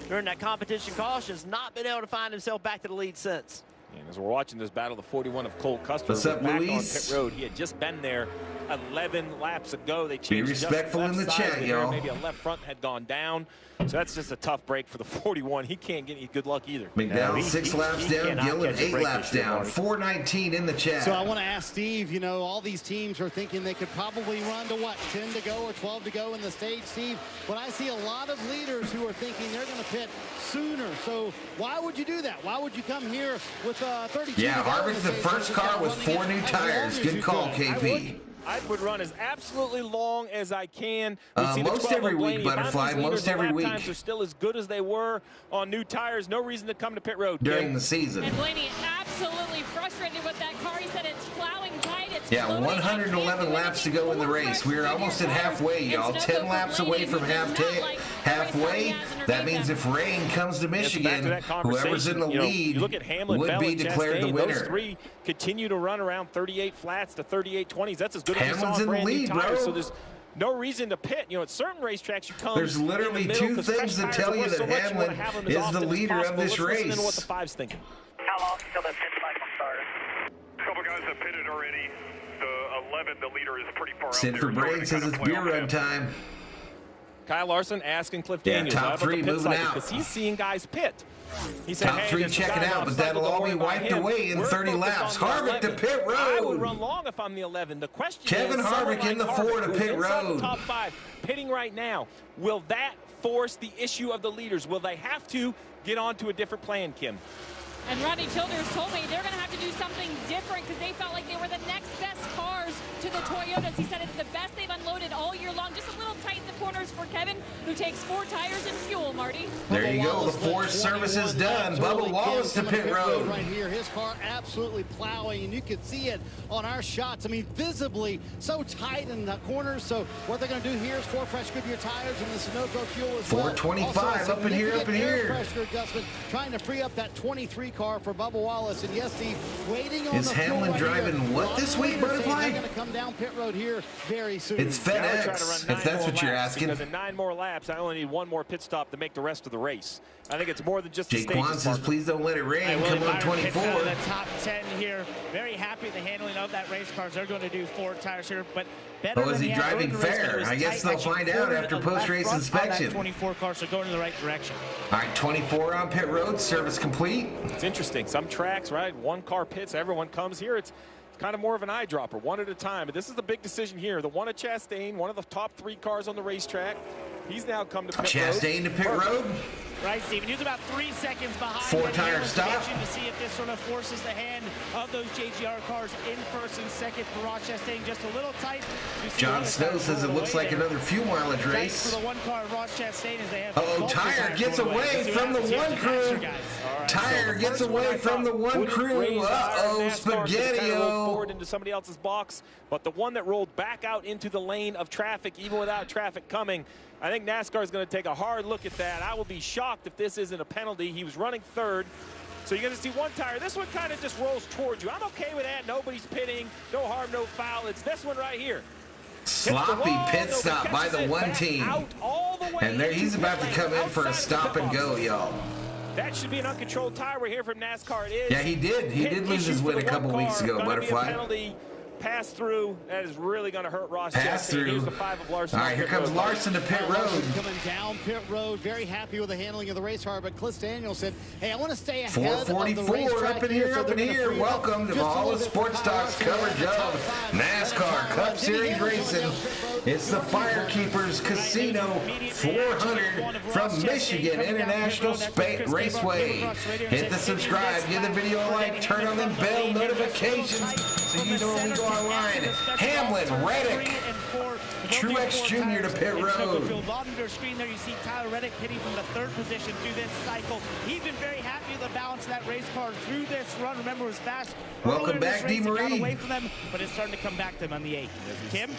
[SPEAKER 4] During that competition caution, has not been able to find himself back to the lead since.
[SPEAKER 23] And as we're watching this battle, the 41 of Cole Custer
[SPEAKER 1] was back
[SPEAKER 23] on pit road. He had just been there 11 laps ago. They changed.
[SPEAKER 1] Be respectful in the chat, y'all.
[SPEAKER 23] Maybe a left front had gone down. So that's just a tough break for the 41. He can't get any good luck either.
[SPEAKER 1] McDowell 6 laps down, Gillen 8 laps down. 4:19 in the chat.
[SPEAKER 5] So I want to ask Steve, you know, all these teams are thinking they could probably run to what, 10 to go or 12 to go in the stage, Steve? But I see a lot of leaders who are thinking they're going to pit sooner. So why would you do that? Why would you come here with 32?
[SPEAKER 1] Yeah, Harvick, the first car with 4 new tires. Good call, KP.
[SPEAKER 23] I would run as absolutely long as I can.
[SPEAKER 1] Most every week, Butterfly, most every week.
[SPEAKER 23] Times are still as good as they were on new tires. No reason to come to pit road.
[SPEAKER 1] During the season.
[SPEAKER 8] And Blaney absolutely frustrated with that car. He said it's plowing tight. It's
[SPEAKER 1] yeah, 111 laps to go in the race. We're almost at halfway, y'all. 10 laps away from halfway. That means if rain comes to Michigan, whoever's in the lead
[SPEAKER 23] look at Hamlin,
[SPEAKER 1] would
[SPEAKER 23] Bell,
[SPEAKER 1] be
[SPEAKER 23] and
[SPEAKER 1] declared the
[SPEAKER 23] Chastain.
[SPEAKER 1] winner.
[SPEAKER 23] Those three continue to run around 38 flats to 38 20s. That's as good as
[SPEAKER 1] Hamlin's in the lead, bro.
[SPEAKER 23] So there's no reason to pit. You know, at certain racetracks, you come.
[SPEAKER 1] There's literally two things that tell you that Hamlin is the leader of this race.
[SPEAKER 23] Listen to what the 5's thinking.
[SPEAKER 2] How long till that pit cycle started? A couple guys have pitted already. The 11, the leader is pretty far out there.
[SPEAKER 1] Sid for Brain says it's beer run time.
[SPEAKER 23] Kyle Larson asking Cliff Daniels
[SPEAKER 1] top 3 moving out.
[SPEAKER 23] because he's seeing guys pit. He said,
[SPEAKER 1] top 3 checking out, but that'll all be wiped away in 30 laps. Harvick to pit road.
[SPEAKER 23] I would run long if I'm the 11. The question
[SPEAKER 1] Kevin
[SPEAKER 23] is,
[SPEAKER 1] Harvick in the 4 to pit road.
[SPEAKER 23] Top 5 pitting right now. Will that force the issue of the leaders? Will they have to get on to a different plan, Kim?
[SPEAKER 8] And Rodney Childers told me they're going to have to do something different because they felt like they were the next best cars to the Toyotas. He said it's the best they've unloaded all year long. Just a little tight in the corners for Kevin, who takes 4 tires and fuel, Marty.
[SPEAKER 1] There you go. The Forest Service is done. Bubba Wallace to pit road.
[SPEAKER 5] Right here, his car absolutely plowing, and you can see it on our shots. I mean, visibly so tight in the corners. So what they're going to do here is 4 fresh Goodyear tires and the Sunoco fuel as well.
[SPEAKER 1] 425 up in here, up in here.
[SPEAKER 5] Pressure adjustment, trying to free up that 23 car for Bubba Wallace. And yes, Steve, waiting on
[SPEAKER 1] is
[SPEAKER 5] the
[SPEAKER 1] Hamlin
[SPEAKER 5] right
[SPEAKER 1] driving
[SPEAKER 5] here.
[SPEAKER 1] what this week, Butterfly?
[SPEAKER 5] They're going to come down pit road here very soon.
[SPEAKER 1] It's FedEx, if that's what you're asking.
[SPEAKER 23] Because in 9 more laps, I only need 1 more pit stop to make the rest of the race. I think it's more than just
[SPEAKER 1] Jake Kwan says, please don't let it rain. Come on, 24.
[SPEAKER 12] The top 10 here. Very happy with the handling of that race cars. They're going to do 4 tires here, but better.
[SPEAKER 1] Oh, is he driving fair? I guess they'll find out after post-race inspection.
[SPEAKER 12] 24 cars, so going in the right direction.
[SPEAKER 1] All right, 24 on pit road. Service complete.
[SPEAKER 23] It's interesting. Some tracks, right? 1 car pits, everyone comes here. It's kind of more of an eyedropper, 1 at a time. But this is the big decision here. The one at Chastain, one of the top 3 cars on the racetrack. He's now come to pit
[SPEAKER 1] Chastain
[SPEAKER 23] road.
[SPEAKER 1] to pit road.
[SPEAKER 12] Right, Steven. He was about 3 seconds behind.
[SPEAKER 1] 4-tire stop.
[SPEAKER 12] To see if this sort of forces the hand of those JGR cars in first and second for Ross Chastain. Just a little tight.
[SPEAKER 1] John Snow says it looks like another fuel mileage race.
[SPEAKER 12] For the 1 car, Ross Chastain, as they have.
[SPEAKER 1] Oh, Tire gets away from the 1 crew. Tire gets away from the 1 crew. Uh-oh, Spaghetti-O.
[SPEAKER 23] Forward into somebody else's box, but the one that rolled back out into the lane of traffic, even without traffic coming, I think NASCAR is going to take a hard look at that. I will be shocked if this isn't a penalty. He was running 3rd. So you're going to see 1 tire. This one kind of just rolls towards you. I'm okay with that. Nobody's pitting. No harm, no foul. It's this one right here.
[SPEAKER 1] Sloppy pit stop by the 1 team. And there he's about to come in for a stop and go, y'all.
[SPEAKER 23] That should be an uncontrolled tire. We're here from NASCAR. It is.
[SPEAKER 1] Yeah, he did. He did lose his win a couple weeks ago, Butterfly.
[SPEAKER 23] Pass through. That is really going to hurt Ross.
[SPEAKER 1] Pass through.
[SPEAKER 23] Here's the 5 of Larson.
[SPEAKER 1] All right, here comes Larson to pit road.
[SPEAKER 5] Coming down pit road, very happy with the handling of the race car. But Cliff Daniels said, "Hey, I want to stay ahead
[SPEAKER 1] 444 up in here, up in here. Welcome to Valhalla Sports Talk's coverage of NASCAR Cup Series racing. It's the FireKeepers Casino 400 from Michigan International Raceway. Hit the subscribe, give the video a like, turn on the bell notifications so you know when we go online. Hamlin, Reddick, Truex Jr. to pit road.
[SPEAKER 12] Bottom of your screen there, you see Tyler Reddick hitting from the 3rd position through this cycle. He's been very happy with the balance of that race car through this run. Remember, it was fast.
[SPEAKER 1] Welcome back, DeMarie.
[SPEAKER 12] Away from them, but it's starting to come back to them on the 8th. Kim?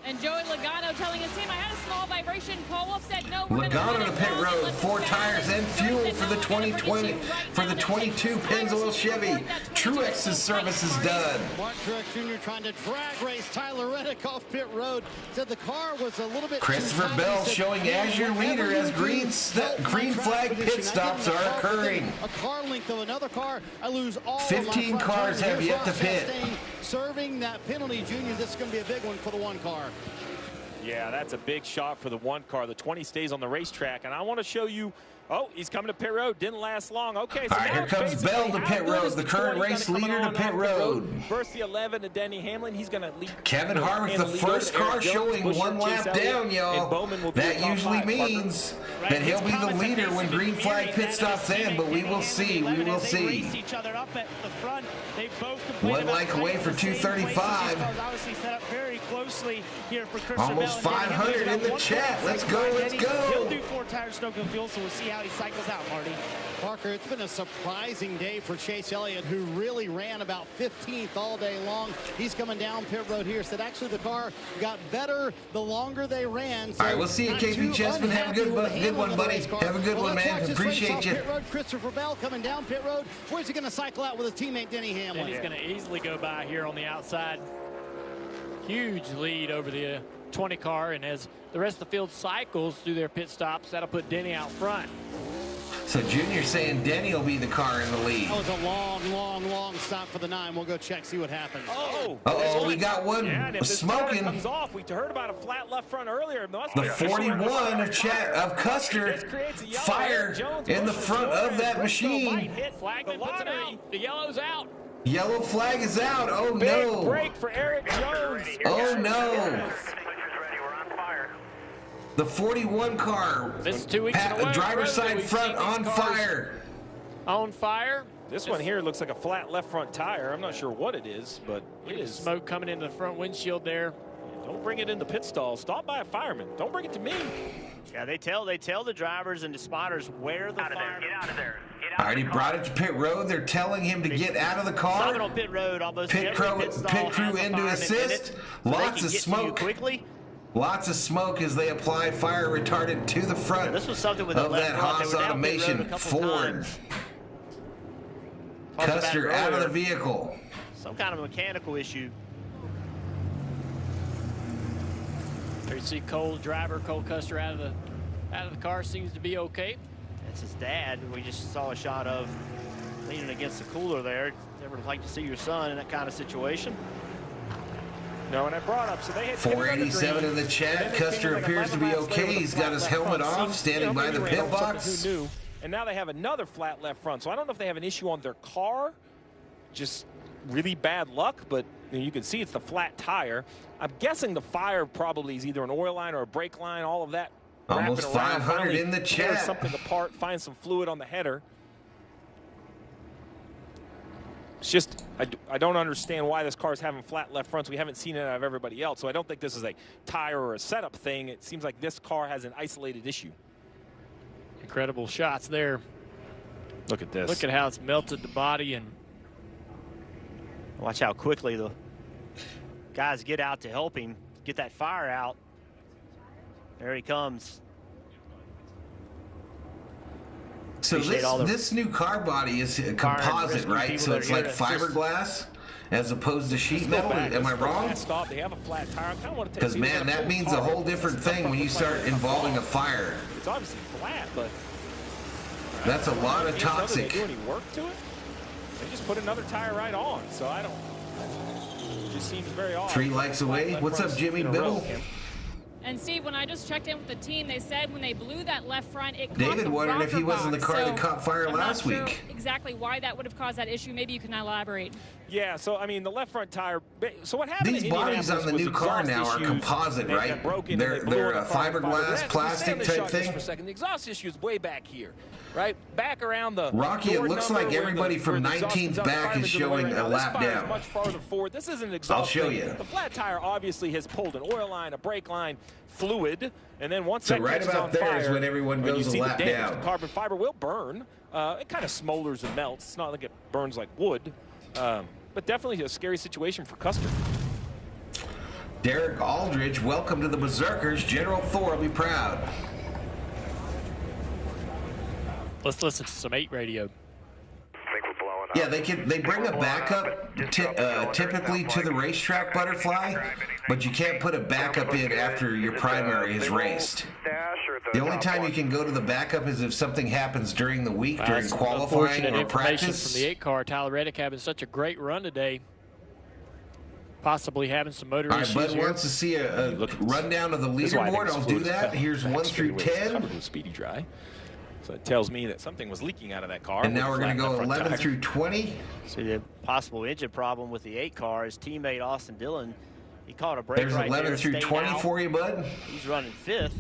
[SPEAKER 8] And Joey Logano telling his team, I had a small vibration. Paul Wolf said no.
[SPEAKER 1] Logano to pit road, 4 tires and fuel for the 2020, for the 22 Pennzoil Chevy. Truex's service is done.
[SPEAKER 5] Mark Truex Jr. trying to drag race Tyler Reddick off pit road. Said the car was a little bit
[SPEAKER 1] Christopher Bell showing as your leader as green flag pit stops are occurring.
[SPEAKER 5] A car length of another car. I lose all
[SPEAKER 1] 15 cars have yet to pit.
[SPEAKER 5] Serving that penalty, Junior. This is going to be a big one for the one car.
[SPEAKER 23] Yeah, that's a big shot for the one car. The 20 stays on the racetrack, and I want to show you. Oh, he's coming to pit road. Didn't last long. Okay, so
[SPEAKER 1] all right, here comes Bell to pit road, the current race leader to pit road.
[SPEAKER 23] Versus the 11 to Denny Hamlin. He's going to lead.
[SPEAKER 1] Kevin Harvick, the first car showing one lap down, y'all. That usually means that he'll be the leader when green flag pit stops in, but we will see. We will see. One like away for 235. Almost 500 in the chat. Let's go, let's go.
[SPEAKER 12] He'll do 4 tires, no good fuel, so we'll see how he cycles out, Marty.
[SPEAKER 5] Parker, it's been a surprising day for Chase Elliott, who really ran about 15th all day long. He's coming down pit road here. Said actually the car got better the longer they ran. So
[SPEAKER 1] all right, we'll see you, KP Chessman. Have a good one, buddy. Have a good one, man. Appreciate you.
[SPEAKER 5] Pit road, Christopher Bell coming down pit road. Where's he going to cycle out with his teammate Denny Hamlin?
[SPEAKER 3] And he's going to easily go by here on the outside. Huge lead over the 20 car, and as the rest of the field cycles through their pit stops, that'll put Denny out front.
[SPEAKER 1] So Junior saying Denny will be the car in the lead.
[SPEAKER 5] That was a long stop for the 9. We'll go check, see what happens.
[SPEAKER 1] Uh-oh, we got one smoking.
[SPEAKER 23] Comes off. We heard about a flat left front earlier.
[SPEAKER 1] The 41 of Custer, fire in the front of that machine.
[SPEAKER 3] Flagman puts it out. The yellow's out.
[SPEAKER 1] Yellow flag is out. Oh,
[SPEAKER 23] Big
[SPEAKER 1] no.
[SPEAKER 23] break for Eric Jones.
[SPEAKER 1] Oh, no. The 41 car,
[SPEAKER 3] this is 2 weeks in a row.
[SPEAKER 1] driver's side front on fire.
[SPEAKER 3] On fire.
[SPEAKER 23] This one here looks like a flat left front tire. I'm not sure what it is, but it is.
[SPEAKER 3] Smoke coming into the front windshield there.
[SPEAKER 23] Don't bring it in the pit stall. Stop by a fireman. Don't bring it to me.
[SPEAKER 4] Yeah, they tell the drivers and the spotters where the fire.
[SPEAKER 2] Get out of there.
[SPEAKER 1] I already brought it to pit road. They're telling him to get out of the car.
[SPEAKER 4] On pit road, almost
[SPEAKER 1] pit crew in to assist. Lots of smoke.
[SPEAKER 4] Quickly.
[SPEAKER 1] Lots of smoke as they apply fire retardant to the front
[SPEAKER 4] yeah, this was something with
[SPEAKER 1] of that Haas Automation Ford. Custer out of the vehicle.
[SPEAKER 4] Some kind of mechanical issue.
[SPEAKER 3] There you see Cole, driver, Cole Custer out of the car. Seems to be okay.
[SPEAKER 4] That's his dad. We just saw a shot of leaning against the cooler there. Never like to see your son in that kind of situation.
[SPEAKER 23] No, and I brought up, so they had
[SPEAKER 1] 487 in the chat. Custer appears to be okay. He's got his helmet off, standing by the pit box.
[SPEAKER 23] Who knew? And now they have another flat left front. So I don't know if they have an issue on their car, just really bad luck, but you can see it's the flat tire. I'm guessing the fire probably is either an oil line or a brake line, all of that.
[SPEAKER 1] Almost 500 in the chat.
[SPEAKER 23] Tear something apart, find some fluid on the header. It's just, I don't understand why this car is having flat left fronts. We haven't seen it out of everybody else, so I don't think this is a tire or a setup thing. It seems like this car has an isolated issue.
[SPEAKER 3] Incredible shots there.
[SPEAKER 23] Look at this.
[SPEAKER 3] Look at how it's melted the body, and
[SPEAKER 4] watch how quickly the guys get out to help him get that fire out. There he comes.
[SPEAKER 1] So this new car body is a composite, right? So it's like fiberglass as opposed to sheet metal. Am I wrong?
[SPEAKER 23] They have a flat tire.
[SPEAKER 1] Because, man, that means a whole different thing when you start involving a fire.
[SPEAKER 23] It's obviously flat, but
[SPEAKER 1] that's a lot of toxic.
[SPEAKER 23] They do any work to it? They just put another tire right on, so I don't. It just seems very odd.
[SPEAKER 1] 3 likes away. What's up, Jimmy Bibble?
[SPEAKER 8] And Steve, when I just checked in with the team, they said when they blew that left front, it caught
[SPEAKER 1] David
[SPEAKER 8] the
[SPEAKER 1] wondered if he was in the car that
[SPEAKER 8] so
[SPEAKER 1] caught fire last week.
[SPEAKER 8] Exactly why that would have caused that issue. Maybe you can elaborate.
[SPEAKER 23] Yeah, so I mean the left front tire. So what happened?
[SPEAKER 1] These bodies on the new car now are composite, right? They're a fiberglass, plastic type thing.
[SPEAKER 23] For a second, the exhaust issue is way back here, right? Back around the.
[SPEAKER 1] Rocky, it looks like everybody from 19th back is showing a lap down.
[SPEAKER 23] Much farther forward. This isn't an exhaust.
[SPEAKER 1] I'll show you.
[SPEAKER 23] The flat tire obviously has pulled an oil line, a brake line, fluid, and then once
[SPEAKER 1] so
[SPEAKER 23] that
[SPEAKER 1] right about there is when everyone goes a lap down.
[SPEAKER 23] The carbon fiber will burn. It kind of smolders and melts. It's not like it burns like wood, but definitely a scary situation for Custer.
[SPEAKER 1] Derek Aldridge, welcome to the Berserkers. General Thor will be proud.
[SPEAKER 3] Let's listen to some 8 radio.
[SPEAKER 2] I think we're blowing.
[SPEAKER 1] Yeah, they bring a backup typically to the racetrack, Butterfly, but you can't put a backup in after your primary is raced. The only time you can go to the backup is if something happens during the week, during qualifying or practice.
[SPEAKER 3] From the 8 car, Tyler Reddick having such a great run today. Possibly having some motor issues.
[SPEAKER 1] Bud
[SPEAKER 3] here.
[SPEAKER 1] wants to see a rundown of the leaderboard. I'll do that. Here's 1 through 10.
[SPEAKER 23] Covered with Speedy Dry. So it tells me that something was leaking out of that car.
[SPEAKER 1] And now we're going to go 11 through 20.
[SPEAKER 4] See the possible engine problem with the 8 car. His teammate Austin Dillon, he caught a break
[SPEAKER 1] There's
[SPEAKER 4] right
[SPEAKER 1] 11
[SPEAKER 4] there,
[SPEAKER 1] through 20
[SPEAKER 4] out.
[SPEAKER 1] for you, Bud.
[SPEAKER 4] He's running 5th.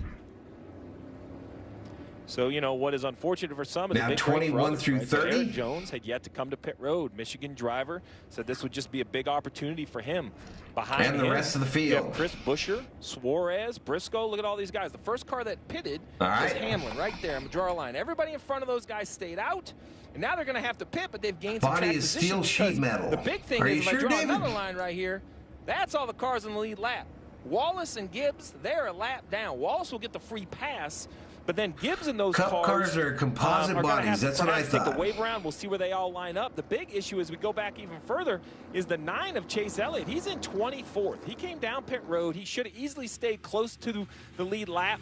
[SPEAKER 23] So, you know, what is unfortunate for some is
[SPEAKER 1] now
[SPEAKER 23] a big
[SPEAKER 1] 21 through 30.
[SPEAKER 23] Aaron Jones had yet to come to pit road. Michigan driver said this would just be a big opportunity for him. Behind
[SPEAKER 1] and the
[SPEAKER 23] him,
[SPEAKER 1] rest of the field.
[SPEAKER 23] You have Chris Buescher, Suarez, Briscoe. Look at all these guys. The first car that pitted was Hamlin right there on the draw line. Everybody in front of those guys stayed out. And now they're going to have to pit, but they've gained some track
[SPEAKER 1] Body is
[SPEAKER 23] position.
[SPEAKER 1] steel sheet metal.
[SPEAKER 23] The big thing
[SPEAKER 1] Are
[SPEAKER 23] is
[SPEAKER 1] you
[SPEAKER 23] if I
[SPEAKER 1] sure,
[SPEAKER 23] draw
[SPEAKER 1] David?
[SPEAKER 23] another line right here, that's all the cars in the lead lap. Wallace and Gibbs, they're a lap down. Wallace will get the free pass. But then Gibbs and those
[SPEAKER 1] Cup cars are composite
[SPEAKER 23] are
[SPEAKER 1] bodies.
[SPEAKER 23] have
[SPEAKER 1] That's what I
[SPEAKER 23] to take
[SPEAKER 1] thought.
[SPEAKER 23] the wave around. We'll see where they all line up. The big issue as we go back even further is the 9 of Chase Elliott. He's in 24th. He came down pit road. He should have easily stayed close to the lead lap.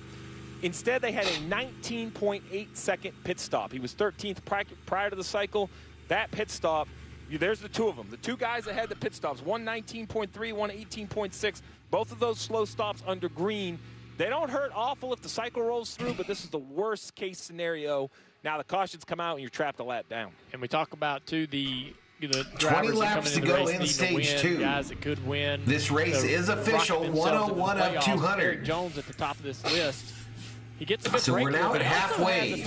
[SPEAKER 23] Instead, they had a 19.8-second pit stop. He was 13th prior to the cycle. That pit stop, there's the 2 of them. The 2 guys that had the pit stops, one 19.3, one 18.6. Both of those slow stops under green. They don't hurt awful if the cycle rolls through, but this is the worst case scenario. Now the cautions come out and you're trapped a lap down.
[SPEAKER 3] And we talk about, too, the
[SPEAKER 1] 20 laps to go in stage 2.
[SPEAKER 3] Guys that could win.
[SPEAKER 1] This race is official, 101 of 200.
[SPEAKER 3] Eric Jones at the top of this list. He gets a bit
[SPEAKER 1] So we're now at halfway.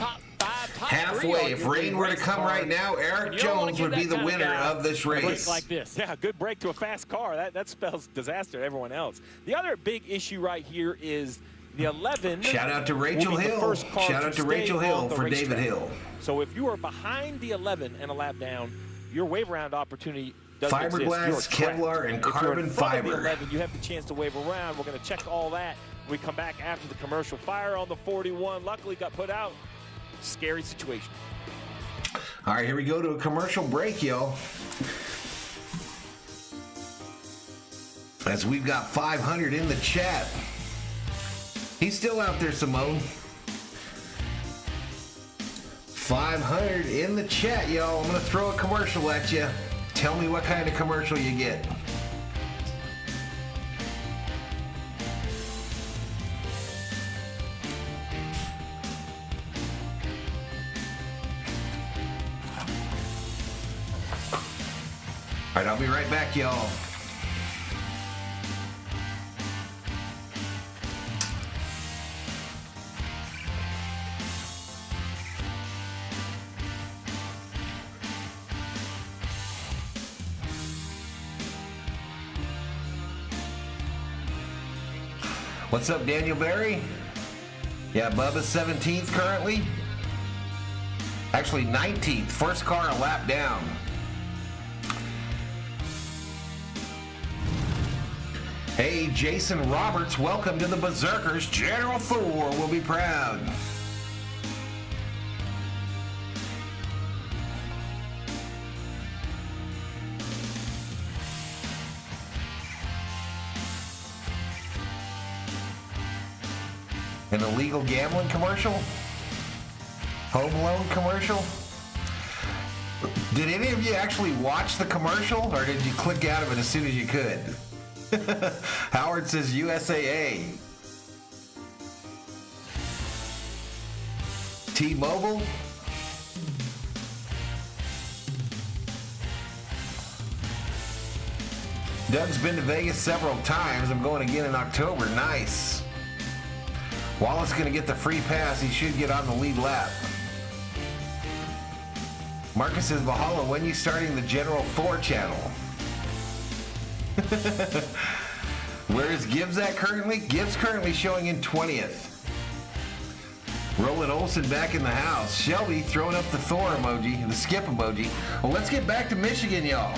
[SPEAKER 3] Halfway.
[SPEAKER 1] If rain were to come right now, Eric Jones would be the winner of this race.
[SPEAKER 23] Like this. Yeah, good break to a fast car. That spells disaster to everyone else. The other big issue right here is the 11.
[SPEAKER 1] Shout out to Rachel Hill. Shout out to Rachel Hill for David Hill.
[SPEAKER 23] So if you are behind the 11 and a lap down, your wave around opportunity doesn't
[SPEAKER 1] Fiberglass,
[SPEAKER 23] exist.
[SPEAKER 1] Kevlar, and carbon fiber.
[SPEAKER 23] The 11, you have the chance to wave around. We're going to check all that. We come back after the commercial. Fire on the 41. Luckily got put out. Scary situation.
[SPEAKER 1] All right, here we go to a commercial break, y'all. As we've got 500 in the chat. He's still out there, Simone. 500 in the chat, y'all. I'm going to throw a commercial at you. Tell me what kind of commercial you get. All right, I'll be right back, y'all. What's up, Daniel Berry? Yeah, Bubba's 17th currently. Actually, 19th. First car a lap down. Hey, Jason Roberts, welcome to the Berserkers. General Thor will be proud. An illegal gambling commercial? Home loan commercial? Did any of you actually watch the commercial, or did you click out of it as soon as you could? Howard says USAA. T-Mobile? Doug's been to Vegas several times. I'm going again in October. Nice. Wallace going to get the free pass. He should get on the lead lap. Marcus says, Valhalla, when you starting the General Thor channel? Where is Gibbs at currently? Gibbs currently showing in 20th. Roland Olsen back in the house. Shelby throwing up the Thor emoji, the skip emoji. Well, let's get back to Michigan, y'all.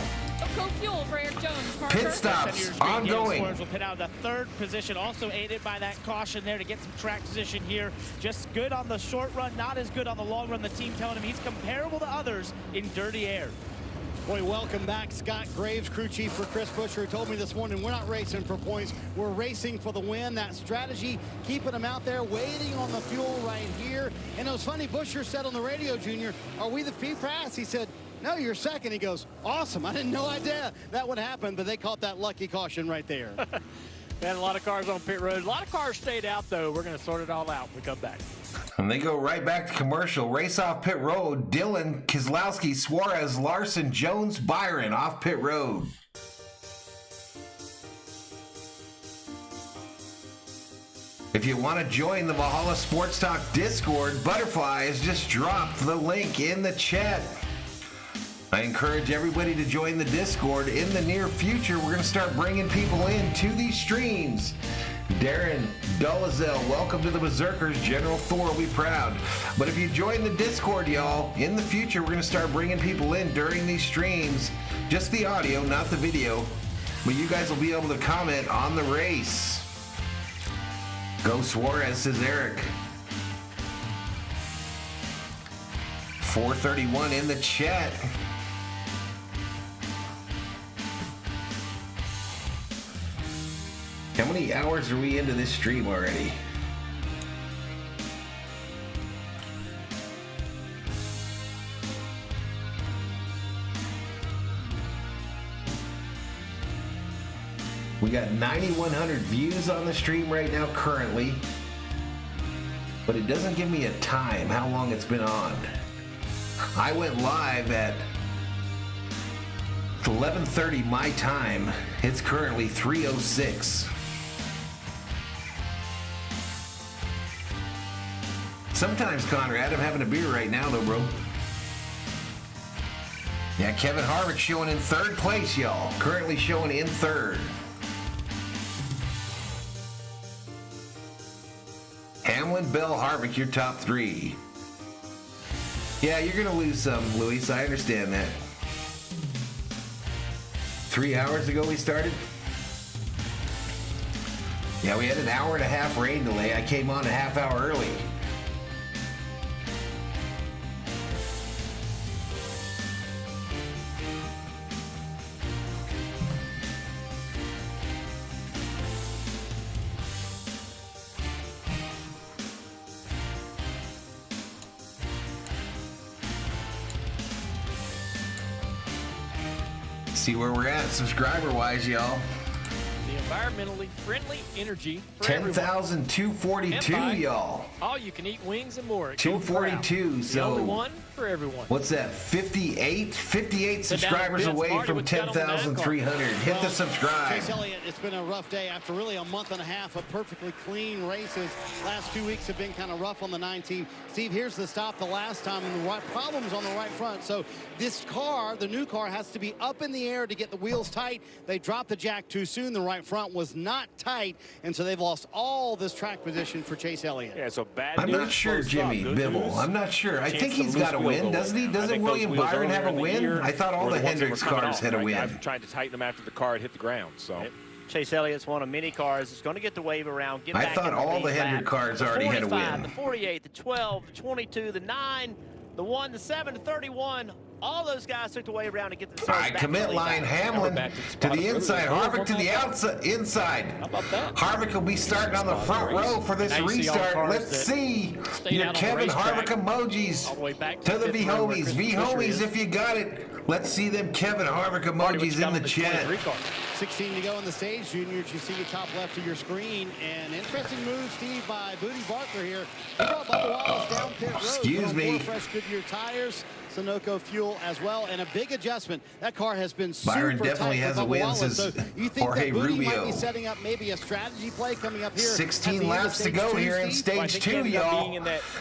[SPEAKER 8] Go fuel for Eric Jones.
[SPEAKER 1] Pit stops ongoing.
[SPEAKER 12] Will pit out of the 3rd position, also aided by that caution there to get some track position here. Just good on the short run, not as good on the long run. The team telling him he's comparable to others in dirty air.
[SPEAKER 5] Boy, welcome back, Scott Graves, crew chief for Chris Buescher, who told me this morning we're not racing for points, we're racing for the win. That strategy, keeping them out there, waiting on the fuel right here. And it was funny, Buescher said on the radio, Junior, are we the P-Press? He said, no, you're second. He goes, awesome. I didn't know idea that would happen, but they caught that lucky caution right there.
[SPEAKER 3] We had a lot of cars on pit road. A lot of cars stayed out, though. We're going to sort it all out when we come back.
[SPEAKER 1] And they go right back to commercial. Race off pit road. Dillon, Keselowski, Suarez, Larson, Jones, Byron off pit road. If you want to join the Valhalla Sports Talk Discord, Butterfly has just dropped the link in the chat. I encourage everybody to join the Discord. In the near future, we're going to start bringing people in to these streams. Darren Dolezal, welcome to the Berserkers. General Thor will be proud. But if you join the Discord, y'all, in the future, we're going to start bringing people in during these streams. Just the audio, not the video. But you guys will be able to comment on the race. Go Suarez, says Eric. 431 in the chat. How many hours are we into this stream already? We got 9,100 views on the stream right now currently, but it doesn't give me a time, how long it's been on. I went live at 11:30 my time. It's currently 3:06. Sometimes, Conrad, I'm having a beer right now, though, bro. Yeah, Kevin Harvick showing in third place, y'all. Currently showing in third. Hamlin, Bell, Harvick, your top three. Yeah, you're going to lose some, Luis. I understand that. 3 hours ago we started? Yeah, we had an hour and a half rain delay. I came on a half hour early. See where we're at subscriber-wise, y'all.
[SPEAKER 3] The environmentally friendly energy for
[SPEAKER 1] 10,242, y'all.
[SPEAKER 3] All you can eat wings and more.
[SPEAKER 1] 242, so
[SPEAKER 3] the only one for everyone.
[SPEAKER 1] What's that? 58 subscribers away from 10,300. Hit the subscribe.
[SPEAKER 5] Chase Elliott, it's been a rough day after really a month and a half of perfectly clean races. Last 2 weeks have been kind of rough on the 9 team. Steve, here's the stop the last time, and the problems on the right front. So this car, the new car, has to be up in the air to get the wheels tight. They dropped the jack too soon. The right front was not tight, and so they've lost all this track position for Chase Elliott.
[SPEAKER 23] Yeah, so bad
[SPEAKER 1] I'm
[SPEAKER 23] news,
[SPEAKER 1] not sure, Jimmy
[SPEAKER 23] Good
[SPEAKER 1] Bibble.
[SPEAKER 23] news.
[SPEAKER 1] I'm not sure. I
[SPEAKER 23] Chance
[SPEAKER 1] think he's
[SPEAKER 23] to
[SPEAKER 1] got a
[SPEAKER 23] lose
[SPEAKER 1] win,
[SPEAKER 23] wheels
[SPEAKER 1] doesn't he?
[SPEAKER 23] over there. I
[SPEAKER 1] Doesn't
[SPEAKER 23] think
[SPEAKER 1] William
[SPEAKER 23] those wheels
[SPEAKER 1] Byron have a
[SPEAKER 23] earlier in the
[SPEAKER 1] win?
[SPEAKER 23] year
[SPEAKER 1] I thought all
[SPEAKER 23] were
[SPEAKER 1] the
[SPEAKER 23] ones that were
[SPEAKER 1] Hendricks
[SPEAKER 23] coming
[SPEAKER 1] cars
[SPEAKER 23] off,
[SPEAKER 1] had a
[SPEAKER 23] right?
[SPEAKER 1] win.
[SPEAKER 23] I've tried to tighten them after the car had hit the ground. So
[SPEAKER 4] Chase Elliott's one of many cars. It's going to get the wave around. Get
[SPEAKER 1] I
[SPEAKER 4] back
[SPEAKER 1] thought
[SPEAKER 4] in the
[SPEAKER 1] all
[SPEAKER 4] lead
[SPEAKER 1] the Hendrick
[SPEAKER 4] lap.
[SPEAKER 1] cars
[SPEAKER 4] The
[SPEAKER 1] already had a
[SPEAKER 4] 45,
[SPEAKER 1] win.
[SPEAKER 4] The 48, the 12, the 22, the 9, the 1, the 7, the 31. All those guys took the wave around to get themselves
[SPEAKER 1] All right,
[SPEAKER 4] back
[SPEAKER 1] commit
[SPEAKER 4] in the
[SPEAKER 1] line
[SPEAKER 4] lead.
[SPEAKER 1] Hamlin to the inside, Harvick to the outside. Inside. Harvick will be starting on the front row for this restart. Let's see your Kevin Harvick emojis to the V-homies. V-homies, if you got it. Let's see them Kevin Harvick emojis in the chat.
[SPEAKER 5] 16 to go on the stage, Juniors. You see the top left of your screen. And interesting move, Steve, by Booty Barker here. He brought Bubba Wallace down pit road.
[SPEAKER 1] Excuse me.
[SPEAKER 5] 4 fresh Goodyear tires, Sunoco fuel as well, and a big adjustment. That car has been super
[SPEAKER 1] Byron definitely
[SPEAKER 5] tight
[SPEAKER 1] has
[SPEAKER 5] for
[SPEAKER 1] a
[SPEAKER 5] Bubba
[SPEAKER 1] win
[SPEAKER 5] Wallace.
[SPEAKER 1] since
[SPEAKER 5] So you think
[SPEAKER 1] Jorge
[SPEAKER 5] that Booty might
[SPEAKER 1] Rubio.
[SPEAKER 5] be setting up maybe a strategy play coming up here?
[SPEAKER 1] 16 laps to go here in stage 2, y'all.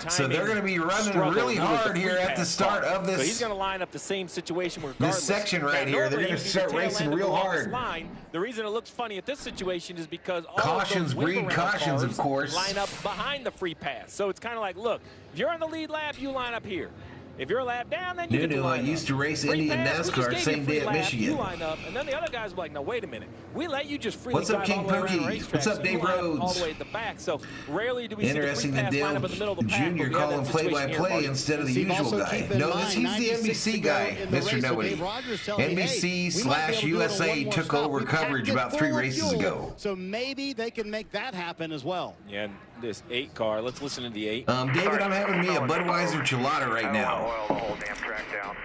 [SPEAKER 1] So they're going to be running really hard here at the start of this.
[SPEAKER 23] So he's going to line up the same situation regardless.
[SPEAKER 1] This section right here, they're going to start racing real hard.
[SPEAKER 23] The reason it looks funny at this situation is because all
[SPEAKER 1] Cautions
[SPEAKER 23] of those
[SPEAKER 1] breed cautions, of course.
[SPEAKER 23] line up behind the free pass. So it's kind of like, look, if you're on the lead lap, you line up here. If you're a lap down, then you get to
[SPEAKER 1] Nuno, I
[SPEAKER 23] line
[SPEAKER 1] used
[SPEAKER 23] up.
[SPEAKER 1] to race
[SPEAKER 23] Free
[SPEAKER 1] Indy and
[SPEAKER 23] pass, we just
[SPEAKER 1] NASCAR
[SPEAKER 23] gave
[SPEAKER 1] same
[SPEAKER 23] you a free
[SPEAKER 1] day at
[SPEAKER 23] lap,
[SPEAKER 1] Michigan.
[SPEAKER 23] You line up, and then the other guys were like, "No, wait a minute. We let you just freely
[SPEAKER 1] What's up,
[SPEAKER 23] drive
[SPEAKER 1] King
[SPEAKER 23] all the way around the
[SPEAKER 1] Pookie?
[SPEAKER 23] racetrack,
[SPEAKER 1] What's up,
[SPEAKER 23] so
[SPEAKER 1] Dave
[SPEAKER 23] you line up
[SPEAKER 1] Rhodes?
[SPEAKER 23] all the way at the back." So rarely do we see the
[SPEAKER 1] Interesting
[SPEAKER 23] free
[SPEAKER 1] that
[SPEAKER 23] pass line
[SPEAKER 1] Dale
[SPEAKER 23] up in the middle of the pack.
[SPEAKER 1] Jr.
[SPEAKER 23] but we
[SPEAKER 1] call
[SPEAKER 23] have
[SPEAKER 1] him
[SPEAKER 23] that situation here,
[SPEAKER 1] play-by-play
[SPEAKER 23] Marty.
[SPEAKER 1] instead of the
[SPEAKER 5] Steve,
[SPEAKER 1] usual
[SPEAKER 5] also
[SPEAKER 1] guy.
[SPEAKER 5] keep in
[SPEAKER 1] No,
[SPEAKER 5] mind,
[SPEAKER 1] he's the
[SPEAKER 5] 96
[SPEAKER 1] NBC
[SPEAKER 5] to go
[SPEAKER 1] guy,
[SPEAKER 5] in the
[SPEAKER 1] Mr.
[SPEAKER 5] race, so
[SPEAKER 1] Nobody.
[SPEAKER 5] Dave Rogers telling me,
[SPEAKER 1] NBC
[SPEAKER 5] hey, we might be able to do it on
[SPEAKER 1] /USA
[SPEAKER 5] one more
[SPEAKER 1] took
[SPEAKER 5] stop.
[SPEAKER 1] over
[SPEAKER 5] We
[SPEAKER 1] coverage
[SPEAKER 5] packed it
[SPEAKER 1] about 3
[SPEAKER 5] full of
[SPEAKER 1] races
[SPEAKER 5] fuel,
[SPEAKER 1] ago.
[SPEAKER 5] So maybe they can make that happen as well.
[SPEAKER 23] Yeah, and this 8 car. Let's listen to the 8.
[SPEAKER 1] David, I'm having me a Budweiser Chilada right now.
[SPEAKER 2] The whole damn track down.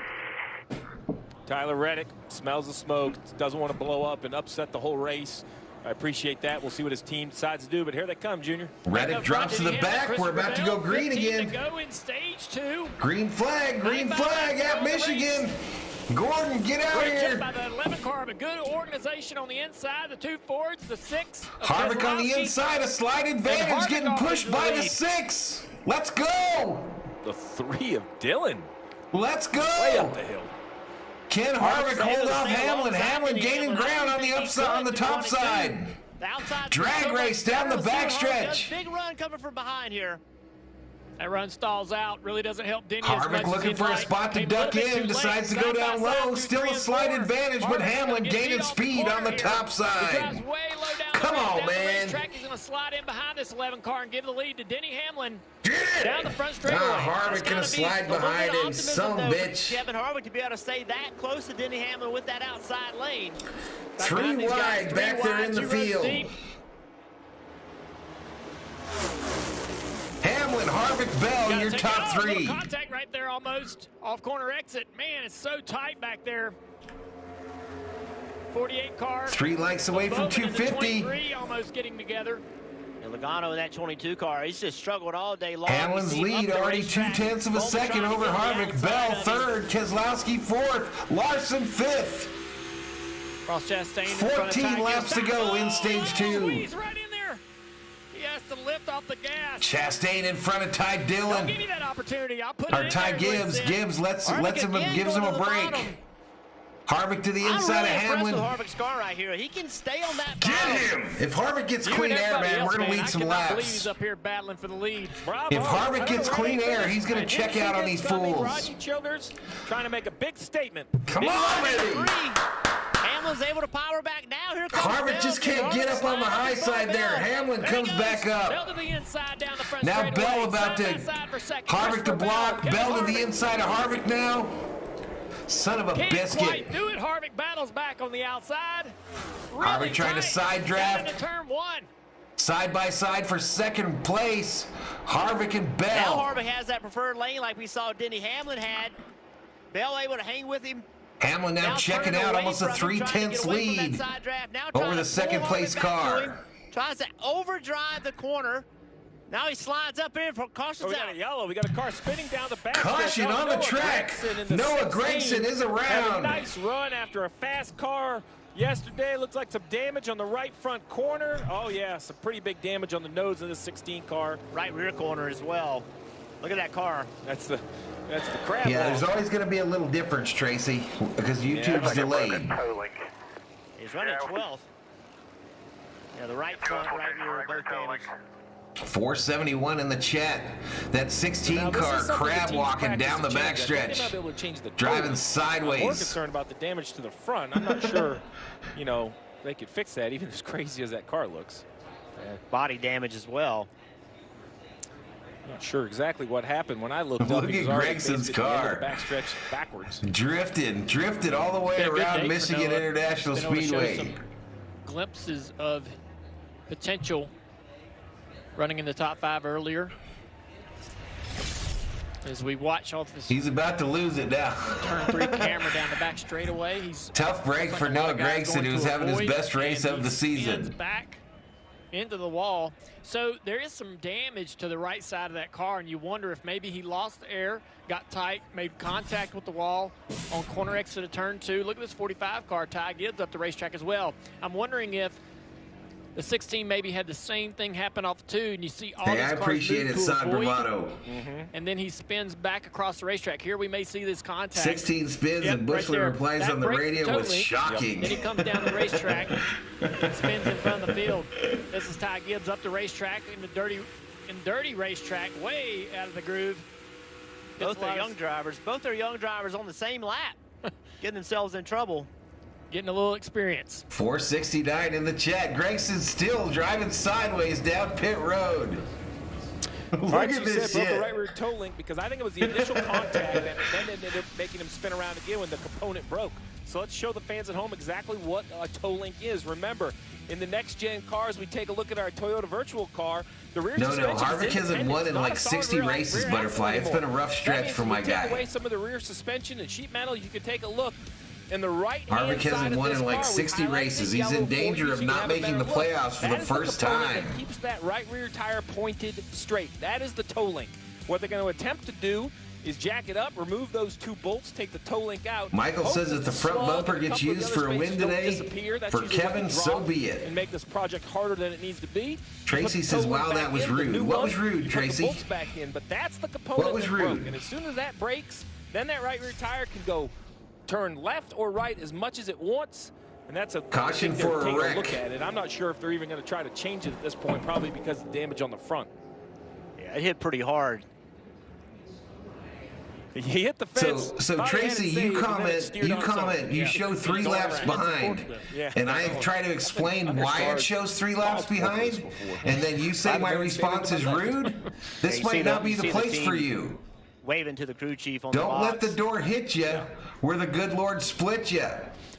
[SPEAKER 23] Tyler Reddick smells the smoke, doesn't want to blow up and upset the whole race. I appreciate that. We'll see what his team decides to do, but here they come, Junior.
[SPEAKER 1] Reddick drops to the back. We're about to go green again.
[SPEAKER 23] Go in stage 2.
[SPEAKER 1] Green flag at Michigan. Gordon, get out
[SPEAKER 23] Great
[SPEAKER 1] here.
[SPEAKER 23] job by the 11 car, but good organization on the inside. The 2 Fords, the 6.
[SPEAKER 1] Harvick on the inside, a slight advantage, getting pushed by the 6. Let's go.
[SPEAKER 23] The 3 of Dillon.
[SPEAKER 1] Let's go.
[SPEAKER 23] Way up the hill.
[SPEAKER 1] Can Harvick hold off Hamlin? Hamlin gaining ground on the upside, on the top side. Drag race down the backstretch.
[SPEAKER 4] Big run coming from behind here.
[SPEAKER 3] That run stalls out. Really doesn't help Denny as much
[SPEAKER 1] Harvick
[SPEAKER 3] as
[SPEAKER 1] looking
[SPEAKER 3] he'd
[SPEAKER 1] for a
[SPEAKER 3] like.
[SPEAKER 1] spot to
[SPEAKER 3] Came
[SPEAKER 1] duck
[SPEAKER 3] little bit
[SPEAKER 1] in,
[SPEAKER 3] too
[SPEAKER 1] decides to
[SPEAKER 3] late.
[SPEAKER 1] go
[SPEAKER 3] Side
[SPEAKER 1] down
[SPEAKER 3] by side
[SPEAKER 1] low.
[SPEAKER 3] through
[SPEAKER 1] Still
[SPEAKER 3] 3
[SPEAKER 1] a
[SPEAKER 3] and
[SPEAKER 1] slight
[SPEAKER 3] 4.
[SPEAKER 1] advantage, but
[SPEAKER 3] Harvick's
[SPEAKER 1] Hamlin
[SPEAKER 3] gonna get
[SPEAKER 1] gaining
[SPEAKER 3] beat off the
[SPEAKER 1] speed
[SPEAKER 3] corner
[SPEAKER 1] on the
[SPEAKER 3] here.
[SPEAKER 1] top
[SPEAKER 3] He
[SPEAKER 1] side.
[SPEAKER 3] drives way low down
[SPEAKER 1] Come
[SPEAKER 3] the,
[SPEAKER 1] on,
[SPEAKER 3] down the
[SPEAKER 1] man.
[SPEAKER 3] racetrack. He's going to slide in behind this 11 car and give the lead to Denny Hamlin.
[SPEAKER 1] Get it!
[SPEAKER 3] Down the front straightaway.
[SPEAKER 1] Harvick gonna slide behind him, some bitch.
[SPEAKER 4] Kevin Harvick to be able to stay that close to Denny Hamlin with that outside lane.
[SPEAKER 1] 3 wide back there in the
[SPEAKER 3] 2 rows
[SPEAKER 1] field.
[SPEAKER 3] deep.
[SPEAKER 1] Hamlin, Harvick, Bell,
[SPEAKER 3] Gotta
[SPEAKER 1] your
[SPEAKER 3] take
[SPEAKER 1] top
[SPEAKER 3] it off.
[SPEAKER 1] 3.
[SPEAKER 3] Little contact right there almost. Off corner exit. Man, it's so tight back there. 48 car.
[SPEAKER 1] 3 likes away from
[SPEAKER 3] Both into
[SPEAKER 1] 250.
[SPEAKER 3] 23 almost getting together.
[SPEAKER 4] And Logano in that 22 car, he's just struggled all day long.
[SPEAKER 1] Hamlin's
[SPEAKER 4] You see him
[SPEAKER 1] lead
[SPEAKER 4] up the
[SPEAKER 1] already
[SPEAKER 4] racetrack.
[SPEAKER 1] 0.2 of a second
[SPEAKER 4] Bowman
[SPEAKER 1] over
[SPEAKER 4] trying to get the
[SPEAKER 1] Harvick. Bell
[SPEAKER 4] outside of him.
[SPEAKER 1] 3rd, Keselowski 4th, Larson 5th.
[SPEAKER 3] Ross Chastain in front of
[SPEAKER 1] 14
[SPEAKER 3] Ty
[SPEAKER 1] laps to
[SPEAKER 3] Gibbs.
[SPEAKER 1] go in
[SPEAKER 3] Oh,
[SPEAKER 1] stage 2.
[SPEAKER 3] Squeeze right in there. He has to lift off the gas.
[SPEAKER 1] Chastain in front of Ty
[SPEAKER 3] Don't
[SPEAKER 1] Dillon.
[SPEAKER 3] give me that opportunity. I'll put it
[SPEAKER 1] Or
[SPEAKER 3] in
[SPEAKER 1] Ty
[SPEAKER 3] there,
[SPEAKER 1] Gibbs.
[SPEAKER 3] Winston.
[SPEAKER 1] Gibbs lets
[SPEAKER 4] Harvick
[SPEAKER 1] him
[SPEAKER 4] again
[SPEAKER 1] gives him
[SPEAKER 4] going
[SPEAKER 1] a
[SPEAKER 4] to the
[SPEAKER 1] break.
[SPEAKER 4] bottom.
[SPEAKER 1] Harvick to the inside
[SPEAKER 4] I'm really
[SPEAKER 1] of Hamlin.
[SPEAKER 4] impressed with Harvick's car right here. He can stay on that
[SPEAKER 1] Get
[SPEAKER 4] bottom.
[SPEAKER 1] him! If Harvick gets
[SPEAKER 3] You
[SPEAKER 1] clean
[SPEAKER 3] and
[SPEAKER 1] air,
[SPEAKER 3] everybody
[SPEAKER 1] man,
[SPEAKER 3] else,
[SPEAKER 1] we're gonna
[SPEAKER 3] man,
[SPEAKER 1] lead some
[SPEAKER 3] I cannot believe
[SPEAKER 1] laps.
[SPEAKER 3] he's up here battling for the lead. Bravo.
[SPEAKER 1] If Harvick
[SPEAKER 3] Tyler
[SPEAKER 1] gets clean
[SPEAKER 3] Reddick
[SPEAKER 1] air,
[SPEAKER 3] finished.
[SPEAKER 1] he's gonna
[SPEAKER 3] And
[SPEAKER 1] check
[SPEAKER 3] you
[SPEAKER 1] out
[SPEAKER 3] see
[SPEAKER 1] on
[SPEAKER 3] this
[SPEAKER 1] these
[SPEAKER 3] coming.
[SPEAKER 1] fools.
[SPEAKER 3] Rodney Childers trying to make a big statement.
[SPEAKER 1] Come
[SPEAKER 3] Big
[SPEAKER 1] on,
[SPEAKER 3] run.
[SPEAKER 1] baby!
[SPEAKER 4] Hamlin's able to power back now. Here comes
[SPEAKER 1] Harvick
[SPEAKER 4] Bell.
[SPEAKER 1] just can't get up on the high side there. Hamlin comes back
[SPEAKER 3] Bell
[SPEAKER 1] up.
[SPEAKER 3] to the inside down the front
[SPEAKER 1] Now
[SPEAKER 3] straightaway.
[SPEAKER 1] Bell about
[SPEAKER 3] Side
[SPEAKER 1] to
[SPEAKER 3] by side for second.
[SPEAKER 1] Harvick to
[SPEAKER 3] Christopher
[SPEAKER 1] block.
[SPEAKER 3] Bell.
[SPEAKER 1] Bell to the
[SPEAKER 3] Harvick
[SPEAKER 1] inside of Harvick now. Son of a
[SPEAKER 3] can't
[SPEAKER 1] biscuit.
[SPEAKER 3] quite do it. Harvick battles back on the outside.
[SPEAKER 1] Harvick trying to side draft.
[SPEAKER 3] Down into turn 1.
[SPEAKER 1] Side by side for second place. Harvick and
[SPEAKER 4] Now
[SPEAKER 1] Bell.
[SPEAKER 4] Harvick has that preferred lane like we saw Denny Hamlin had. Bell able to hang with him.
[SPEAKER 1] Hamlin now checking
[SPEAKER 4] turning
[SPEAKER 1] out
[SPEAKER 4] away
[SPEAKER 1] almost a
[SPEAKER 4] from him, trying to get
[SPEAKER 1] 3/10
[SPEAKER 4] away from that
[SPEAKER 1] lead
[SPEAKER 4] side draft. Now
[SPEAKER 1] over
[SPEAKER 4] trying
[SPEAKER 1] the
[SPEAKER 4] to
[SPEAKER 1] second
[SPEAKER 4] pull
[SPEAKER 1] place
[SPEAKER 4] Harvick back to him.
[SPEAKER 1] car.
[SPEAKER 4] Tries to overdrive the corner. Now he slides up in for cautions
[SPEAKER 23] We
[SPEAKER 4] out.
[SPEAKER 23] got a yellow. We got a car spinning down the back.
[SPEAKER 1] Caution on the track. Noah Gregson is
[SPEAKER 23] Had a
[SPEAKER 1] around.
[SPEAKER 23] nice run after a fast car yesterday. Looks like some damage on the right front corner. Oh, yeah, some pretty big damage on the nose of the 16 car.
[SPEAKER 4] Right rear corner as well. Look at that car.
[SPEAKER 23] That's the crab
[SPEAKER 1] Yeah,
[SPEAKER 23] wall.
[SPEAKER 1] there's always going to be a little difference, Tracy, because YouTube's delayed.
[SPEAKER 4] He's running 12th. Yeah, the right front, right rear, both damaged.
[SPEAKER 1] 471 in the chat. That 16
[SPEAKER 23] Now, this
[SPEAKER 1] car
[SPEAKER 23] is something the
[SPEAKER 1] crab
[SPEAKER 23] team's
[SPEAKER 1] walking down the
[SPEAKER 23] practicing to change. I think they might
[SPEAKER 1] backstretch.
[SPEAKER 23] be able to change the
[SPEAKER 1] Driving
[SPEAKER 23] total. I'm more
[SPEAKER 1] sideways.
[SPEAKER 23] concerned about the damage to the front. I'm not sure, they could fix that, even as crazy as that car looks.
[SPEAKER 4] Body damage as well.
[SPEAKER 23] Not sure exactly what happened when I looked
[SPEAKER 1] Look
[SPEAKER 23] up. He
[SPEAKER 1] at
[SPEAKER 23] was already
[SPEAKER 1] Gregson's
[SPEAKER 23] basically at the end
[SPEAKER 1] car.
[SPEAKER 23] of the backstretch backwards.
[SPEAKER 1] Drifted all the way
[SPEAKER 3] Been a good day
[SPEAKER 1] around
[SPEAKER 3] for
[SPEAKER 1] Michigan
[SPEAKER 3] Noah.
[SPEAKER 1] International
[SPEAKER 3] Been able to show
[SPEAKER 1] Speedway.
[SPEAKER 3] some glimpses of potential running in the top 5 earlier. As we watch all this
[SPEAKER 1] He's about to lose it now.
[SPEAKER 3] turn 3 camera down the back straightaway. He's
[SPEAKER 1] Tough break
[SPEAKER 3] looks
[SPEAKER 1] for
[SPEAKER 3] like a lot
[SPEAKER 1] Noah
[SPEAKER 3] of guys
[SPEAKER 1] Gregson,
[SPEAKER 3] going
[SPEAKER 1] who's
[SPEAKER 3] to
[SPEAKER 1] having his
[SPEAKER 3] avoid,
[SPEAKER 1] best race
[SPEAKER 3] and
[SPEAKER 1] of the
[SPEAKER 3] he spins
[SPEAKER 1] season.
[SPEAKER 3] back into the wall. So there is some damage to the right side of that car, and you wonder if maybe he lost air, got tight, made contact with the wall on corner exit of turn 2. Look at this 45 car. Ty Gibbs up the racetrack as well. I'm wondering if the 16 maybe had the same thing happen off 2, and you see all
[SPEAKER 1] Hey,
[SPEAKER 3] these
[SPEAKER 1] I
[SPEAKER 3] cars
[SPEAKER 1] appreciate
[SPEAKER 3] move
[SPEAKER 1] it,
[SPEAKER 3] to
[SPEAKER 1] San
[SPEAKER 3] avoid,
[SPEAKER 1] Bravado.
[SPEAKER 3] and then he spins back across the racetrack. Here we may see this contact.
[SPEAKER 1] 16 spins
[SPEAKER 3] Yep,
[SPEAKER 1] and
[SPEAKER 3] right
[SPEAKER 1] Bushler
[SPEAKER 3] there.
[SPEAKER 1] replies
[SPEAKER 3] That
[SPEAKER 1] on the
[SPEAKER 3] breaks
[SPEAKER 1] radio was
[SPEAKER 3] totally.
[SPEAKER 1] shocking.
[SPEAKER 3] Then he comes down the racetrack and spins in front of the field. This is Ty Gibbs up the racetrack in the dirty racetrack, way out of the groove.
[SPEAKER 4] Both are young drivers. Both are young drivers on the same lap, getting themselves in trouble.
[SPEAKER 3] Getting a little experience.
[SPEAKER 1] 469 in the chat. Gregson's still driving sideways down pit road. Look at this
[SPEAKER 23] broke a
[SPEAKER 1] shit.
[SPEAKER 23] right rear toe link because I think it was the initial contact and then ended up making him spin around again when the component broke. So let's show the fans at home exactly what a toe link is. Remember, in the next-gen cars, we take a look at our Toyota virtual car. The rear suspension
[SPEAKER 1] Harvick hasn't won in like 60 races, Butterfly. It's been a rough stretch for my guy.
[SPEAKER 23] Take away some of the rear suspension and sheet metal. You can take a look. In the right
[SPEAKER 1] Harvick hasn't won in like 60 races. He's in danger of not making the playoffs for the first time.
[SPEAKER 23] That keeps that right rear tire pointed straight. That is the toe link. What they're going to attempt to do is jack it up, remove those two bolts, take the toe link out.
[SPEAKER 1] Michael says if the front bumper gets used for a win today, for Kevin, so be it.
[SPEAKER 23] And make this project harder than it needs to be.
[SPEAKER 1] Tracy says, wow, that was rude. What was rude, Tracy?
[SPEAKER 23] Put the bolts back in, but that's the component
[SPEAKER 1] What was rude?
[SPEAKER 23] And as soon as that breaks, then that right rear tire can go turn left or right as much as it wants, and that's a
[SPEAKER 1] caution for a wreck.
[SPEAKER 23] Look at it. I'm not sure if they're even going to try to change it at this point, probably because of the damage on the front.
[SPEAKER 4] Yeah, it hit pretty hard.
[SPEAKER 23] He hit the fence.
[SPEAKER 1] So Tracy, you comment, you show 3 laps behind, and I try to explain why it shows 3 laps behind, and then you say my response is rude? This might not be the place for you.
[SPEAKER 4] Waving to the crew chief on the box.
[SPEAKER 1] Don't let the door hit you where the good Lord split you.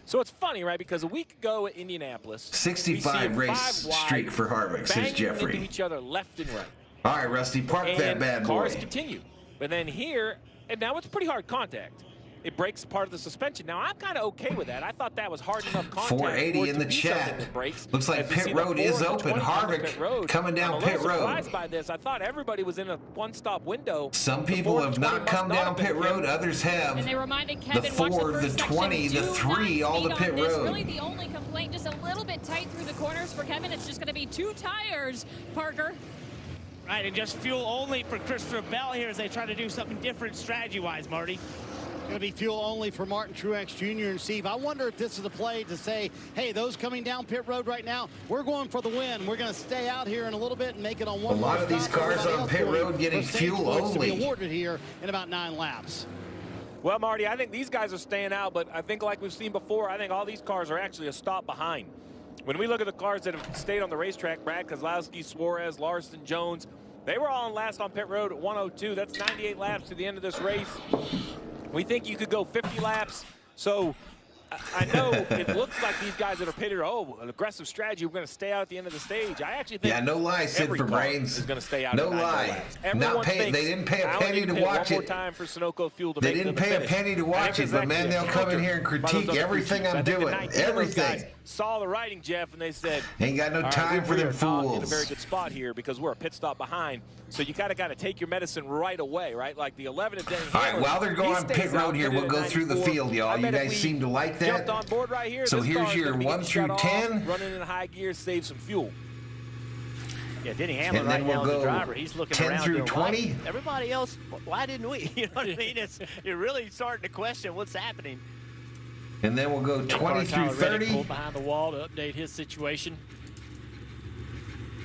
[SPEAKER 23] So it's funny, right? Because a week ago at Indianapolis,
[SPEAKER 1] 65 race streak for Harvick, says Jeffrey.
[SPEAKER 23] Into each other left and right.
[SPEAKER 1] All right, Rusty, park that bad boy.
[SPEAKER 23] Cars continue. But then here, and now it's pretty hard contact. It breaks part of the suspension. Now, I'm kind of okay with that. I thought that was hard enough contact.
[SPEAKER 1] 480 in the chat. Looks like pit road is open. Harvick coming down pit road.
[SPEAKER 23] I'm surprised by this. I thought everybody was in a one-stop window.
[SPEAKER 1] Some people have not come down pit road. Others have.
[SPEAKER 8] And they reminded Kevin,
[SPEAKER 1] the 4, the 20, the 3, all the pit road.
[SPEAKER 8] Really the only complaint, just a little bit tight through the corners for Kevin. It's just going to be 2 tires, Parker.
[SPEAKER 12] Right, and just fuel only for Christopher Bell here as they try to do something different strategy-wise, Marty.
[SPEAKER 5] Going to be fuel only for Martin Truex Jr. And Steve, I wonder if this is a play to say, hey, those coming down pit road right now, we're going for the win. We're going to stay out here in a little bit and make it on one.
[SPEAKER 1] A lot of these cars on pit road getting fuel only.
[SPEAKER 5] To be awarded here in about 9 laps.
[SPEAKER 23] Well, Marty, I think these guys are staying out, but I think like we've seen before, I think all these cars are actually a stop behind. When we look at the cars that have stayed on the racetrack, Brad Keselowski, Suarez, Larson, Jones, they were all in last on pit road at 102. That's 98 laps to the end of this race. We think you could go 50 laps. So I know it looks like these guys that are pitted are, an aggressive strategy. We're going to stay out at the end of the stage. I actually think
[SPEAKER 1] no lie, Sid for brains.
[SPEAKER 23] Is going to stay out.
[SPEAKER 1] No lie.
[SPEAKER 23] Not
[SPEAKER 1] pay. They didn't pay a penny to watch it.
[SPEAKER 23] One more time for Sunoco Fuel to
[SPEAKER 1] they didn't pay a penny to watch it, but man, they'll come in here and critique everything I'm doing. Everything.
[SPEAKER 23] Saw the writing, Jeff, and they said,
[SPEAKER 1] ain't got no time for them fools.
[SPEAKER 23] In a very good spot here because we're a pit stop behind. So you kind of got to take your medicine right away, right? Like the 11 of Denny Hamlin.
[SPEAKER 1] All right, while they're going on pit road here, we'll go through the field, y'all. You guys seem to like that.
[SPEAKER 23] Jumped on board right here.
[SPEAKER 1] So here's your 1 through 10.
[SPEAKER 23] Running in high gear, save some fuel.
[SPEAKER 4] Yeah, Denny Hamlin right now is the driver. He's looking
[SPEAKER 1] 10
[SPEAKER 4] around
[SPEAKER 1] through 20.
[SPEAKER 4] Everybody else, why didn't we? You know what I mean? You're really starting to question what's happening.
[SPEAKER 1] And then we'll go 20 through 30.
[SPEAKER 3] Pulled behind the wall to update his situation.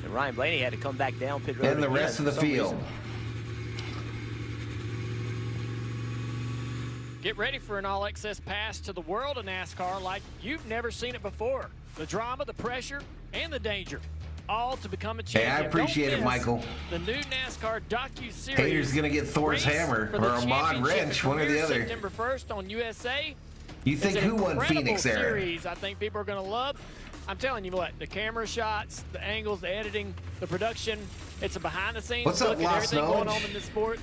[SPEAKER 4] And Ryan Blaney had to come back down pit road.
[SPEAKER 1] And the rest of the field.
[SPEAKER 3] Get ready for an all-access pass to the world of NASCAR like you've never seen it before. The drama, the pressure, and the danger. All to become a champion.
[SPEAKER 1] Hey, I appreciate it, Michael.
[SPEAKER 3] The new NASCAR docu-series.
[SPEAKER 1] Haters going to get Thor's hammer or a mod wrench, one or the other.
[SPEAKER 3] September 1st on USA.
[SPEAKER 1] You think who won Phoenix there?
[SPEAKER 3] Series I think people are going to love. I'm telling you what, the camera shots, the angles, the editing, the production, it's a behind-the-scenes look at everything going on in this sport.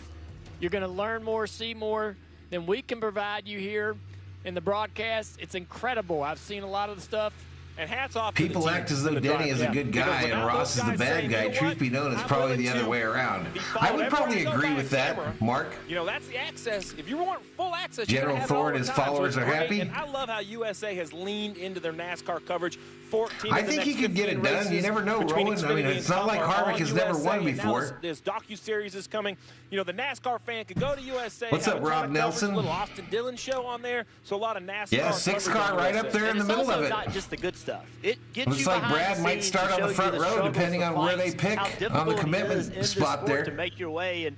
[SPEAKER 3] You're going to learn more, see more than we can provide you here in the broadcast. It's incredible. I've seen a lot of the stuff.
[SPEAKER 23] And hats off
[SPEAKER 1] to People act as though Denny is a good guy and Ross is the bad guy. Truth be known, it's probably the other way around. I would probably agree with that, Mark.
[SPEAKER 23] You know, that's the access. If you want full access,
[SPEAKER 1] General Thor and his followers are happy.
[SPEAKER 23] And I love how USA has leaned into their NASCAR coverage. 14
[SPEAKER 1] I think he could get it done. You never know, Roland. I mean, it's not like Harvick has never won before.
[SPEAKER 23] This docu-series is coming. You know, the NASCAR fan could go to USA.
[SPEAKER 1] What's up, Rob Nelson?
[SPEAKER 23] A little Austin Dillon show on there. So a lot of NASCAR.
[SPEAKER 1] Yeah, 6 car right up there in the middle of it.
[SPEAKER 4] It's not just the good stuff. It gets
[SPEAKER 1] Looks like Brad might start on the front row depending on where they pick on the commitment spot there.
[SPEAKER 4] To make your way, and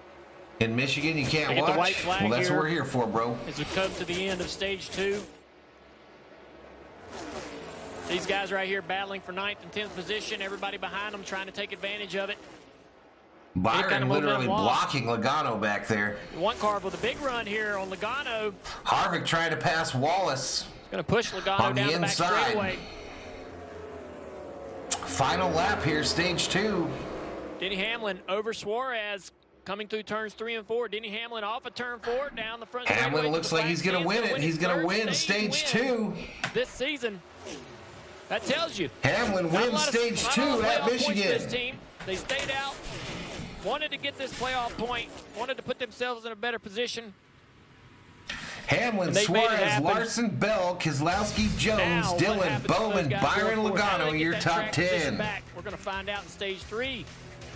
[SPEAKER 1] In Michigan, you can't
[SPEAKER 3] They get the white
[SPEAKER 1] watch?
[SPEAKER 3] flag
[SPEAKER 1] Well, that's
[SPEAKER 3] here
[SPEAKER 1] what we're here for, bro.
[SPEAKER 3] as we come to the end of stage 2. These guys right here battling for 9th and 10th position. Everybody behind them trying to take advantage of it.
[SPEAKER 1] Byron literally blocking Logano back there.
[SPEAKER 3] One car with a big run here on Logano.
[SPEAKER 1] Harvick trying to pass Wallace.
[SPEAKER 3] Going to push Logano
[SPEAKER 1] on
[SPEAKER 3] down
[SPEAKER 1] the
[SPEAKER 3] the back
[SPEAKER 1] inside.
[SPEAKER 3] straightaway.
[SPEAKER 1] Final lap here, stage 2.
[SPEAKER 3] Denny Hamlin over Suarez coming through turns 3 and 4. Denny Hamlin off of turn 4 down the front.
[SPEAKER 1] Hamlin looks like he's going to win it. He's going to win stage 2
[SPEAKER 3] this season. That tells you.
[SPEAKER 1] Hamlin wins stage 2 at Michigan.
[SPEAKER 3] This team. They stayed out, wanted to get this playoff point, wanted to put themselves in a better position.
[SPEAKER 1] Hamlin, Suarez, Larson, Bell, Keselowski, Jones, Dillon, Bowman, Byron, Logano, your top 10.
[SPEAKER 3] We're going to find out in stage 3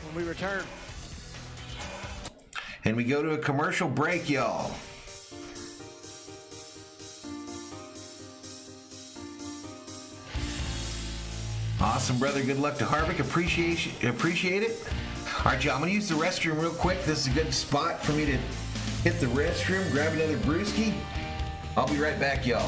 [SPEAKER 3] when we return.
[SPEAKER 1] And we go to a commercial break, y'all. Awesome, brother. Good luck to Harvick. Appreciate it. All right, y'all. I'm going to use the restroom real quick. This is a good spot for me to hit the restroom, grab another brewski. I'll be right back, y'all.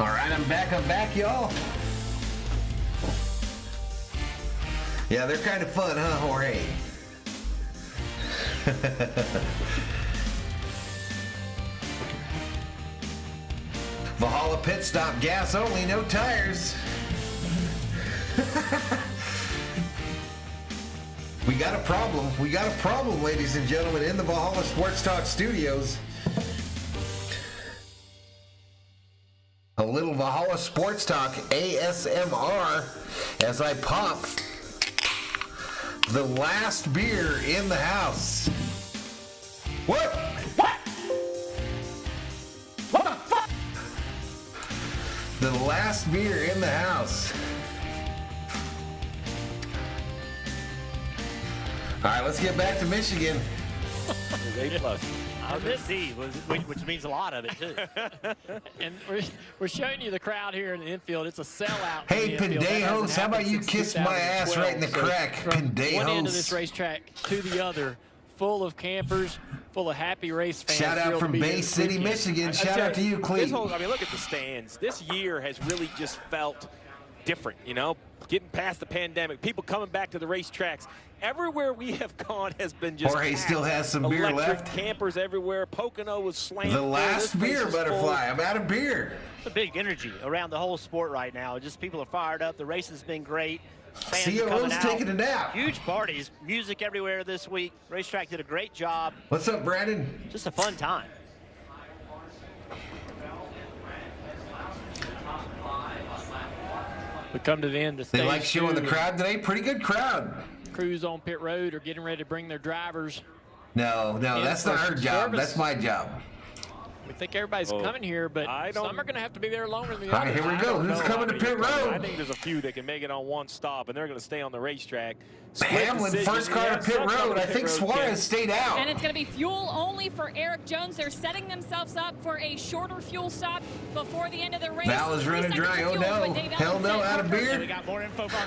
[SPEAKER 1] All right, I'm back, y'all. Yeah, they're kind of fun, huh, Jorge? Valhalla pit stop, gas only, no tires. We got a problem, ladies and gentlemen, in the Valhalla Sports Talk studios. A little Valhalla Sports Talk ASMR as I pop the last beer in the house. What? What the fuck? The last beer in the house. All right, let's get back to Michigan.
[SPEAKER 4] A+. I was at D, which means a lot of it, too.
[SPEAKER 3] And we're showing you the crowd here in the infield. It's a sellout.
[SPEAKER 1] Hey, Pendejos, how about you kiss my ass right in the crack, Pendejos?
[SPEAKER 3] One end of this racetrack to the other, full of campers, full of happy race fans.
[SPEAKER 1] Shout out from Bay City, Michigan. Shout out to you, Cleve.
[SPEAKER 23] I mean, look at the stands. This year has really just felt different, you know? Getting past the pandemic, people coming back to the racetracks. Everywhere we have gone has been just
[SPEAKER 1] Jorge still has some beer left.
[SPEAKER 23] Campers everywhere. Pocono was slammed.
[SPEAKER 1] The last beer, Butterfly. I'm out of beer.
[SPEAKER 4] It's a big energy around the whole sport right now. Just people are fired up. The race has been great. Fans
[SPEAKER 1] COO's taking a nap.
[SPEAKER 4] Huge parties. Music everywhere this week. Racetrack did a great job.
[SPEAKER 1] What's up, Brandon?
[SPEAKER 4] Just a fun time.
[SPEAKER 3] We come to the end of stage
[SPEAKER 1] They like showing the
[SPEAKER 3] 2.
[SPEAKER 1] crowd today. Pretty good crowd.
[SPEAKER 3] Crews on pit road are getting ready to bring their drivers.
[SPEAKER 1] No, that's not her job. That's my job.
[SPEAKER 3] We think everybody's coming here, but some are going to have to be there longer than the
[SPEAKER 1] All right,
[SPEAKER 3] others.
[SPEAKER 1] here we go. Who's coming to pit road?
[SPEAKER 23] I think there's a few that can make it on one stop, and they're going to stay on the racetrack.
[SPEAKER 1] Hamlin, first car to pit road. I think Suarez stayed out.
[SPEAKER 8] And it's going to be fuel only for Eric Jones. They're setting themselves up for a shorter fuel stop before the end of the race.
[SPEAKER 1] Val is running dry. Oh no. Hell no, out of beer.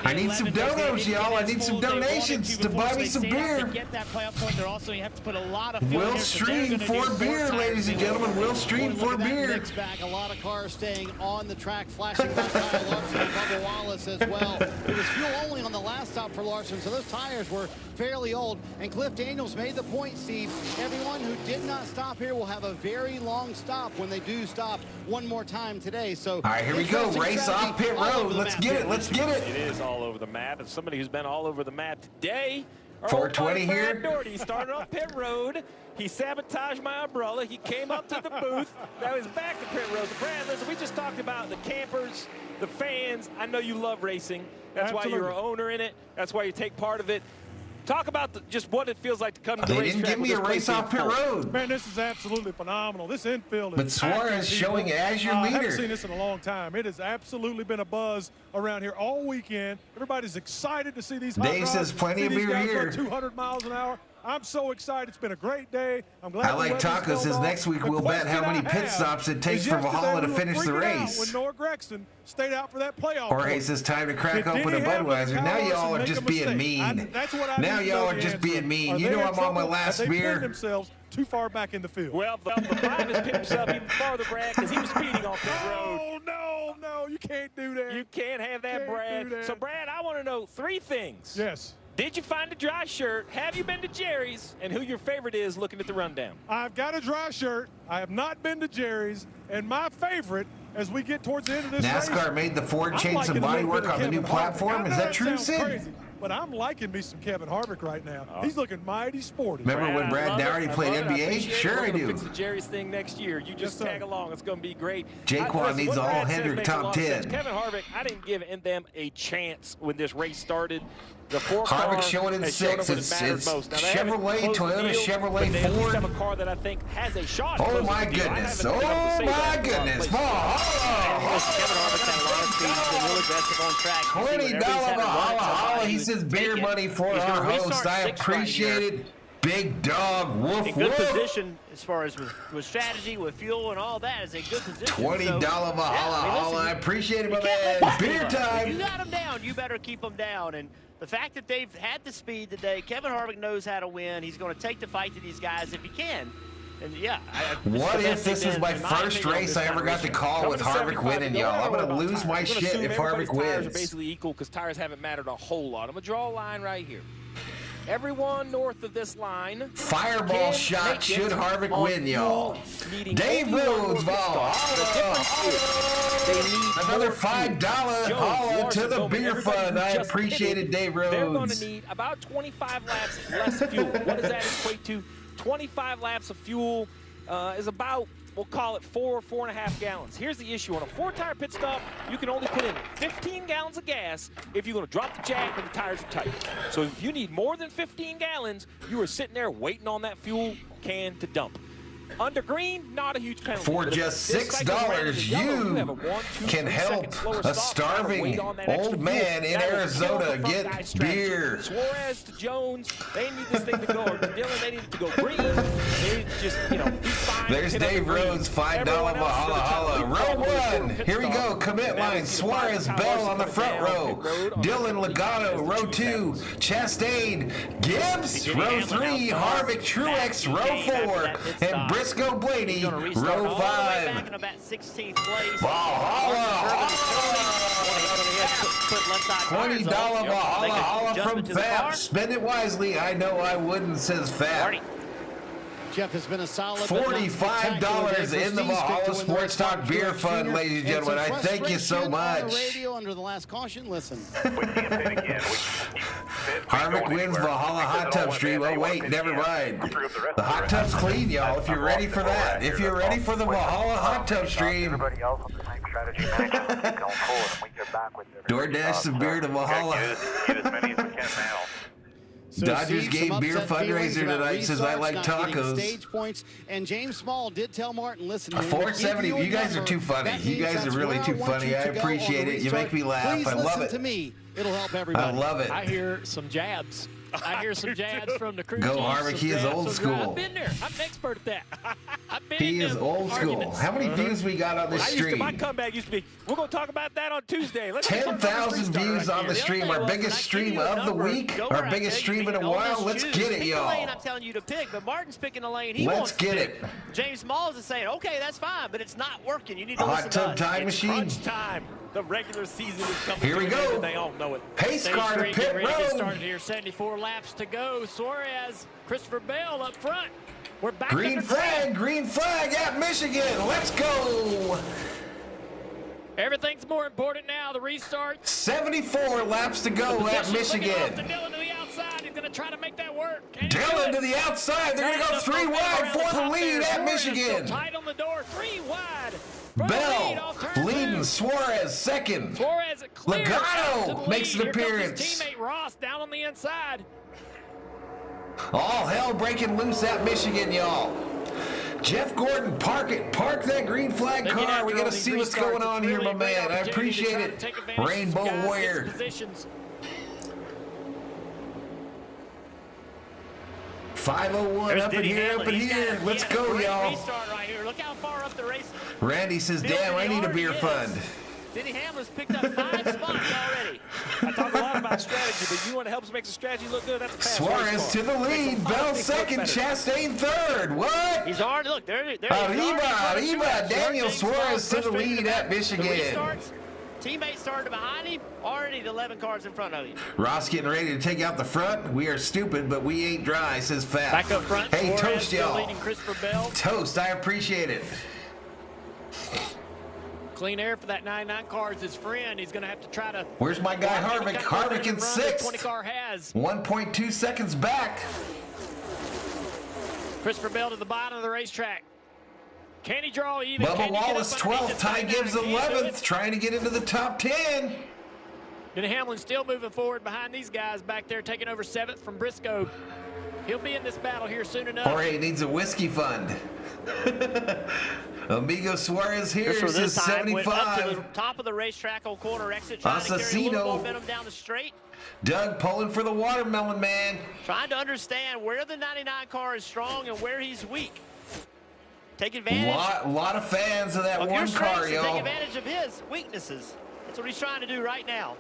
[SPEAKER 1] I need some donos, y'all. I need some donations to buy me some beer.
[SPEAKER 12] Get that playoff point, they're also, you have to put a lot of fuel
[SPEAKER 1] Will stream for beer, ladies and gentlemen. Will stream for beer.
[SPEAKER 5] Mix back. A lot of cars staying on the track, flashing by Kyle Larson and Bubba Wallace as well. It was fuel only on the last stop for Larson, so those tires were fairly old. And Cliff Daniels made the point, Steve. Everyone who did not stop here will have a very long stop when they do stop one more time today. So,
[SPEAKER 1] all right, here we go. Race off pit road. Let's get it. Let's get it.
[SPEAKER 23] It is all over the map. And somebody who's been all over the map today.
[SPEAKER 1] 420 here.
[SPEAKER 23] Brad Doherty started off pit road. He sabotaged my umbrella. He came up to the booth. Now he's back to pit road. Brad, listen, we just talked about the campers, the fans. I know you love racing. That's why you're an owner in it. That's why you take part of it. Talk about just what it feels like to come to the racetrack.
[SPEAKER 1] They didn't give me a race off pit road.
[SPEAKER 7] Man, this is absolutely phenomenal. This infield is.
[SPEAKER 1] But Suarez showing as your leader.
[SPEAKER 7] I haven't seen this in a long time. It has absolutely been a buzz around here all weekend. Everybody's excited to see these hot
[SPEAKER 1] Dave
[SPEAKER 7] rods,
[SPEAKER 1] says plenty of
[SPEAKER 7] these
[SPEAKER 1] beer
[SPEAKER 7] guys
[SPEAKER 1] here.
[SPEAKER 7] run 200 miles an hour. I'm so excited. It's been a great day. I'm glad.
[SPEAKER 1] I like Taco says next week we'll bet how many pit stops it takes for Valhalla to finish the race.
[SPEAKER 7] When Noah Gragson stayed out for that playoff.
[SPEAKER 1] Jorge says time to crack open a Budweiser. Now y'all are just being mean. Now y'all are just being mean. You know I'm on my last beer.
[SPEAKER 7] Themselves too far back in the field.
[SPEAKER 23] Well, the 5 has picked himself even farther, Brad, because he was speeding on pit road.
[SPEAKER 7] Oh, no, you can't do that.
[SPEAKER 23] You can't have that, Brad. So, Brad, I want to know 3 things.
[SPEAKER 7] Yes.
[SPEAKER 23] Did you find a dry shirt? Have you been to Jerry's? And who your favorite is looking at the rundown?
[SPEAKER 7] I've got a dry shirt. I have not been to Jerry's. And my favorite, as we get towards the end of this
[SPEAKER 1] NASCAR
[SPEAKER 7] race,
[SPEAKER 1] made the Ford change some bodywork on the new platform. Is that true, Sid?
[SPEAKER 7] Crazy, but I'm liking me some Kevin Harvick right now. He's looking mighty sporty.
[SPEAKER 1] Remember when Brad Doherty played NBA? Sure I do.
[SPEAKER 23] Fix the Jerry's thing next year. You just tag along. It's going to be great.
[SPEAKER 1] Jaquan needs all Hendrick top 10.
[SPEAKER 23] Kevin Harvick, I didn't give them a chance when this race started. The 4
[SPEAKER 1] Harvick showing in 6. It's Chevrolet, Toyota, Chevrolet,
[SPEAKER 23] Ford. They have a car that I think has a shot.
[SPEAKER 1] Oh my goodness! Oh my goodness!
[SPEAKER 4] Kevin Harvick's had a lot of speed. He's been real aggressive on track.
[SPEAKER 1] $20 Valhalla. He says beer money for our host. I appreciate it. Big dog. Woof
[SPEAKER 4] in good position as far as with strategy, with fuel, and all that is a good position.
[SPEAKER 1] $20 Valhalla. I appreciate it, my man. Beer time.
[SPEAKER 4] If you got them down, you better keep them down. And the fact that they've had the speed today, Kevin Harvick knows how to win. He's going to take the fight to these guys if he can. And yeah,
[SPEAKER 1] what if this is my first race I ever got to call with Harvick winning, y'all? I'm going to lose my shit if Harvick wins.
[SPEAKER 23] Tires are basically equal because tires haven't mattered a whole lot. I'm going to draw a line right here. Everyone north of this line.
[SPEAKER 1] Fireball shot should Harvick win, y'all. Dave Rhodes, Valhalla. Another $5 holla to the beer fund. I appreciate it, Dave Rhodes.
[SPEAKER 23] They're going to need about 25 laps less fuel. What does that equate to? 25 laps of fuel is about, we'll call it 4.5 gallons. Here's the issue. On a 4-tire pit stop, you can only put in 15 gallons of gas if you're going to drop the jack when the tires are tight. So if you need more than 15 gallons, you are sitting there waiting on that fuel can to dump. Under green, not a huge penalty.
[SPEAKER 1] For just $6, you can help a starving old man in Arizona get beer.
[SPEAKER 23] Suarez to Jones, they need this thing to go. Or to Dillon, they need it to go green. They need to just, be fine.
[SPEAKER 1] There's Dave Rhodes, $5 Valhalla. Row 1. Here we go. Commit line. Suarez Bell on the front row. Dylan Legato, row 2. Chastain. Gibbs, row 3. Harvick Truex, row 4. And Briscoe Blaney, row 5. Valhalla. $20 Valhalla from Fab. Spend it wisely. I know I wouldn't, says Fab.
[SPEAKER 5] Jeff has been a solid
[SPEAKER 1] $45 in the Valhalla Sports Talk Beer Fund, ladies and gentlemen. I thank you so much.
[SPEAKER 5] Radio under the last caution. Listen.
[SPEAKER 1] Harvick wins Valhalla Hot Tub Stream. Oh, wait, never mind. The hot tub's clean, y'all, if you're ready for that. If you're ready for the Valhalla Hot Tub Stream. DoorDash some beer to Valhalla.
[SPEAKER 5] So
[SPEAKER 1] Dodgers
[SPEAKER 5] Steve,
[SPEAKER 1] gave
[SPEAKER 5] some
[SPEAKER 1] beer
[SPEAKER 5] upset feelings
[SPEAKER 1] fundraiser
[SPEAKER 5] about
[SPEAKER 1] tonight, says I
[SPEAKER 5] restarts,
[SPEAKER 1] like
[SPEAKER 5] not getting
[SPEAKER 1] tacos.
[SPEAKER 5] Stage points, and James Small did tell Martin, listen, when we
[SPEAKER 1] 470.
[SPEAKER 5] give
[SPEAKER 1] You guys are
[SPEAKER 5] number,
[SPEAKER 1] too funny.
[SPEAKER 5] that
[SPEAKER 1] You
[SPEAKER 5] means
[SPEAKER 1] guys
[SPEAKER 5] that's
[SPEAKER 1] are really
[SPEAKER 5] where
[SPEAKER 1] too
[SPEAKER 5] I want
[SPEAKER 1] funny.
[SPEAKER 5] you
[SPEAKER 1] I
[SPEAKER 5] to go
[SPEAKER 1] appreciate
[SPEAKER 5] on the
[SPEAKER 1] it. You make me
[SPEAKER 5] restart.
[SPEAKER 1] laugh.
[SPEAKER 5] Please
[SPEAKER 1] I love
[SPEAKER 5] listen
[SPEAKER 1] it.
[SPEAKER 5] to me. It'll help everybody.
[SPEAKER 1] I love it.
[SPEAKER 3] I hear some jabs. I hear some jabs from the crew
[SPEAKER 1] Go
[SPEAKER 3] chief,
[SPEAKER 1] Harvick,
[SPEAKER 3] some
[SPEAKER 1] he is
[SPEAKER 3] jabs
[SPEAKER 1] old
[SPEAKER 3] from Drive.
[SPEAKER 1] school.
[SPEAKER 3] I've been there. I'm an expert at that. I've been
[SPEAKER 1] He
[SPEAKER 3] in
[SPEAKER 1] is
[SPEAKER 3] them
[SPEAKER 1] old school.
[SPEAKER 3] arguments.
[SPEAKER 1] How many views we got on this stream?
[SPEAKER 23] My comeback used to be, we're going to talk about that on Tuesday. Let's
[SPEAKER 1] 10,000 views on the stream. Our biggest stream of the week. Our biggest stream in a while. Let's get it,
[SPEAKER 4] pick
[SPEAKER 1] y'all.
[SPEAKER 4] the lane I'm telling you to pick, but Martin's picking the lane he
[SPEAKER 1] Let's
[SPEAKER 4] wants
[SPEAKER 1] get
[SPEAKER 4] to
[SPEAKER 1] it.
[SPEAKER 4] pick. James Smalls is saying, okay, that's fine, but it's not working. You need to
[SPEAKER 1] Hot
[SPEAKER 4] listen to
[SPEAKER 1] tub
[SPEAKER 4] us.
[SPEAKER 1] time
[SPEAKER 23] It's
[SPEAKER 1] machine.
[SPEAKER 23] crunch time. The regular season is coming
[SPEAKER 1] Here we
[SPEAKER 23] to an end,
[SPEAKER 1] go.
[SPEAKER 23] and they all know it.
[SPEAKER 1] Pace
[SPEAKER 3] Stage
[SPEAKER 1] car to
[SPEAKER 3] three,
[SPEAKER 1] pit
[SPEAKER 3] getting ready to get
[SPEAKER 1] road.
[SPEAKER 3] started here. 74 laps to go. Suarez, Christopher Bell up front. We're back
[SPEAKER 1] Green flag at Michigan. Let's go.
[SPEAKER 3] Everything's more important now. The restart.
[SPEAKER 1] 74 laps to go at Michigan.
[SPEAKER 3] Dillon to the outside. He's going to try to make that work.
[SPEAKER 1] Dillon to the outside. They're going to go 3 wide for the lead at Michigan.
[SPEAKER 3] Tight on the door. 3 wide.
[SPEAKER 1] Bell leading, Suarez second.
[SPEAKER 3] Suarez clears
[SPEAKER 1] Logano makes an
[SPEAKER 3] Here comes
[SPEAKER 1] appearance.
[SPEAKER 3] his teammate Ross down on the inside.
[SPEAKER 1] All hell breaking loose at Michigan, y'all. Jeff Gordon, park that green flag car. We got to see what's going on here, my man. I appreciate it. Rainbow Warrior. 501 up in here. Let's go, y'all.
[SPEAKER 4] Restart right here. Look how far up the race.
[SPEAKER 1] Randy says, damn, I need a beer fund.
[SPEAKER 4] Denny Hamlin's picked up 5 spots already.
[SPEAKER 23] I talk a lot about strategy, but you want to help us make the strategy look good? That's a pass.
[SPEAKER 1] Suarez to the lead. Bell second. Chastain third. What?
[SPEAKER 4] He's already, look, there.
[SPEAKER 1] Arriba. Daniel Suarez to the lead at Michigan.
[SPEAKER 4] Teammates started behind him, already the 11 cars in front of him.
[SPEAKER 1] Ross getting ready to take out the front. We are stupid, but we ain't dry, says Fat.
[SPEAKER 3] Back up front.
[SPEAKER 1] Hey,
[SPEAKER 3] Suarez
[SPEAKER 1] toast,
[SPEAKER 3] still
[SPEAKER 1] y'all.
[SPEAKER 3] leading Christopher Bell.
[SPEAKER 1] Toast, I appreciate it.
[SPEAKER 3] Clean air for that 99 car is his friend. He's going to have to try to.
[SPEAKER 1] Where's my guy Harvick? Harvick in 6th.
[SPEAKER 3] 20 car has.
[SPEAKER 1] 1.2 seconds back.
[SPEAKER 3] Christopher Bell to the bottom of the racetrack. Can he draw even?
[SPEAKER 1] Bubba Wallace 12th. Ty Gibbs 11th. Trying to get into the top 10.
[SPEAKER 3] Denny Hamlin still moving forward behind these guys back there, taking over 7th from Briscoe. He'll be in this battle here soon enough.
[SPEAKER 1] Jorge needs a whiskey fund. Amigo Suarez here says 75.
[SPEAKER 4] Went up to the top of the racetrack on corner exit, trying to carry a little momentum down the straight.
[SPEAKER 1] Doug pulling for the watermelon man.
[SPEAKER 4] Trying to understand where the 99 car is strong and where he's weak. Take advantage.
[SPEAKER 1] Lot of fans of that one car, y'all.
[SPEAKER 4] Take advantage of his weaknesses. That's what he's trying to do right now.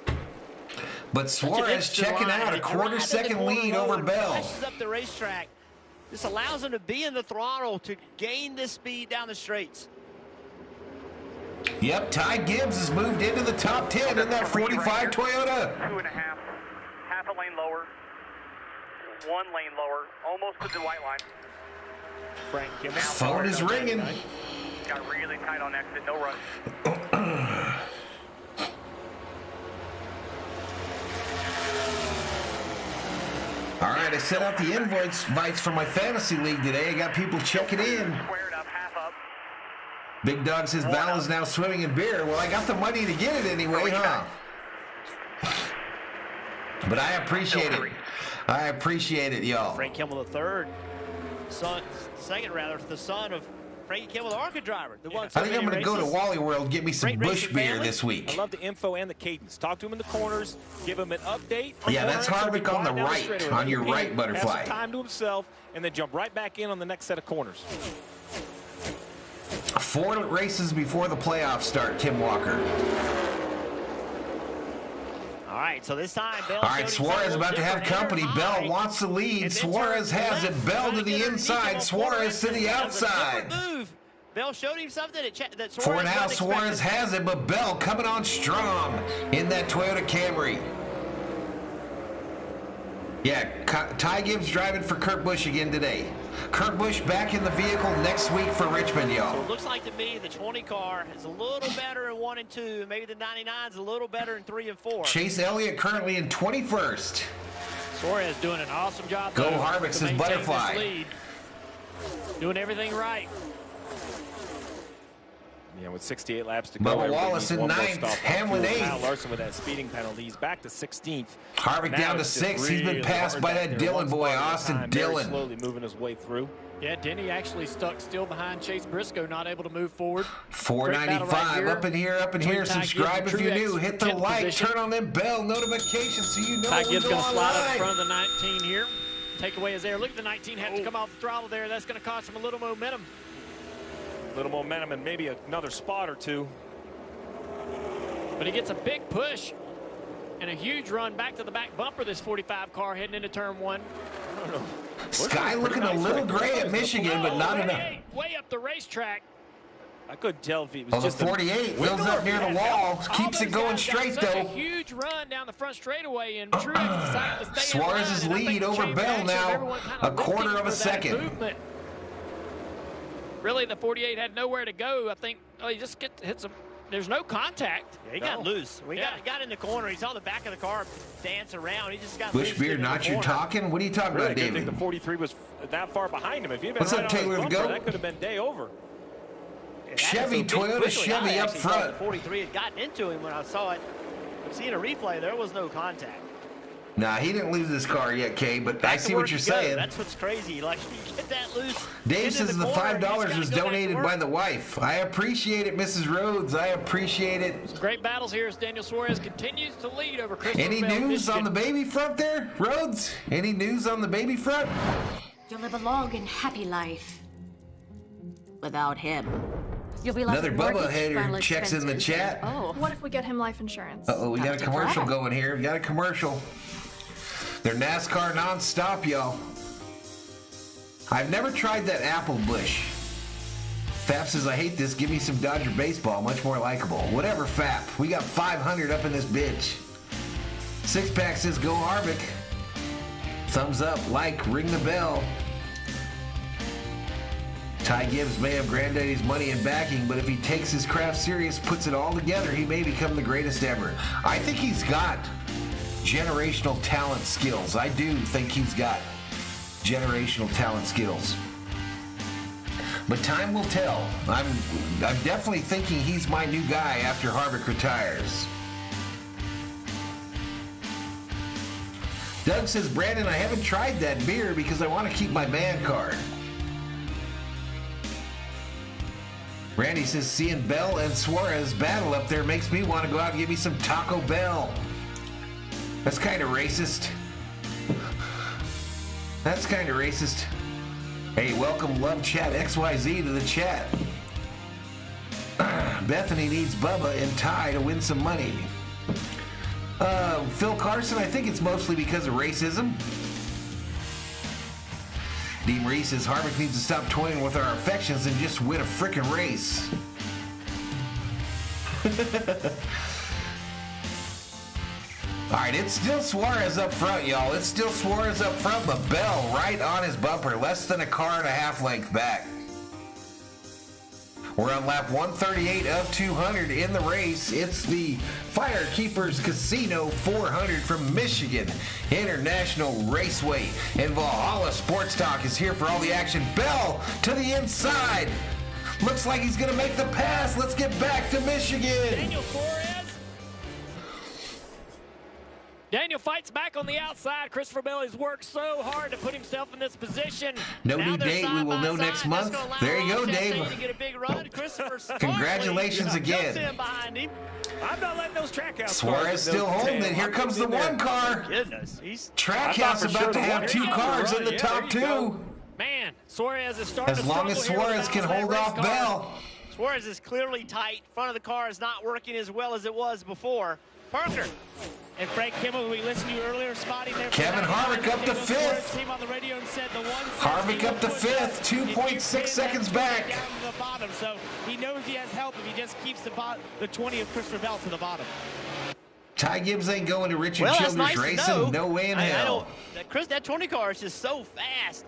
[SPEAKER 1] But Suarez checking out a quarter-second lead over Bell.
[SPEAKER 4] Pushes up the racetrack. This allows him to be in the throttle to gain this speed down the straights.
[SPEAKER 1] Yep, Ty Gibbs has moved into the top 10 in that 45 Toyota.
[SPEAKER 2] 2.5, half a lane lower, 1 lane lower, almost to the white line.
[SPEAKER 23] Frank Kimmel.
[SPEAKER 1] Phone is ringing.
[SPEAKER 2] Got really tight on exit, no rush.
[SPEAKER 1] All right, I sent out the invites for my fantasy league today. I got people checking in.
[SPEAKER 2] Squared up, half up.
[SPEAKER 1] Big Dog says Val is now swimming in beer. Well, I got the money to get it anyway, huh? But I appreciate it. I appreciate it, y'all.
[SPEAKER 4] Frank Kimmel the third, second rather, the son of Frankie Kimmel, the ARCA driver.
[SPEAKER 1] I think I'm going to go to Wally World and get me some Busch beer this week.
[SPEAKER 23] I love the info and the cadence. Talk to him in the corners. Give him an update.
[SPEAKER 1] Yeah, that's Harvick on the right, on your right, Butterfly.
[SPEAKER 23] Have some time to himself, and then jump right back in on the next set of corners.
[SPEAKER 1] 4 races before the playoffs start, Tim Walker.
[SPEAKER 4] All right, so this time, Bell.
[SPEAKER 1] All right, Suarez about to have company. Bell wants the lead. Suarez has it. Bell to the inside. Suarez to the outside.
[SPEAKER 4] Move. Bell showed him something that Suarez
[SPEAKER 1] For now,
[SPEAKER 4] wasn't
[SPEAKER 1] Suarez
[SPEAKER 4] expecting.
[SPEAKER 1] has it, but Bell coming on strong in that Toyota Camry. Yeah, Ty Gibbs driving for Kurt Busch again today. Kurt Busch back in the vehicle next week for Richmond, y'all.
[SPEAKER 4] So it looks like to me the 20 car is a little better in 1 and 2. Maybe the 99 is a little better in 3 and 4.
[SPEAKER 1] Chase Elliott currently in 21st.
[SPEAKER 3] Suarez doing an awesome job.
[SPEAKER 1] Go Harvick, says Butterfly.
[SPEAKER 3] Doing everything right.
[SPEAKER 23] Yeah, with 68 laps to go.
[SPEAKER 1] Bubba Wallace in 9th, Hamlin 8th.
[SPEAKER 23] Kyle Larson with that speeding penalty. He's back to 16th.
[SPEAKER 1] Harvick
[SPEAKER 23] Now
[SPEAKER 1] down to
[SPEAKER 23] it's just
[SPEAKER 1] 6th. He's been
[SPEAKER 23] really
[SPEAKER 1] passed
[SPEAKER 23] hard
[SPEAKER 1] by
[SPEAKER 23] back
[SPEAKER 1] that
[SPEAKER 23] there.
[SPEAKER 1] Dillon
[SPEAKER 23] One
[SPEAKER 1] boy,
[SPEAKER 23] spot at a
[SPEAKER 1] Austin
[SPEAKER 23] time, very
[SPEAKER 1] Dillon.
[SPEAKER 23] slowly moving his way through.
[SPEAKER 3] Yeah, Denny actually stuck still behind Chase Briscoe, not able to move forward.
[SPEAKER 1] 495
[SPEAKER 3] right
[SPEAKER 1] up in here, up in here.
[SPEAKER 3] Ty Gibbs
[SPEAKER 1] Subscribe
[SPEAKER 3] and
[SPEAKER 1] if you're
[SPEAKER 3] Truex
[SPEAKER 1] new. Hit the
[SPEAKER 3] 10th
[SPEAKER 1] like,
[SPEAKER 3] position.
[SPEAKER 1] turn on them bell notifications so you know
[SPEAKER 3] Ty
[SPEAKER 1] when we
[SPEAKER 3] Gibbs
[SPEAKER 1] go
[SPEAKER 3] going to slide up in
[SPEAKER 1] online.
[SPEAKER 3] front of the 19 here. Takeaway is there. Look at the 19 have to come off the throttle there. That's going to cost him a little momentum.
[SPEAKER 23] Little momentum and maybe another spot or two.
[SPEAKER 3] But he gets a big push and a huge run back to the back bumper, this 45 car heading into turn 1.
[SPEAKER 23] I don't know.
[SPEAKER 1] Sky looking a little gray at Michigan, but not enough.
[SPEAKER 3] Way up the racetrack.
[SPEAKER 23] I couldn't tell if he was
[SPEAKER 1] Oh, the
[SPEAKER 23] just
[SPEAKER 1] 48 wheels up near the wall. Keeps it going straight,
[SPEAKER 3] Such a
[SPEAKER 1] though.
[SPEAKER 3] huge run down the front straightaway, and Truex decided to stay
[SPEAKER 1] Suarez's
[SPEAKER 3] in line, and I
[SPEAKER 1] lead
[SPEAKER 3] think the
[SPEAKER 1] over
[SPEAKER 3] chain
[SPEAKER 1] Bell
[SPEAKER 3] reaction of
[SPEAKER 1] now,
[SPEAKER 3] everyone kind
[SPEAKER 1] a
[SPEAKER 3] of
[SPEAKER 1] quarter
[SPEAKER 3] looking
[SPEAKER 1] of a
[SPEAKER 3] for that
[SPEAKER 1] second.
[SPEAKER 3] movement. Really, the 48 had nowhere to go. I think, oh, he just hit some. There's no contact.
[SPEAKER 4] Yeah, he got loose. When he got in the corner, he saw the back of the car dance around. He just got
[SPEAKER 1] Busch
[SPEAKER 4] loose.
[SPEAKER 1] beer, not your talking? What are you talking
[SPEAKER 23] Really
[SPEAKER 1] about,
[SPEAKER 23] good thing
[SPEAKER 1] David?
[SPEAKER 23] the 43 was that far behind him. If he'd been
[SPEAKER 1] What's
[SPEAKER 23] right
[SPEAKER 1] up,
[SPEAKER 23] on his
[SPEAKER 1] Taylor the
[SPEAKER 23] bumper,
[SPEAKER 1] Goat?
[SPEAKER 23] that could have been day over.
[SPEAKER 1] Chevy, Toyota Chevy up front.
[SPEAKER 4] The 43 had gotten into him when I saw it. But seeing a replay, there was no contact.
[SPEAKER 1] Nah, he didn't lose his car yet, Kay, but I see what you're saying.
[SPEAKER 4] That's what's crazy. Like, you get that loose.
[SPEAKER 1] Dave says the $5 was donated by the wife. I appreciate it, Mrs. Rhodes. I appreciate it.
[SPEAKER 3] Some great battles here as Daniel Suarez continues to lead over Christopher
[SPEAKER 1] Any
[SPEAKER 3] Bell,
[SPEAKER 1] news on the
[SPEAKER 3] Michigan.
[SPEAKER 1] baby front there, Rhodes? Any news on the baby front?
[SPEAKER 13] You'll live a long and happy life. Without him. You'll be left
[SPEAKER 1] Another
[SPEAKER 13] with mortgage,
[SPEAKER 1] Bubba header
[SPEAKER 13] final
[SPEAKER 1] checks in the
[SPEAKER 13] expenses.
[SPEAKER 1] chat.
[SPEAKER 13] Oh.
[SPEAKER 14] What if we get him life insurance?
[SPEAKER 1] Uh-oh, we got a commercial going here. We got a commercial. They're NASCAR nonstop, y'all. I've never tried that apple Busch. Fap says, I hate this. Give me some Dodger baseball. Much more likable. Whatever, Fap. We got 500 up in this bitch. Six Pack says, go Harvick. Thumbs up, like, ring the bell. Ty Gibbs may have Granddaddy's money and backing, but if he takes his craft serious, puts it all together, he may become the greatest ever. I think he's got generational talent skills. I do think he's got generational talent skills. But time will tell. I'm definitely thinking he's my new guy after Harvick retires. Doug says, Brandon, I haven't tried that beer because I want to keep my band card. Randy says, seeing Bell and Suarez battle up there makes me want to go out and give me some Taco Bell. That's kind of racist. That's kind of racist. Hey, welcome Love Chat XYZ to the chat. Bethany needs Bubba and Ty to win some money. Phil Carson, I think it's mostly because of racism. Dee Marie says Harvick needs to stop toying with our affections and just win a frickin' race. All right, it's still Suarez up front, y'all. It's still Suarez up front, but Bell right on his bumper, less than a car and a half length back. We're on lap 138 of 200 in the race. It's the FireKeepers Casino 400 from Michigan International Raceway. And Valhalla Sports Talk is here for all the action. Bell to the inside. Looks like he's going to make the pass. Let's get back to Michigan.
[SPEAKER 3] Daniel Suarez. Daniel fights back on the outside. Christopher Bell has worked so hard to put himself in this position.
[SPEAKER 1] No new date. We will know next month. There you go, Dave. Congratulations again.
[SPEAKER 23] I'm not letting those track house
[SPEAKER 1] Suarez still holding it. Here comes the one car.
[SPEAKER 4] Goodness, he's
[SPEAKER 1] Trackhouse about to have two cars in the top two.
[SPEAKER 3] Man, Suarez is starting
[SPEAKER 1] As long as Suarez can hold off Bell.
[SPEAKER 4] Suarez is clearly tight. Front of the car is not working as well as it was before. Parker.
[SPEAKER 12] And Frank Kimmel, we listened to you earlier, spotting there.
[SPEAKER 1] Kevin Harvick up to fifth.
[SPEAKER 12] Team on the radio and said the one
[SPEAKER 1] Harvick up to fifth, 2.6 seconds back.
[SPEAKER 12] Down to the bottom, so he knows he has help if he just keeps the 20 of Christopher Bell to the bottom.
[SPEAKER 1] Ty Gibbs ain't going to Richard Childress Racing. No way in hell.
[SPEAKER 4] That 20 car is just so fast.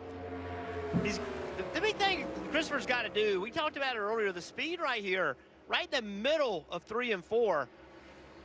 [SPEAKER 4] The big thing Christopher's got to do, we talked about it earlier, the speed right here, right in the middle of 3 and 4.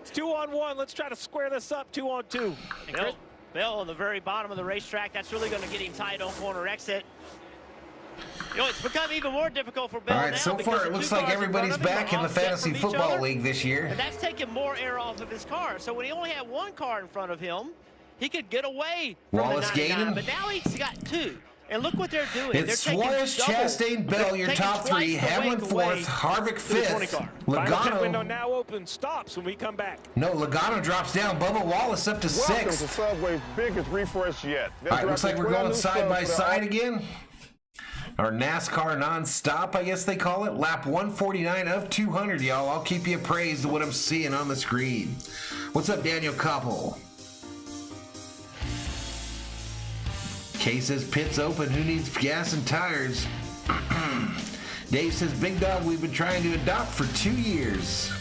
[SPEAKER 23] It's 2-on-1. Let's try to square this up 2-on-2.
[SPEAKER 4] Bill on the very bottom of the racetrack. That's really going to get him tight on corner exit. You know, it's become even more difficult for Bell
[SPEAKER 1] All right,
[SPEAKER 4] now
[SPEAKER 1] so far it looks like everybody's back in the fantasy football league this year.
[SPEAKER 4] And that's taking more air off of his car. So when he only had one car in front of him, he could get away from
[SPEAKER 1] Wallace
[SPEAKER 4] the 99,
[SPEAKER 1] gaining.
[SPEAKER 4] but now he's got two. And look what they're doing.
[SPEAKER 1] It's
[SPEAKER 4] they're
[SPEAKER 1] Suarez, Chastain, Bell, your top three. Hamlin fourth, Harvick fifth.
[SPEAKER 23] Final pit window
[SPEAKER 1] Logano.
[SPEAKER 23] now open. Stops when we come back.
[SPEAKER 1] No, Logano drops down. Bubba Wallace up to sixth.
[SPEAKER 14] The Subway's biggest refresh yet.
[SPEAKER 1] All right, looks like we're going side by side again. Our NASCAR non-stop, I guess they call it. Lap 149 of 200, y'all. I'll keep you appraised of what I'm seeing on the screen. What's up, Daniel Koppel? Kay says pits open. Who needs gas and tires? Dave says, Big Dog, we've been trying to adopt for 2 years.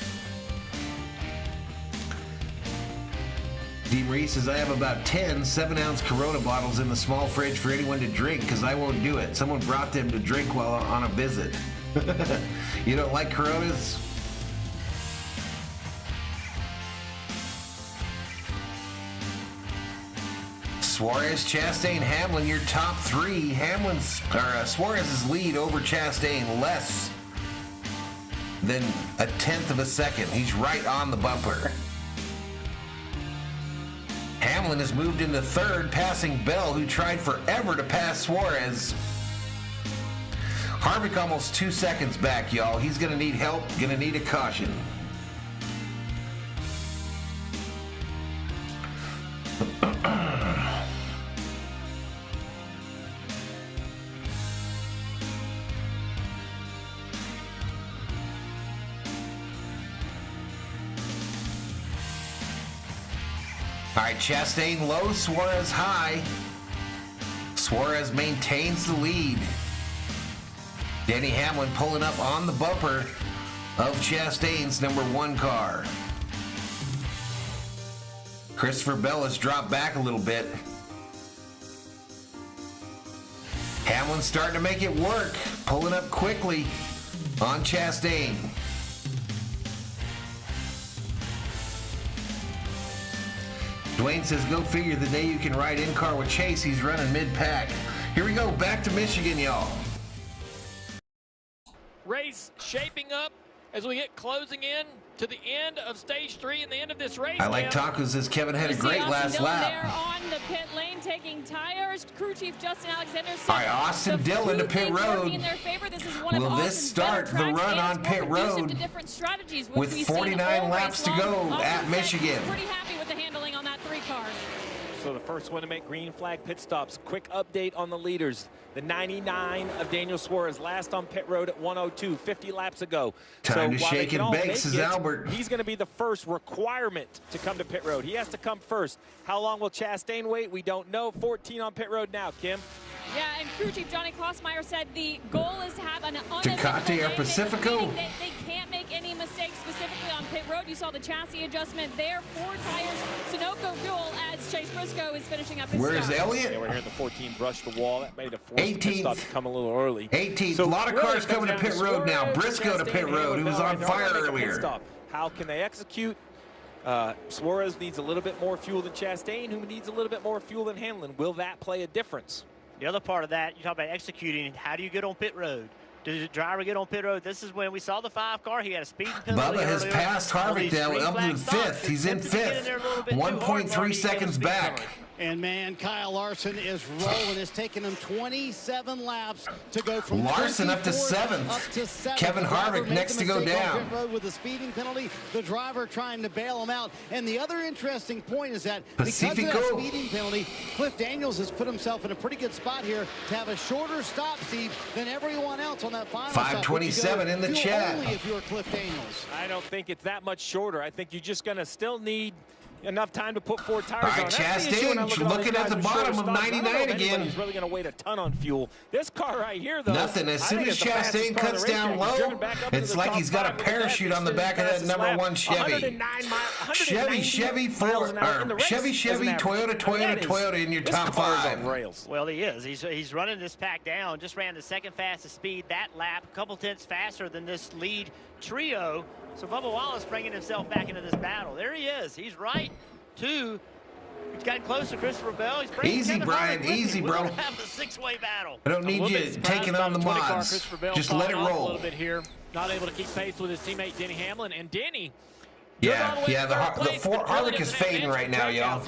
[SPEAKER 1] D. Marie says, I have about 10 7-ounce Corona bottles in the small fridge for anyone to drink because I won't do it. Someone brought them to drink while on a visit. You don't like Coronas? Suarez, Chastain, Hamlin, your top three. Suarez's lead over Chastain less than a tenth of a second. He's right on the bumper. Hamlin has moved into third, passing Bell, who tried forever to pass Suarez. Harvick almost 2 seconds back, y'all. He's going to need help, going to need a caution. All right, Chastain low, Suarez high. Suarez maintains the lead. Denny Hamlin pulling up on the bumper of Chastain's number 1 car. Christopher Bell has dropped back a little bit. Hamlin's starting to make it work, pulling up quickly on Chastain. Dwayne says, go figure, the day you can ride in-car with Chase, he's running mid-pack. Here we go, back to Michigan, y'all.
[SPEAKER 3] Race shaping up as we get closing in to the end of stage 3 and the end of this race.
[SPEAKER 1] I like tacos, says Kevin had a great last lap.
[SPEAKER 8] There on the pit lane taking tires. Crew chief Justin Alexander said
[SPEAKER 1] All right, Austin Dillon to pit road.
[SPEAKER 8] in their favor. This is one
[SPEAKER 1] Will
[SPEAKER 8] of
[SPEAKER 1] this start the run on pit road with 49 laps to go at Michigan?
[SPEAKER 8] Pretty happy with the handling on that 3 car.
[SPEAKER 23] So the first one to make green flag pit stops. Quick update on the leaders. The 99 of Daniel Suarez, last on pit road at 102, 50 laps ago.
[SPEAKER 1] Time to
[SPEAKER 23] while
[SPEAKER 1] shake
[SPEAKER 23] they can
[SPEAKER 1] and
[SPEAKER 23] all
[SPEAKER 1] bake,
[SPEAKER 23] make
[SPEAKER 1] says
[SPEAKER 23] it,
[SPEAKER 1] Albert.
[SPEAKER 23] He's going to be the first requirement to come to pit road. He has to come first. How long will Chastain wait? We don't know. 14 on pit road now, Kim.
[SPEAKER 8] Yeah, and crew chief Johnny Klossmeyer said the goal is to have an
[SPEAKER 1] Tecate or Pacifico?
[SPEAKER 8] They can't make any mistakes specifically on pit road. You saw the chassis adjustment there. 4 tires, Sunoco fuel as Chase Briscoe is finishing up his
[SPEAKER 1] Where's
[SPEAKER 8] stop.
[SPEAKER 1] Elliott?
[SPEAKER 23] Yeah, we're hearing the 14 brush the wall. That made a force the pit stop to come a little early.
[SPEAKER 1] 18th.
[SPEAKER 23] So
[SPEAKER 1] a lot of
[SPEAKER 23] really
[SPEAKER 1] cars coming to pit road now. Briscoe to pit road, who was on fire earlier.
[SPEAKER 23] How can they execute? Suarez needs a little bit more fuel than Chastain, who needs a little bit more fuel than Hamlin. Will that play a difference?
[SPEAKER 4] The other part of that, you talk about executing. How do you get on pit road? Does the driver get on pit road? This is when we saw the 5 car. He had a speeding penalty.
[SPEAKER 1] Bubba has passed Harvick down up to 5th. He's in 5th. 1.3 seconds back.
[SPEAKER 5] And man, Kyle Larson is rolling. It's taken him 27 laps to go from
[SPEAKER 1] Larson up to
[SPEAKER 5] 24th
[SPEAKER 1] 7th.
[SPEAKER 5] up to 7th.
[SPEAKER 1] Kevin
[SPEAKER 5] The driver
[SPEAKER 1] Harvick
[SPEAKER 5] made
[SPEAKER 1] next
[SPEAKER 5] the
[SPEAKER 1] to go
[SPEAKER 5] mistake on
[SPEAKER 1] down.
[SPEAKER 5] pit road with a speeding penalty. The driver trying to bail him out. And the other interesting point is that
[SPEAKER 1] Pacifico.
[SPEAKER 5] because of that speeding penalty, Cliff Daniels has put himself in a pretty good spot here to have a shorter stop, Steve, than everyone else on that final stop.
[SPEAKER 1] 527 in the
[SPEAKER 5] fuel
[SPEAKER 1] chat.
[SPEAKER 5] only if you're Cliff Daniels.
[SPEAKER 23] I don't think it's that much shorter. I think you're just going to still need enough time to put 4 tires
[SPEAKER 1] All right,
[SPEAKER 23] on. That's the issue when I look
[SPEAKER 1] Chastain
[SPEAKER 23] at all
[SPEAKER 1] looking
[SPEAKER 23] these
[SPEAKER 1] at the
[SPEAKER 23] guys with
[SPEAKER 1] bottom
[SPEAKER 23] shorter
[SPEAKER 1] of
[SPEAKER 23] stops. I don't know
[SPEAKER 1] 99
[SPEAKER 23] if
[SPEAKER 1] again.
[SPEAKER 23] anybody's really going to wait a ton on fuel. This car right here, though.
[SPEAKER 1] Nothing. As soon as Chastain cuts down low, it's like he's got a parachute on the back of that number 1 Chevy. Chevy, Toyota in your top 5.
[SPEAKER 4] Well, he is. He's running this pack down. Just ran the 2nd fastest speed that lap, a couple tenths faster than this lead trio. So Bubba Wallace bringing himself back into this battle. There he is. He's right to He's gotten close to Christopher Bell. He's bringing
[SPEAKER 1] Easy,
[SPEAKER 4] Kevin
[SPEAKER 1] Brian,
[SPEAKER 4] Harvick with
[SPEAKER 1] easy,
[SPEAKER 4] him.
[SPEAKER 1] bro.
[SPEAKER 4] We're gonna have a six-way battle.
[SPEAKER 1] I don't need you taking on the mods. Just let it
[SPEAKER 3] A
[SPEAKER 1] roll.
[SPEAKER 3] little bit here, not able to keep pace with his teammate Denny Hamlin, and Denny.
[SPEAKER 1] Yeah, the Harvick is fading right now, y'all.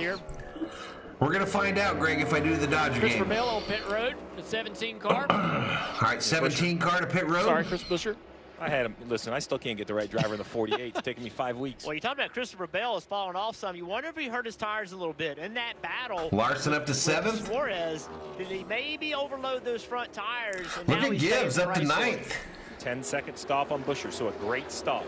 [SPEAKER 1] We're gonna find out, Greg, if I do the Dodger
[SPEAKER 3] Christopher
[SPEAKER 1] game.
[SPEAKER 3] Bell on pit road, the 17 car.
[SPEAKER 1] All right, 17 car to pit road.
[SPEAKER 23] Sorry, Chris Busher. I had him. Listen, I still can't get the right driver in the 48. It's taking me 5 weeks.
[SPEAKER 4] Well, you're talking about Christopher Bell has fallen off some. You wonder if he hurt his tires a little bit in that battle.
[SPEAKER 1] Larson up to 7th.
[SPEAKER 4] Suarez, did he maybe overload those front tires? And
[SPEAKER 1] Look
[SPEAKER 4] now
[SPEAKER 1] at
[SPEAKER 4] he's
[SPEAKER 1] Gibbs
[SPEAKER 4] paying
[SPEAKER 1] up to
[SPEAKER 4] the price for it.
[SPEAKER 1] 9th.
[SPEAKER 23] 10-second stop on Busher, so a great stop.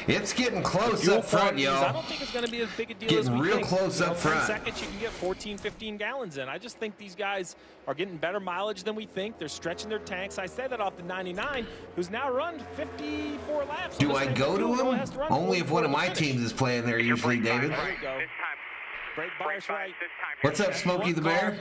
[SPEAKER 1] It's getting close
[SPEAKER 23] Fuel
[SPEAKER 1] up front,
[SPEAKER 23] quantities, I
[SPEAKER 1] y'all.
[SPEAKER 23] don't think it's going to be as big a deal
[SPEAKER 1] Getting
[SPEAKER 23] as we
[SPEAKER 1] real
[SPEAKER 23] think.
[SPEAKER 1] close up
[SPEAKER 23] 10
[SPEAKER 1] front.
[SPEAKER 23] seconds, you can get 14, 15 gallons in. I just think these guys are getting better mileage than we think. They're stretching their tanks. I said that off the 99, who's now run 54 laps.
[SPEAKER 1] Do I go to him? Only if one of my teams is playing there usually, David.
[SPEAKER 23] There we go. Brake bias right.
[SPEAKER 1] What's up, Smokey the Bear?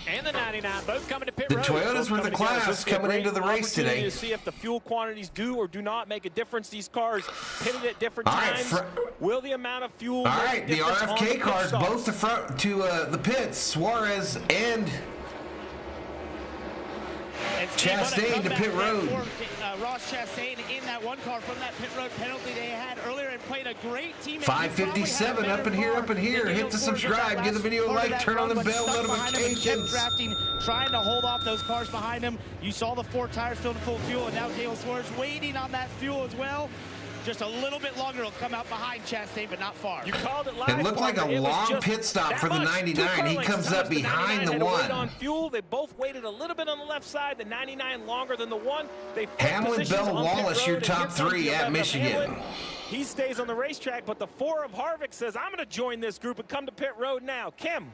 [SPEAKER 3] And the 99, both coming to pit
[SPEAKER 1] The
[SPEAKER 3] road.
[SPEAKER 1] Toyotas were the class coming into the race today.
[SPEAKER 23] To see if the fuel quantities do or do not make a difference. These cars pitted at different
[SPEAKER 1] All right,
[SPEAKER 23] times. Will the amount of fuel?
[SPEAKER 1] All
[SPEAKER 23] make a
[SPEAKER 1] right, the
[SPEAKER 23] difference on
[SPEAKER 1] RFK
[SPEAKER 23] pit
[SPEAKER 1] cars,
[SPEAKER 23] stop?
[SPEAKER 1] both the front to the pits. Suarez and Chastain to pit road.
[SPEAKER 12] Ross Chastain in that one car from that pit road penalty they had earlier and played a great teammate.
[SPEAKER 1] 557 up in here, up in here. Hit the subscribe, give the video a like, turn on the bell notifications.
[SPEAKER 12] Drafting, trying to hold off those cars behind him. You saw the 4 tires filled to full fuel, and now Dale Suarez waiting on that fuel as well. Just a little bit longer, it'll come out behind Chastain, but not far.
[SPEAKER 23] You called it live.
[SPEAKER 1] It looked like a long pit stop for the 99. He comes up behind the 1.
[SPEAKER 23] On fuel, they both waited a little bit on the left side. The 99 longer than the 1. They
[SPEAKER 1] Hamlin, Bell, Wallace, your top 3 at Michigan.
[SPEAKER 23] He stays on the racetrack, but the 4 of Harvick says, I'm going to join this group and come to pit road now. Kim.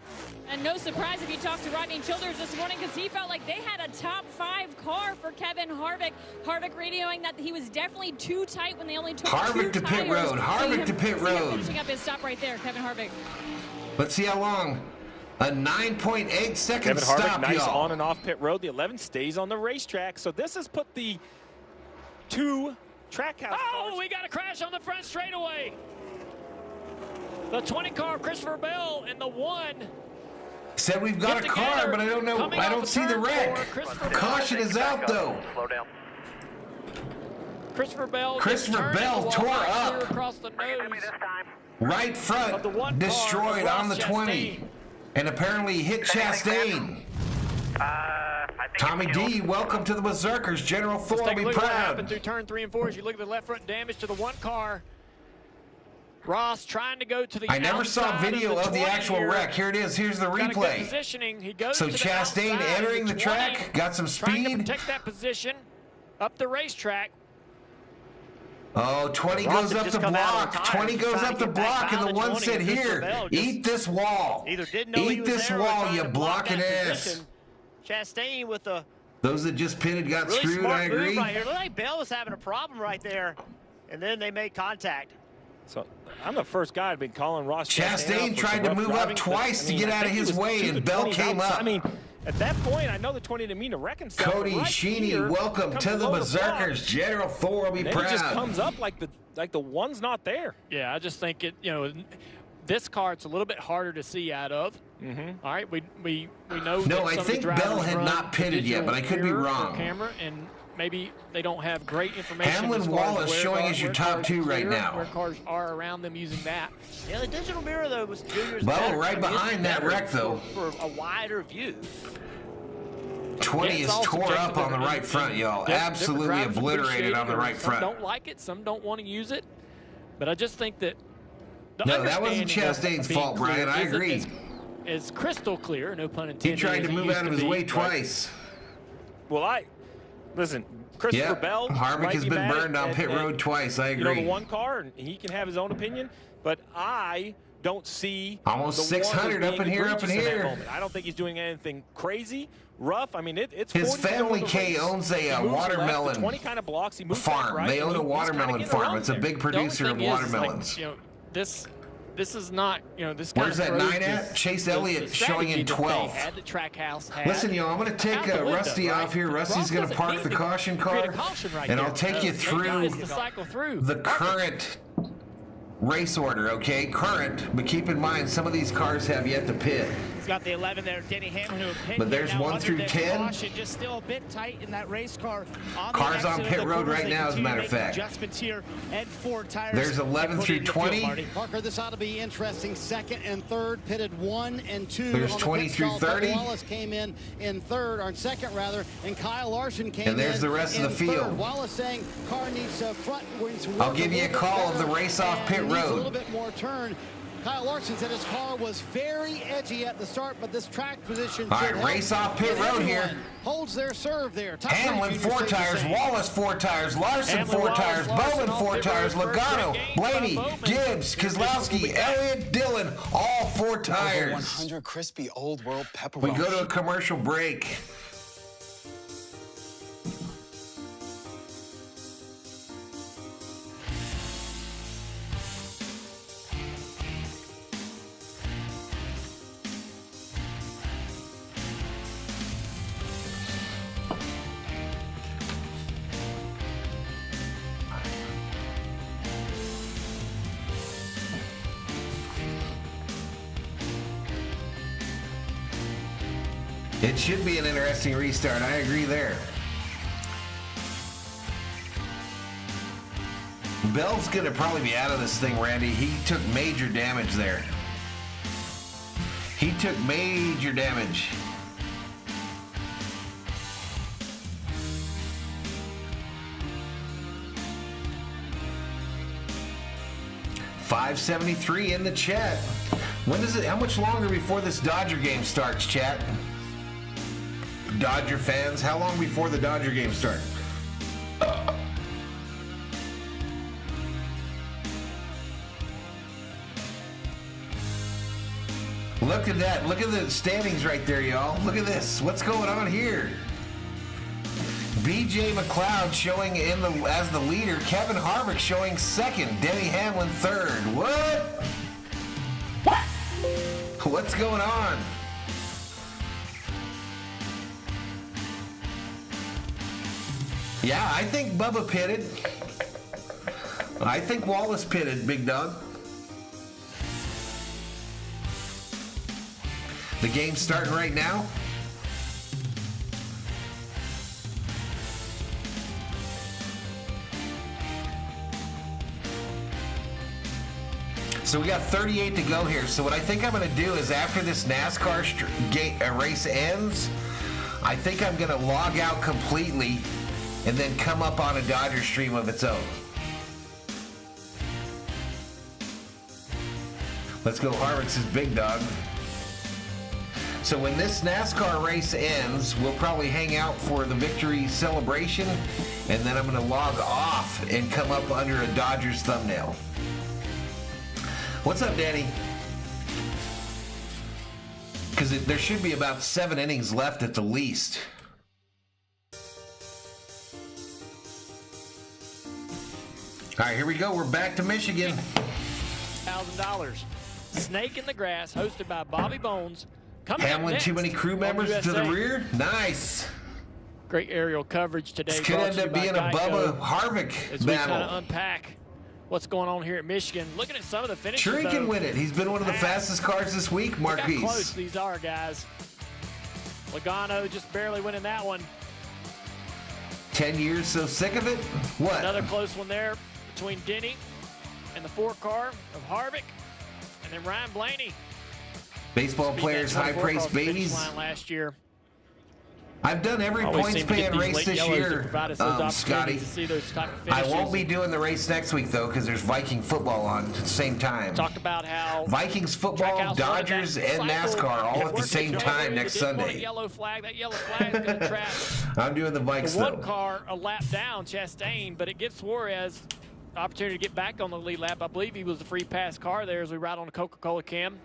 [SPEAKER 8] And no surprise if you talked to Rodney Childers this morning, because he felt like they had a top 5 car for Kevin Harvick. Harvick radioing that he was definitely too tight when they only took
[SPEAKER 1] Harvick
[SPEAKER 8] 2
[SPEAKER 1] to pit
[SPEAKER 8] tires.
[SPEAKER 1] road. Harvick to pit road.
[SPEAKER 8] Finishing up his stop right there, Kevin Harvick.
[SPEAKER 1] Let's see how long. A 9.8 second
[SPEAKER 23] Kevin Harvick,
[SPEAKER 1] stop,
[SPEAKER 23] nice
[SPEAKER 1] y'all.
[SPEAKER 23] on and off pit road. The 11 stays on the racetrack. So this has put the 2 Trackhouse cars.
[SPEAKER 3] We got a crash on the front straightaway. The 20 car of Christopher Bell and the 1.
[SPEAKER 1] Said we've got a car, but I don't know. I don't see the wreck. Caution is out, though.
[SPEAKER 2] Slow down.
[SPEAKER 3] Christopher Bell
[SPEAKER 1] tore up.
[SPEAKER 3] Across the nose.
[SPEAKER 1] Right front destroyed on the 20. And apparently hit Chastain. Tommy D, welcome to the Berserkers. General Thor,
[SPEAKER 3] Let's take a
[SPEAKER 1] be
[SPEAKER 3] look at what happened
[SPEAKER 1] proud.
[SPEAKER 3] through turn 3 and 4 as you look at the left front damage to the 1 car. Ross trying to go to the
[SPEAKER 1] I never saw video of the actual wreck. Here it is. Here's the
[SPEAKER 3] Got a good
[SPEAKER 1] replay.
[SPEAKER 3] positioning. He goes
[SPEAKER 1] So
[SPEAKER 3] to the
[SPEAKER 1] Chastain
[SPEAKER 3] outside,
[SPEAKER 1] entering the
[SPEAKER 3] 20,
[SPEAKER 1] track, got some
[SPEAKER 3] trying to
[SPEAKER 1] speed.
[SPEAKER 3] protect that position up the racetrack.
[SPEAKER 1] Oh, 20
[SPEAKER 4] Ross
[SPEAKER 1] goes
[SPEAKER 4] had
[SPEAKER 1] up
[SPEAKER 4] just
[SPEAKER 1] the
[SPEAKER 4] come out on
[SPEAKER 1] block.
[SPEAKER 4] tires.
[SPEAKER 1] 20
[SPEAKER 4] He's
[SPEAKER 1] goes
[SPEAKER 4] trying
[SPEAKER 1] up
[SPEAKER 4] to
[SPEAKER 1] the
[SPEAKER 4] get back
[SPEAKER 1] block, and
[SPEAKER 4] out
[SPEAKER 1] the
[SPEAKER 4] of
[SPEAKER 1] one
[SPEAKER 4] 20,
[SPEAKER 1] said,
[SPEAKER 4] and Christopher
[SPEAKER 1] here,
[SPEAKER 4] Bell just
[SPEAKER 1] eat this wall.
[SPEAKER 4] Either didn't know he
[SPEAKER 1] Eat
[SPEAKER 4] was
[SPEAKER 1] this
[SPEAKER 4] there or
[SPEAKER 1] wall,
[SPEAKER 4] trying
[SPEAKER 1] you
[SPEAKER 4] to block
[SPEAKER 1] blocking
[SPEAKER 4] that
[SPEAKER 1] ass.
[SPEAKER 4] position. Chastain with a
[SPEAKER 1] Those that just pitted got
[SPEAKER 4] really
[SPEAKER 1] screwed,
[SPEAKER 4] smart
[SPEAKER 1] I
[SPEAKER 4] move
[SPEAKER 1] agree.
[SPEAKER 4] right here. Looked like Bell was having a problem right there, and then they made contact.
[SPEAKER 23] So I'm the first guy I've been calling Ross
[SPEAKER 1] Chastain
[SPEAKER 23] out for
[SPEAKER 1] tried
[SPEAKER 23] some
[SPEAKER 1] to
[SPEAKER 23] rough
[SPEAKER 1] move
[SPEAKER 23] driving,
[SPEAKER 1] up twice
[SPEAKER 23] but,
[SPEAKER 1] to get
[SPEAKER 23] I
[SPEAKER 1] out of
[SPEAKER 23] think he
[SPEAKER 1] his
[SPEAKER 23] was
[SPEAKER 1] way,
[SPEAKER 23] 2
[SPEAKER 1] and
[SPEAKER 23] to
[SPEAKER 1] Bell
[SPEAKER 23] 20
[SPEAKER 1] came
[SPEAKER 23] outside.
[SPEAKER 1] up.
[SPEAKER 23] I mean, at that point, I know the 20 didn't mean to reconcile.
[SPEAKER 1] Cody
[SPEAKER 23] right
[SPEAKER 1] Sheeny,
[SPEAKER 23] here
[SPEAKER 1] welcome
[SPEAKER 23] comes
[SPEAKER 1] to the
[SPEAKER 23] low block.
[SPEAKER 1] Berserkers. General Thor will be
[SPEAKER 23] And then
[SPEAKER 1] proud.
[SPEAKER 23] it just comes up like the 1's not there.
[SPEAKER 3] Yeah, I just think this car it's a little bit harder to see out of. All right, we know.
[SPEAKER 1] No,
[SPEAKER 3] that
[SPEAKER 1] I
[SPEAKER 3] some of the
[SPEAKER 1] think
[SPEAKER 3] drivers
[SPEAKER 1] Bell had
[SPEAKER 3] run
[SPEAKER 1] not pitted yet,
[SPEAKER 3] digital
[SPEAKER 1] but I could be
[SPEAKER 3] mirror or
[SPEAKER 1] wrong.
[SPEAKER 3] Camera, and maybe they don't have great information.
[SPEAKER 1] Hamlin
[SPEAKER 3] as far as
[SPEAKER 1] Wallace
[SPEAKER 3] where
[SPEAKER 1] showing
[SPEAKER 3] cars-
[SPEAKER 1] as your
[SPEAKER 3] where
[SPEAKER 1] top
[SPEAKER 3] cars
[SPEAKER 1] 2 right
[SPEAKER 3] clear,
[SPEAKER 1] now.
[SPEAKER 3] Where cars are around them using that.
[SPEAKER 4] Yeah, the digital mirror though was Junior's
[SPEAKER 1] Bell
[SPEAKER 4] better.
[SPEAKER 1] right
[SPEAKER 4] I mean, it's
[SPEAKER 1] behind that
[SPEAKER 4] better
[SPEAKER 1] wreck, though.
[SPEAKER 4] for a wider view.
[SPEAKER 1] 20 is
[SPEAKER 3] It's all
[SPEAKER 1] tore up
[SPEAKER 3] subjective
[SPEAKER 1] on the
[SPEAKER 3] and-
[SPEAKER 1] right front, y'all.
[SPEAKER 3] different
[SPEAKER 1] Absolutely
[SPEAKER 3] drivers
[SPEAKER 1] obliterated
[SPEAKER 3] appreciate
[SPEAKER 1] on the
[SPEAKER 3] it,
[SPEAKER 1] right
[SPEAKER 3] some
[SPEAKER 1] front.
[SPEAKER 3] don't like it, some don't want to use it. But I just think that the
[SPEAKER 1] No, that wasn't
[SPEAKER 3] understanding of
[SPEAKER 1] Chastain's
[SPEAKER 3] being
[SPEAKER 1] fault, Brian.
[SPEAKER 3] clear
[SPEAKER 1] I
[SPEAKER 3] isn't
[SPEAKER 1] agree.
[SPEAKER 3] As crystal clear, no pun
[SPEAKER 1] He
[SPEAKER 3] intended.
[SPEAKER 1] tried
[SPEAKER 3] as
[SPEAKER 1] to
[SPEAKER 3] it
[SPEAKER 1] move
[SPEAKER 3] used
[SPEAKER 1] out of
[SPEAKER 3] to
[SPEAKER 1] his
[SPEAKER 3] be,
[SPEAKER 1] way
[SPEAKER 3] but-
[SPEAKER 1] twice.
[SPEAKER 23] Well, listen, Christopher
[SPEAKER 1] Yep.
[SPEAKER 23] Bell.
[SPEAKER 1] Harvick
[SPEAKER 23] might
[SPEAKER 1] has
[SPEAKER 23] be
[SPEAKER 1] been
[SPEAKER 23] mad
[SPEAKER 1] burned on
[SPEAKER 23] at-
[SPEAKER 1] pit
[SPEAKER 23] at,
[SPEAKER 1] road twice. I
[SPEAKER 23] You know,
[SPEAKER 1] agree.
[SPEAKER 23] the 1 car, and he can have his own opinion, but I don't see
[SPEAKER 1] Almost
[SPEAKER 23] the
[SPEAKER 1] 600
[SPEAKER 23] 1 as
[SPEAKER 1] up in
[SPEAKER 23] being
[SPEAKER 1] here, up in
[SPEAKER 23] egregious that
[SPEAKER 1] here.
[SPEAKER 23] moment. I don't think he's doing anything crazy, rough. I mean, it's
[SPEAKER 1] His
[SPEAKER 23] 40 to go
[SPEAKER 1] family,
[SPEAKER 23] in the
[SPEAKER 1] K,
[SPEAKER 23] race.
[SPEAKER 1] owns
[SPEAKER 23] He
[SPEAKER 1] a
[SPEAKER 23] moves left, the
[SPEAKER 1] watermelon
[SPEAKER 23] 20 kind of blocks. He moves back
[SPEAKER 1] farm.
[SPEAKER 23] right,
[SPEAKER 1] They
[SPEAKER 23] and
[SPEAKER 1] own a
[SPEAKER 23] he's kinda
[SPEAKER 1] watermelon
[SPEAKER 23] getting
[SPEAKER 1] farm.
[SPEAKER 23] around
[SPEAKER 1] It's a
[SPEAKER 23] there.
[SPEAKER 1] big
[SPEAKER 3] The only
[SPEAKER 1] producer of
[SPEAKER 3] thing is, like,
[SPEAKER 1] watermelons.
[SPEAKER 3] this is not, this kind
[SPEAKER 1] Where's
[SPEAKER 3] of
[SPEAKER 1] that
[SPEAKER 3] proves
[SPEAKER 1] 9 at?
[SPEAKER 3] this-
[SPEAKER 1] Chase
[SPEAKER 3] the
[SPEAKER 1] Elliott showing in
[SPEAKER 3] strategy that they
[SPEAKER 1] 12th.
[SPEAKER 3] had, the Trackhouse had.
[SPEAKER 1] Listen, y'all, I'm going to take
[SPEAKER 3] Out the window,
[SPEAKER 1] Rusty
[SPEAKER 3] right?
[SPEAKER 1] off here. Rusty's
[SPEAKER 3] Ross
[SPEAKER 1] going to
[SPEAKER 3] doesn't
[SPEAKER 1] park
[SPEAKER 3] need
[SPEAKER 1] the
[SPEAKER 3] to
[SPEAKER 1] caution
[SPEAKER 3] create
[SPEAKER 1] car,
[SPEAKER 3] a caution right
[SPEAKER 1] and
[SPEAKER 3] there.
[SPEAKER 1] I'll take you
[SPEAKER 3] They
[SPEAKER 1] through
[SPEAKER 3] guys to cycle through.
[SPEAKER 1] the current race order, okay? Current, but keep in mind some of these cars have yet to pit.
[SPEAKER 12] He's got the 11 there, Denny Hamlin, who pitted.
[SPEAKER 1] But there's 1 through 10.
[SPEAKER 12] Caution, just still a bit tight in that race car.
[SPEAKER 1] Cars on pit road right now, as a matter of fact.
[SPEAKER 12] Adjustments here and 4 tires.
[SPEAKER 1] There's 11 through 20.
[SPEAKER 5] Parker, this ought to be interesting. Second and third pitted 1 and 2.
[SPEAKER 1] There's
[SPEAKER 5] on the
[SPEAKER 1] 20
[SPEAKER 5] pit
[SPEAKER 1] through
[SPEAKER 5] stall.
[SPEAKER 1] 30.
[SPEAKER 5] Wallace came in third, or in second rather, and Kyle Larson came in.
[SPEAKER 1] And there's the rest of the field.
[SPEAKER 5] Third. Wallace saying car needs front wings.
[SPEAKER 1] I'll give you a call of the race off pit
[SPEAKER 5] Needs a little
[SPEAKER 1] road.
[SPEAKER 5] bit more turn. Kyle Larson said his car was very edgy at the start, but this track position
[SPEAKER 1] All
[SPEAKER 5] should
[SPEAKER 1] right,
[SPEAKER 5] help.
[SPEAKER 1] race off pit
[SPEAKER 5] And
[SPEAKER 1] road here.
[SPEAKER 5] everyone holds their serve there. Top
[SPEAKER 1] Hamlin,
[SPEAKER 5] three
[SPEAKER 1] 4
[SPEAKER 5] juniors say the
[SPEAKER 1] tires.
[SPEAKER 5] same.
[SPEAKER 1] Wallace, 4 tires. Larson,
[SPEAKER 3] Hamlin,
[SPEAKER 1] 4
[SPEAKER 3] Wallace,
[SPEAKER 1] tires.
[SPEAKER 3] Larson,
[SPEAKER 1] Bowman,
[SPEAKER 3] all
[SPEAKER 1] 4
[SPEAKER 3] pit
[SPEAKER 1] tires.
[SPEAKER 3] road, first
[SPEAKER 1] Logano,
[SPEAKER 3] great game
[SPEAKER 1] Blaney,
[SPEAKER 3] by Bowman.
[SPEAKER 1] Gibbs, Kozlowski, Elliott, Dillon, all 4 tires.
[SPEAKER 15] 100 crispy old world pepperoni.
[SPEAKER 1] We go to a commercial break. It should be an interesting restart. I agree there. Bell's going to probably be out of this thing, Randy. He took major damage there. He took major damage. $573 in the chat. When is it? How much longer before this Dodger game starts, chat? Dodger fans, how long before the Dodger game starts? Look at that. Look at the standings right there, y'all. Look at this. What's going on here? BJ McLeod showing as the leader. Kevin Harvick showing second. Denny Hamlin third. What? What's going on? Yeah, I think Bubba pitted. I think Wallace pitted, big dog. The game's starting right now. So we got 38 to go here. So what I think I'm going to do is after this NASCAR race ends, I think I'm going to log out completely and then come up on a Dodger stream of its own. Let's go, Harvick's his big dog. So when this NASCAR race ends, we'll probably hang out for the victory celebration, and then I'm going to log off and come up under a Dodgers thumbnail. What's up, Danny? Because there should be about 7 innings left at the least. All right, here we go. We're back to Michigan.
[SPEAKER 3] $1,000. Snake in the Grass, hosted by Bobby Bones. Coming
[SPEAKER 1] Hamlin, too many crew members to the rear. Nice.
[SPEAKER 3] Great aerial coverage today.
[SPEAKER 1] This could end up being a Bubba Harvick
[SPEAKER 3] as we
[SPEAKER 1] battle.
[SPEAKER 3] kind of unpack what's going on here at Michigan. Looking at some of the finishes.
[SPEAKER 1] Sure, he can win it. He's been one of the fastest cars this week,
[SPEAKER 3] Look
[SPEAKER 1] Marquise.
[SPEAKER 3] how close these are, guys. Logano just barely winning that one.
[SPEAKER 1] 10 years, so sick of it? What?
[SPEAKER 3] Another close one there between Denny and the 4 car of Harvick, and then Ryan Blaney.
[SPEAKER 1] Baseball players, high-priced babies.
[SPEAKER 3] Last year.
[SPEAKER 1] I've done every points-paying race this year, Scotty. I won't be doing the race next week, though, because there's Viking football on at the same time.
[SPEAKER 3] Talked about how
[SPEAKER 1] Vikings football, Dodgers, and NASCAR all at the same time next Sunday.
[SPEAKER 3] Yellow flag. That yellow flag is going to trap.
[SPEAKER 1] I'm doing the Vikes,
[SPEAKER 3] the
[SPEAKER 1] though.
[SPEAKER 3] one car a lap down, Chastain, but it gives Suarez opportunity to get back on the lead lap. I believe he was the free pass car there as we ride on the Coca-Cola cam.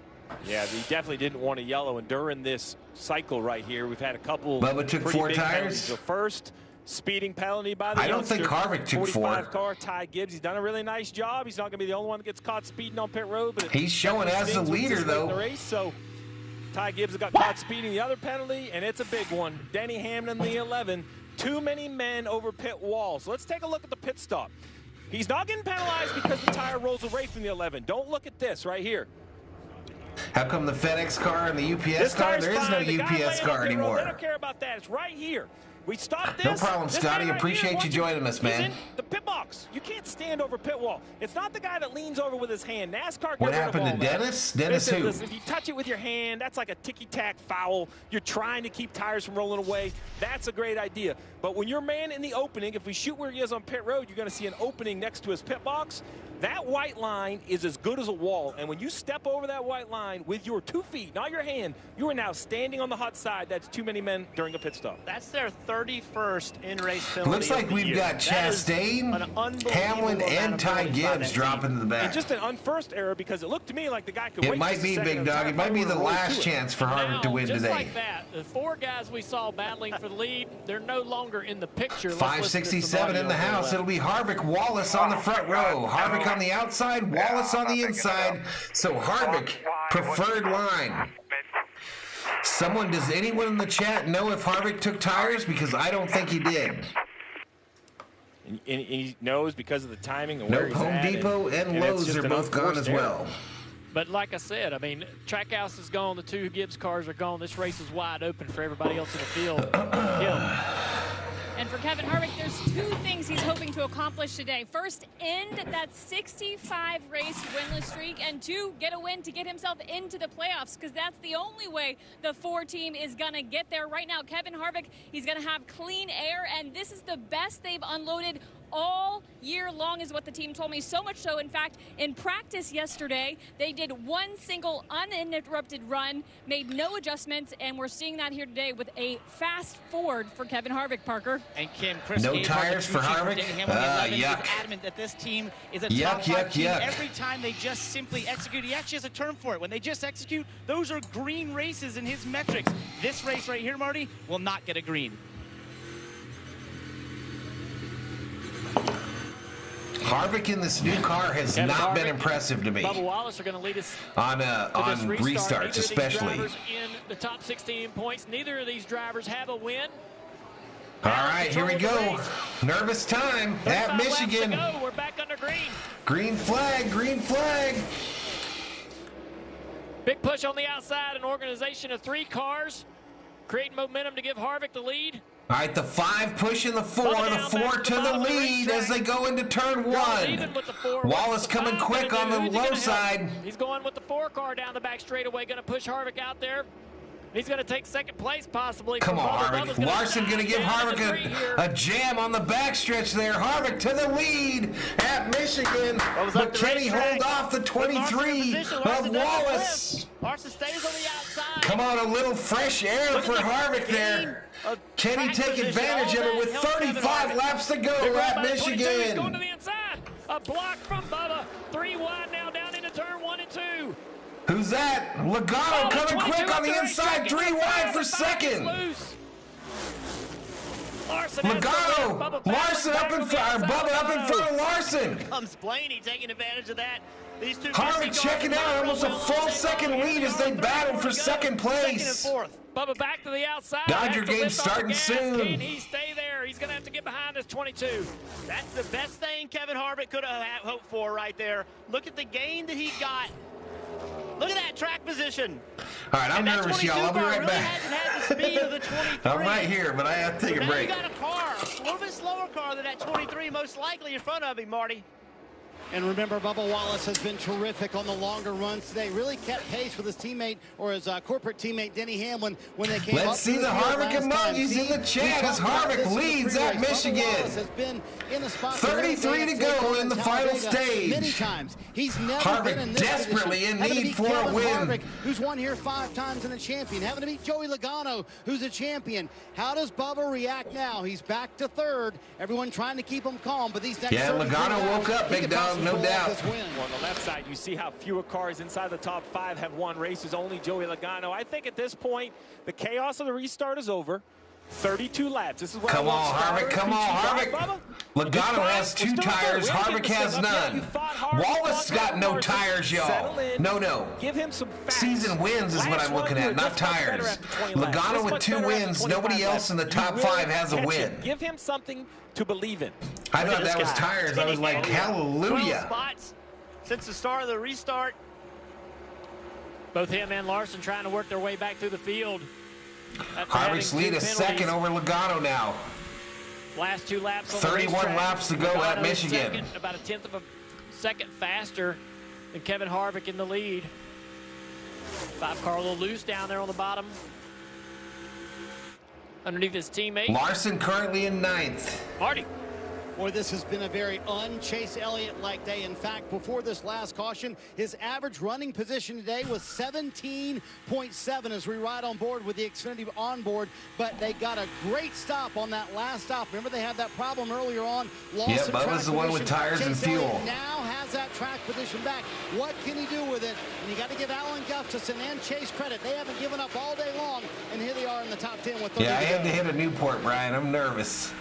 [SPEAKER 23] Yeah, he definitely didn't want a yellow, and during this cycle right here, we've had a couple.
[SPEAKER 1] Bubba took 4 tires.
[SPEAKER 23] The first speeding penalty by the
[SPEAKER 1] I don't think Harvick took 4.
[SPEAKER 23] 45 car, Ty Gibbs. He's done a really nice job. He's not going to be the only one that gets caught speeding on pit road, but
[SPEAKER 1] he's showing as the leader, though.
[SPEAKER 23] In the race, so Ty Gibbs got caught speeding the other penalty, and it's a big one. Denny Hamlin, the 11. Too many men over pit wall. So let's take a look at the pit stop. He's not getting penalized because the tire rolls away from the 11. Don't look at this right here.
[SPEAKER 1] How come the FedEx car and the UPS car? There is no UPS car anymore.
[SPEAKER 23] They don't care about that. It's right here. We stopped this.
[SPEAKER 1] No problem,
[SPEAKER 23] this
[SPEAKER 1] Scotty.
[SPEAKER 23] right
[SPEAKER 1] Appreciate you joining us, man.
[SPEAKER 23] He's in the pit box. You can't stand over pit wall. It's not the guy that leans over with his hand. NASCAR.
[SPEAKER 1] What happened to Dennis? Dennis who?
[SPEAKER 23] Listen, if you touch it with your hand, that's like a ticky-tack foul. You're trying to keep tires from rolling away. That's a great idea. But when you're man in the opening, if we shoot where he is on pit road, you're going to see an opening next to his pit box. That white line is as good as a wall. And when you step over that white line with your 2 feet, not your hand, you are now standing on the hot side. That's too many men during a pit stop.
[SPEAKER 4] That's their 31st in-race penalty.
[SPEAKER 1] Looks like we've got Chastain, Hamlin, and Ty Gibbs dropping to the back.
[SPEAKER 23] And just an unforced error because it looked to me like the guy could wait.
[SPEAKER 1] It might be, Big Dog. It might be the last chance for Harvick to win
[SPEAKER 3] just
[SPEAKER 1] today.
[SPEAKER 3] Like that, the 4 guys we saw battling for the lead, they're no longer in the picture.
[SPEAKER 1] 567 in the house. It'll be Harvick, Wallace on the front row. Harvick on the outside, Wallace on the inside. So Harvick, preferred line. Does anyone in the chat know if Harvick took tires? Because I don't think he did.
[SPEAKER 23] And he knows because of the timing and where he's
[SPEAKER 1] Home
[SPEAKER 23] at.
[SPEAKER 1] Depot and Lowe's are both gone as well.
[SPEAKER 3] But like I said, I mean, Trackhouse is gone. The 2 Gibbs cars are gone. This race is wide open for everybody else in the field.
[SPEAKER 8] And for Kevin Harvick, there's 2 things he's hoping to accomplish today. First, end that 65-race winless streak, and 2, get a win to get himself into the playoffs, because that's the only way the 4 team is going to get there. Right now, Kevin Harvick, he's going to have clean air, and this is the best they've unloaded all year long is what the team told me. So much so, in fact, in practice yesterday, they did 1 single uninterrupted run, made no adjustments, and we're seeing that here today with a fast Ford for Kevin Harvick, Parker.
[SPEAKER 12] And Kim, Chris
[SPEAKER 1] no tires for Harvick? Yuck.
[SPEAKER 12] He's adamant that this team is a
[SPEAKER 1] Yuck,
[SPEAKER 12] top 5 team.
[SPEAKER 1] yuck.
[SPEAKER 12] Every time they just simply execute, he actually has a term for it. When they just execute, those are green races in his metrics. This race right here, Marty, will not get a green.
[SPEAKER 1] Harvick in this new car has not been impressive to me.
[SPEAKER 3] Bubba Wallace are going to lead us
[SPEAKER 1] on restarts, especially.
[SPEAKER 3] In the top 16 points, neither of these drivers have a win.
[SPEAKER 1] All right, here we go. Nervous time at Michigan.
[SPEAKER 3] We're back under green.
[SPEAKER 1] Green flag, green flag.
[SPEAKER 3] Big push on the outside, an organization of 3 cars, creating momentum to give Harvick the lead.
[SPEAKER 1] All right, the 5 pushing the 4 to the lead as they go into turn 1. Wallace coming quick on the low side.
[SPEAKER 3] He's going with the 4 car down the back straightaway, going to push Harvick out there. He's going to take second place possibly.
[SPEAKER 1] Come on, Harvick. Larson going to give Harvick a jam on the backstretch there. Harvick to the lead at Michigan. But Kenny hold off the 23 of Wallace.
[SPEAKER 4] Larson stays on the outside.
[SPEAKER 1] Come on, a little fresh air for Harvick there. Can he take advantage of it with 35 laps to go at Michigan?
[SPEAKER 3] Going to the inside. A block from Bubba. 3 wide now down into turn 1 and 2.
[SPEAKER 1] Who's that? Logano coming quick on the inside, 3 wide for second. Logano, Larson up in front, Bubba up in front of Larson.
[SPEAKER 4] Comes Blaney taking advantage of that. These 2
[SPEAKER 1] Harvick checking out, almost a full second lead as they battle for second place.
[SPEAKER 3] Bubba back to the outside.
[SPEAKER 1] Dodger game starting soon.
[SPEAKER 3] Can he stay there? He's going to have to get behind this 22.
[SPEAKER 4] That's the best thing Kevin Harvick could have hoped for right there. Look at the gain that he got. Look at that track position.
[SPEAKER 1] All right, I'm nervous, y'all. I'll be right back.
[SPEAKER 4] Hasn't had the speed of the 23.
[SPEAKER 1] I'm right here, but I have to take a break.
[SPEAKER 4] Now you got a car, a little bit slower car than that 23, most likely in front of him, Marty.
[SPEAKER 5] And remember, Bubba Wallace has been terrific on the longer runs today. Really kept pace with his teammate or his corporate teammate, Denny Hamlin, when they came up.
[SPEAKER 1] Let's see the Harvick emojis in the chat as Harvick leads at Michigan.
[SPEAKER 5] Has been in the spot
[SPEAKER 1] 33 to go in the final stage.
[SPEAKER 5] Many times. He's never been in this
[SPEAKER 1] desperately in need for a win.
[SPEAKER 5] Harvick, who's won here 5 times and a champion. Having to beat Joey Logano, who's a champion. How does Bubba react now? He's back to 3rd. Everyone trying to keep him calm, but these next
[SPEAKER 1] Logano woke up, big dog. No doubt.
[SPEAKER 23] Well, on the left side, you see how fewer cars inside the top 5 have won races. Only Joey Logano. I think at this point, the chaos of the restart is over. 32 laps. This is what
[SPEAKER 1] Come
[SPEAKER 23] I
[SPEAKER 1] on,
[SPEAKER 23] want
[SPEAKER 1] Harvick. Come on, Harvick. Logano has 2 tires. Harvick has none. Wallace got no tires, y'all. No.
[SPEAKER 23] Give him some facts.
[SPEAKER 1] Season wins is what I'm looking at, not tires. Logano with 2 wins. Nobody else in the top 5 has a win.
[SPEAKER 23] Give him something to believe in.
[SPEAKER 1] I thought that was tires. I was like, hallelujah.
[SPEAKER 4] 12 spots since the start of the restart.
[SPEAKER 3] Both him and Larson trying to work their way back through the field.
[SPEAKER 1] Harvick's lead is second over Logano now.
[SPEAKER 3] Last 2 laps on
[SPEAKER 1] 31 laps to go at Michigan.
[SPEAKER 3] Second, about a 1/10 of a second faster than Kevin Harvick in the lead. 5-car a little loose down there on the bottom. Underneath his teammate.
[SPEAKER 1] Larson currently in 9th.
[SPEAKER 3] Marty.
[SPEAKER 5] Boy, this has been a very un-Chase Elliott-like day. In fact, before this last caution, his average running position today was 17.7 as we ride on board with the Xfinity onboard. But they got a great stop on that last stop. Remember, they had that problem earlier on.
[SPEAKER 1] Yep, Bubba's the one with tires and fuel.
[SPEAKER 5] Elliott now has that track position back. What can he do with it? And you got to give Alan Gustafson and Chase credit. They haven't given up all day long, and here they are in the top 10 with 30
[SPEAKER 1] Yeah, I
[SPEAKER 5] to
[SPEAKER 1] had
[SPEAKER 5] go.
[SPEAKER 1] to hit a Newport, Brian. I'm nervous.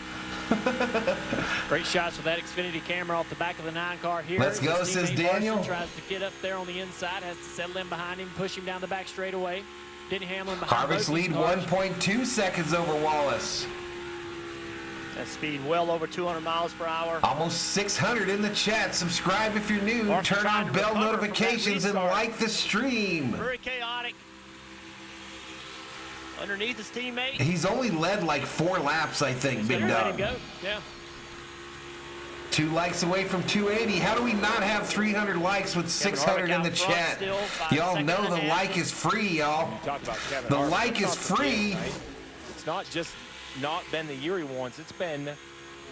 [SPEAKER 3] Great shots with that Xfinity camera off the back of the 9-car here.
[SPEAKER 1] Let's go,
[SPEAKER 3] His
[SPEAKER 1] says
[SPEAKER 3] teammate
[SPEAKER 1] Daniel.
[SPEAKER 3] Larson tries to get up there on the inside, has to settle in behind him, push him down the back straightaway. Denny Hamlin behind
[SPEAKER 1] Harvick's
[SPEAKER 3] both
[SPEAKER 1] lead
[SPEAKER 3] these cars.
[SPEAKER 1] 1.2 seconds over Wallace.
[SPEAKER 4] That speed well over 200 miles per hour.
[SPEAKER 1] Almost 600 in the chat. Subscribe if you're new.
[SPEAKER 4] Larson
[SPEAKER 1] Turn
[SPEAKER 4] trying
[SPEAKER 1] on
[SPEAKER 4] to
[SPEAKER 1] bell
[SPEAKER 4] recover from that
[SPEAKER 1] notifications and
[SPEAKER 4] restart.
[SPEAKER 1] like the stream.
[SPEAKER 4] Very chaotic. Underneath his teammate.
[SPEAKER 1] He's only led like 4 laps, I think, Big
[SPEAKER 3] Let him
[SPEAKER 1] Dog.
[SPEAKER 3] go. Yeah.
[SPEAKER 1] 2 likes away from 280. How do we not have 300 likes with 600 in the chat? Y'all know the like is free, y'all.
[SPEAKER 23] Talk about Kevin
[SPEAKER 1] The
[SPEAKER 23] Harvick.
[SPEAKER 1] like is free.
[SPEAKER 23] Right? It's not just not been the year he wants. It's been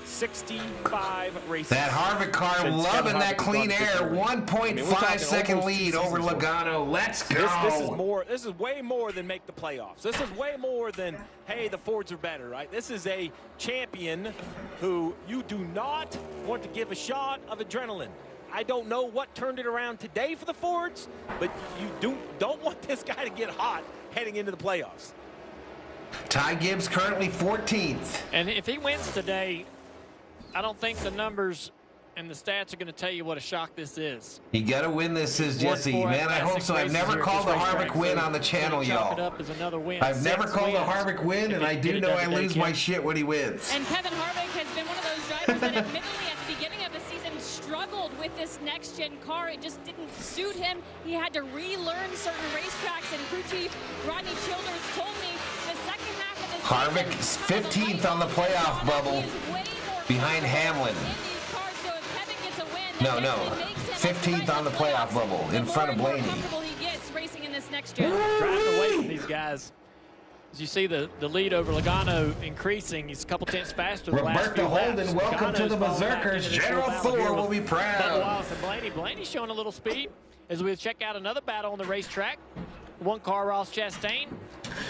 [SPEAKER 23] 65 races.
[SPEAKER 1] That Harvick car
[SPEAKER 23] since
[SPEAKER 1] loving
[SPEAKER 23] Kevin
[SPEAKER 1] that
[SPEAKER 23] Harvick's
[SPEAKER 1] clean
[SPEAKER 23] gone
[SPEAKER 1] air. 1.5 second lead over Logano. Let's go.
[SPEAKER 23] This is more. This is way more than make the playoffs. This is way more than, hey, the Fords are better, right? This is a champion who you do not want to give a shot of adrenaline. I don't know what turned it around today for the Fords, but you don't want this guy to get hot heading into the playoffs.
[SPEAKER 1] Ty Gibbs currently 14th.
[SPEAKER 3] And if he wins today, I don't think the numbers and the stats are going to tell you what a shock this is.
[SPEAKER 1] You got to win this, says Jesse. Man, I hope so. I've never called a Harvick win on the channel, y'all. I've never called a Harvick win, and I do know I lose my shit when he wins.
[SPEAKER 8] And Kevin Harvick has been one of those drivers that admittedly at the beginning of the season struggled with this next-gen car. It just didn't suit him. He had to relearn certain racetracks, and crew chief Rodney Childers told me the second half of the
[SPEAKER 1] Harvick is 15th on the playoff bubble behind Hamlin. No, 15th on the playoff bubble in front of Blaney.
[SPEAKER 8] He gets racing in this next gen.
[SPEAKER 3] Driving away from these guys. As you see the lead over Logano increasing, he's a couple tenths faster the last few
[SPEAKER 1] Roberto
[SPEAKER 3] laps.
[SPEAKER 1] Holden, welcome to the Berserkers. General Thor will be proud.
[SPEAKER 3] Wallace and Blaney. Blaney's showing a little speed as we check out another battle on the racetrack. 1-car Ross Chastain.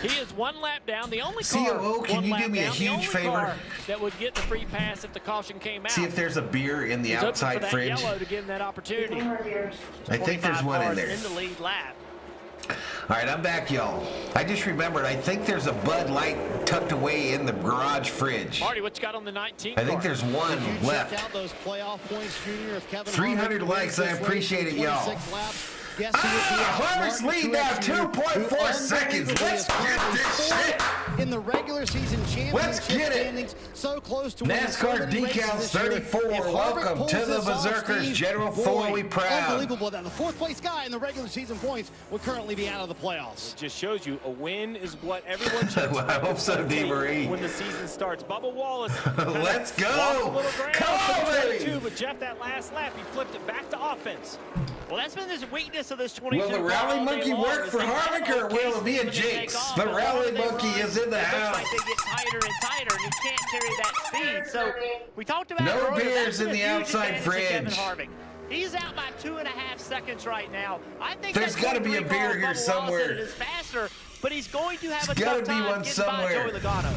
[SPEAKER 3] He is 1 lap down. The only car,
[SPEAKER 1] COO, can you do me a huge favor?
[SPEAKER 3] That would get the free pass if the caution came out.
[SPEAKER 1] See if there's a beer in the
[SPEAKER 3] He's
[SPEAKER 1] outside
[SPEAKER 3] open for that
[SPEAKER 1] fridge.
[SPEAKER 3] yellow to give him that opportunity.
[SPEAKER 1] I think there's one in there.
[SPEAKER 4] In the lead lap.
[SPEAKER 1] All right, I'm back, y'all. I just remembered, I think there's a Bud Light tucked away in the garage fridge.
[SPEAKER 3] Marty, what you got on the 19
[SPEAKER 1] I think there's one left.
[SPEAKER 5] Check out those playoff points, Junior. If Kevin
[SPEAKER 1] 300
[SPEAKER 5] Harvick
[SPEAKER 1] likes,
[SPEAKER 5] wins
[SPEAKER 1] I
[SPEAKER 5] this
[SPEAKER 1] appreciate
[SPEAKER 5] race
[SPEAKER 1] it,
[SPEAKER 5] in
[SPEAKER 1] y'all.
[SPEAKER 5] 26 laps, guess who would be out?
[SPEAKER 1] Harvick's
[SPEAKER 5] Martin
[SPEAKER 1] lead now,
[SPEAKER 5] Truex Jr.,
[SPEAKER 1] 2.4
[SPEAKER 5] who
[SPEAKER 1] seconds.
[SPEAKER 5] unbelievably
[SPEAKER 1] Let's
[SPEAKER 5] is
[SPEAKER 1] get
[SPEAKER 5] currently
[SPEAKER 1] this
[SPEAKER 5] fourth
[SPEAKER 1] shit.
[SPEAKER 5] in the regular season championship
[SPEAKER 1] Let's get it.
[SPEAKER 5] standings, so close to winning so
[SPEAKER 1] NASCAR
[SPEAKER 5] many races
[SPEAKER 1] decals
[SPEAKER 5] this year.
[SPEAKER 1] 34.
[SPEAKER 5] If Harvick
[SPEAKER 1] Welcome
[SPEAKER 5] pulls
[SPEAKER 1] to the
[SPEAKER 5] this off,
[SPEAKER 1] Berserkers.
[SPEAKER 5] Steve,
[SPEAKER 1] General
[SPEAKER 5] boy,
[SPEAKER 1] Thor, we proud.
[SPEAKER 5] Unbelievable that the 4th place guy in the regular season points would currently be out of the playoffs.
[SPEAKER 23] It just shows you a win is what everyone should
[SPEAKER 1] Well, I hope so,
[SPEAKER 23] expect
[SPEAKER 1] D-Marie.
[SPEAKER 23] when the season starts. Bubba Wallace.
[SPEAKER 1] Let's go.
[SPEAKER 23] Lost a little ground
[SPEAKER 1] Come on,
[SPEAKER 23] for
[SPEAKER 1] baby.
[SPEAKER 23] 22, but Jeff, that last lap, he flipped it back to offense.
[SPEAKER 4] Well, that's been the weakness of this 22.
[SPEAKER 1] Will the rally monkey work for Harvick, or will it be a jinx? The rally monkey is in the house.
[SPEAKER 4] It looks like they get tighter and tighter, and he can't carry that speed. So we talked about
[SPEAKER 1] No
[SPEAKER 4] earlier,
[SPEAKER 1] beers
[SPEAKER 4] that's
[SPEAKER 1] in
[SPEAKER 4] a
[SPEAKER 1] the
[SPEAKER 4] huge
[SPEAKER 1] outside
[SPEAKER 4] advantage to Kevin
[SPEAKER 1] fridge.
[SPEAKER 4] Harvick. He's out by 2.5 seconds right now. I think
[SPEAKER 1] There's
[SPEAKER 4] that
[SPEAKER 1] gotta be a
[SPEAKER 4] 23
[SPEAKER 1] beer
[SPEAKER 4] car
[SPEAKER 1] here
[SPEAKER 4] Bubba Wallace
[SPEAKER 1] somewhere.
[SPEAKER 4] is faster, but he's going to have
[SPEAKER 1] There's
[SPEAKER 4] a
[SPEAKER 1] gotta
[SPEAKER 4] tough
[SPEAKER 1] be
[SPEAKER 4] time
[SPEAKER 1] one
[SPEAKER 4] getting by
[SPEAKER 1] somewhere.
[SPEAKER 4] Joey Logano.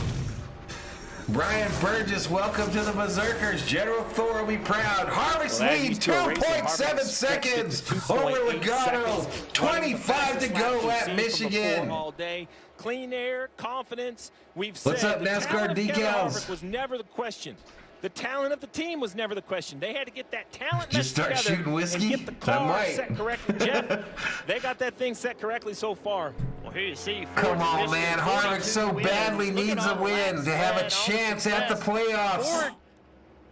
[SPEAKER 1] Brian Burgess, welcome to the Berserkers. General Thor will be proud. Harvick's lead, 2.7 seconds over Logano. 25 to go at Michigan.
[SPEAKER 23] All day. Clean air, confidence. We've
[SPEAKER 1] What's
[SPEAKER 23] said
[SPEAKER 1] up, NASCAR
[SPEAKER 23] the talent of Kevin
[SPEAKER 1] decals?
[SPEAKER 23] Harvick was never the question. The talent of the team was never the question. They had to get that talent
[SPEAKER 1] Just start
[SPEAKER 23] together
[SPEAKER 1] shooting whiskey?
[SPEAKER 23] and get the
[SPEAKER 1] I
[SPEAKER 23] car
[SPEAKER 1] might.
[SPEAKER 23] set correctly. Jeff, they got that thing set correctly so far.
[SPEAKER 4] Well, here you see.
[SPEAKER 1] Come on, man. Harvick so badly needs a win to have a chance at the playoffs.
[SPEAKER 4] Ford,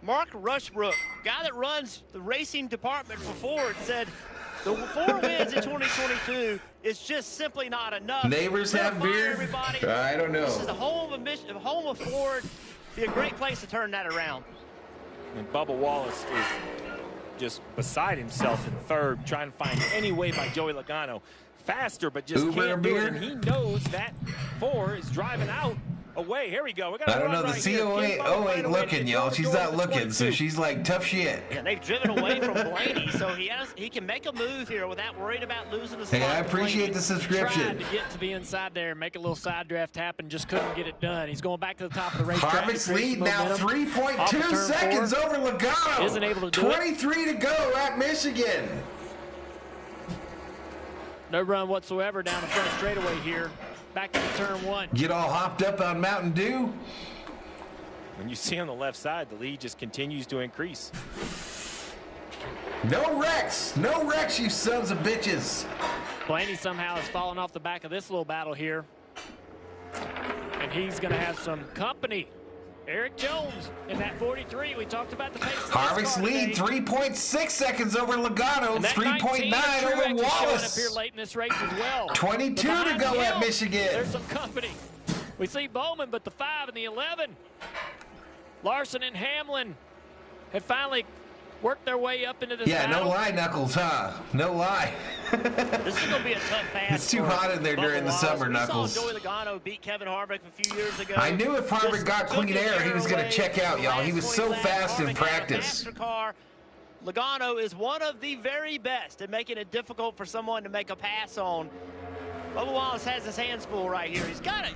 [SPEAKER 4] Mark Rushbrook, guy that runs the racing department for Ford, said the 4 wins in 2022 is just simply not enough.
[SPEAKER 1] Neighbors have beer?
[SPEAKER 4] Everybody.
[SPEAKER 1] I don't know.
[SPEAKER 4] This is the home of Ford. Be a great place to turn that around.
[SPEAKER 23] And Bubba Wallace is just beside himself in third, trying to find any way by Joey Logano. Faster, but just
[SPEAKER 1] Uber
[SPEAKER 23] can't do
[SPEAKER 1] beer?
[SPEAKER 23] it. And he knows that 4 is driving out away. Here we go. We got
[SPEAKER 1] I don't know. The CO ain't looking, y'all. She's not looking, so she's like, tough shit.
[SPEAKER 4] Yeah, they've driven away from Blaney, so he can make a move here without worried about losing the spot.
[SPEAKER 1] Hey, I appreciate the subscription.
[SPEAKER 3] Tried to get to the inside there and make a little side draft happen, just couldn't get it done. He's going back to the top of the racetrack.
[SPEAKER 1] Harvick's lead now 3.2 seconds over Logano.
[SPEAKER 3] Isn't able to do
[SPEAKER 1] 23 to go at Michigan.
[SPEAKER 3] No run whatsoever down the front straightaway here. Back into turn 1.
[SPEAKER 1] Get all hopped up on Mountain Dew.
[SPEAKER 23] When you see on the left side, the lead just continues to increase.
[SPEAKER 1] No wrecks. No wrecks, you sons of bitches.
[SPEAKER 3] Blaney somehow has fallen off the back of this little battle here. And he's going to have some company. Eric Jones in that 43. We talked about the pace of
[SPEAKER 1] Harvick's
[SPEAKER 3] NASCAR
[SPEAKER 1] lead,
[SPEAKER 3] today.
[SPEAKER 1] 3.6 seconds over Logano, 3.9 over
[SPEAKER 3] showing up
[SPEAKER 1] Wallace.
[SPEAKER 3] here late in this race as well.
[SPEAKER 1] 22 to
[SPEAKER 3] Behind
[SPEAKER 1] go at
[SPEAKER 3] him,
[SPEAKER 1] Michigan.
[SPEAKER 3] There's some company. We see Bowman, but the 5 and the 11. Larson and Hamlin have finally worked their way up into this battle.
[SPEAKER 1] No lie, Knuckles, huh? No lie.
[SPEAKER 4] This is going to be a tough pass.
[SPEAKER 1] It's too hot in there during the summer, Knuckles.
[SPEAKER 4] We saw Joey Logano beat Kevin Harvick a few years ago.
[SPEAKER 1] I knew if Harvick got clean air, he was going to check out, y'all. He was so fast in
[SPEAKER 4] Harvick
[SPEAKER 1] practice.
[SPEAKER 4] had a faster car. Logano is one of the very best at making it difficult for someone to make a pass on. Bubba Wallace has his hands full right here. He's got it.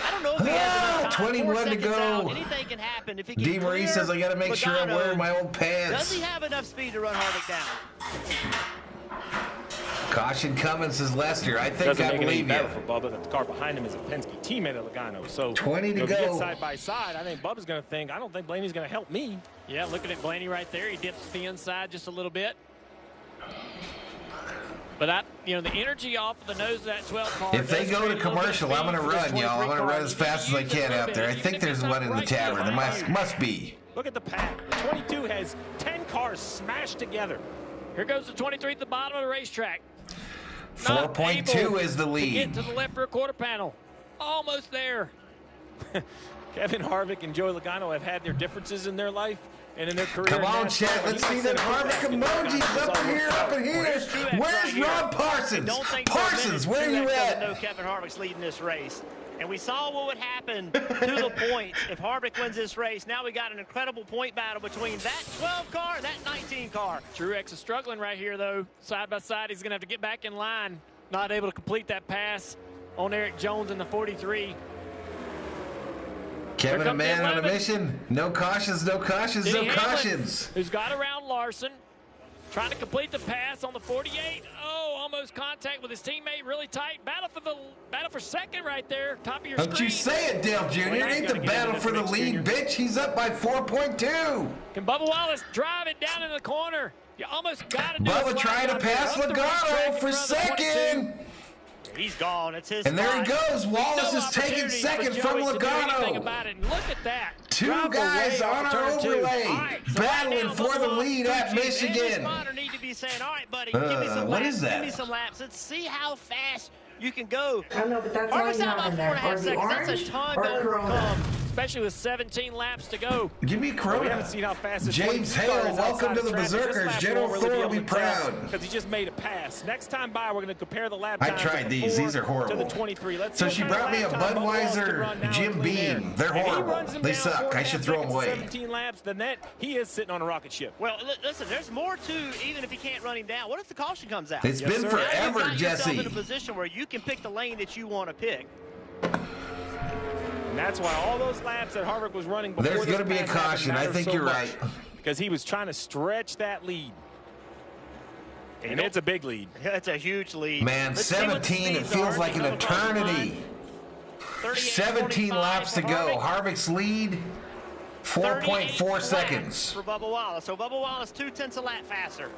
[SPEAKER 4] I don't know if he has enough time.
[SPEAKER 1] 21 to go.
[SPEAKER 4] Out. Anything can happen. If he can
[SPEAKER 1] DeMarie says I got to make sure I'm wearing my old pants.
[SPEAKER 4] Does he have enough speed to run Harvick down?
[SPEAKER 1] Caution coming, says Lester. I think I believe you.
[SPEAKER 23] Better for Bubba that the car behind him is a Penske teammate of Logano. So
[SPEAKER 1] 20 to
[SPEAKER 23] if we
[SPEAKER 1] go.
[SPEAKER 23] get side by side, I think Bubba's going to think, I don't think Blaney's going to help me.
[SPEAKER 3] Yeah, looking at Blaney right there. He dips the inside just a little bit. But the energy off of the nose of that 12 car.
[SPEAKER 1] If they go to commercial, I'm going to run, y'all. I'm going to run as fast as I can out there. I think there's one in the tavern. There must be.
[SPEAKER 23] Look at the pack. The 22 has 10 cars smashed together.
[SPEAKER 3] Here goes the 23 at the bottom of the racetrack.
[SPEAKER 1] 4.2 is the lead.
[SPEAKER 3] Get to the left rear quarter panel. Almost there.
[SPEAKER 23] Kevin Harvick and Joey Logano have had their differences in their life and in their career.
[SPEAKER 1] Come on, chat. Let's see that Harvick emojis up in here. Where's Rob Parsons? Parsons, where are you at?
[SPEAKER 4] I know Kevin Harvick's leading this race. And we saw what would happen to the points if Harvick wins this race. Now we got an incredible point battle between that 12 car and that 19 car.
[SPEAKER 3] Truex is struggling right here, though. Side by side, he's going to have to get back in line. Not able to complete that pass on Eric Jones in the 43.
[SPEAKER 1] Kevin, a man on a mission. No cautions, no cautions, no cautions.
[SPEAKER 3] Who's got around Larson. Trying to complete the pass on the 48. Oh, almost contact with his teammate. Really tight. Battle for second right there. Top of your screen.
[SPEAKER 1] Don't you say it, Dale Jr. It ain't the battle for the lead, bitch. He's up by 4.2.
[SPEAKER 3] Can Bubba Wallace drive it down in the corner? You almost got to do
[SPEAKER 1] Bubba trying to pass Logano for second.
[SPEAKER 4] He's gone. It's his
[SPEAKER 1] And there he
[SPEAKER 4] spot.
[SPEAKER 1] goes. Wallace is taking second from Logano.
[SPEAKER 3] Look at that.
[SPEAKER 1] Two guys on our overlay battling for the lead at Michigan.
[SPEAKER 4] Need to be saying, all right, buddy, give me some
[SPEAKER 1] what
[SPEAKER 4] laps,
[SPEAKER 1] is that?
[SPEAKER 4] Give me some laps. Let's see how fast you can go.
[SPEAKER 16] I know, but that's all you have in there. Or the orange
[SPEAKER 4] That's a ton
[SPEAKER 16] or
[SPEAKER 4] to
[SPEAKER 16] Corona.
[SPEAKER 4] overcome.
[SPEAKER 3] Especially with 17 laps to go.
[SPEAKER 1] Give me a Corona.
[SPEAKER 23] We haven't seen how fast this
[SPEAKER 1] James
[SPEAKER 23] 22 car
[SPEAKER 1] Hale,
[SPEAKER 23] is
[SPEAKER 1] welcome
[SPEAKER 23] outside
[SPEAKER 1] to the
[SPEAKER 23] of traffic. This
[SPEAKER 1] Berserkers.
[SPEAKER 23] lap
[SPEAKER 1] General
[SPEAKER 23] won't
[SPEAKER 1] Thor
[SPEAKER 23] really
[SPEAKER 1] will be
[SPEAKER 23] able to tell
[SPEAKER 1] proud.
[SPEAKER 23] because he just made a pass. Next time by, we're going to compare the lap
[SPEAKER 1] I
[SPEAKER 23] times
[SPEAKER 1] tried
[SPEAKER 23] of the
[SPEAKER 1] these.
[SPEAKER 23] 4
[SPEAKER 1] These are horrible.
[SPEAKER 23] to the 23. Let's
[SPEAKER 1] So
[SPEAKER 23] see
[SPEAKER 1] she
[SPEAKER 23] what kind
[SPEAKER 1] brought
[SPEAKER 23] of
[SPEAKER 1] me a
[SPEAKER 23] lap time Bubba Wallace can run now
[SPEAKER 1] Budweiser Jim
[SPEAKER 23] in clean air.
[SPEAKER 1] Beam. They're
[SPEAKER 23] If he
[SPEAKER 1] horrible.
[SPEAKER 23] runs them
[SPEAKER 1] They
[SPEAKER 23] down
[SPEAKER 1] suck. I
[SPEAKER 23] 4.5
[SPEAKER 1] should throw them
[SPEAKER 23] seconds,
[SPEAKER 1] away.
[SPEAKER 23] 17 laps, then he is sitting on a rocket ship.
[SPEAKER 4] Well, listen, there's more to even if he can't run him down. What if the caution comes out?
[SPEAKER 1] It's been
[SPEAKER 4] Now
[SPEAKER 1] forever,
[SPEAKER 4] you've got yourself
[SPEAKER 1] Jesse.
[SPEAKER 4] in a position where you can pick the lane that you want to pick.
[SPEAKER 23] And that's why all those laps that Harvick was running before
[SPEAKER 1] There's going to be a caution. I think you're right.
[SPEAKER 23] Because he was trying to stretch that lead. And it's a big lead.
[SPEAKER 4] It's a huge lead.
[SPEAKER 1] Man, 17, it feels like an eternity. 17 laps to go. Harvick's lead, 4.4 seconds.
[SPEAKER 4] For Bubba Wallace. So Bubba Wallace 0.2 a lap faster.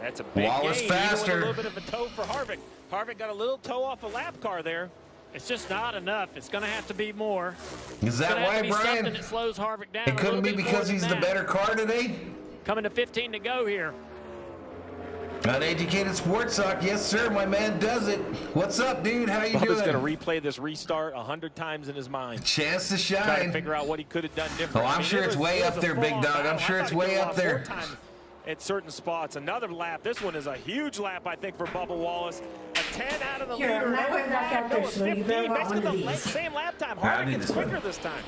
[SPEAKER 23] That's a big
[SPEAKER 1] Wallace
[SPEAKER 23] gain.
[SPEAKER 1] faster.
[SPEAKER 23] A little bit of a toe for Harvick. Harvick got a little toe off a lap car there. It's just not enough. It's going to have to be more.
[SPEAKER 1] Is that why, Brian?
[SPEAKER 23] That slows Harvick down.
[SPEAKER 1] It couldn't be because he's the better car today?
[SPEAKER 23] Coming to 15 to go here.
[SPEAKER 1] Uneducated Sports Talk, yes sir, my man does it. What's up, dude? How you doing?
[SPEAKER 23] He's going to replay this restart 100 times in his mind.
[SPEAKER 1] Chance to shine.
[SPEAKER 23] Trying to figure out what he could have done different.
[SPEAKER 1] Oh, I'm sure it's way up there, big dog. I'm sure it's way up there.
[SPEAKER 23] At certain spots. Another lap. This one is a huge lap, I think, for Bubba Wallace. A 10 out of the leader.
[SPEAKER 16] I'm not going back out there, so you better want one of these.
[SPEAKER 23] Same lap time. Harvick gets quicker this time.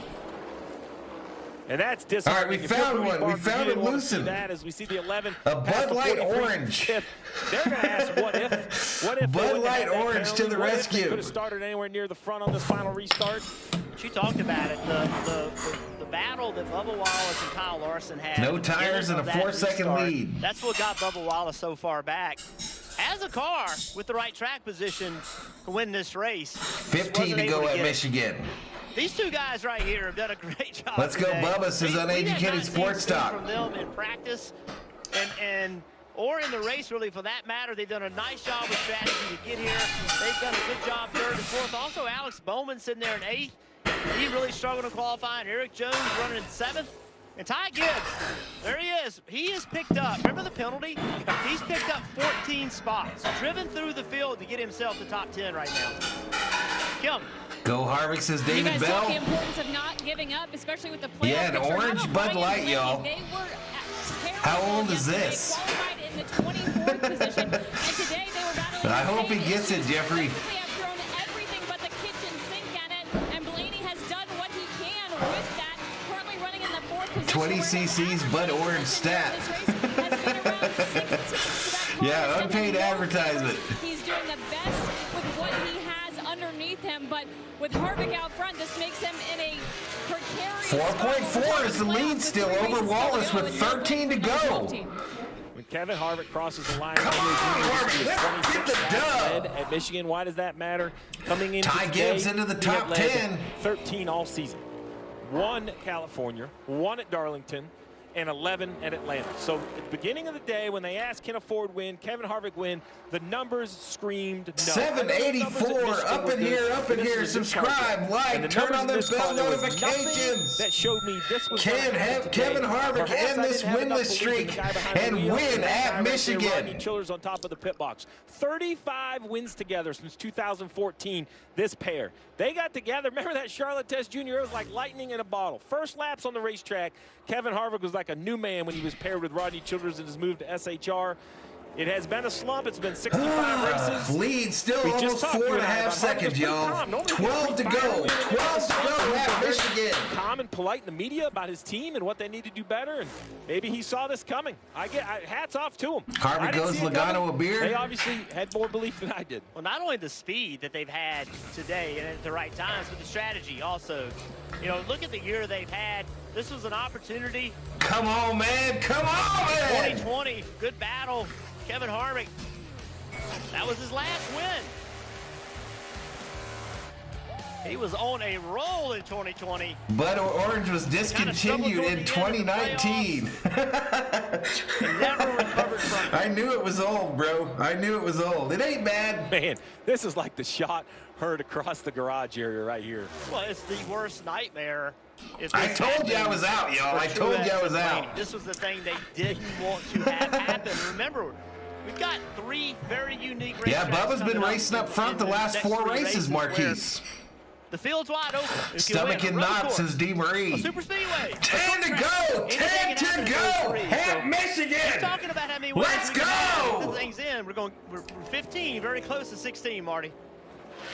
[SPEAKER 23] And that's disappointing.
[SPEAKER 1] All right, we found one. We found it loosened.
[SPEAKER 23] That as we see the 11.
[SPEAKER 1] A Bud Light Orange.
[SPEAKER 23] They're going to ask what if. What if
[SPEAKER 1] Bud Light Orange to the rescue.
[SPEAKER 23] Could have started anywhere near the front on this final restart.
[SPEAKER 4] She talked about it. The battle that Bubba Wallace and Kyle Larson had.
[SPEAKER 1] No tires and a 4-second lead.
[SPEAKER 4] That's what got Bubba Wallace so far back. As a car with the right track position to win this race.
[SPEAKER 1] 15 to go at Michigan.
[SPEAKER 4] These two guys right here have done a great job.
[SPEAKER 1] Let's go, Bubba. This is Uneducated Sports Talk.
[SPEAKER 4] From them in practice or in the race, really, for that matter. They've done a nice job with strategy to get here. They've done a good job third and fourth. Also, Alex Bowman sitting there in eighth. He really struggled to qualify. And Eric Jones running in seventh. And Ty Gibbs, there he is. He has picked up, remember the penalty? He's picked up 14 spots, driven through the field to get himself the top 10 right now. Kim.
[SPEAKER 1] Go Harvick, says David
[SPEAKER 8] you guys
[SPEAKER 1] Bell.
[SPEAKER 8] talk the importance of not giving up, especially with the playoff.
[SPEAKER 1] Yeah, an orange Bud Light, y'all. How old is this?
[SPEAKER 8] They qualified in the 24th position, and today they were battling.
[SPEAKER 1] I hope he gets it, Jeffrey.
[SPEAKER 8] They have thrown everything but the kitchen sink at it, and Blaney has done what he can with that. Currently running in the 4th position.
[SPEAKER 1] 20 cc's Bud Orange stat. Yeah, unpaid advertisement.
[SPEAKER 8] He's doing the best with what he has underneath him, but with Harvick out front, this makes him in a precarious
[SPEAKER 1] 4.4 is the lead still over Wallace with 13 to go.
[SPEAKER 23] When Kevin Harvick crosses the line,
[SPEAKER 1] come on, Harvick, get the dub.
[SPEAKER 23] At Michigan, why does that matter? Coming in
[SPEAKER 1] Ty Gibbs into the top 10.
[SPEAKER 23] 13 all season. 1 at California, 1 at Darlington, and 11 at Atlanta. So at the beginning of the day, when they asked can a Ford win, Kevin Harvick win, the numbers screamed no.
[SPEAKER 1] 784 up in here. Subscribe, like, turn on the bell notifications.
[SPEAKER 23] That showed me this was
[SPEAKER 1] can have Kevin Harvick end this winless streak and win at Michigan.
[SPEAKER 23] Childers on top of the pit box. 35 wins together since 2014. This pair. They got together. Remember that Charlotte Test Jr.? It was like lightning in a bottle. First laps on the racetrack, Kevin Harvick was like a new man when he was paired with Rodney Childers in his move to SHR. It has been a slump. It's been 65 races.
[SPEAKER 1] Lead still almost 4.5 seconds, y'all. 12 to go. 12 to go at Michigan.
[SPEAKER 23] Calm and polite in the media about his team and what they need to do better, and maybe he saw this coming. Hats off to him.
[SPEAKER 1] Harvick goes Logano a beer.
[SPEAKER 23] They obviously had more belief than I did.
[SPEAKER 4] Well, not only the speed that they've had today and at the right times, but the strategy also. You know, look at the year they've had. This was an opportunity.
[SPEAKER 1] Come on, man. Come on, man.
[SPEAKER 4] 2020, good battle. Kevin Harvick, that was his last win. He was on a roll in 2020.
[SPEAKER 1] Bud Orange was discontinued in 2019.
[SPEAKER 4] Never recovered from it.
[SPEAKER 1] I knew it was old, bro. I knew it was old. It ain't bad.
[SPEAKER 23] Man, this is like the shot heard across the garage area right here.
[SPEAKER 4] Well, it's the worst nightmare.
[SPEAKER 1] I told you I was out, y'all. I told you I was out.
[SPEAKER 4] This was the thing they didn't want to have happen. Remember, we've got 3 very unique races.
[SPEAKER 1] Yeah, Bubba's been racing up front the last 4 races, Marquise.
[SPEAKER 4] The field's wide open.
[SPEAKER 1] Stomach and knots, says D. Marie.
[SPEAKER 4] Super Speedway.
[SPEAKER 1] 10 to go. 10 to go. At Michigan.
[SPEAKER 4] We're talking about how many wins
[SPEAKER 1] Let's go.
[SPEAKER 4] Things in. We're 15, very close to 16, Marty.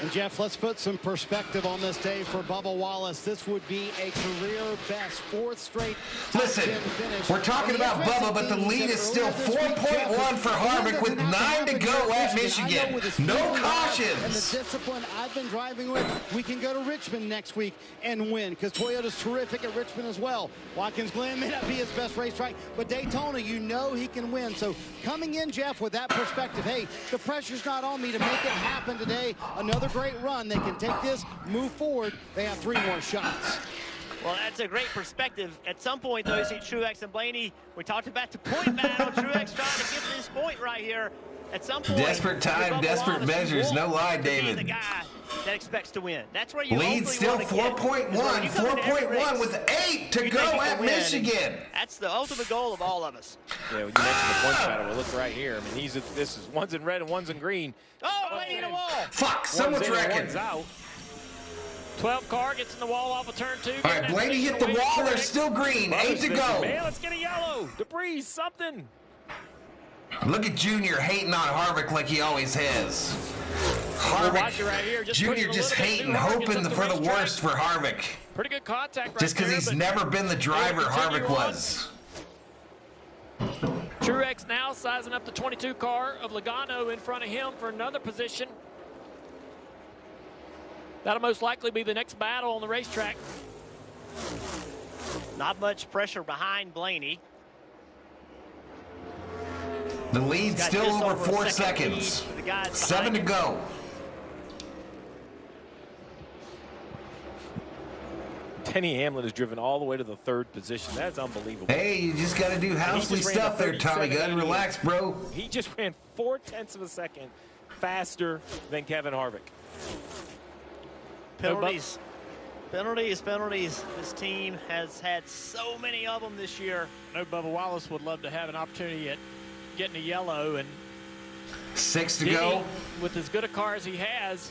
[SPEAKER 5] And Jeff, let's put some perspective on this day for Bubba Wallace. This would be a career best, fourth straight top 10 finish.
[SPEAKER 1] We're talking about Bubba, but the lead is still 4.1 for Harvick with 9 to go at Michigan. No cautions.
[SPEAKER 5] And the discipline I've been driving with, we can go to Richmond next week and win, because Toyota's terrific at Richmond as well. Watkins Glen may not be his best racetrack, but Daytona, you know he can win. So coming in, Jeff, with that perspective, hey, the pressure's not on me to make it happen today. Another great run. They can take this, move forward. They have 3 more shots.
[SPEAKER 4] Well, that's a great perspective. At some point, though, you see Truex and Blaney. We talked about the point battle. Truex trying to get this point right here. At some point,
[SPEAKER 1] desperate time, desperate measures. No lie, David.
[SPEAKER 4] The guy that expects to win. That's where you
[SPEAKER 1] lead still 4.1. 4.1 with 8 to go at Michigan.
[SPEAKER 4] That's the ultimate goal of all of us.
[SPEAKER 6] Yeah, when you mentioned the point battle, well, look right here. I mean, this is one's in red and one's in green.
[SPEAKER 4] Oh, Blaney in the wall.
[SPEAKER 1] Fuck, someone's wrecking.
[SPEAKER 3] One's out. 12 car gets in the wall off of turn 2.
[SPEAKER 1] All right, Blaney hit the wall. They're still green. 8 to go.
[SPEAKER 3] Man, let's get a yellow. Debris, something.
[SPEAKER 1] Look at Junior hating on Harvick like he always has.
[SPEAKER 3] Harvick, right here,
[SPEAKER 1] Junior just hating, hoping for the worst for Harvick.
[SPEAKER 3] Pretty good contact right
[SPEAKER 1] just because he's never been the driver Harvick was.
[SPEAKER 3] Truex now sizing up the 22 car of Logano in front of him for another position. That'll most likely be the next battle on the racetrack.
[SPEAKER 4] Not much pressure behind Blaney.
[SPEAKER 1] The lead's still over 4 seconds. 7 to go.
[SPEAKER 6] Denny Hamlin is driven all the way to the 3rd position. That's unbelievable.
[SPEAKER 1] Hey, you just got to do housely stuff there, Tommy Gunn. Relax, bro.
[SPEAKER 6] He just ran 0.4 of a second faster than Kevin Harvick.
[SPEAKER 4] Penalties. Penalties. This team has had so many of them this year.
[SPEAKER 3] I know Bubba Wallace would love to have an opportunity at getting a yellow, and
[SPEAKER 1] 6 to go.
[SPEAKER 3] With as good a car as he has,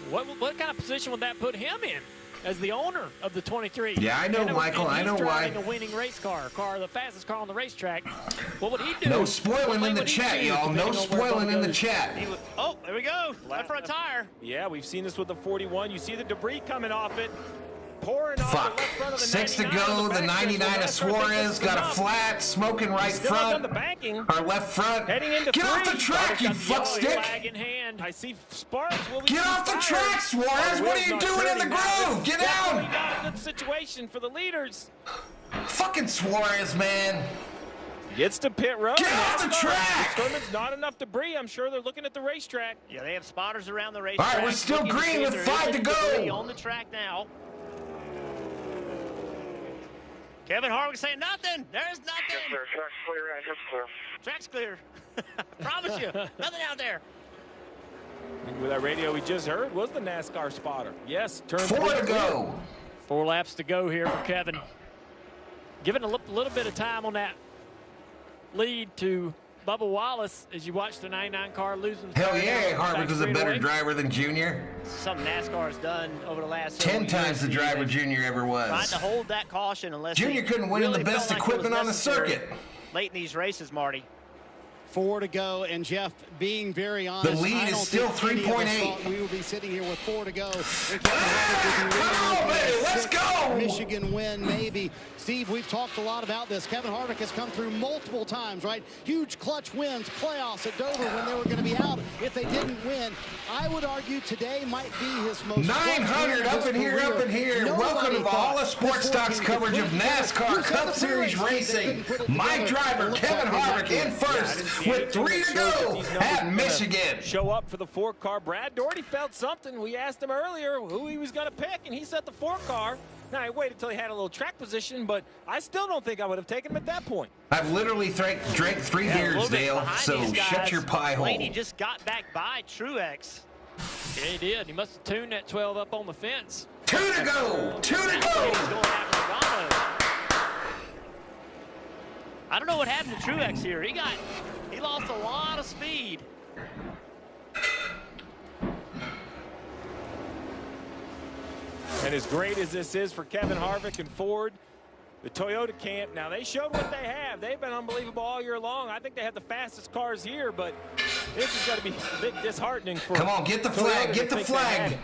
[SPEAKER 3] what kind of position would that put him in as the owner of the 23?
[SPEAKER 1] Yeah, I know, Michael. I know why.
[SPEAKER 3] He's driving a winning race car, the fastest car on the racetrack. What would he do?
[SPEAKER 1] No spoiling in the chat, y'all. No spoiling in the chat.
[SPEAKER 4] Oh, there we go. Left front tire.
[SPEAKER 6] Yeah, we've seen this with the 41. You see the debris coming off it. Pouring off
[SPEAKER 1] Fuck.
[SPEAKER 6] The left front of the
[SPEAKER 1] 6 to go. The 99 of Suarez got a flat, smoking right front. Our left front. Get off the track, you fuckstick.
[SPEAKER 3] In hand. I see sparks.
[SPEAKER 1] Get off the track, Suarez. What are you doing in the groove? Get down.
[SPEAKER 3] Not a good situation for the leaders.
[SPEAKER 1] Fucking Suarez, man.
[SPEAKER 6] Gets to pit road.
[SPEAKER 1] Get off the track.
[SPEAKER 6] Determines not enough debris. I'm sure they're looking at the racetrack.
[SPEAKER 4] Yeah, they have spotters around the racetrack.
[SPEAKER 1] All right, we're still green with 5 to go.
[SPEAKER 4] On the track now. Kevin Harvick saying nothing. There's nothing.
[SPEAKER 11] Yes, sir. Track's clear. Yes, sir.
[SPEAKER 4] Track's clear. Promise you. Nothing out there.
[SPEAKER 6] And with that radio we just heard was the NASCAR spotter. Yes, turn
[SPEAKER 1] 4 to go.
[SPEAKER 3] 4 laps to go here for Kevin. Giving a little bit of time on that lead to Bubba Wallace as you watch the 99 car losing.
[SPEAKER 1] Hell yeah, Harvick was a better driver than Junior.
[SPEAKER 4] Something NASCAR has done over the last
[SPEAKER 1] 10 times the driver Junior ever was.
[SPEAKER 4] Trying to hold that caution unless
[SPEAKER 1] Junior couldn't win in the best equipment on the circuit.
[SPEAKER 4] Late in these races, Marty.
[SPEAKER 5] 4 to go, and Jeff, being very honest,
[SPEAKER 1] the lead is still 3.8.
[SPEAKER 5] We will be sitting here with 4 to go.
[SPEAKER 1] Come on, baby, let's go!
[SPEAKER 5] Michigan win, maybe. Steve, we've talked a lot about this. Kevin Harvick has come through multiple times, right? Huge clutch wins, playoffs at Dover when they were going to be out if they didn't win. I would argue today might be his most
[SPEAKER 1] 900 up in here, up in here. Welcome to Valhalla Sports Talk's coverage of NASCAR Cup Series racing. My driver, Kevin Harvick, in first with 3 to go at Michigan.
[SPEAKER 6] Show up for the 4 car. Brad Doherty felt something. We asked him earlier who he was going to pick, and he said the 4 car. Now, I waited until he had a little track position, but I still don't think I would have taken him at that point.
[SPEAKER 1] I've literally drank 3 beers, Dale, so shut your pie hole.
[SPEAKER 4] Blaney just got back by Truex.
[SPEAKER 3] Yeah, he did. He must have tuned that 12 up on the fence.
[SPEAKER 1] 2 to go! 2 to go!
[SPEAKER 4] I don't know what happened to Truex here. He lost a lot of speed.
[SPEAKER 6] And as great as this is for Kevin Harvick and Ford,
[SPEAKER 23] The Toyota camp, now they showed what they have. They've been unbelievable all year long. I think they have the fastest cars here, but this is going to be a bit disheartening for
[SPEAKER 1] Come on, get the flag, get the flag.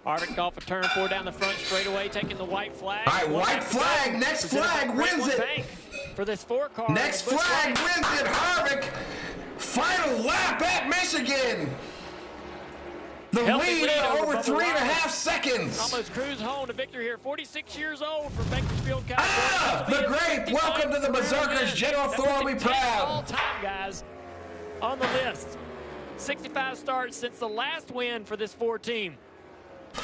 [SPEAKER 3] Harvick off a turn 4 down the front straightaway, taking the white flag.
[SPEAKER 1] All right, white flag, next flag wins it.
[SPEAKER 3] For this 4-car.
[SPEAKER 1] Next flag wins it, Harvick. Final lap at Michigan. The lead over 3.5 seconds.
[SPEAKER 3] Almost cruise home to victory here. 46 years old for Bakersfield, California.
[SPEAKER 1] The grape. Welcome to the Berserkers. General Thor, be proud.
[SPEAKER 3] All time, guys, on the list. 65 starts since the last win for this 4 team.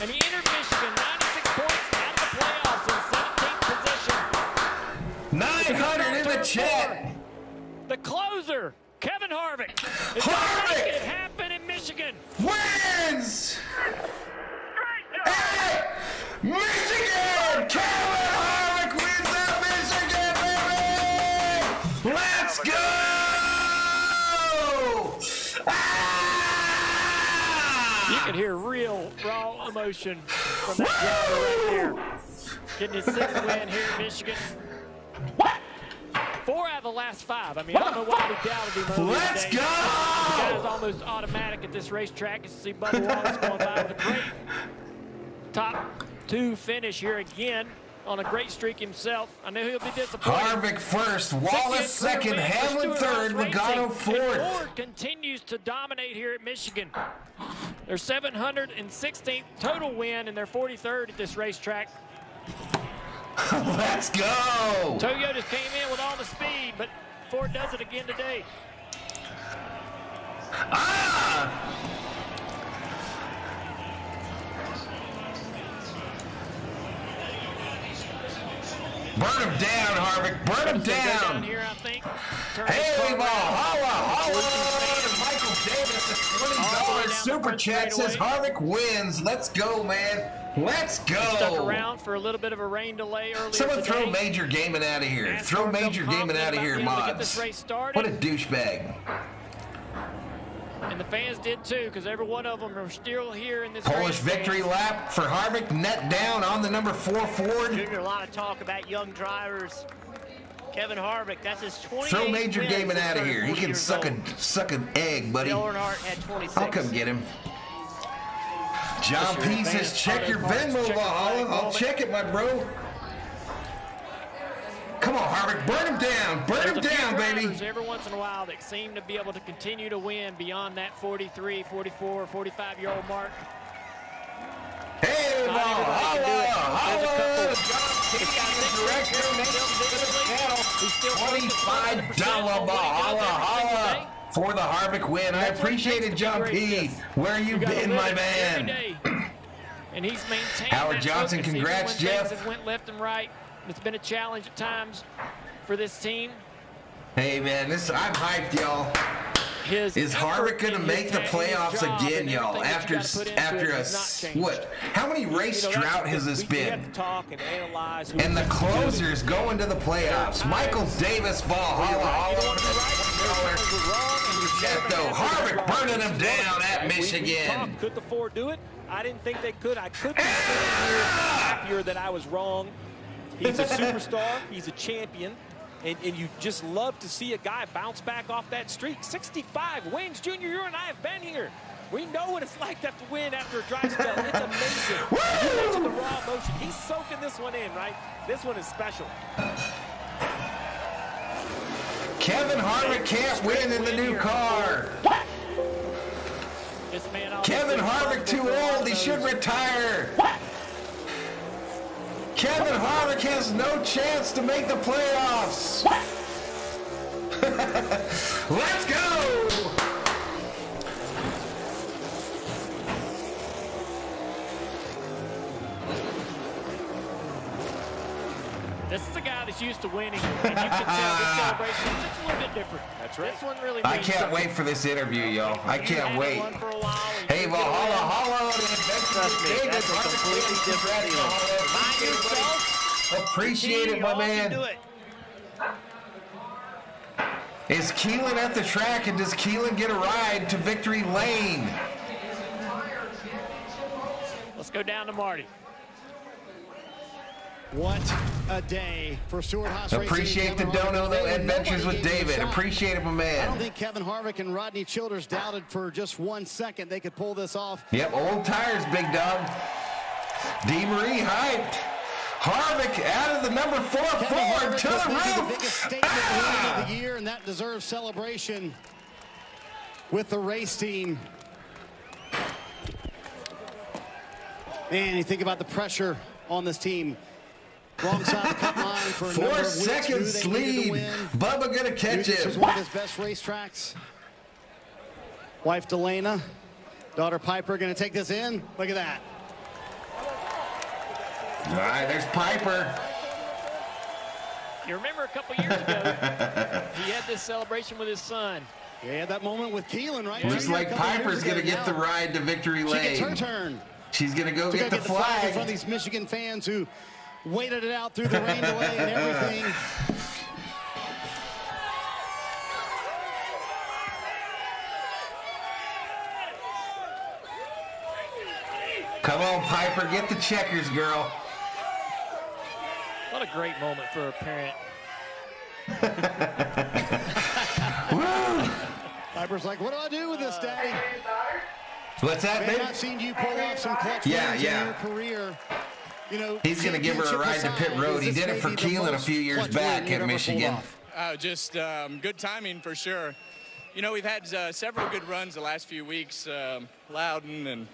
[SPEAKER 3] And he entered Michigan 96 points out of the playoffs in 17th position.
[SPEAKER 1] 900 in the chat.
[SPEAKER 3] The closer, Kevin Harvick.
[SPEAKER 1] Harvick!
[SPEAKER 3] It happened in Michigan.
[SPEAKER 1] Wins! Hey! Michigan! Kevin Harvick wins at Michigan, baby! Let's go!
[SPEAKER 3] You can hear real, raw emotion from that driver right there. Getting his 6th win here in Michigan. 4 out of the last 5. I mean, I don't know why we doubted him earlier
[SPEAKER 1] Let's
[SPEAKER 3] today.
[SPEAKER 1] go!
[SPEAKER 3] The guy's almost automatic at this racetrack. You see Bubba Wallace going by with a great top 2 finish here again on a great streak himself. I know he'll be disappointed.
[SPEAKER 1] Harvick first, Wallace second, Hamlin third, Logano fourth.
[SPEAKER 3] Ford continues to dominate here at Michigan. Their 716th total win and their 43rd at this racetrack.
[SPEAKER 1] Let's go!
[SPEAKER 3] Toyotas came in with all the speed, but Ford does it again today.
[SPEAKER 1] Burn him down, Harvick. Burn him down.
[SPEAKER 3] Here, I think.
[SPEAKER 1] Hey, Valhalla! Michael Davis, a $20 super chat says Harvick wins. Let's go, man. Let's go.
[SPEAKER 3] Stuck around for a little bit of a rain delay earlier
[SPEAKER 1] Someone
[SPEAKER 3] today.
[SPEAKER 1] throw Major Gaming out of here. Throw Major Gaming out of here, mods. What a douchebag.
[SPEAKER 3] And the fans did too, because every one of them are still here in this
[SPEAKER 1] Polish
[SPEAKER 3] race.
[SPEAKER 1] victory lap for Harvick. Net down on the number 4 Ford.
[SPEAKER 4] Junior, a lot of talk about young drivers. Kevin Harvick, that's his 28th
[SPEAKER 1] Throw Major
[SPEAKER 4] win
[SPEAKER 1] Gaming
[SPEAKER 4] since
[SPEAKER 1] out of here. He
[SPEAKER 4] 34
[SPEAKER 1] can
[SPEAKER 4] years
[SPEAKER 1] suck an egg, buddy.
[SPEAKER 4] Dale Earnhardt had 26.
[SPEAKER 1] I'll come get him. John P says, check your Venmo, Valhalla. I'll check it, my bro. Come on, Harvick. Burn him down. Burn him down, baby.
[SPEAKER 3] Every once in a while that seem to be able to continue to win beyond that 43, 44, 45-year-old mark.
[SPEAKER 1] Hey, Valhalla. Holla. $25 Valhalla. For the Harvick win. I appreciate it, John P. Where you been, my man?
[SPEAKER 3] And he's maintained
[SPEAKER 1] Howard Johnson, congrats, Jeff.
[SPEAKER 3] Things went left and right. It's been a challenge at times for this team.
[SPEAKER 1] Hey, man, I'm hyped, y'all. Is Harvick going to make the playoffs again, y'all? After what? How many race drought has this been? And the closers going to the playoffs. Michael Davis, Valhalla, all over the Harvick burning them down at Michigan.
[SPEAKER 23] Could the Ford do it? I didn't think they could. I couldn't be happier that I was wrong. He's a superstar. He's a champion. And you just love to see a guy bounce back off that streak. 65 wins. Junior, you and I have been here. We know what it's like to have to win after a dry spell. It's amazing. You mentioned the raw emotion. He's soaking this one in, right? This one is special.
[SPEAKER 1] Kevin Harvick can't win in the new car. Kevin Harvick too old. He should retire. Kevin Harvick has no chance to make the playoffs. Let's go.
[SPEAKER 3] This is a guy that's used to winning, and you can tell this celebration is just a little bit different. That's right. This one really
[SPEAKER 1] I can't wait for this interview, y'all. I can't wait. Hey, Valhalla, holla.
[SPEAKER 4] That's a completely different deal.
[SPEAKER 1] Appreciate it, my man. Is Keelan at the track, and does Keelan get a ride to victory lane?
[SPEAKER 3] Let's go down to Marty.
[SPEAKER 5] What a day for Stewart Haas Racing.
[SPEAKER 1] Appreciate the dono, though. Adventures with David. Appreciate it, my man.
[SPEAKER 5] I don't think Kevin Harvick and Rodney Childers doubted for just 1 second they could pull this off.
[SPEAKER 1] Yep, old tires, big dog. DeMarie hyped. Harvick out of the number 4 Ford to the roof.
[SPEAKER 5] The biggest statement at the end of the year, and that deserves celebration with the race team. Man, you think about the pressure on this team. Wrong side of the cut line for a number of
[SPEAKER 1] 4
[SPEAKER 5] weeks.
[SPEAKER 1] seconds lead. Bubba gonna catch
[SPEAKER 5] This
[SPEAKER 1] it.
[SPEAKER 5] was one of his best racetracks. Wife Delana, daughter Piper gonna take this in. Look at that.
[SPEAKER 1] All right, there's Piper.
[SPEAKER 3] You remember a couple years ago, he had this celebration with his son.
[SPEAKER 5] Yeah, he had that moment with Keelan, right?
[SPEAKER 1] Looks like Piper's gonna get the ride to victory lane.
[SPEAKER 5] She gets her turn.
[SPEAKER 1] She's gonna go get the
[SPEAKER 5] flag in
[SPEAKER 1] flag.
[SPEAKER 5] front of these Michigan fans who waited it out through the rain delay and everything.
[SPEAKER 1] Come on, Piper, get the checkers, girl.
[SPEAKER 3] What a great moment for a parent.
[SPEAKER 5] Piper's like, what do I do with this, Daddy?
[SPEAKER 1] What's that,
[SPEAKER 5] Man,
[SPEAKER 1] babe?
[SPEAKER 5] I've seen you pull off some clutch wins in your career. You know,
[SPEAKER 1] He's going to give her a ride to pit road. He did it for Keelan a few years back at Michigan.
[SPEAKER 17] Just good timing for sure. You know, we've had several good runs the last few weeks. Loudon and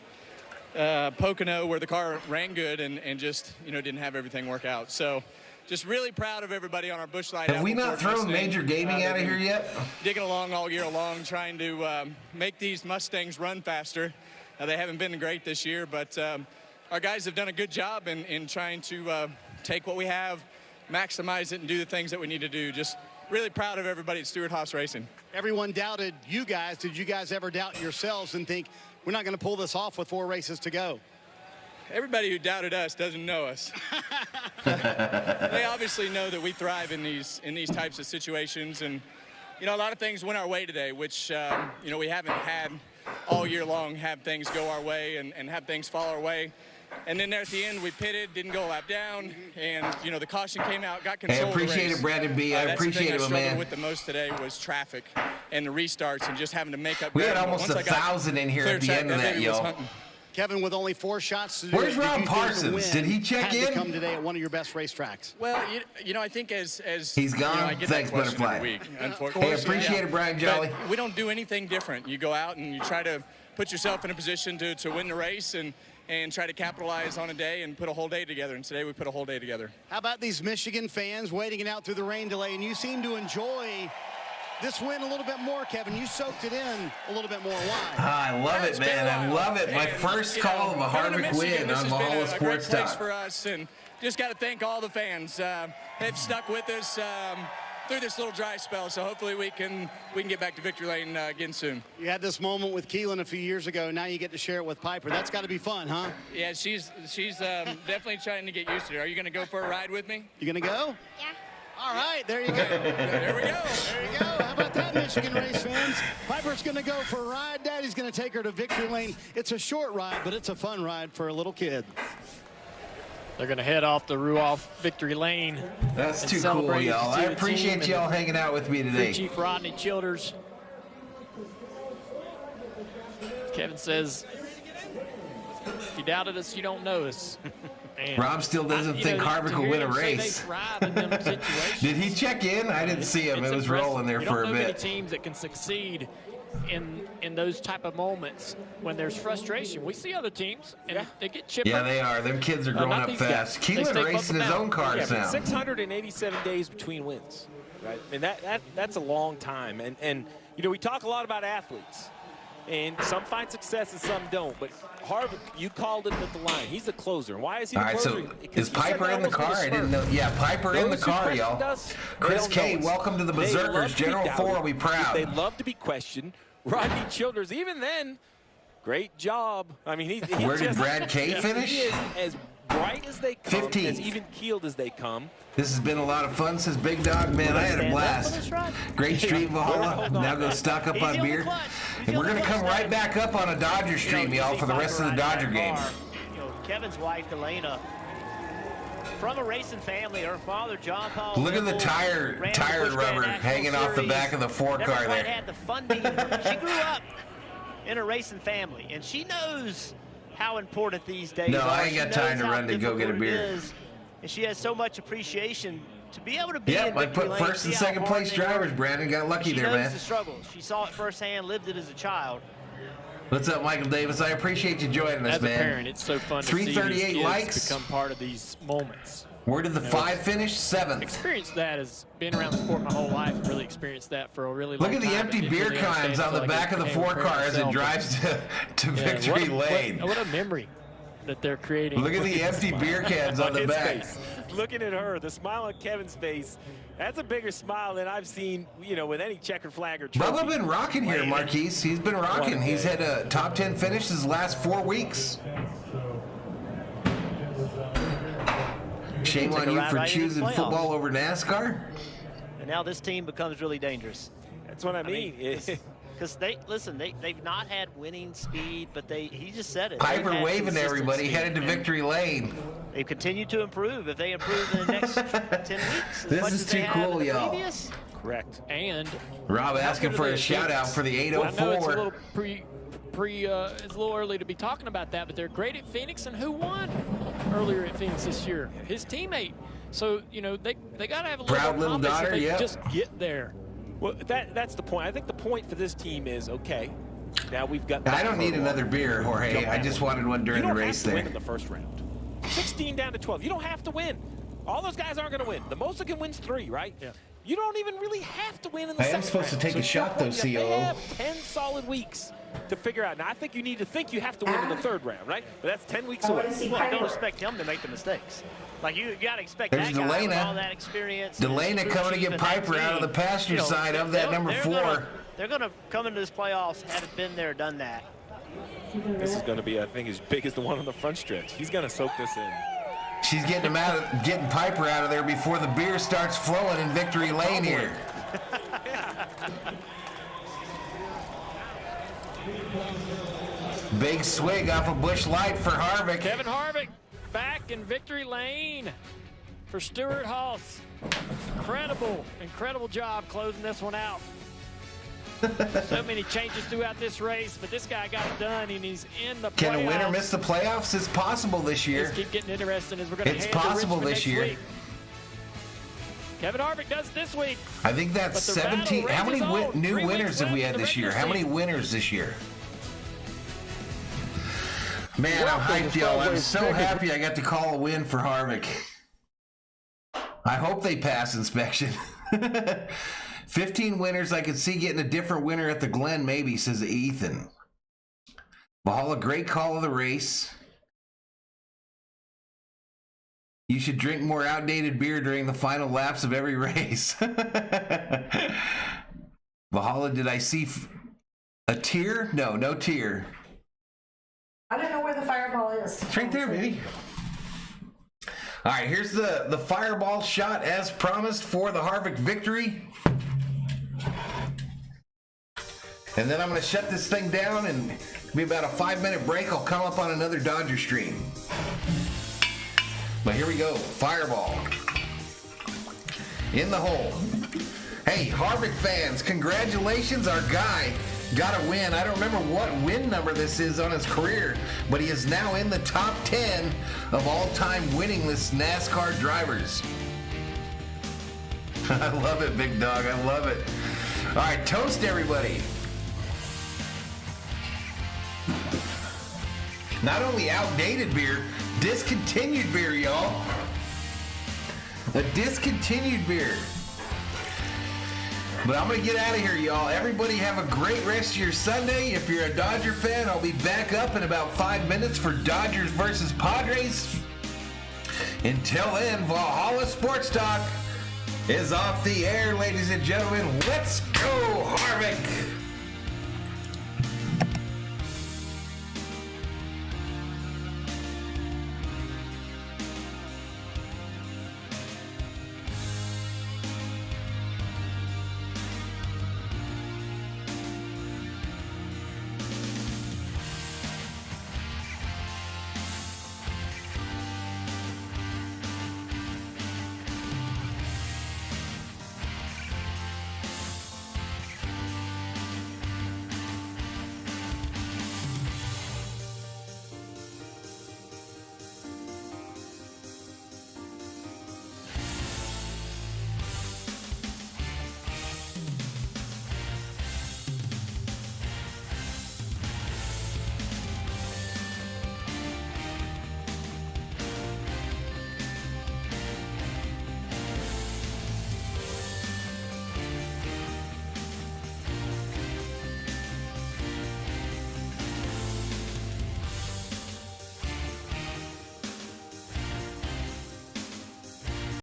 [SPEAKER 17] Pocono, where the car ran good and just, you know, didn't have everything work out. So just really proud of everybody on our Busch Light.
[SPEAKER 1] Have we not thrown Major Gaming out of here yet?
[SPEAKER 17] Digging along all year long, trying to make these Mustangs run faster. They haven't been great this year, but our guys have done a good job in trying to take what we have, maximize it, and do the things that we need to do. Just really proud of everybody at Stewart Haas Racing.
[SPEAKER 5] Everyone doubted you guys. Did you guys ever doubt yourselves and think, we're not going to pull this off with 4 races to go?
[SPEAKER 17] Everybody who doubted us doesn't know us. They obviously know that we thrive in these types of situations, and you know, a lot of things went our way today, which you know, we haven't had all year long. Have things go our way and have things fall our way. And then there at the end, we pitted, didn't go a lap down, and you know, the caution came out, got control of the race.
[SPEAKER 1] I appreciate it, Brandon B. I appreciate it,
[SPEAKER 17] my man.
[SPEAKER 1] man.
[SPEAKER 17] Struggled with the most today was traffic and the restarts and just having to make up.
[SPEAKER 1] We had
[SPEAKER 17] ground.
[SPEAKER 1] almost
[SPEAKER 17] Once
[SPEAKER 1] 1,000 in here at the end of that, yo.
[SPEAKER 5] Kevin, with only 4 shots to do,
[SPEAKER 1] where's Rob Parsons? Did he check
[SPEAKER 5] had
[SPEAKER 1] in?
[SPEAKER 5] To come today at one of your best racetracks.
[SPEAKER 17] Well, you know, I think as
[SPEAKER 1] he's gone.
[SPEAKER 17] You know, I get
[SPEAKER 1] Thanks,
[SPEAKER 17] that question
[SPEAKER 1] Butterfly.
[SPEAKER 17] every week, unfortunately.
[SPEAKER 1] Hey, appreciate it, Brian Jolly.
[SPEAKER 17] But we don't do anything different. You go out and you try to put yourself in a position to win the race and try to capitalize on a day and put a whole day together. And today we put a whole day together.
[SPEAKER 5] How about these Michigan fans waiting it out through the rain delay? And you seem to enjoy this win a little bit more, Kevin. You soaked it in a little bit more. Why?
[SPEAKER 1] I love it, man. I love it. My first call of a Harvick win on Valhalla Sports Talk.
[SPEAKER 17] For us, and just got to thank all the fans. They've stuck with us through this little dry spell, so hopefully we can get back to victory lane again soon.
[SPEAKER 5] You had this moment with Keelan a few years ago. Now you get to share it with Piper. That's got to be fun, huh?
[SPEAKER 17] Yeah, she's definitely trying to get used to it. Are you going to go for a ride with me?
[SPEAKER 5] You going to go?
[SPEAKER 8] Yeah.
[SPEAKER 5] All right, there you go.
[SPEAKER 17] There we go.
[SPEAKER 5] There you go. How about that, Michigan race fans? Piper's going to go for a ride. Daddy's going to take her to victory lane. It's a short ride, but it's a fun ride for a little kid.
[SPEAKER 3] They're going to head off the Ruoff victory lane.
[SPEAKER 1] That's too cool, y'all. I appreciate y'all hanging out with me today.
[SPEAKER 3] Chief Rodney Childers. Kevin says, if you doubted us, you don't know us. And
[SPEAKER 1] Rob still doesn't think Harvick will win a race. Did he check in? I didn't see him. It was rolling there for a bit.
[SPEAKER 3] You don't know many teams that can succeed in those type of moments when there's frustration. We see other teams, and they get chipper.
[SPEAKER 1] Yeah, they are. Them kids are growing up fast. Keelan racing his own cars now.
[SPEAKER 23] 687 days between wins, right? I mean, that's a long time. And you know, we talk a lot about athletes. And some find success and some don't. But Harvick, you called it at the line. He's the closer. Why is he the closer?
[SPEAKER 1] All right, so is Piper in the car? I didn't know. Yeah, Piper in the car, y'all. Chris K, welcome to the Berserkers. General 4 will be proud.
[SPEAKER 23] They love to be questioned. Rodney Childers, even then, great job. I mean,
[SPEAKER 1] where did Brad K finish?
[SPEAKER 23] He is as bright as they come,
[SPEAKER 1] 15th.
[SPEAKER 23] as even-keeled as they come.
[SPEAKER 1] This has been a lot of fun, says Big Dog. Man, I had a blast. Great stream, Valhalla. Now go stock up on beer. And we're going to come right back up on a Dodger stream, y'all, for the rest of the Dodger game.
[SPEAKER 4] You know, Kevin's wife, Elena, from a racing family. Her father, John Paul.
[SPEAKER 1] Look at the tire rubber hanging off the back of the 4 car
[SPEAKER 4] Never quite
[SPEAKER 1] there.
[SPEAKER 4] had the funding. She grew up in a racing family, and she knows how important these days
[SPEAKER 1] No,
[SPEAKER 4] are.
[SPEAKER 1] I ain't got time to run to go get a beer.
[SPEAKER 4] And she has so much appreciation to be able to be in
[SPEAKER 1] Yep, I
[SPEAKER 4] victory
[SPEAKER 1] put
[SPEAKER 4] lane,
[SPEAKER 1] first and
[SPEAKER 4] see how
[SPEAKER 1] second
[SPEAKER 4] hard
[SPEAKER 1] place
[SPEAKER 4] they
[SPEAKER 1] drivers,
[SPEAKER 4] work.
[SPEAKER 1] Brandon. Got lucky
[SPEAKER 4] She
[SPEAKER 1] there,
[SPEAKER 4] knows
[SPEAKER 1] man.
[SPEAKER 4] the struggles. She saw it firsthand, lived it as a child.
[SPEAKER 1] What's up, Michael Davis? I appreciate you joining us,
[SPEAKER 3] As
[SPEAKER 1] man.
[SPEAKER 3] a parent, it's so fun to see these
[SPEAKER 1] 338
[SPEAKER 3] kids
[SPEAKER 1] likes.
[SPEAKER 3] become part of these moments.
[SPEAKER 1] Where did the 5 finish? 7th.
[SPEAKER 3] Experienced that as being around the sport my whole life. And really experienced that for a really long
[SPEAKER 1] Look
[SPEAKER 3] time.
[SPEAKER 1] at the empty beer cans on the back of the 4 car as it drives to victory lane.
[SPEAKER 3] What a memory that they're creating.
[SPEAKER 1] Look at the empty beer cans on the
[SPEAKER 23] his
[SPEAKER 1] back.
[SPEAKER 23] face. Looking at her, the smile on Kevin's face, that's a bigger smile than I've seen, with any checker flag or trophy.
[SPEAKER 1] Bubba been rocking here, Marquise. He's been rocking. He's had a top 10 finish his last 4 weeks. Shame on you for choosing football over NASCAR.
[SPEAKER 4] And now this team becomes really dangerous.
[SPEAKER 23] That's what I mean.
[SPEAKER 4] Because they've not had winning speed, but he just said it.
[SPEAKER 1] Piper
[SPEAKER 4] They've had
[SPEAKER 1] waving
[SPEAKER 4] consistent
[SPEAKER 1] everybody,
[SPEAKER 4] speed.
[SPEAKER 1] headed to victory lane.
[SPEAKER 4] They've continued to improve. If they improve in the next 10 weeks, as
[SPEAKER 1] This
[SPEAKER 4] much
[SPEAKER 1] is
[SPEAKER 4] as they
[SPEAKER 1] too
[SPEAKER 4] have
[SPEAKER 1] cool,
[SPEAKER 4] in the
[SPEAKER 1] y'all.
[SPEAKER 4] previous,
[SPEAKER 23] Correct.
[SPEAKER 3] And
[SPEAKER 1] Rob asking for a shout out for the 804.
[SPEAKER 3] I know it's a little it's a little early to be talking about that, but they're great at Phoenix, and who won earlier at Phoenix this year? His teammate. So, they got to have a little
[SPEAKER 1] Proud
[SPEAKER 3] more
[SPEAKER 1] little
[SPEAKER 3] confidence
[SPEAKER 1] daughter,
[SPEAKER 3] if they
[SPEAKER 1] yep.
[SPEAKER 3] just get there.
[SPEAKER 23] Well, that's the point. I think the point for this team is, okay, now we've got...
[SPEAKER 1] I don't need another beer, Jorge. I just wanted one during the race there.
[SPEAKER 23] You don't have to win in the first round. 16 down to 12. You don't have to win. All those guys aren't going to win. The most that can wins 3, right? Yeah. You don't even really have to win in the second round.
[SPEAKER 1] I am supposed to take a shot, though,
[SPEAKER 23] They
[SPEAKER 1] COO.
[SPEAKER 23] have 10 solid weeks to figure out. Now, I think you need to think you have to win in the 3rd round, right? But that's 10 weeks away.
[SPEAKER 4] Well, I don't expect him to make the mistakes. Like, you got to expect
[SPEAKER 1] There's
[SPEAKER 4] that guy with
[SPEAKER 1] Delana.
[SPEAKER 4] all that experience.
[SPEAKER 1] Delana coming to get Piper out of the passenger side of that number 4.
[SPEAKER 4] They're going to come into this playoffs, have been there, done that.
[SPEAKER 23] This is going to be, I think, as big as the one on the front stretch. He's going to soak this in.
[SPEAKER 1] She's getting Piper out of there before the beer starts flowing in victory lane here. Big swig off a Busch Light for Harvick.
[SPEAKER 3] Kevin Harvick back in victory lane for Stuart Haas. Incredible job closing this one out. So many changes throughout this race, but this guy got it done, and he's in the playoffs.
[SPEAKER 1] Can a winner miss the playoffs? It's possible this year.
[SPEAKER 3] Let's keep getting interesting as we're going to
[SPEAKER 1] It's
[SPEAKER 3] head to
[SPEAKER 1] possible
[SPEAKER 3] Richmond
[SPEAKER 1] this
[SPEAKER 3] next
[SPEAKER 1] year.
[SPEAKER 3] week. Kevin Harvick does it this week.
[SPEAKER 1] I think that's 17. How many new winners have we had this year? How many winners this year? Man, I'm hyped, y'all. I'm so happy I got to call a win for Harvick. I hope they pass inspection. 15 winners. I could see getting a different winner at the Glen, maybe, says Ethan. Valhalla, great call of the race. You should drink more outdated beer during the final laps of every race. Valhalla, did I see a tear? No, no tear.
[SPEAKER 16] I don't know where the fireball is.
[SPEAKER 1] It's right there, baby. All right, here's the fireball shot as promised for the Harvick victory. And then I'm going to shut this thing down, and it'll be about a 5-minute break. I'll come up on another Dodger stream. But here we go. Fireball. In the hole. Hey, Harvick fans, congratulations. Our guy got a win. I don't remember what win number this is on his career, but he is now in the top 10 of all-time winningless NASCAR drivers. I love it, big dog. I love it. All right, toast everybody. Not only outdated beer, discontinued beer, y'all. A discontinued beer. But I'm going to get out of here, y'all. Everybody have a great rest of your Sunday. If you're a Dodger fan, I'll be back up in about 5 minutes for Dodgers versus Padres. Until then, Valhalla Sports Talk is off the air, ladies and gentlemen. Let's go, Harvick!